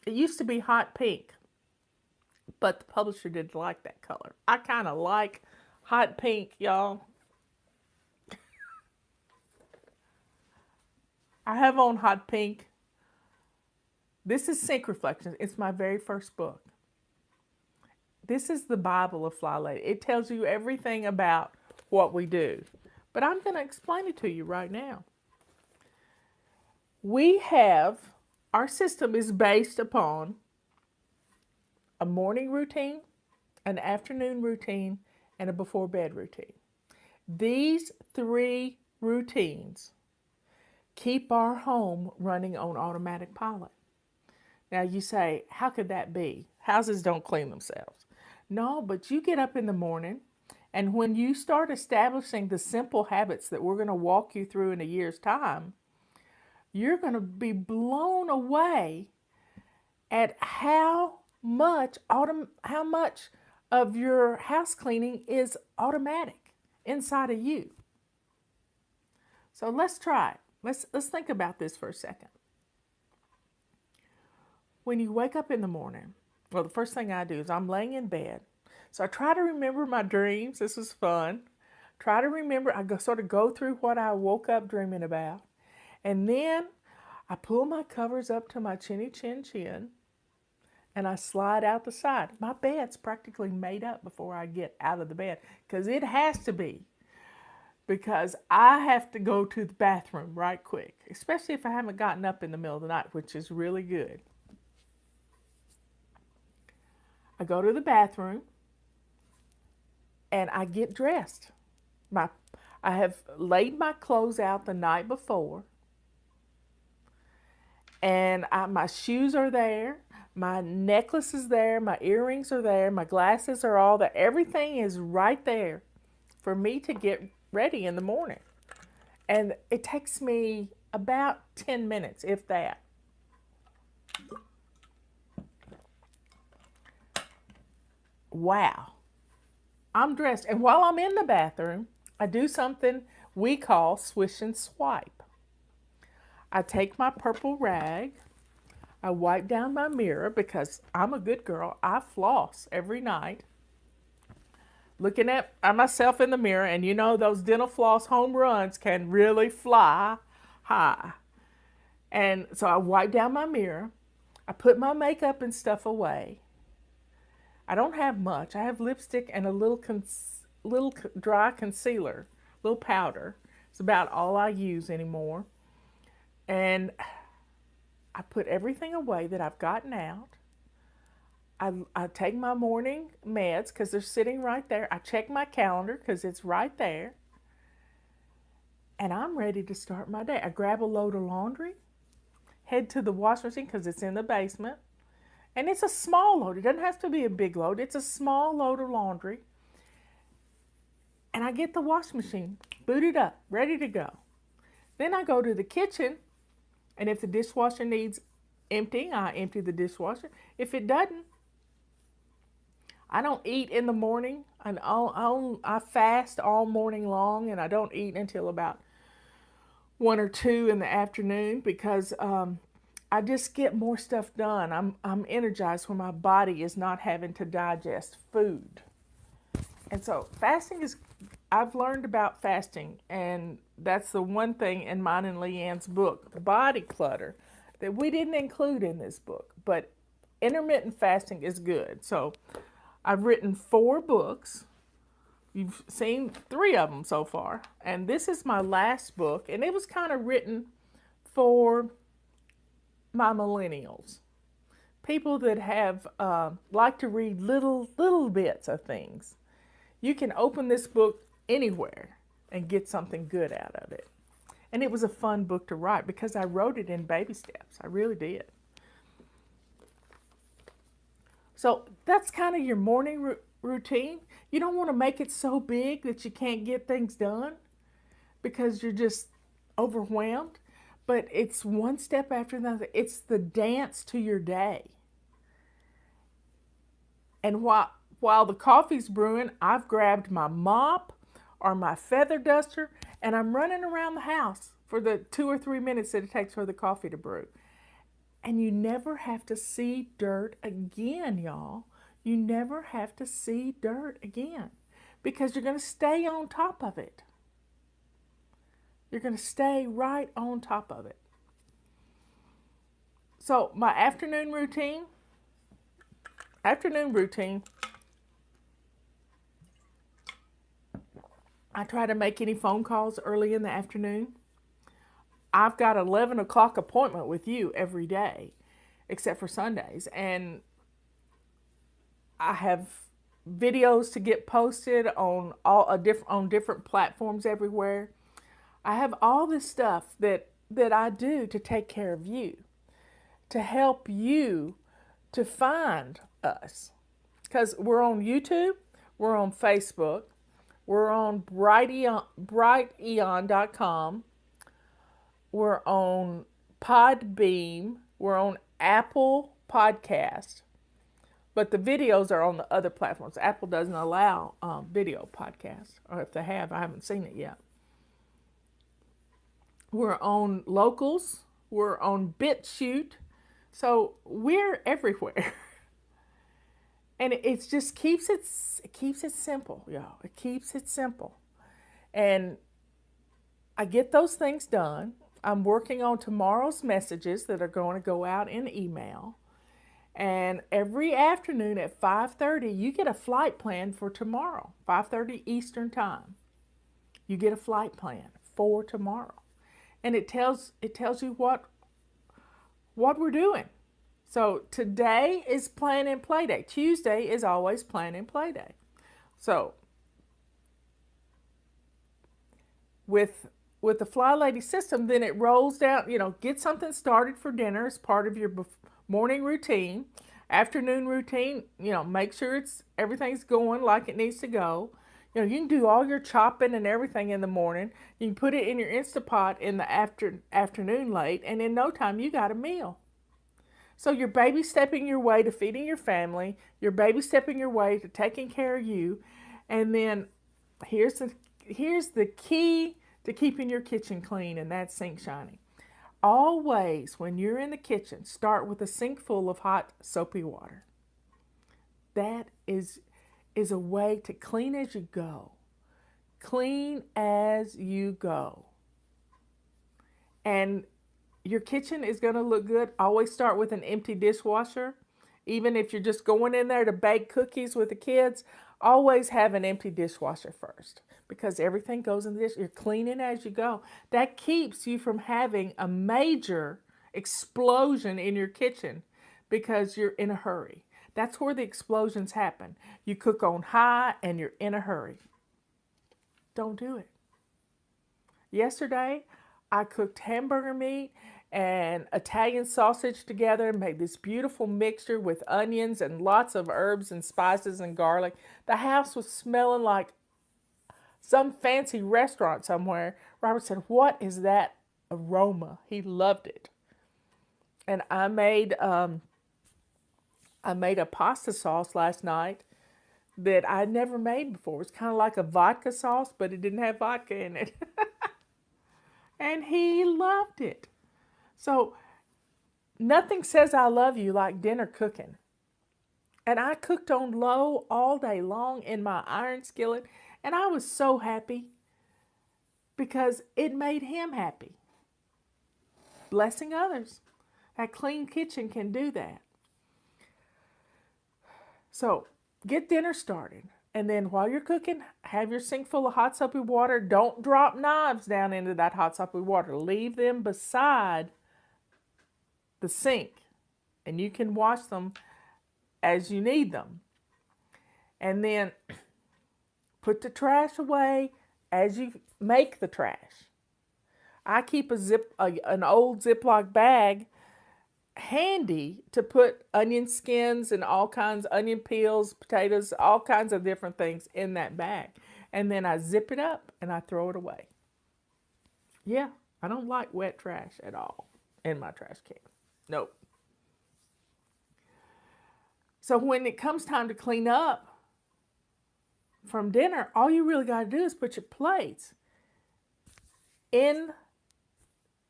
It used to be hot pink, but the publisher didn't like that color. I kind of like hot pink, y'all. I have on hot pink. This is Sink Reflections. It's my very first book. This is the Bible of FlyLady. It tells you everything about what we do. But I'm going to explain it to you right now. Our system is based upon a morning routine, an afternoon routine, and a before bed routine. These 3 routines keep our home running on automatic pilot. Now you say, how could that be? Houses don't clean themselves. No, but you get up in the morning, and when you start establishing the simple habits that we're going to walk you through in a year's time, you're going to be blown away at how much of your house cleaning is automatic inside of you. So let's try it. Let's think about this for a second. When you wake up in the morning, well, the first thing I do is I'm laying in bed. So I try to remember my dreams. This is fun. Try to remember, sort of go through what I woke up dreaming about. And then I pull my covers up to my chinny chin chin, and I slide out the side. My bed's practically made up before I get out of the bed, because it has to be. Because I have to go to the bathroom right quick, especially if I haven't gotten up in the middle of the night, which is really good. I go to the bathroom and I get dressed. I have laid my clothes out the night before, and my shoes are there, my necklace is there, my earrings are there, my glasses are all there. Everything is right there for me to get ready in the morning. And it takes me about 10 minutes, if that. Wow. I'm dressed. And while I'm in the bathroom, I do something we call swish and swipe. I take my purple rag. I wipe down my mirror, because I'm a good girl. I floss every night. Looking at myself in the mirror, and you know those dental floss home runs can really fly high. And so I wipe down my mirror. I put my makeup and stuff away. I don't have much. I have lipstick and a little dry concealer, little powder. It's about all I use anymore. And I put everything away that I've gotten out. I take my morning meds, because they're sitting right there. I check my calendar, because it's right there. And I'm ready to start my day. I grab a load of laundry, head to the washing machine, because it's in the basement. And it's a small load. It doesn't have to be a big load. It's a small load of laundry. And I get the washing machine booted up, ready to go. Then I go to the kitchen, and if the dishwasher needs empty, I empty the dishwasher. If it doesn't, I don't eat in the morning. I fast all morning long, and I don't eat until about 1 or 2 in the afternoon because I just get more stuff done. I'm energized when my body is not having to digest food. And so fasting is, I've learned about fasting, and that's the one thing in mine and Leanne's book, Body Clutter, that we didn't include in this book. But intermittent fasting is good. So I've written 4 books. You've seen 3 of them so far. And this is my last book, and it was kind of written for my millennials. People that have like to read little bits of things. You can open this book anywhere and get something good out of it. And it was a fun book to write because I wrote it in baby steps. I really did. So that's kind of your morning routine. You don't want to make it so big that you can't get things done because you're just overwhelmed. But it's one step after another. It's the dance to your day. And while the coffee's brewing, I've grabbed my mop or my feather duster, and I'm running around the house for the 2 or 3 minutes that it takes for the coffee to brew. And you never have to see dirt again, y'all. You never have to see dirt again because you're going to stay on top of it. You're going to stay right on top of it. So my afternoon routine, I try to make any phone calls early in the afternoon. I've got an 11 o'clock appointment with you every day, except for Sundays. And I have videos to get posted on on different platforms everywhere. I have all this stuff that I do to take care of you, to help you to find us. Because we're on YouTube, we're on Facebook, we're on brighteon.com, we're on Podbeam, we're on Apple Podcast, but the videos are on the other platforms. Apple doesn't allow video podcasts, or if they have, I haven't seen it yet. We're on Locals, we're on BitChute, so we're everywhere. And it just keeps it simple, y'all. It keeps it simple. And I get those things done. I'm working on tomorrow's messages that are going to go out in email. And every afternoon at 5:30, you get a flight plan for tomorrow, 5:30 Eastern Time. You get a flight plan for tomorrow. And it tells you what we're doing. So today is plan and play day. Tuesday is always plan and play day. So with the FlyLady system, then it rolls down, get something started for dinner as part of your morning routine. Afternoon routine, make sure everything's going like it needs to go. You can do all your chopping and everything in the morning. You can put it in your Instapot in the afternoon late, and in no time you got a meal. So you're baby stepping your way to feeding your family. You're baby stepping your way to taking care of you. And then here's the key to keeping your kitchen clean and that sink shining. Always, when you're in the kitchen, start with a sink full of hot, soapy water. That is a way to clean as you go. Clean as you go. And your kitchen is going to look good. Always start with an empty dishwasher. Even if you're just going in there to bake cookies with the kids, always have an empty dishwasher first because everything goes in the dish. You're cleaning as you go. That keeps you from having a major explosion in your kitchen because you're in a hurry. That's where the explosions happen. You cook on high and you're in a hurry. Don't do it. Yesterday, I cooked hamburger meat and Italian sausage together and made this beautiful mixture with onions and lots of herbs and spices and garlic. The house was smelling like some fancy restaurant somewhere. Robert said, "What is that aroma?" He loved it. And I made a pasta sauce last night that I'd never made before. It's kind of like a vodka sauce, but it didn't have vodka in it. And he loved it. So nothing says I love you like dinner cooking. And I cooked on low all day long in my iron skillet, and I was so happy because it made him happy. Blessing others. That clean kitchen can do that. So get dinner started. And then while you're cooking, have your sink full of hot soapy water. Don't drop knives down into that hot soapy water. Leave them beside the sink. And you can wash them as you need them. And then put the trash away as you make the trash. I keep an old Ziploc bag handy to put onion skins and all kinds, onion peels, potatoes, all kinds of different things in that bag. And then I zip it up and I throw it away. Yeah, I don't like wet trash at all in my trash can. Nope. So when it comes time to clean up from dinner, all you really got to do is put your plates in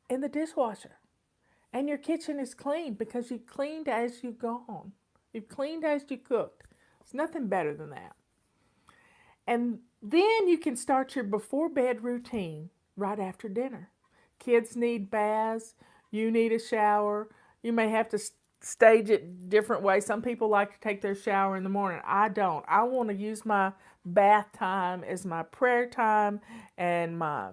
the dishwasher. And your kitchen is clean because you cleaned as you've gone. You've cleaned as you cooked. It's nothing better than that. And then you can start your before bed routine right after dinner. Kids need baths. You need a shower. You may have to stage it different ways. Some people like to take their shower in the morning. I don't. I want to use my bath time as my prayer time and my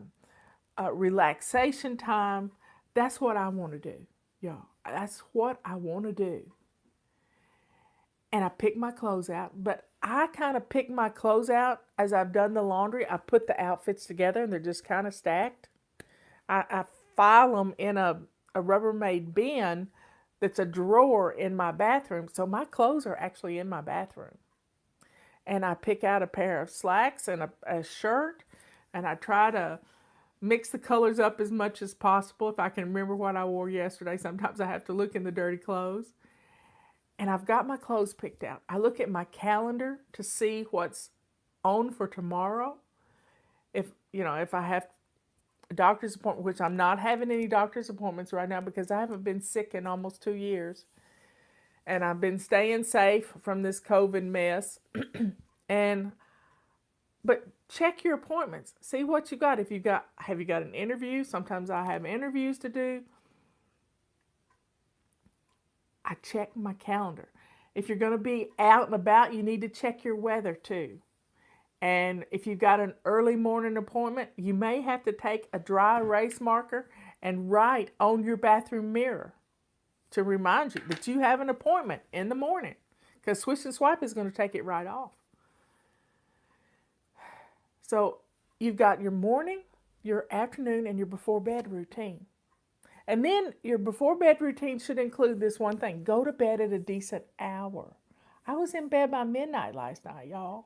relaxation time. That's what I want to do, y'all. That's what I want to do. And I pick my clothes out, but I kind of pick my clothes out as I've done the laundry. I put the outfits together and they're just kind of stacked. I file them in a Rubbermaid bin that's a drawer in my bathroom. So my clothes are actually in my bathroom. And I pick out a pair of slacks and a shirt, and I try to mix the colors up as much as possible. If I can remember what I wore yesterday, sometimes I have to look in the dirty clothes. And I've got my clothes picked out. I look at my calendar to see what's on for tomorrow. If I have a doctor's appointment, which I'm not having any doctor's appointments right now because I haven't been sick in almost 2 years. And I've been staying safe from this COVID mess. But check your appointments. See what you got. Have you got an interview? Sometimes I have interviews to do. I check my calendar. If you're going to be out and about, you need to check your weather too. And if you've got an early morning appointment, you may have to take a dry erase marker and write on your bathroom mirror to remind you that you have an appointment in the morning, because Swish and Swipe is going to take it right off. So you've got your morning, your afternoon, and your before bed routine. And then your before bed routine should include this one thing. Go to bed at a decent hour. I was in bed by midnight last night, y'all.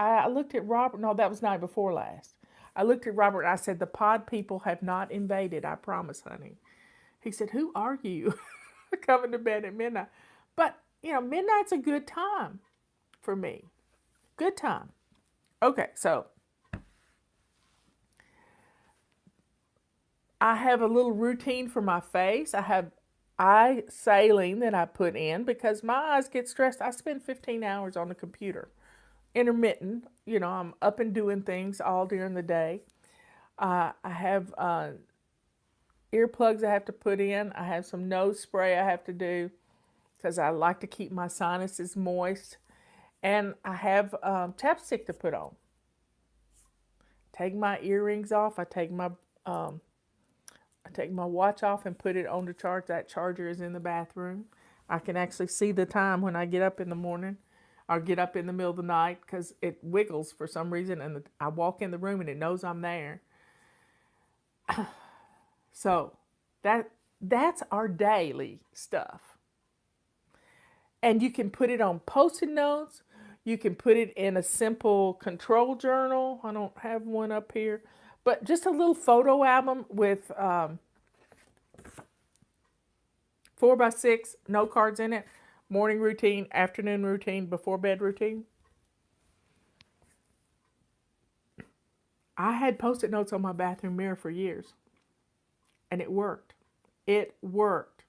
I looked at Robert. No, that was night before last. I looked at Robert and I said, the pod people have not invaded, I promise, honey. He said, who are you coming to bed at midnight? But, midnight's a good time for me. Good time. Okay, so I have a little routine for my face. I have eye saline that I put in because my eyes get stressed. I spend 15 hours on the computer. Intermittent, I'm up and doing things all during the day. I have earplugs I have to put in. I have some nose spray I have to do because I like to keep my sinuses moist. And I have chapstick to put on. Take my earrings off. I take my watch off and put it on the charge. That charger is in the bathroom. I can actually see the time when I get up in the morning or get up in the middle of the night because it wiggles for some reason, and I walk in the room and it knows I'm there. So that's our daily stuff. And you can put it on Post-it notes. You can put it in a simple control journal. I don't have one up here. But just a little photo album with 4x6, no cards in it. Morning routine, afternoon routine, before bed routine. I had Post-it notes on my bathroom mirror for years. And it worked. It worked.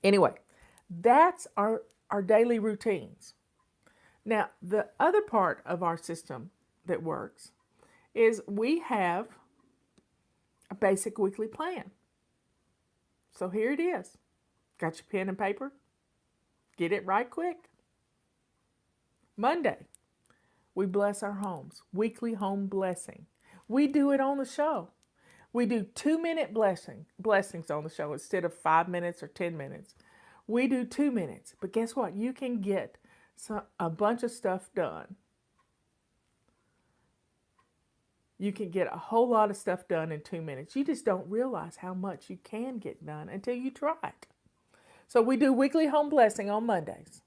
Anyway, that's our daily routines. Now, the other part of our system that works is we have a basic weekly plan. So here it is. Got your pen and paper? Get it right quick. Monday, we bless our homes. Weekly home blessing. We do it on the show. We do 2-minute blessings on the show instead of 5 minutes or 10 minutes. We do 2 minutes. But guess what? You can get a bunch of stuff done. You can get a whole lot of stuff done in 2 minutes. You just don't realize how much you can get done until you try it. So we do weekly home blessing on Mondays.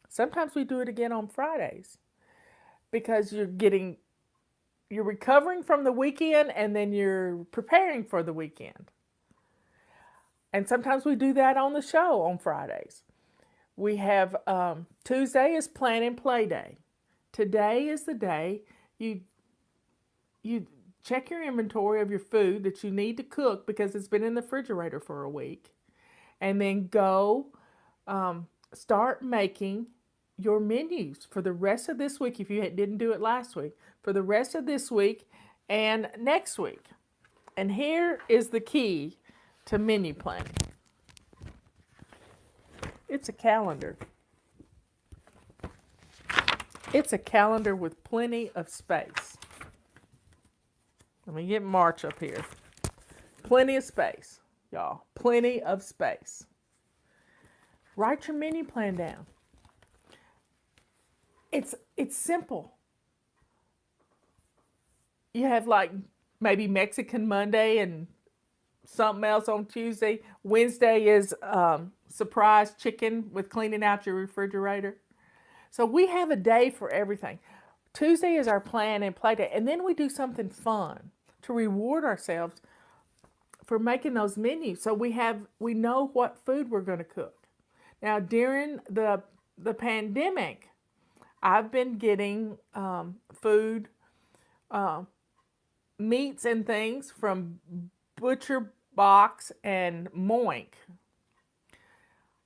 Sometimes we do it again on Fridays because you're recovering from the weekend and then you're preparing for the weekend. And sometimes we do that on the show on Fridays. We have Tuesday is plan and play day. Today is the day you check your inventory of your food that you need to cook because it's been in the refrigerator for a week. And then go start making your menus for the rest of this week if you didn't do it last week. For the rest of this week and next week. And here is the key to menu planning. It's a calendar. It's a calendar with plenty of space. Let me get March up here. Plenty of space, y'all. Plenty of space. Write your menu plan down. It's simple. You have like maybe Mexican Monday and something else on Tuesday. Wednesday is surprise chicken with cleaning out your refrigerator. So we have a day for everything. Tuesday is our plan and play day. And then we do something fun to reward ourselves for making those menus. So we know what food we're going to cook. Now during the pandemic, I've been getting food, meats and things from Butcher Box and Moink.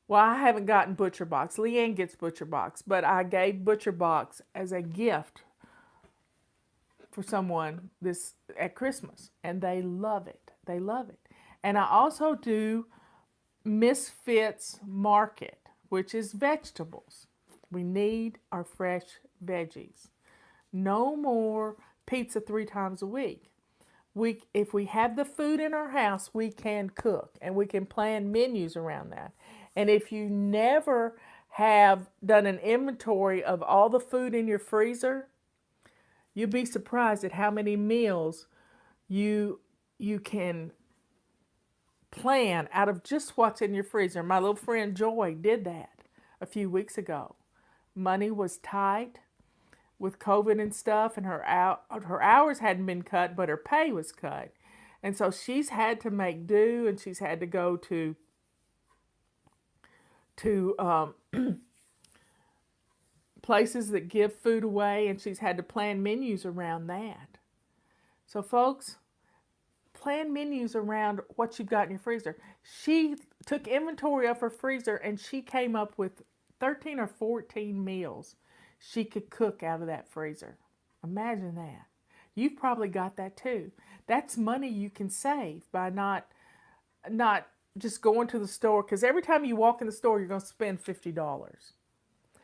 Well, I haven't gotten Butcher Box. Leanne gets Butcher Box, but I gave Butcher Box as a gift for someone at Christmas, and they love it. They love it. And I also do Misfits Market, which is vegetables. We need our fresh veggies. No more pizza 3 times a week. If we have the food in our house, we can cook and we can plan menus around that. And if you never have done an inventory of all the food in your freezer, you'll be surprised at how many meals you can plan out of just what's in your freezer. My little friend Joy did that a few weeks ago. Money was tight with COVID and stuff, and her hours hadn't been cut, but her pay was cut. And so she's had to make do, and she's had to go to places that give food away, and she's had to plan menus around that. So folks, plan menus around what you've got in your freezer. She took inventory of her freezer, and she came up with 13 or 14 meals she could cook out of that freezer. Imagine that. You've probably got that too. That's money you can save by not just going to the store, because every time you walk in the store, you're going to spend $50.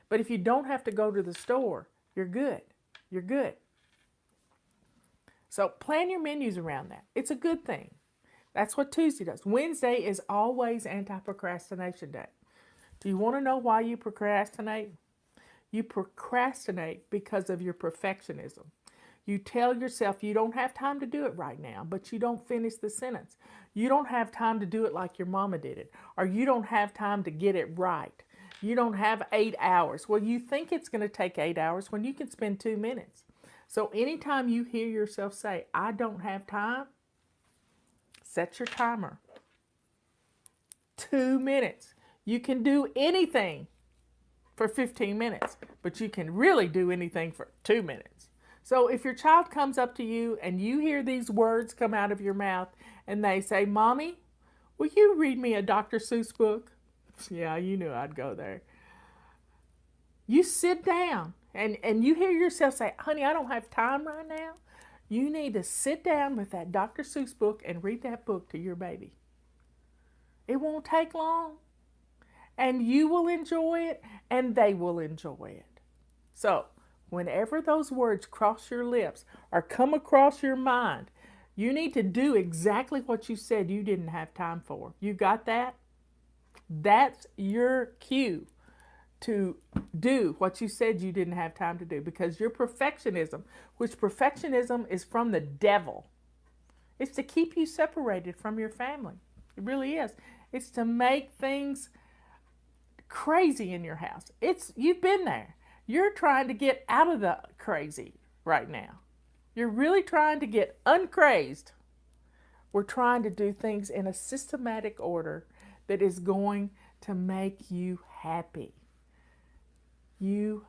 But if you don't have to go to the store, you're good. You're good. So plan your menus around that. It's a good thing. That's what Tuesday does. Wednesday is always anti-procrastination day. Do you want to know why you procrastinate? You procrastinate because of your perfectionism. You tell yourself you don't have time to do it right now, but you don't finish the sentence. You don't have time to do it like your mama did it, or you don't have time to get it right. You don't have 8 hours. Well, you think it's going to take 8 hours when you can spend 2 minutes. So anytime you hear yourself say, I don't have time, Set your timer. 2 minutes. You can do anything for 15 minutes, but you can really do anything for 2 minutes. So if your child comes up to you and you hear these words come out of your mouth and they say, Mommy, will you read me a Dr. Seuss book? Yeah, you knew I'd go there. You sit down and you hear yourself say, honey, I don't have time right now. You need to sit down with that Dr. Seuss book and read that book to your baby. It won't take long. And you will enjoy it and they will enjoy it. So, whenever those words cross your lips or come across your mind, you need to do exactly what you said you didn't have time for. You got that? That's your cue to do what you said you didn't have time to do, because your perfectionism, which perfectionism is from the devil, it's to keep you separated from your family. It really is. It's to make things crazy in your house. You've been there. You're trying to get out of the crazy right now. You're really trying to get uncrazed. We're trying to do things in a systematic order that is going to make you happy. You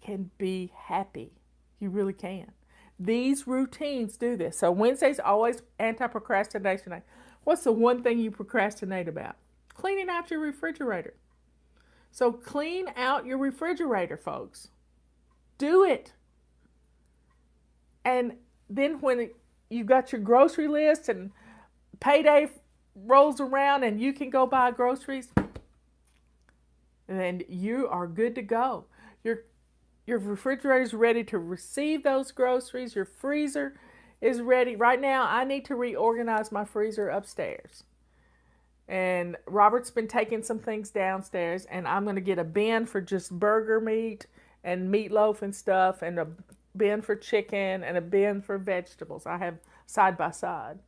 can be happy. You really can. These routines do this. So Wednesday's always anti-procrastination night. What's the one thing you procrastinate about? Cleaning out your refrigerator. So clean out your refrigerator, folks. Do it. And then when you've got your grocery list and payday rolls around and you can go buy groceries, then you are good to go. Your refrigerator is ready to receive those groceries. Your freezer is ready. Right now, I need to reorganize my freezer upstairs. And Robert's been taking some things downstairs, and I'm going to get a bin for just burger meat and meatloaf and stuff, and a bin for chicken and a bin for vegetables. I have side by side.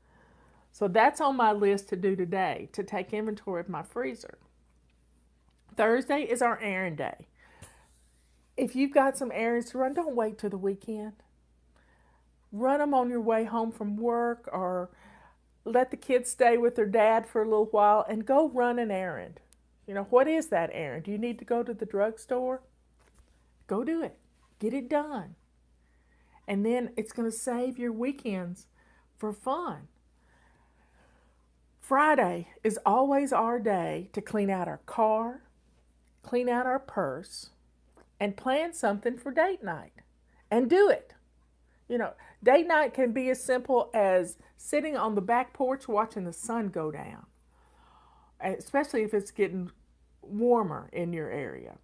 So that's on my list to do today, to take inventory of my freezer. Thursday is our errand day. If you've got some errands to run, don't wait till the weekend. Run them on your way home from work, or let the kids stay with their dad for a little while and go run an errand. You know, what is that errand? Do you need to go to the drugstore? Go do it. Get it done. And then it's going to save your weekends for fun. Friday is always our day to clean out our car, clean out our purse, and plan something for date night. And do it. You know, date night can be as simple as sitting on the back porch watching the sun go down, especially if it's getting warmer in your area.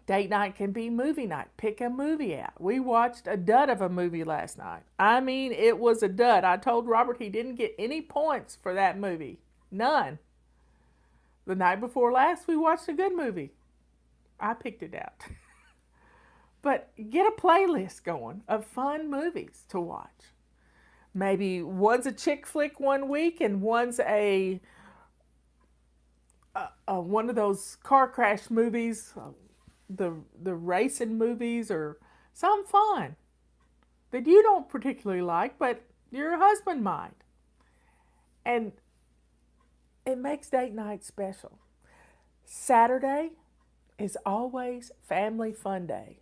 Date night can be movie night. Pick a movie out. We watched a dud of a movie last night. I mean, it was a dud. I told Robert he didn't get any points for that movie. None. The night before last, we watched a good movie. I picked it out. But get a playlist going of fun movies to watch. Maybe one's a chick flick one week and one's a one of those car crash movies, the racing movies, or some fun that you don't particularly like, but your husband might. And it makes date night special. Saturday is always family fun day.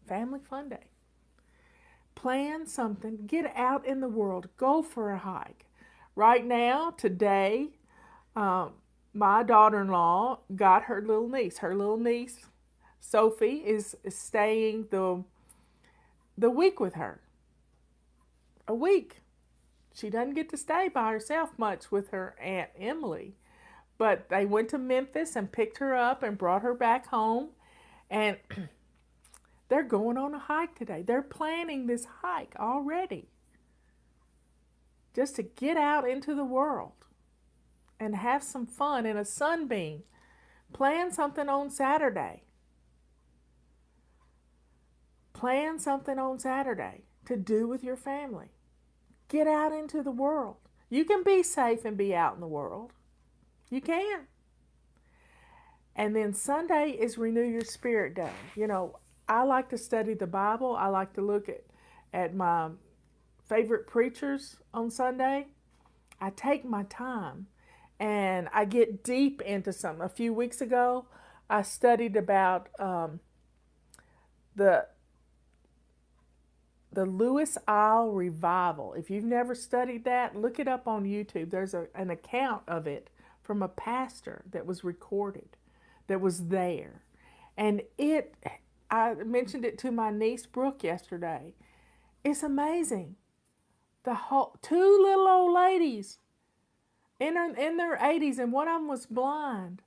Family fun day. Plan something. Get out in the world. Go for a hike. Right now, today, my daughter-in-law got her little niece. Her little niece, Sophie, is staying the week with her. A week. She doesn't get to stay by herself much with her Aunt Emily. But they went to Memphis and picked her up and brought her back home. And they're going on a hike today. They're planning this hike already. Just to get out into the world and have some fun in a sunbeam. Plan something on Saturday. Plan something on Saturday to do with your family. Get out into the world. You can be safe and be out in the world. You can. And then Sunday is Renew Your Spirit Day. You know, I like to study the Bible. I like to look at my favorite preachers on Sunday, I take my time and I get deep into something. A few weeks ago, I studied about the Lewis Isle revival. If you've never studied that, look it up on YouTube. There's an account of it from a pastor that was recorded, that was there. And I mentioned it to my niece Brooke yesterday. It's amazing. The whole two little old ladies in their 80s, and one of them was blind.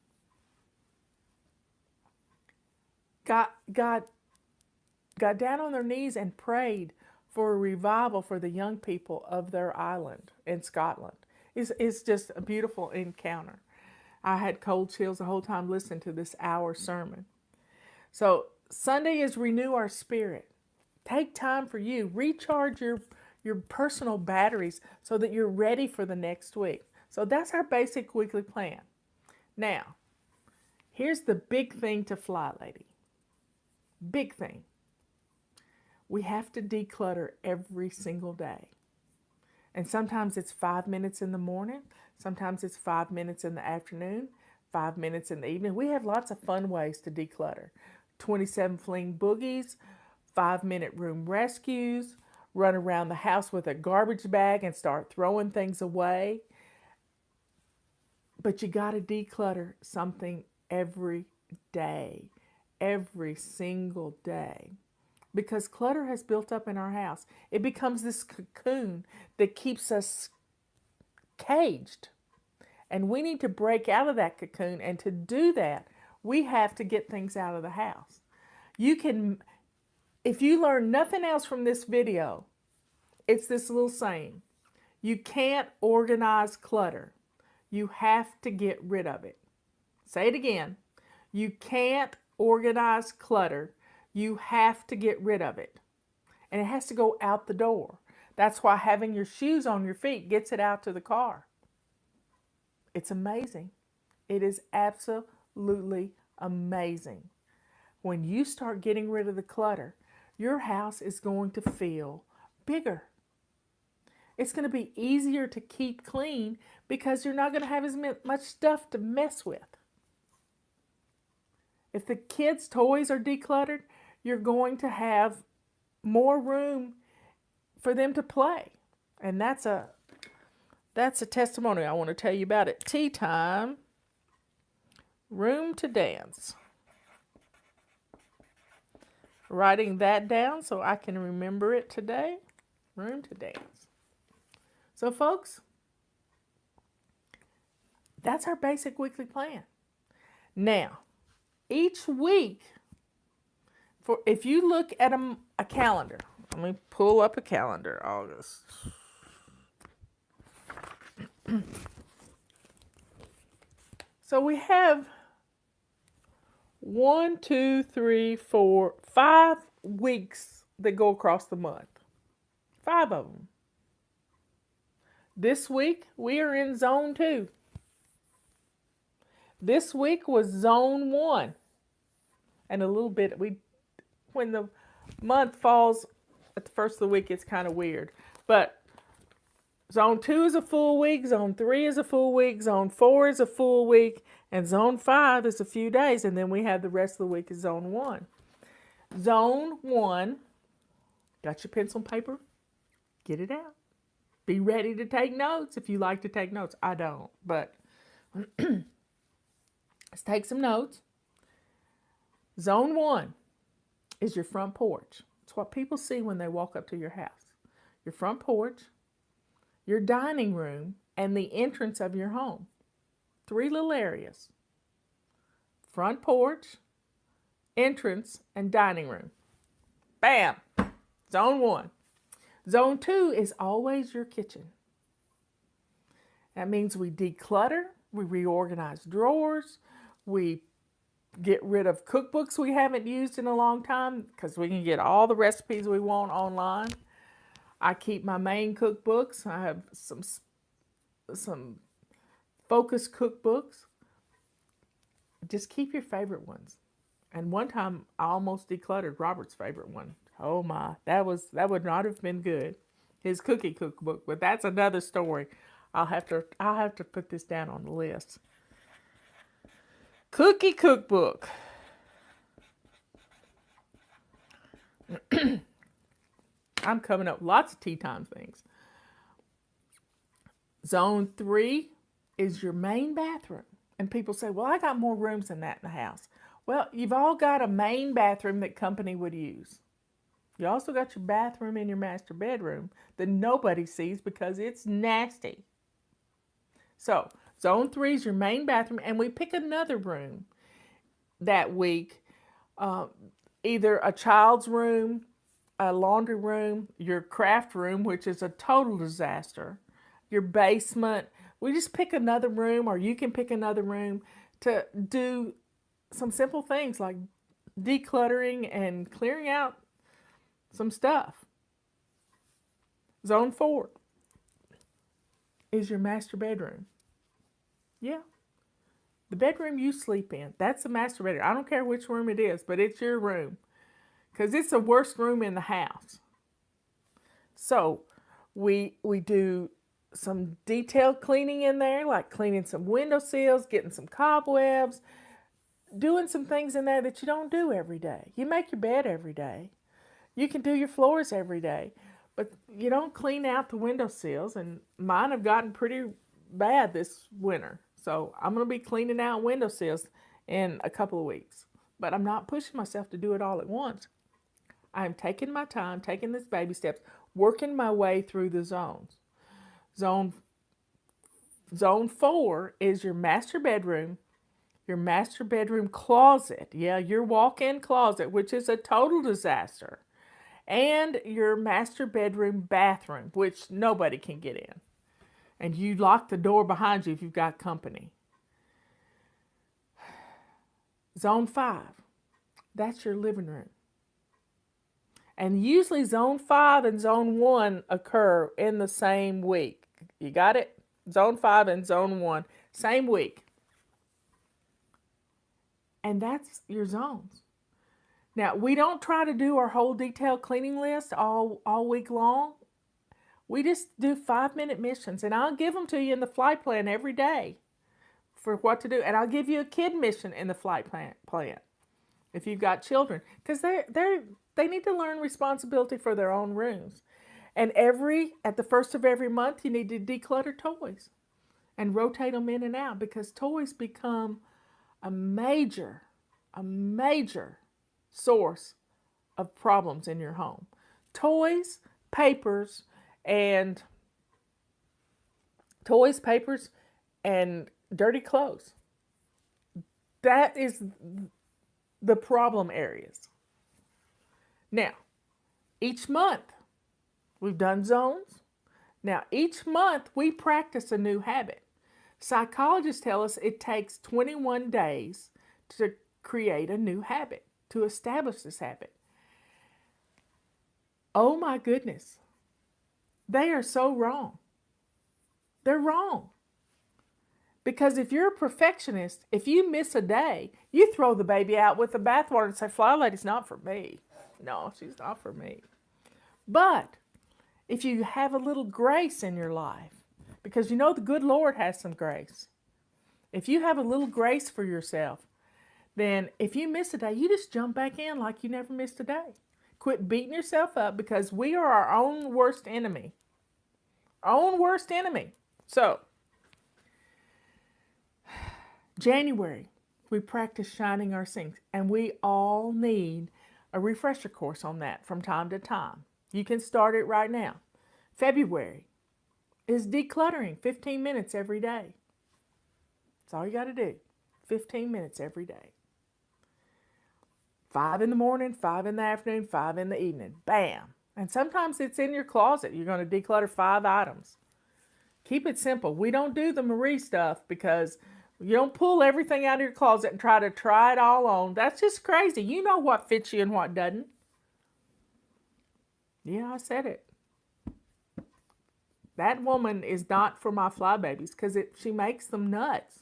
Got down on their knees and prayed for a revival for the young people of their island in Scotland. It's just a beautiful encounter. I had cold chills the whole time listening to this hour sermon. So Sunday is renew our spirit. Take time for you. Recharge your personal batteries so that you're ready for the next week. So that's our basic weekly plan. Now, here's the big thing to FlyLady. Big thing. We have to declutter every single day. And sometimes it's 5 minutes in the morning. Sometimes it's 5 minutes in the afternoon, 5 minutes in the evening. We have lots of fun ways to declutter. 27 fling boogies, 5-minute room rescues, run around the house with a garbage bag and start throwing things away. But you got to declutter something every day, every single day. Because clutter has built up in our house. It becomes this cocoon that keeps us caged. And we need to break out of that cocoon. And to do that, we have to get things out of the house. If you learn nothing else from this video, it's this little saying. You can't organize clutter. You have to get rid of it. Say it again. You can't organize clutter. You have to get rid of it. And it has to go out the door. That's why having your shoes on your feet gets it out to the car. It's amazing. It is absolutely amazing. When you start getting rid of the clutter, your house is going to feel bigger. It's going to be easier to keep clean because you're not going to have as much stuff to mess with. If the kids' toys are decluttered, you're going to have more room for them to play. And that's a testimony I want to tell you about at tea time. Room to dance. Writing that down so I can remember it today. Room to dance. So folks, that's our basic weekly plan. Now, each week, if you look at a calendar, let me pull up a calendar, August. So we have 5 weeks that go across the month. 5 of them. This week, we are in zone 2. This week was zone 1. And a little bit, when the month falls at the first of the week, it's kind of weird. But zone 2 is a full week, zone 3 is a full week, zone 4 is a full week, and zone 5 is a few days, and then we have the rest of the week is zone 1. Zone 1, got your pencil and paper? Get it out. Be ready to take notes if you like to take notes. I don't, but let's take some notes. Zone 1 is your front porch. It's what people see when they walk up to your house. Your front porch, your dining room, and the entrance of your home. 3 little areas. Front porch, entrance, and dining room. Bam! Zone 1. Zone 2 is always your kitchen. That means we declutter, we reorganize drawers, we get rid of cookbooks we haven't used in a long time because we can get all the recipes we want online. I keep my main cookbooks. I have some focus cookbooks. Just keep your favorite ones. And one time I almost decluttered Robert's favorite one. Oh my, that would not have been good. his cookie cookbook, but that's another story. I'll have to put this down on the list. Cookie cookbook. I'm coming up with lots of tea time things. Zone 3 is your main bathroom. And people say, well, I got more rooms than that in the house. Well, you've all got a main bathroom that company would use. You also got your bathroom in your master bedroom that nobody sees because it's nasty. So, zone 3 is your main bathroom, and we pick another room that week, either a child's room, a laundry room, your craft room, which is a total disaster, your basement. We just pick another room, or you can pick another room to do some simple things like decluttering and clearing out some stuff. Zone 4 is your master bedroom. Yeah. The bedroom you sleep in. That's the master bedroom. I don't care which room it is, but it's your room. Because it's the worst room in the house. So we do some detailed cleaning in there, like cleaning some window sills, getting some cobwebs, doing some things in there that you don't do every day. You make your bed every day. You can do your floors every day. But you don't clean out the window sills, and mine have gotten pretty bad this winter. So I'm going to be cleaning out window sills in a couple of weeks. But I'm not pushing myself to do it all at once. I'm taking my time, taking these baby steps, working my way through the zones. Zone 4 is your master bedroom closet. Yeah, your walk-in closet, which is a total disaster. And your master bedroom bathroom, which nobody can get in. And you lock the door behind you if you've got company. Zone 5, that's your living room. And usually zone 5 and zone 1 occur in the same week. You got it? Zone 5 and zone 1, same week. And that's your zones. Now, we don't try to do our whole detailed cleaning list all week long. We just do 5-minute missions, and I'll give them to you in the flight plan every day for what to do. And I'll give you a kid mission in the flight plan if you've got children, because they need to learn responsibility for their own rooms. And at the first of every month, you need to declutter toys and rotate them in and out, because toys become a major source of problems in your home. Toys, papers, and dirty clothes. That is the problem areas. Now, each month, we've done zones. Now, each month, we practice a new habit. Psychologists tell us it takes 21 days to create a new habit, to establish this habit. Oh my goodness. They are so wrong. They're wrong. Because if you're a perfectionist, if you miss a day, you throw the baby out with the bathwater and say, FlyLady's not for me. No, she's not for me. But if you have a little grace in your life, because you know the good Lord has some grace. If you have a little grace for yourself, then if you miss a day, you just jump back in like you never missed a day. Quit beating yourself up, because we are our own worst enemy. Our own worst enemy. So, January, we practice shining our sinks, and we all need a refresher course on that from time to time. You can start it right now. February is decluttering 15 minutes every day. That's all you got to do. 15 minutes every day. 5 in the morning, 5 in the afternoon, 5 in the evening. Bam. And sometimes it's in your closet. You're going to declutter 5 items. Keep it simple. We don't do the Marie stuff, because you don't pull everything out of your closet and try it all on. That's just crazy. You know what fits you and what doesn't. Yeah, I said it. That woman is not for my fly babies, because she makes them nuts.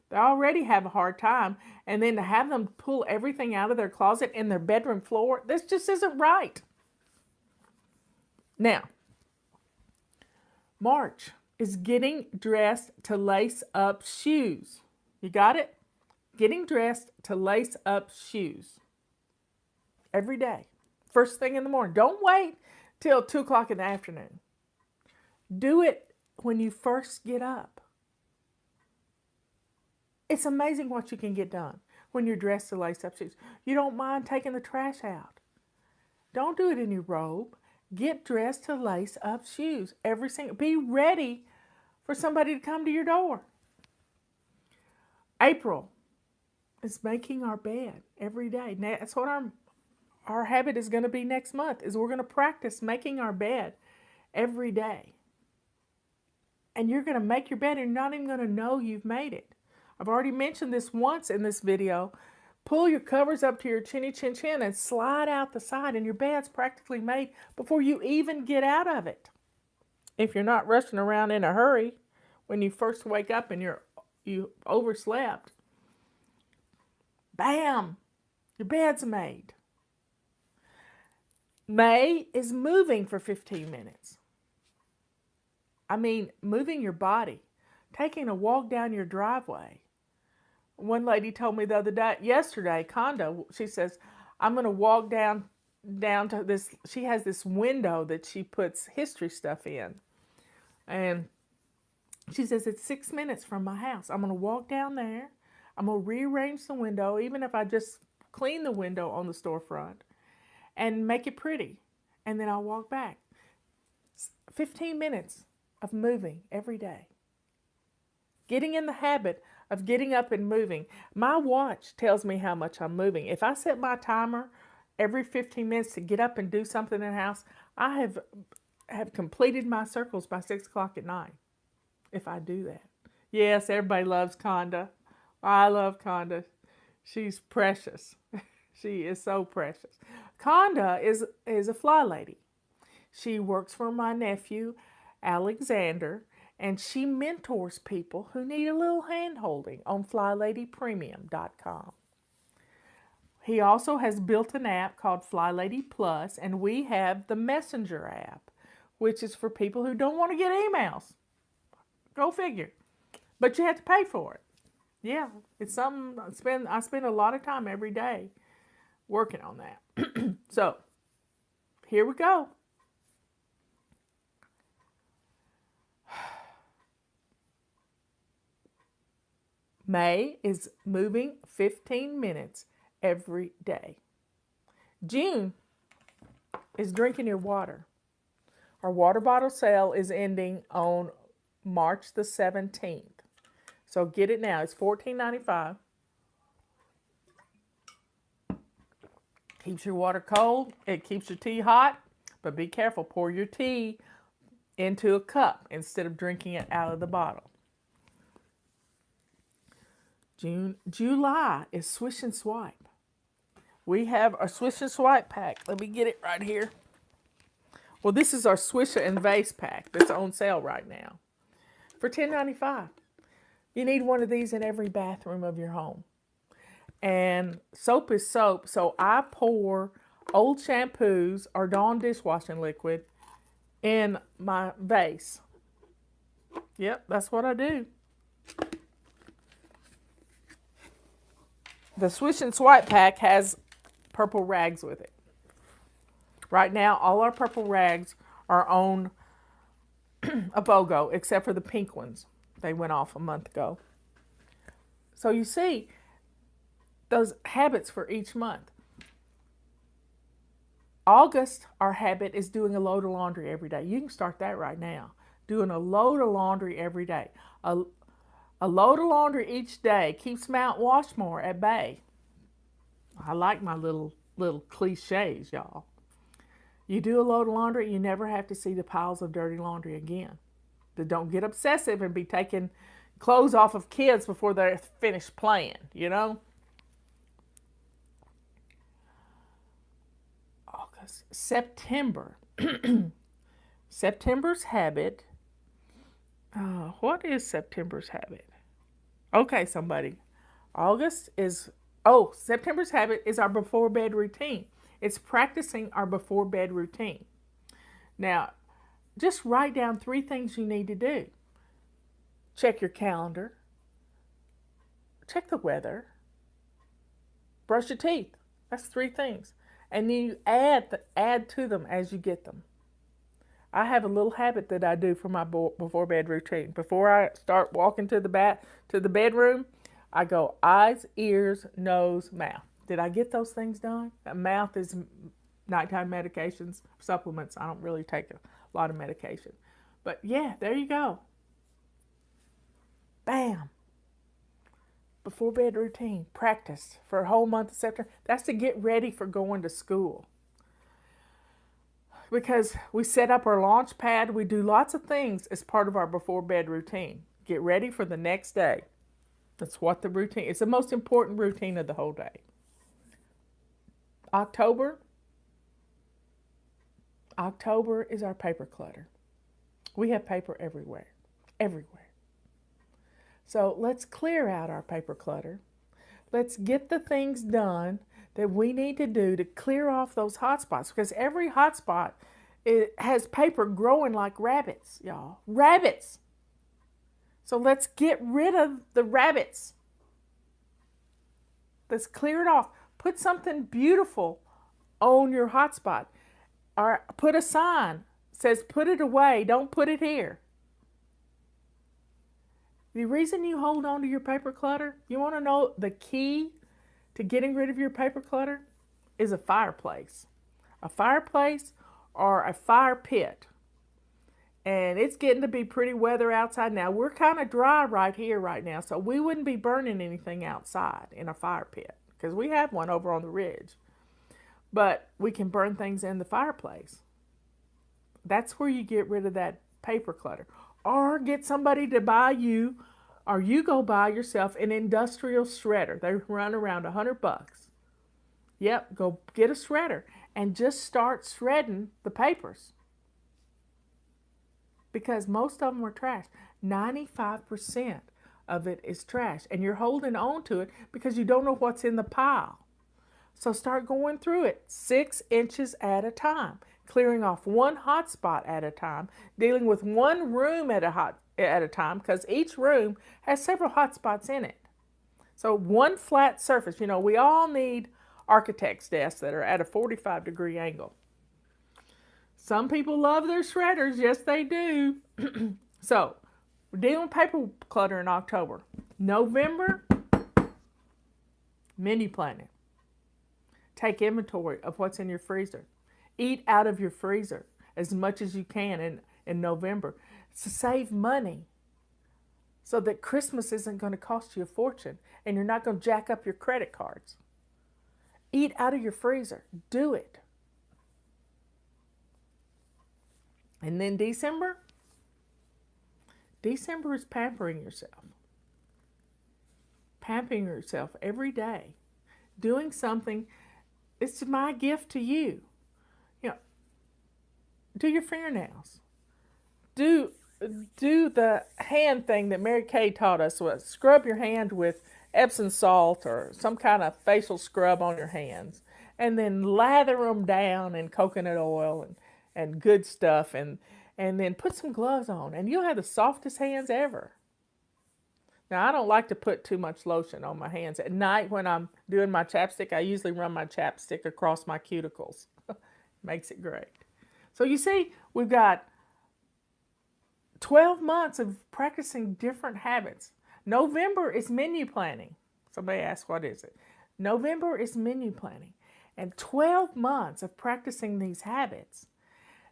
They already have a hard time, and then to have them pull everything out of their closet in their bedroom floor, this just isn't right. Now, March is getting dressed to lace up shoes. You got it? Getting dressed to lace up shoes. Every day. First thing in the morning. Don't wait till 2 o'clock in the afternoon. Do it when you first get up. It's amazing what you can get done when you're dressed to lace up shoes. You don't mind taking the trash out. Don't do it in your robe. Get dressed to lace up shoes. Be ready for somebody to come to your door. April is making our bed every day. Now, that's what our habit is going to be next month, is we're going to practice making our bed every day. And you're going to make your bed and you're not even going to know you've made it. I've already mentioned this once in this video. Pull your covers up to your chinny chin chin and slide out the side, and your bed's practically made before you even get out of it. If you're not rushing around in a hurry when you first wake up and you overslept, bam, your bed's made. May is moving for 15 minutes. I mean, moving your body, taking a walk down your driveway. One lady told me yesterday, condo, she says, I'm going to walk down to this. She has this window that she puts history stuff in. And she says, it's 6 minutes from my house. I'm going to walk down there. I'm going to rearrange the window, even if I just clean the window on the storefront and make it pretty. And then I'll walk back. 15 minutes of moving every day. Getting in the habit of getting up and moving. My watch tells me how much I'm moving. If I set my timer every 15 minutes to get up and do something in the house, I have completed my circles by 6 o'clock at night. If I do that. Yes, everybody loves Conda. I love Conda. She's precious. She is so precious. Conda is a fly lady. She works for my nephew, Alexander, and she mentors people who need a little hand-holding on FlyLadyPremium.com. He also has built an app called FlyLady Plus, and we have the Messenger app, which is for people who don't want to get emails. Go figure. But you have to pay for it. Yeah, it's something I spend a lot of time every day working on that. So, here we go. May is moving 15 minutes every day. June is drinking your water. Our water bottle sale is ending on March the 17th. So get it now. It's $14.95. Keeps your water cold. It keeps your tea hot. But be careful. Pour your tea into a cup instead of drinking it out of the bottle. July is Swish and Swipe. We have our Swish and Swipe pack. Let me get it right here. Well, this is our Swisher and Vase pack that's on sale right now for $10.95. You need one of these in every bathroom of your home. And soap is soap, so I pour old shampoos or Dawn dishwashing liquid in my vase. Yep, that's what I do. The Swish and Swipe pack has purple rags with it. Right now, all our purple rags are on a BOGO, except for the pink ones. They went off a month ago. So you see, those habits for each month. August, our habit is doing a load of laundry every day. You can start that right now. Doing a load of laundry every day. A load of laundry each day keeps Mount Washmore at bay. I like my little cliches, y'all. You do a load of laundry, you never have to see the piles of dirty laundry again. But don't get obsessive and be taking clothes off of kids before they're finished playing, you know? August, September. September's habit. What is September's habit? Okay, somebody. September's habit is our before bed routine. It's practicing our before bed routine. Now, just write down 3 things you need to do. Check your calendar, check the weather, brush your teeth. That's 3 things. And then you add to them as you get them. I have a little habit that I do for my before bed routine. Before I start walking to the bedroom, I go eyes, ears, nose, mouth. Did I get those things done? Mouth is nighttime medications, supplements. I don't really take a lot of medication. But yeah, there you go. Bam. Before bed routine, practice for a whole month of September. That's to get ready for going to school. Because we set up our launch pad, we do lots of things as part of our before bed routine. Get ready for the next day. That's what the routine, it's the most important routine of the whole day. October is our paper clutter. We have paper everywhere. So let's clear out our paper clutter. Let's get the things done that we need to do to clear off those hot spots, because every hot spot, it has paper growing like rabbits, y'all. Rabbits. So let's get rid of the rabbits. Let's clear it off. Put something beautiful on your hot spot. Or put a sign that says put it away, don't put it here. The reason you hold on to your paper clutter, you want to know the key to getting rid of your paper clutter is a fireplace. A fireplace or a fire pit. And it's getting to be pretty weather outside now. We're kind of dry right here right now, so we wouldn't be burning anything outside in a fire pit because we have one over on the ridge. But we can burn things in the fireplace. That's where you get rid of that paper clutter. Or get somebody to buy you, or you go buy yourself an industrial shredder. They run around $100. Yep, go get a shredder and just start shredding the papers. Because most of them are trash. 95% of it is trash. And you're holding on to it because you don't know what's in the pile. So start going through it 6 inches at a time. Clearing off one hot spot at a time, dealing with one room at a time, because each room has several hot spots in it. So one flat surface, we all need architect's desks that are at a 45-degree angle. Some people love their shredders, yes they do. So, we're dealing with paper clutter in October. November, menu planning. Take inventory of what's in your freezer. Eat out of your freezer as much as you can in November to save money so that Christmas isn't going to cost you a fortune and you're not going to jack up your credit cards. Eat out of your freezer. Do it. And then December is pampering yourself. Pampering yourself every day. Doing something. It's my gift to you. Do your fingernails. Do the hand thing that Mary Kay taught us. Was scrub your hand with Epsom salt or some kind of facial scrub on your hands. And then lather them down in coconut oil and good stuff. And then put some gloves on. And you'll have the softest hands ever. Now, I don't like to put too much lotion on my hands. At night when I'm doing my chapstick, I usually run my chapstick across my cuticles. Makes it great. So you see, we've got 12 months of practicing different habits. November is menu planning. Somebody asked, what is it? November is menu planning. And 12 months of practicing these habits,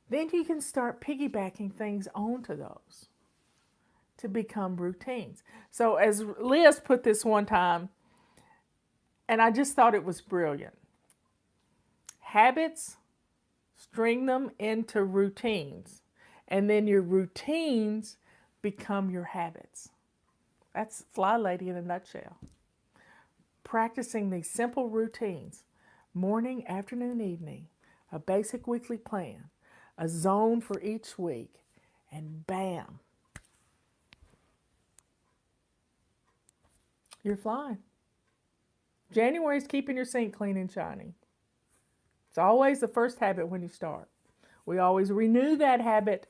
then you can start piggybacking things onto those to become routines. So as Liz put this one time, and I just thought it was brilliant. Habits, string them into routines. And then your routines become your habits. That's FlyLady in a nutshell. Practicing these simple routines, morning, afternoon, evening, a basic weekly plan, a zone for each week, and bam, you're flying. January is keeping your sink clean and shiny. It's always the first habit when you start. We always renew that habit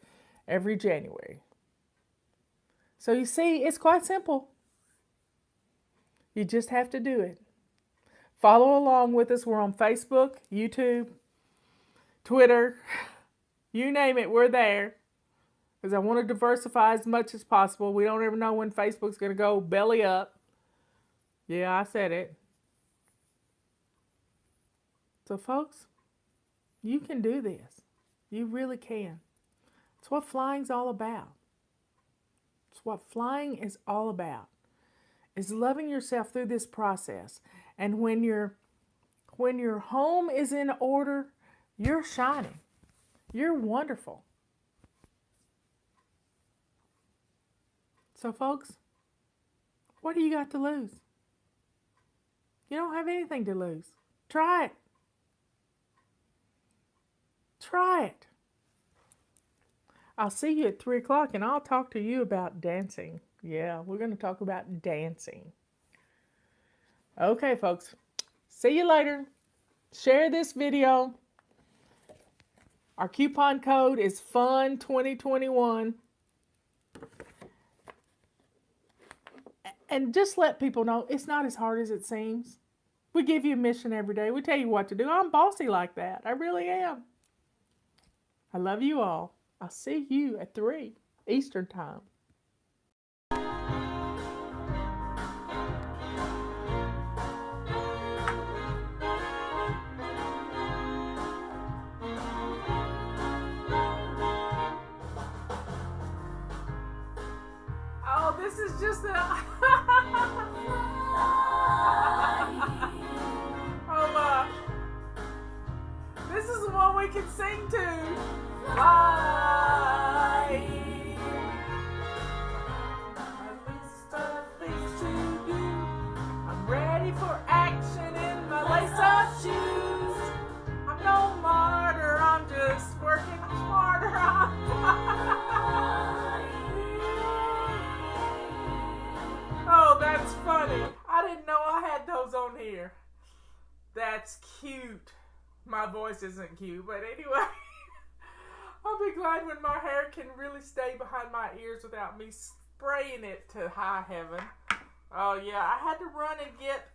every January. So you see, it's quite simple. You just have to do it. Follow along with us. We're on Facebook, YouTube, Twitter, you name it, we're there. Because I want to diversify as much as possible. We don't ever know when Facebook's going to go belly up. Yeah, I said it. So folks, you can do this. You really can. It's what flying's all about. It's what flying is all about. Is loving yourself through this process. And when your home is in order, you're shining. You're wonderful. So folks, what do you got to lose? You don't have anything to lose. Try it. Try it. I'll see you at 3 o'clock and I'll talk to you about dancing. Yeah, we're going to talk about dancing. Okay, folks. See you later. Share this video. Our coupon code is FUN2021. And just let people know it's not as hard as it seems. We give you a mission every day. We tell you what to do. I'm bossy like that. I really am. I love you all. I'll see you at 3 Eastern Time. Oh, this is just a... This is the one we can sing to. Fly. A list of things to do. I'm ready for action in my lace-up shoes. I'm no martyr, I'm just working smarter. Oh, that's funny. I didn't know I had those on here. That's cute. My voice isn't cute, but anyway. I'll be glad when my hair can really stay behind my ears without me spraying it to high heaven. Oh yeah, I had to run and get,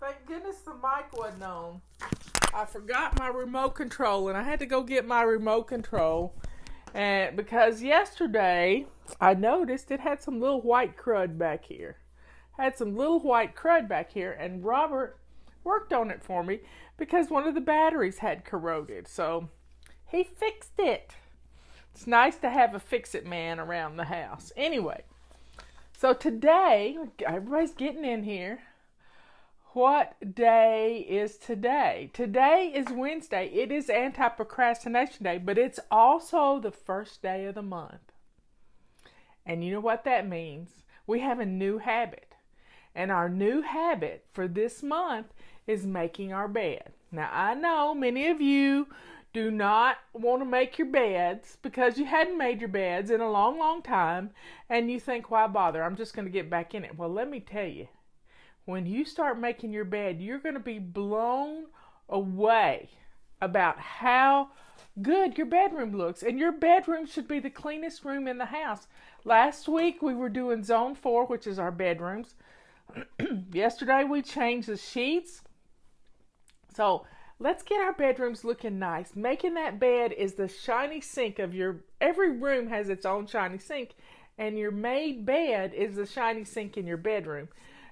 thank goodness the mic wasn't on. I forgot my remote control and I had to go get my remote control. And because yesterday I noticed it had some little white crud back here. And Robert worked on it for me because one of the batteries had corroded. So he fixed it. It's nice to have a fix-it man around the house. Anyway, so today, everybody's getting in here. What day is today? Today is Wednesday. It is anti-procrastination day, but it's also the first day of the month. And you know what that means? We have a new habit. And our new habit for this month is making our bed. Now, I know many of you do not want to make your beds because you hadn't made your beds in a long, long time, and you think, why bother? I'm just going to get back in it. Well, let me tell you, when you start making your bed, you're going to be blown away about how good your bedroom looks. And your bedroom should be the cleanest room in the house. Last week, we were doing Zone 4, which is our bedrooms. Yesterday, we changed the sheets. So let's get our bedrooms looking nice. Making that bed is the shiny sink of every room has its own shiny sink, and your made bed is the shiny sink in your bedroom.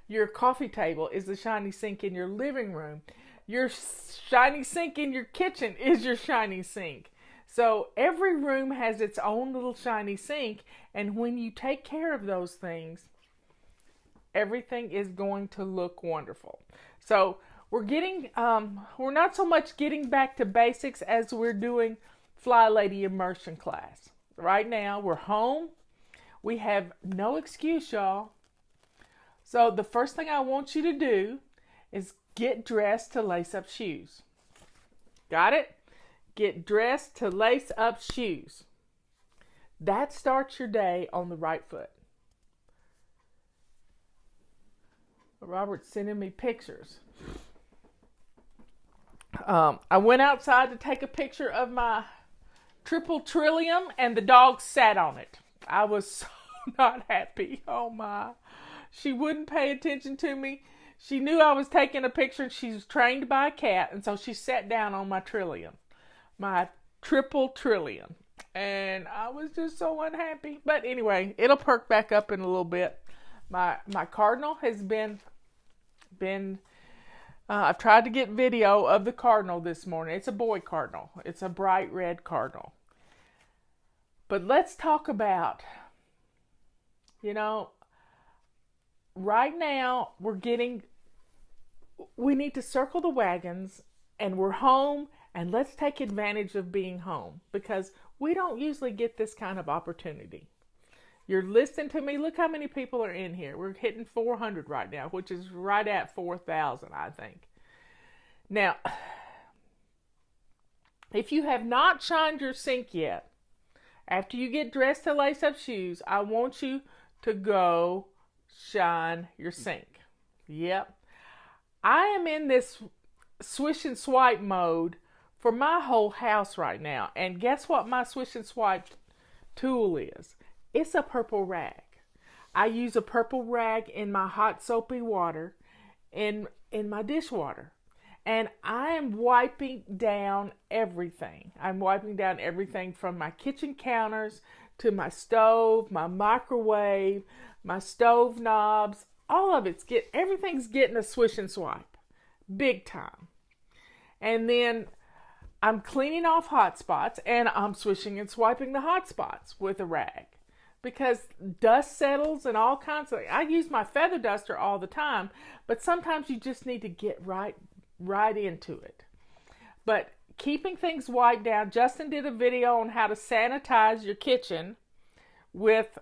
Your coffee table is the shiny sink in your living room. Your shiny sink in your kitchen is your shiny sink. So every room has its own little shiny sink, and when you take care of those things, everything is going to look wonderful. So we're not so much getting back to basics as we're doing FlyLady immersion class. Right now, we're home. We have no excuse, y'all. So the first thing I want you to do is get dressed to lace up shoes. Got it? Get dressed to lace up shoes. That starts your day on the right foot. Robert's sending me pictures. I went outside to take a picture of my triple trillium, and the dog sat on it. I was so not happy. Oh my. She wouldn't pay attention to me. She knew I was taking a picture, and she was trained by a cat, and so she sat down on my trillium. My triple trillium. And I was just so unhappy. But anyway, it'll perk back up in a little bit. My cardinal has been I've tried to get video of the cardinal this morning. It's a boy cardinal. It's a bright red cardinal. But let's talk about, right now we need to circle the wagons, and we're home, and let's take advantage of being home, because we don't usually get this kind of opportunity. You're listening to me. Look how many people are in here. We're hitting 400 right now, which is right at 4,000, I think. Now, if you have not shined your sink yet, after you get dressed to lace up shoes, I want you to go shine your sink. Yep. I am in this swish and swipe mode for my whole house right now. And guess what my swish and swipe tool is? It's a purple rag. I use a purple rag in my hot soapy water in my dishwater. And I am wiping down everything. I'm wiping down everything from my kitchen counters to my stove, my microwave, my stove knobs. All of everything's getting a swish and swipe. Big time. And then I'm cleaning off hot spots, and I'm swishing and swiping the hot spots with a rag. Because dust settles and all kinds of... I use my feather duster all the time, but sometimes you just need to get right into it. But keeping things wiped down, Justin did a video on how to sanitize your kitchen with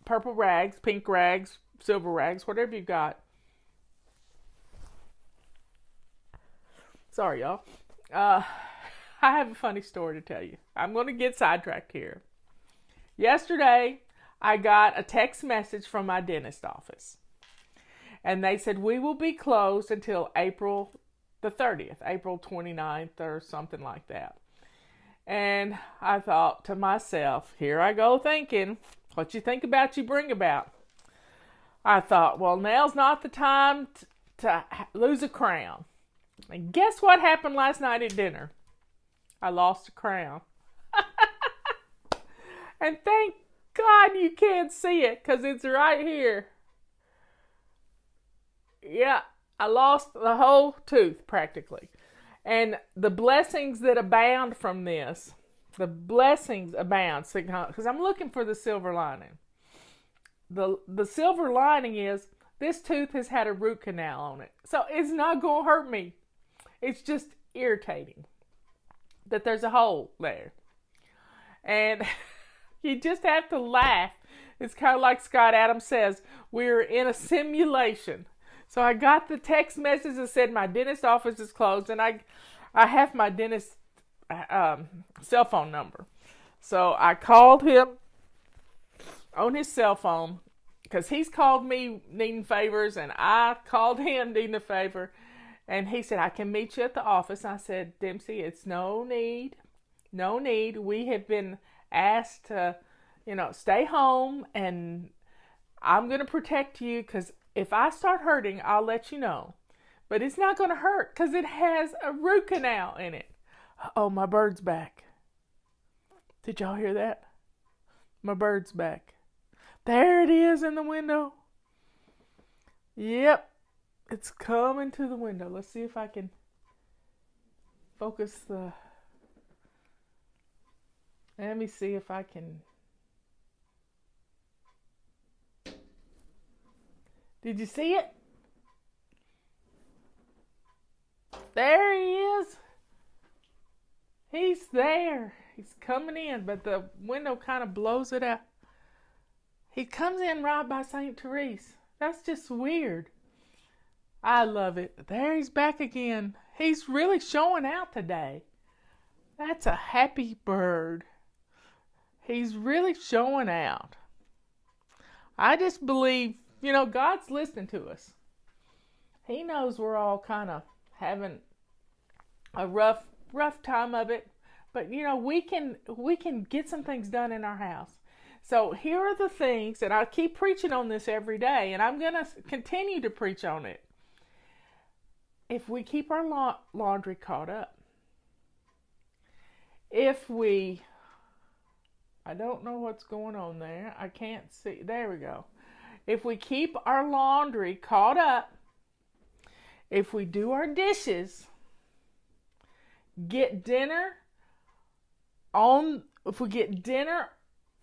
purple rags, pink rags, silver rags, whatever you got. Sorry, y'all. I have a funny story to tell you. I'm going to get sidetracked here. Yesterday, I got a text message from my dentist office. And they said, we will be closed until April the 30th, April 29th or something like that. And I thought to myself, here I go thinking, what you think about, you bring about. I thought, well, now's not the time to lose a crown. And guess what happened last night at dinner? I lost a crown. And thank God you can't see it, because it's right here. Yeah, I lost the whole tooth practically. And the blessings that abound from this, the blessings abound, because I'm looking for the silver lining. The silver lining is this tooth has had a root canal on it. So it's not going to hurt me. It's just irritating that there's a hole there. And you just have to laugh. It's kind of like Scott Adams says, we're in a simulation. So I got the text message that said my dentist office is closed, and I have my dentist cell phone number. So I called him on his cell phone, because he's called me needing favors, and I called him needing a favor. And he said, I can meet you at the office. I said, Dempsey, it's no need. No need. We have been asked to, stay home, and I'm going to protect you, because if I start hurting, I'll let you know. But it's not going to hurt, because it has a root canal in it. Oh, my bird's back. Did y'all hear that? My bird's back. There it is in the window. Yep. It's coming to the window. Let's see if I can focus the... Let me see if I can... Did you see it? There he is. He's there. He's coming in, but the window kind of blows it out. He comes in right by St. Therese. That's just weird. I love it. There he's back again. He's really showing out today. That's a happy bird. He's really showing out. I just believe, God's listening to us. He knows we're all kind of having a rough time of it. But we can get some things done in our house. So here are the things, and I keep preaching on this every day, and I'm going to continue to preach on it. If we keep our laundry caught up, I don't know what's going on there. I can't see. There we go. If we keep our laundry caught up, if we do our dishes, if we get dinner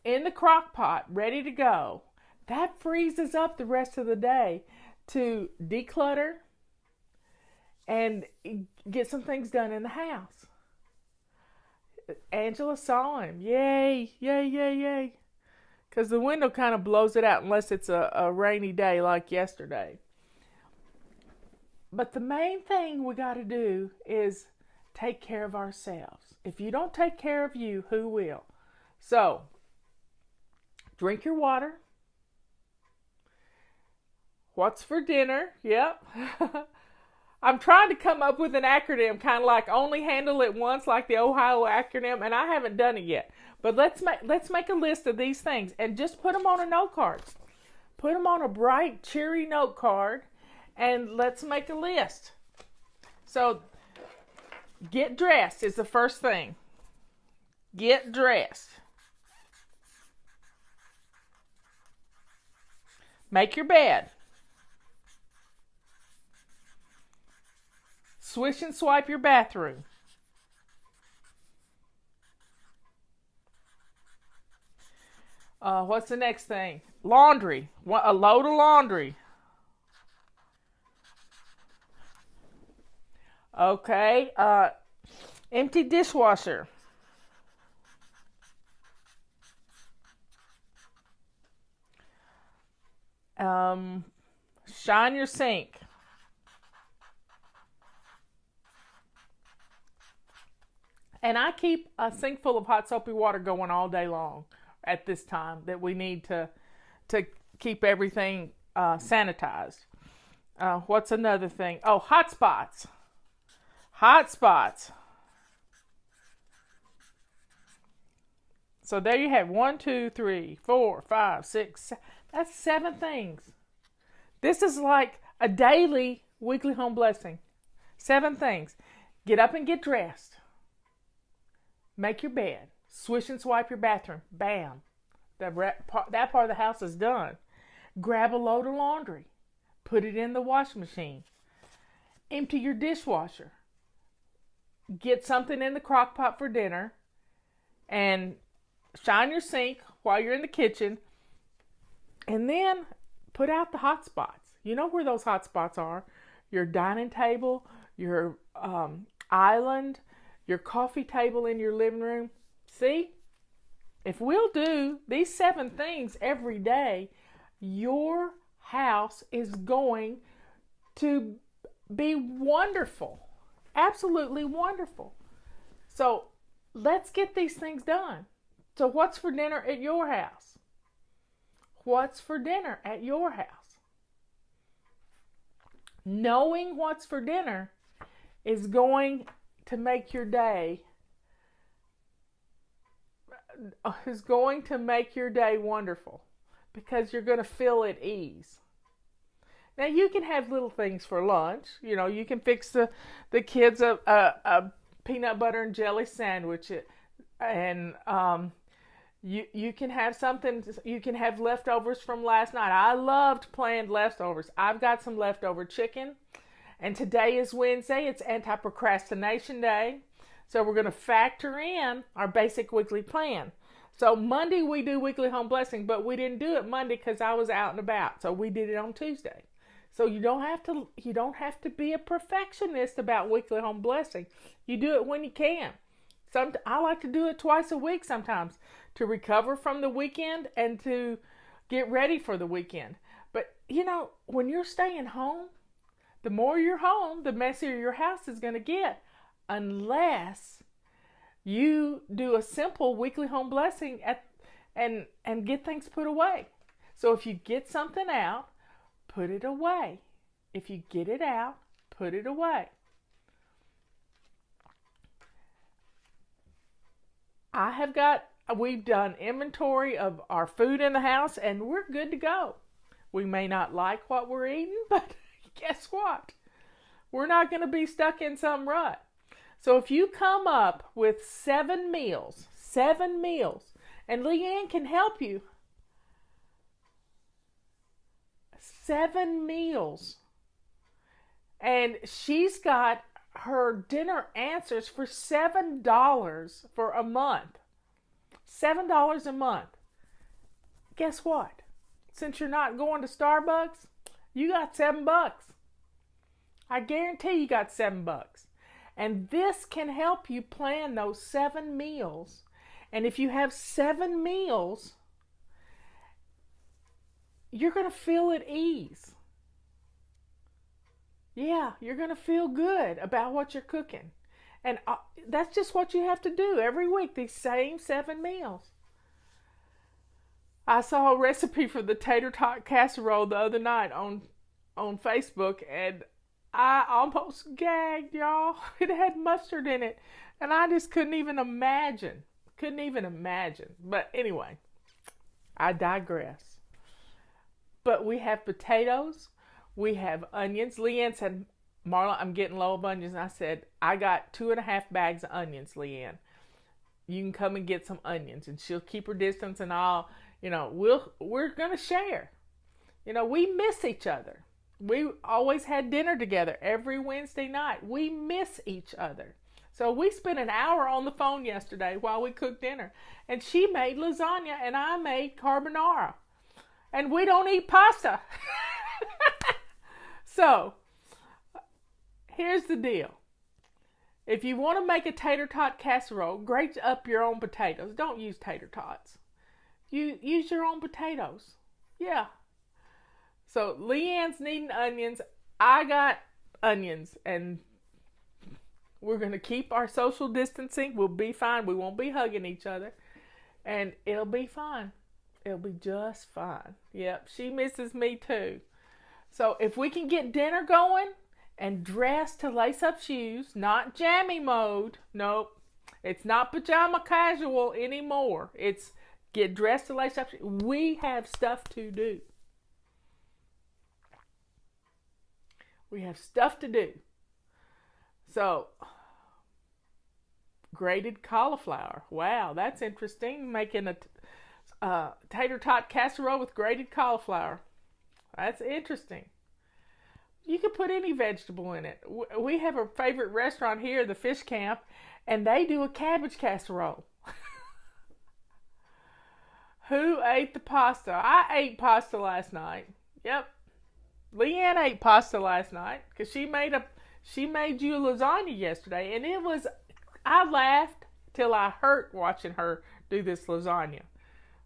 in the crock pot ready to go, that frees us up the rest of the day to declutter and get some things done in the house. Angela saw him. Yay, yay, yay, yay. Because the window kind of blows it out unless it's a rainy day like yesterday. But the main thing we got to do is take care of ourselves. If you don't take care of you, who will? So, drink your water. What's for dinner? Yep. I'm trying to come up with an acronym, kind of like only handle it once, like the Ohio acronym, and I haven't done it yet. But let's make a list of these things and just put them on a note card. Put them on a bright, cheery note card, and let's make a list. So, get dressed is the first thing. Get dressed. Make your bed. Swish and swipe your bathroom. What's the next thing? Laundry. A load of laundry. Okay. Empty dishwasher. Shine your sink. And I keep a sink full of hot soapy water going all day long at this time that we need to keep everything sanitized. What's another thing? Oh, hot spots. Hot spots. So there you have 1, 2, 3, 4, 5, 6. That's 7 things. This is like a daily, weekly home blessing. 7 things. Get up and get dressed. Make your bed. Swish and swipe your bathroom. Bam. That part of the house is done. Grab a load of laundry. Put it in the washing machine. Empty your dishwasher. Get something in the crock pot for dinner. And shine your sink while you're in the kitchen. And then put out the hot spots. You know where those hot spots are. Your dining table, your island, your coffee table in your living room. See? If we'll do these 7 things every day, your house is going to be wonderful. Absolutely wonderful. So let's get these things done. So what's for dinner at your house? What's for dinner at your house? Knowing what's for dinner is going to make your day wonderful because you're going to feel at ease. Now you can have little things for lunch. You can fix the kids a peanut butter and jelly sandwich, and you can have something. You can have leftovers from last night. I loved planned leftovers. I've got some leftover chicken. And today is Wednesday. It's anti-procrastination day. So we're going to factor in our basic weekly plan. So Monday we do weekly home blessing, but we didn't do it Monday because I was out and about. So we did it on Tuesday. So you don't have to be a perfectionist about weekly home blessing. You do it when you can. I like to do it twice a week sometimes to recover from the weekend and to get ready for the weekend. But when you're staying home, the more you're home, the messier your house is going to get, unless you do a simple weekly home blessing and get things put away. So if you get something out, put it away. If you get it out, put it away. we've done inventory of our food in the house, and we're good to go. We may not like what we're eating, but guess what? We're not going to be stuck in some rut. So if you come up with 7 meals, and Leanne can help you. 7 meals. And she's got her dinner answers for $7 for a month. $7 a month. Guess what? Since you're not going to Starbucks, you got $7. I guarantee you got $7. And this can help you plan those 7 meals. And if you have 7 meals, you're going to feel at ease. Yeah, you're going to feel good about what you're cooking. And that's just what you have to do every week, these same 7 meals. I saw a recipe for the tater tot casserole the other night on Facebook, and I almost gagged, y'all. It had mustard in it, and I just couldn't even imagine. But anyway, I digress. But we have potatoes. We have onions. Leanne said, Marla, I'm getting low of onions. And I said, I got 2.5 bags of onions, Leanne. You can come and get some onions. And she'll keep her distance, and we're going to share. We miss each other. We always had dinner together every Wednesday night. We miss each other. So we spent an hour on the phone yesterday while we cooked dinner. And she made lasagna, and I made carbonara. And we don't eat pasta. So, here's the deal. If you want to make a tater tot casserole, grate up your own potatoes. Don't use tater tots. You use your own potatoes. Yeah. So, Leanne's needing onions. I got onions. And we're going to keep our social distancing. We'll be fine. We won't be hugging each other. And it'll be fine. It'll be just fine. Yep, she misses me too. So if we can get dinner going and dress to lace up shoes, not jammy mode. Nope. It's not pajama casual anymore. It's get dressed to lace up shoes. We have stuff to do. We have stuff to do. So, grated cauliflower. Wow, that's interesting. Making a tater tot casserole with grated cauliflower. That's interesting. You can put any vegetable in it. We have a favorite restaurant here, the Fish Camp, and they do a cabbage casserole. Who ate the pasta? I ate pasta last night. Yep. Leanne ate pasta last night because she made you a lasagna yesterday, and I laughed till I hurt watching her do this lasagna.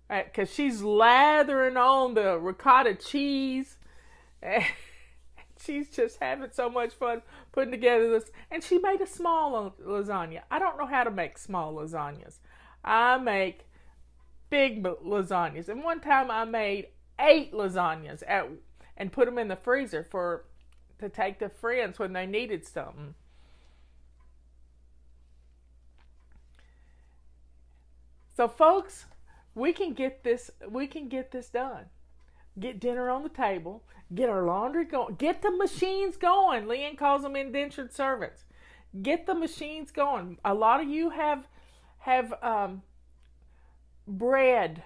Because she's lathering on the ricotta cheese. And she's just having so much fun putting together this. And she made a small lasagna. I don't know how to make small lasagnas. I make big lasagnas. And one time I made 8 lasagnas and put them in the freezer to take to friends when they needed something. So folks, we can get this done. Get dinner on the table. Get our laundry going. Get the machines going. Leanne calls them indentured servants. Get the machines going. A lot of you have bread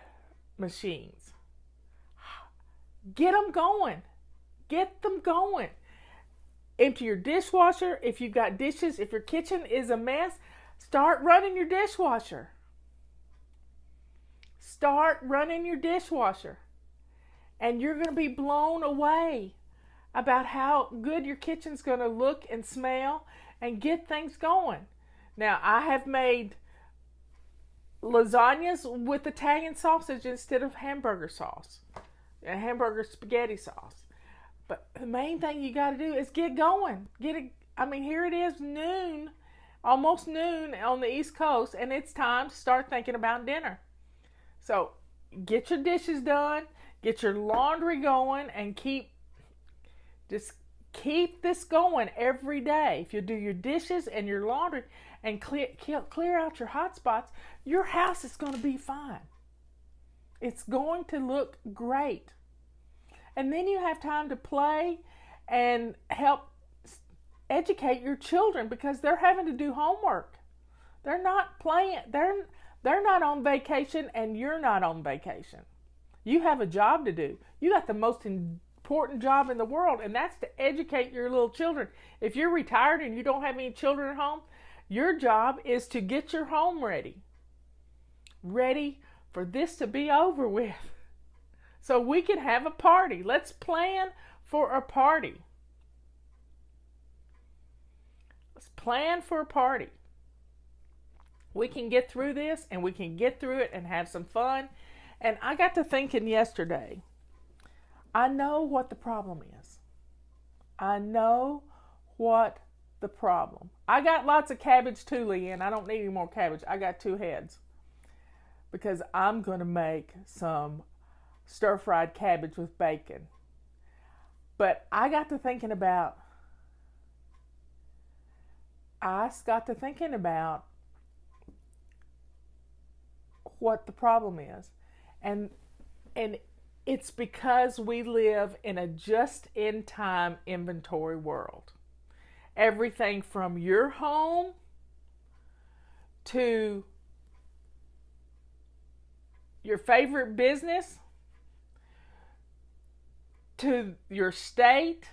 machines. Get them going. Get them going. Empty your dishwasher. If you've got dishes, if your kitchen is a mess, start running your dishwasher. Start running your dishwasher. And you're going to be blown away about how good your kitchen's going to look and smell and get things going. Now, I have made lasagnas with Italian sausage instead of hamburger sauce, hamburger spaghetti sauce. But the main thing you got to do is get going. Here it is noon, almost noon on the East Coast, and it's time to start thinking about dinner. So get your dishes done, get your laundry going, and keep this going every day. If you do your dishes and your laundry, and clear out your hot spots, your house is going to be fine. It's going to look great. And then you have time to play and help educate your children because they're having to do homework. They're not playing. They're not on vacation, and you're not on vacation. You have a job to do. You got the most important job in the world, and that's to educate your little children. If you're retired and you don't have any children at home, your job is to get your home ready for this to be over with, so we can have a party. Let's plan for a party. Let's plan for a party. We can get through this, and we can get through it and have some fun. And I got to thinking yesterday, I know what the problem is. I know what the problem. I got lots of cabbage too, Leanne. I don't need any more cabbage. I got 2 heads. Because I'm going to make some stir-fried cabbage with bacon. But I got to thinking about what the problem is. And it's because we live in a just-in-time inventory world. Everything from your home to your favorite business to your state,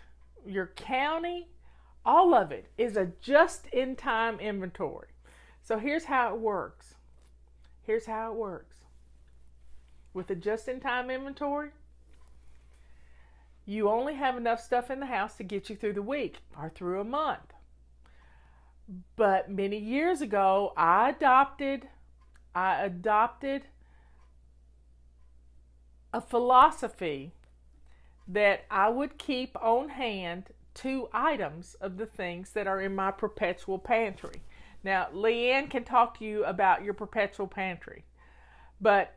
your county, all of it is a just-in-time inventory. So here's how it works. With a just-in-time inventory, you only have enough stuff in the house to get you through the week or through a month. But many years ago, I adopted a philosophy that I would keep on hand 2 items of the things that are in my perpetual pantry. Now, Leanne can talk to you about your perpetual pantry. But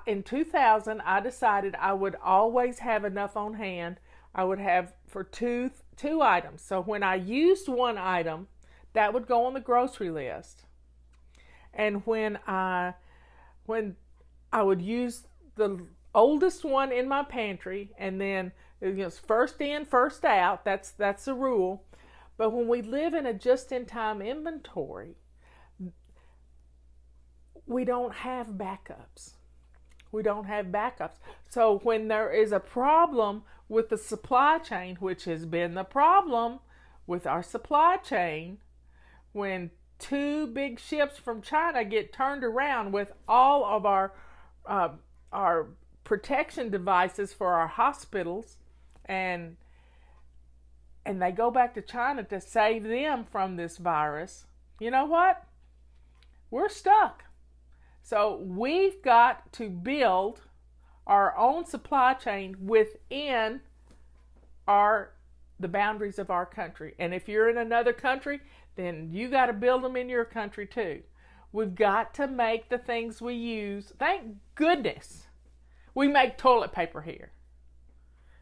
in 2000, I decided I would always have enough on hand. I would have for two items. So when I used one item, that would go on the grocery list. And when I would use the oldest one in my pantry, and then first in, first out, that's the rule. But when we live in a just-in-time inventory, we don't have backups. So when there is a problem with the supply chain, which has been the problem with our supply chain, when 2 big ships from China get turned around with all of our protection devices for our hospitals, and they go back to China to save them from this virus, you know what? We're stuck. So we've got to build our own supply chain within the boundaries of our country. And if you're in another country, then you got to build them in your country too. We've got to make the things we use. Thank goodness we make toilet paper here,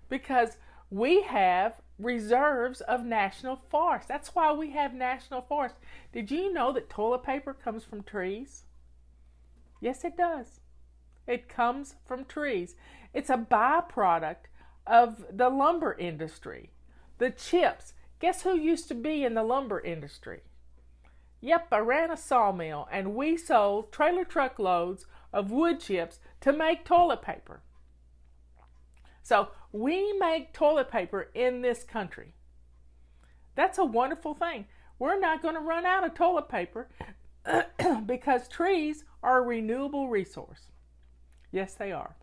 because we have reserves of national forests. That's why we have national forests. Did you know that toilet paper comes from trees? Yes, it does. It comes from trees. It's a byproduct of the lumber industry. The chips. Guess who used to be in the lumber industry? Yep, I ran a sawmill, and we sold trailer truckloads of wood chips to make toilet paper. So we make toilet paper in this country. That's a wonderful thing. We're not going to run out of toilet paper because trees are a renewable resource. Yes, they are.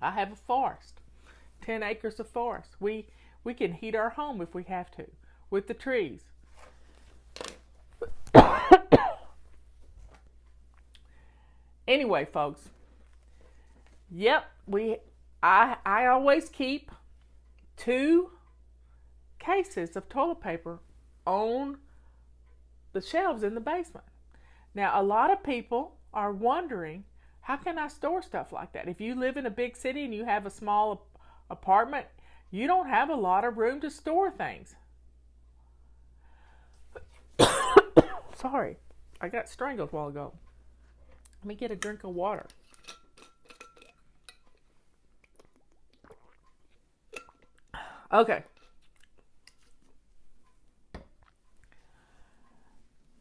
I have a forest, 10 acres of forest. We can heat our home if we have to with the trees. Anyway, folks. Yep, I always keep 2 cases of toilet paper on the shelves in the basement. Now, a lot of people are wondering, how can I store stuff like that? If you live in a big city and you have a small apartment, you don't have a lot of room to store things. Sorry, I got strangled a while ago. Let me get a drink of water. Okay.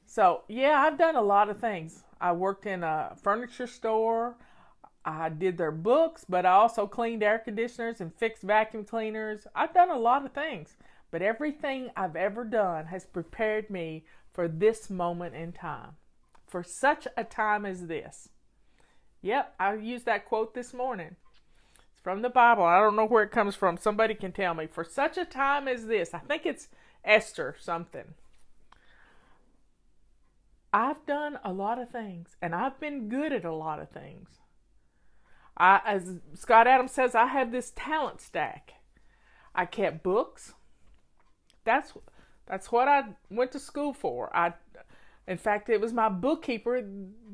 So, yeah, I've done a lot of things. I worked in a furniture store. I did their books, but I also cleaned air conditioners and fixed vacuum cleaners. I've done a lot of things, but everything I've ever done has prepared me for this moment in time, for such a time as this. Yep, I used that quote this morning. It's from the Bible. I don't know where it comes from. Somebody can tell me. For such a time as this. I think it's Esther something. I've done a lot of things, and I've been good at a lot of things. As Scott Adams says, I have this talent stack. I kept books. That's what I went to school for. In fact, it was my bookkeeper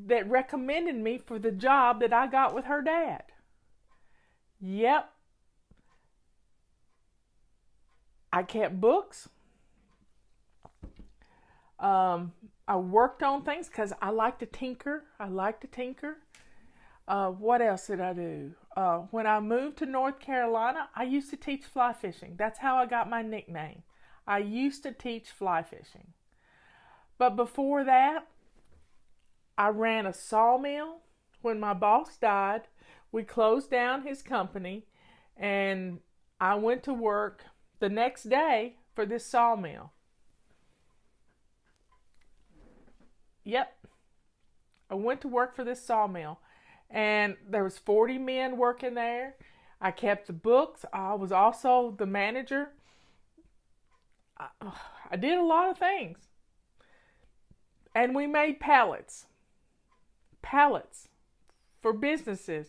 that recommended me for the job that I got with her dad. Yep. I kept books. I worked on things because I like to tinker. What else did I do? When I moved to North Carolina, I used to teach fly fishing. That's how I got my nickname. I used to teach fly fishing. But before that, I ran a sawmill. When my boss died, we closed down his company, and I went to work the next day for this sawmill. Yep. I went to work for this sawmill. And there was 40 men working there. I kept the books. I was also the manager. I did a lot of things. And we made pallets for businesses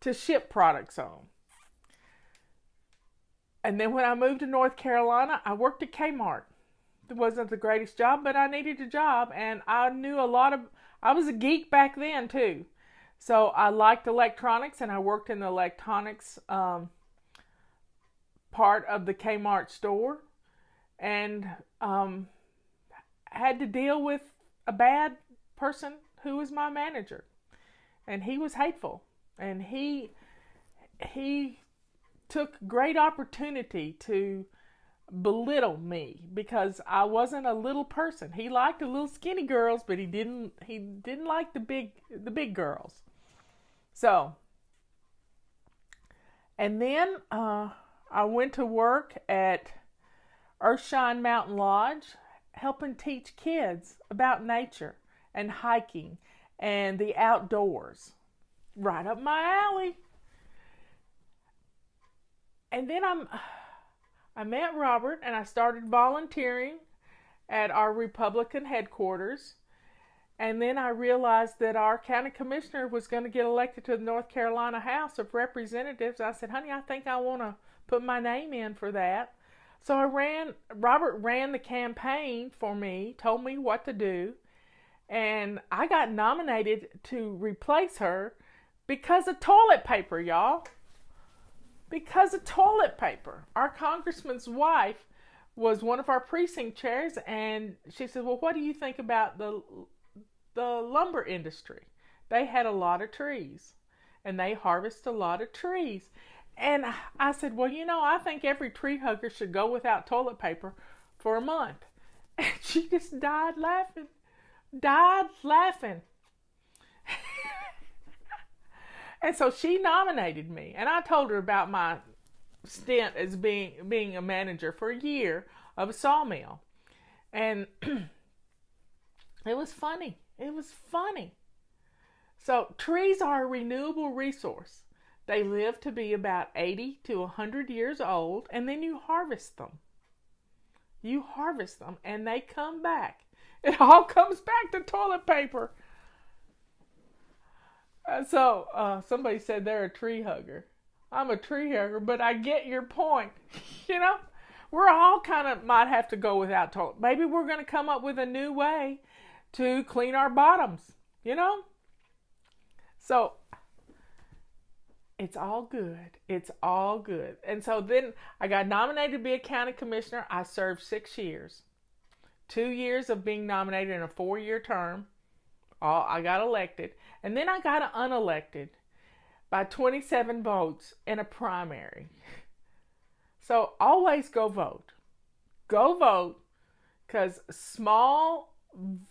to ship products on. And then when I moved to North Carolina, I worked at Kmart. It wasn't the greatest job, but I needed a job, and I was a geek back then too. So I liked electronics, and I worked in the electronics part of the Kmart store, and had to deal with a bad person who was my manager, and he was hateful, and he took great opportunity to belittle me because I wasn't a little person. He liked the little skinny girls, but he didn't like the big girls. So, and then I went to work at Earthshine Mountain Lodge, helping teach kids about nature and hiking and the outdoors. Right up my alley. And then I met Robert, and I started volunteering at our Republican headquarters. And then I realized that our county commissioner was going to get elected to the North Carolina House of Representatives. I said, honey, I think I want to put my name in for that. So Robert ran the campaign for me, told me what to do. And I got nominated to replace her because of toilet paper, y'all. Because of toilet paper. Our congressman's wife was one of our precinct chairs, and she said, well, what do you think about the lumber industry? They had a lot of trees, and they harvest a lot of trees. And I said, well, I think every tree hugger should go without toilet paper for a month. And she just died laughing. And so she nominated me, and I told her about my stint as being a manager for a year of a sawmill. And it was funny. So trees are a renewable resource. They live to be about 80 to 100 years old, and then you harvest them. And they come back. It all comes back to toilet paper. So somebody said they're a tree hugger. I'm a tree hugger, but I get your point. We're all kind of might have to go without toilet. Maybe we're going to come up with a new way to clean our bottoms, So it's all good. And so then I got nominated to be a county commissioner. I served 6 years. 2 years of being nominated in a 4-year term. I got elected. And then I got unelected by 27 votes in a primary. So always go vote. Go vote, because small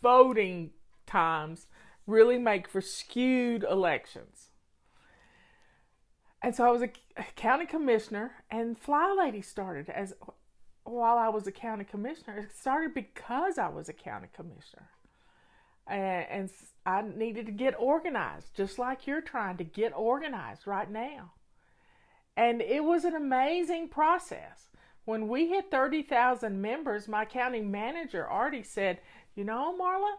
voting times really make for skewed elections. And so I was a county commissioner, and FlyLady started while I was a county commissioner. It started because I was a county commissioner. And I needed to get organized, just like you're trying to get organized right now. And it was an amazing process. When we hit 30,000 members, my county manager already said, you know, Marla,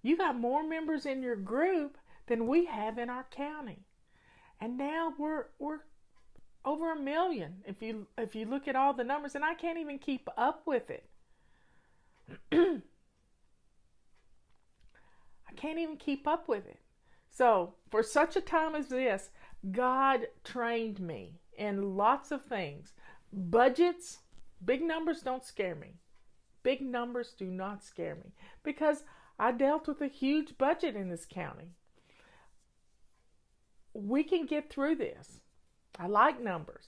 you got more members in your group than we have in our county. And now we're over 1 million if you look at all the numbers, and I can't even keep up with it. I can't even keep up with it. So for such a time as this, God trained me in lots of things. Budgets, big numbers don't scare me. Big numbers do not scare me, because I dealt with a huge budget in this county. We can get through this. I like numbers.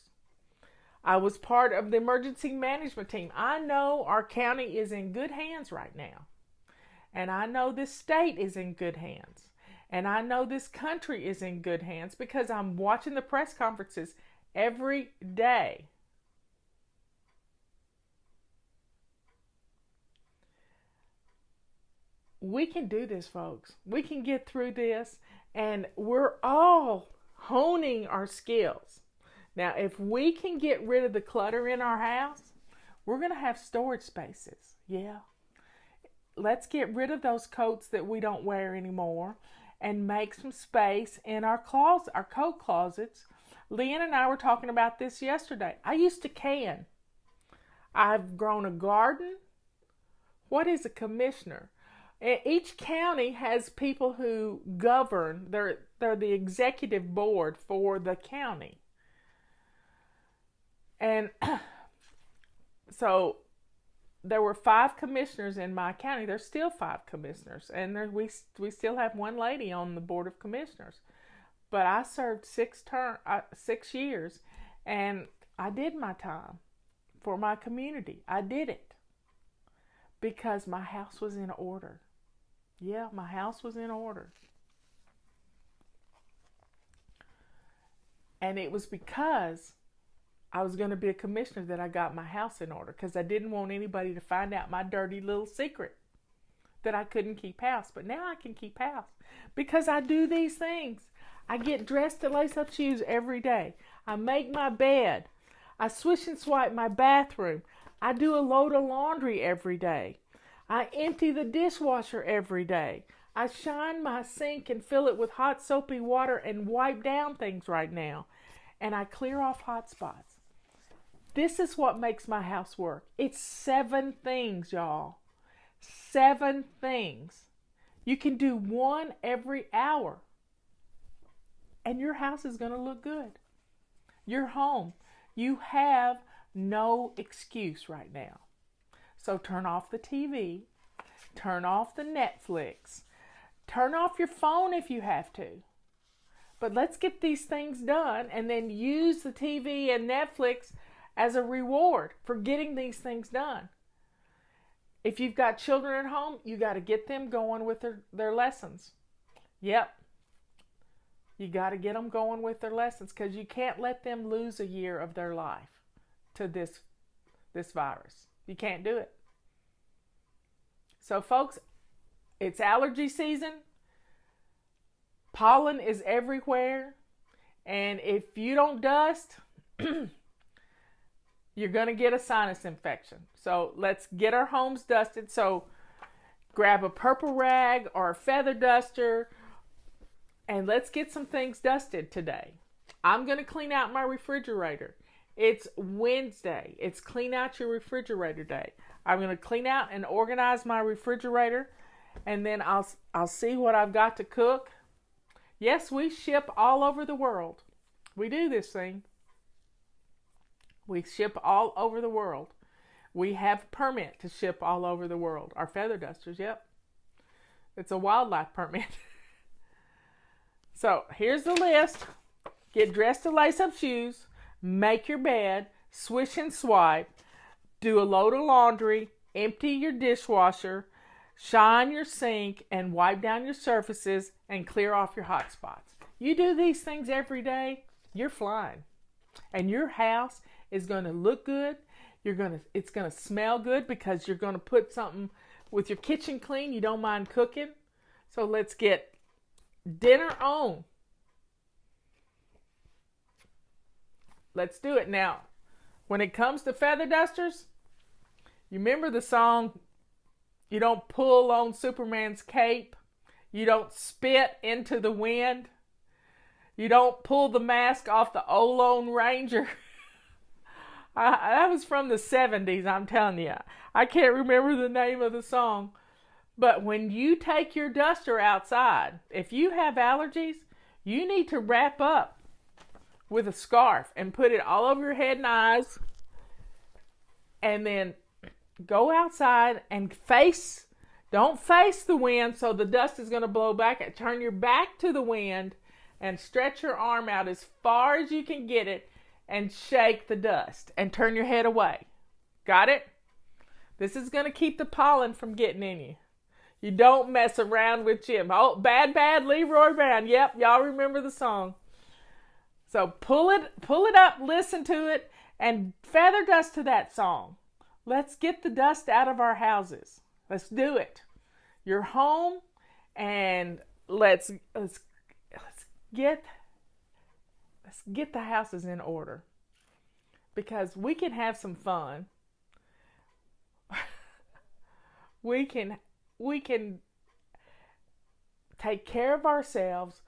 I was part of the emergency management team. I know our county is in good hands right now. And I know this state is in good hands. And I know this country is in good hands, because I'm watching the press conferences every day. We can do this, folks. We can get through this, and we're all honing our skills. Now, if we can get rid of the clutter in our house, we're going to have storage spaces. Yeah. Let's get rid of those coats that we don't wear anymore and make some space in our closet, our coat closets. Leanne and I were talking about this yesterday. I used to can. I've grown a garden. What is a commissioner? Each county has people who govern. They're the executive board for the county. And so there were 5 commissioners in my county. There's still 5 commissioners. And we still have one lady on the board of commissioners. But I served 6 years, and I did my time for my community. I did it because my house was in order. Yeah, my house was in order. And it was because I was going to be a commissioner that I got my house in order, because I didn't want anybody to find out my dirty little secret that I couldn't keep house. But now I can keep house because I do these things. I get dressed to lace up shoes every day. I make my bed. I swish and swipe my bathroom. I do a load of laundry every day. I empty the dishwasher every day. I shine my sink and fill it with hot soapy water and wipe down things right now. And I clear off hot spots. This is what makes my house work. It's 7 things, y'all. 7 things. You can do 1 every hour, and your house is going to look good. Your home. You have no excuse right now. So turn off the TV. Turn off the Netflix. Turn off your phone if you have to. But let's get these things done, and then use the TV and Netflix as a reward for getting these things done. If you've got children at home, you got to get them going with their lessons. Yep. You got to get them going with their lessons, because you can't let them lose a year of their life to this virus. You can't do it. So, folks, it's allergy season. Pollen is everywhere. And if you don't dust, you're going to get a sinus infection. So let's get our homes dusted. So grab a purple rag or a feather duster, and let's get some things dusted today. I'm going to clean out my refrigerator. It's Wednesday. It's clean out your refrigerator day. I'm going to clean out and organize my refrigerator, and then I'll see what I've got to cook. Yes, we ship all over the world. We do this thing. We ship all over the world. We have a permit to ship all over the world. Our feather dusters, yep. It's a wildlife permit. So here's the list. Get dressed to lace up shoes, make your bed, swish and swipe, do a load of laundry, empty your dishwasher, shine your sink, and wipe down your surfaces and clear off your hot spots. You do these things every day, you're flying. And your house is going to look good. It's going to smell good because you're going to put something with your kitchen clean. You don't mind cooking. So let's get dinner on. Let's do it. Now, when it comes to feather dusters, you remember the song, you don't pull on Superman's cape, you don't spit into the wind, you don't pull the mask off the old Lone Ranger. That was from the 70s, I'm telling you. I can't remember the name of the song. But when you take your duster outside, if you have allergies, you need to wrap up with a scarf and put it all over your head and eyes, and then go outside and don't face the wind so the dust is going to blow back. Turn your back to the wind and stretch your arm out as far as you can get it and shake the dust and turn your head away. Got it? This is going to keep the pollen from getting in you. You don't mess around with Jim. Oh, bad Leroy Brown. Yep, y'all remember the song. So pull it up, listen to it, and feather dust to that song. Let's get the dust out of our houses. Let's do it. You're home, and let's get the houses in order, because we can have some fun. We can take care of ourselves.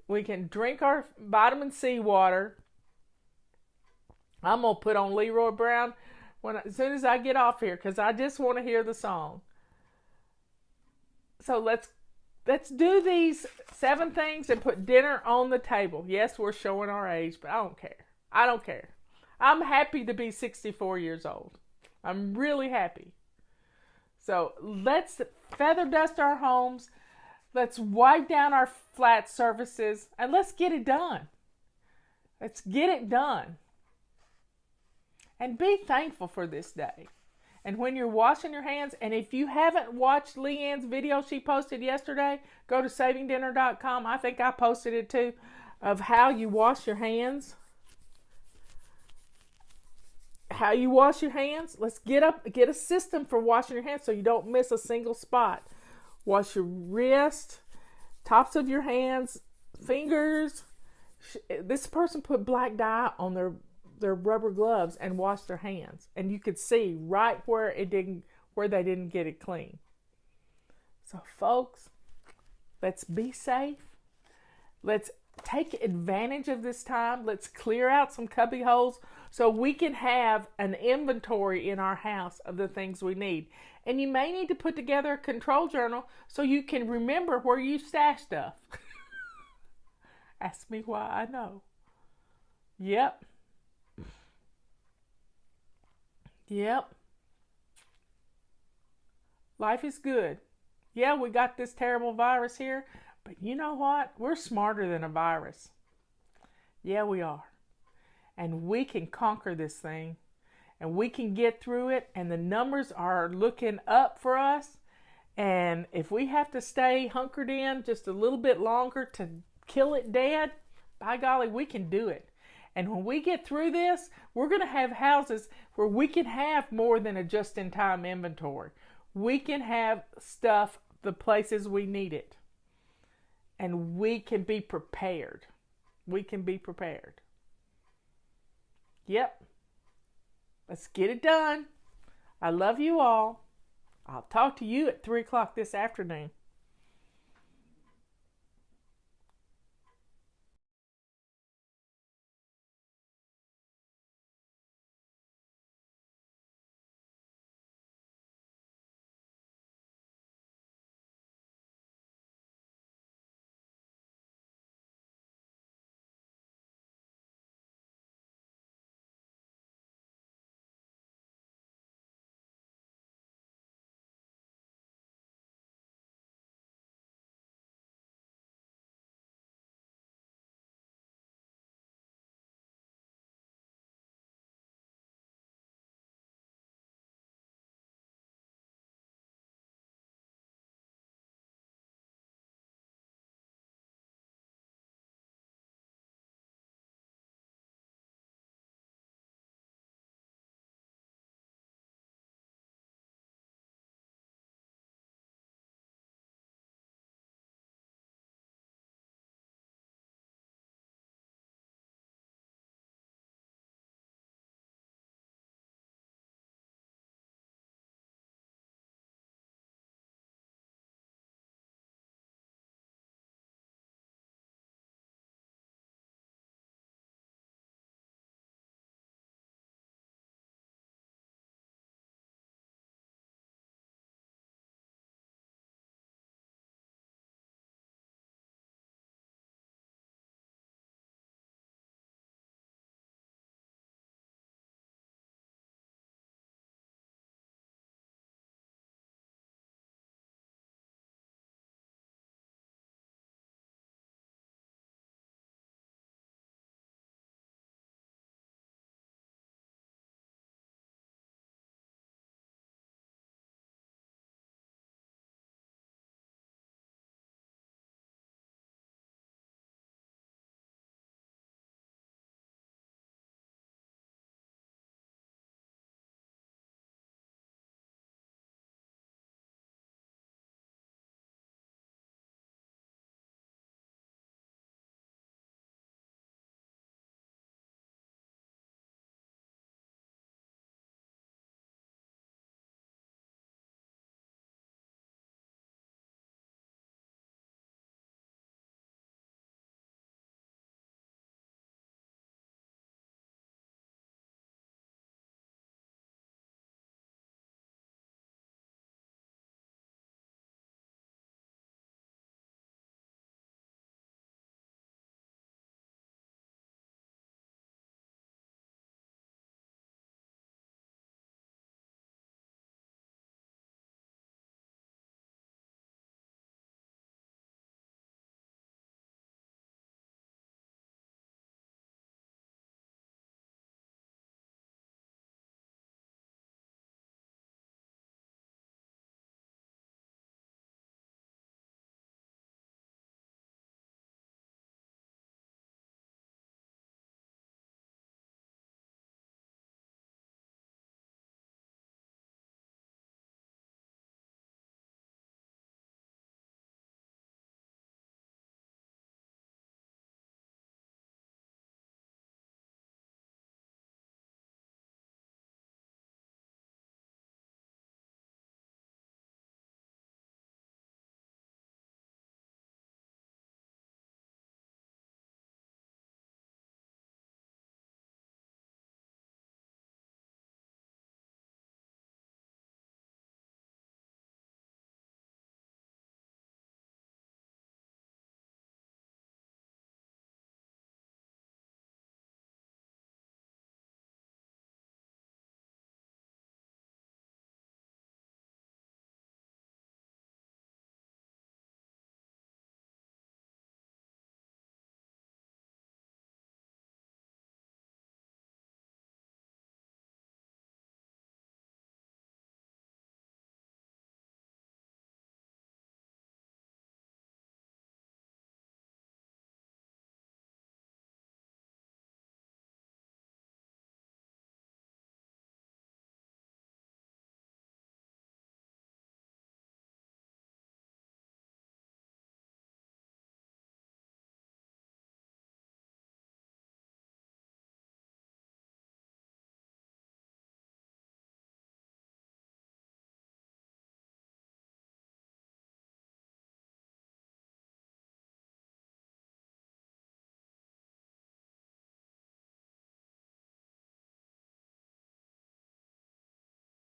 We can drink our vitamin C water. I'm going to put on Leroy Brown as soon as I get off here, because I just want to hear the song. So let's do these 7 things and put dinner on the table. Yes, we're showing our age, but I don't care. I don't care. I'm happy to be 64 years old. I'm really happy. So let's feather dust our homes. Let's wipe down our flat surfaces, and let's get it done. Let's get it done. And be thankful for this day. And when you're washing your hands, and if you haven't watched Leanne's video she posted yesterday, go to savingdinner.com. I think I posted it too, of how you wash your hands. How you wash your hands. Let's get a system for washing your hands so you don't miss a single spot. Wash your wrist, tops of your hands, fingers. This person put black dye on their rubber gloves and washed their hands, and you could see right where they didn't get it clean. So folks, let's be safe. Let's take advantage of this time. Let's clear out some cubby holes so we can have an inventory in our house of the things we need. And you may need to put together a control journal so you can remember where you stash stuff. Ask me why I know. Yep. Life is good. Yeah, we got this terrible virus here, but you know what? We're smarter than a virus. Yeah, we are. And we can conquer this thing, and we can get through it, and the numbers are looking up for us. And if we have to stay hunkered in just a little bit longer to kill it dead, by golly, we can do it. And when we get through this, we're going to have houses where we can have more than a just-in-time inventory. We can have stuff the places we need it. And we can be prepared. We can be prepared. Yep. Let's get it done. I love you all. I'll talk to you at 3 o'clock this afternoon.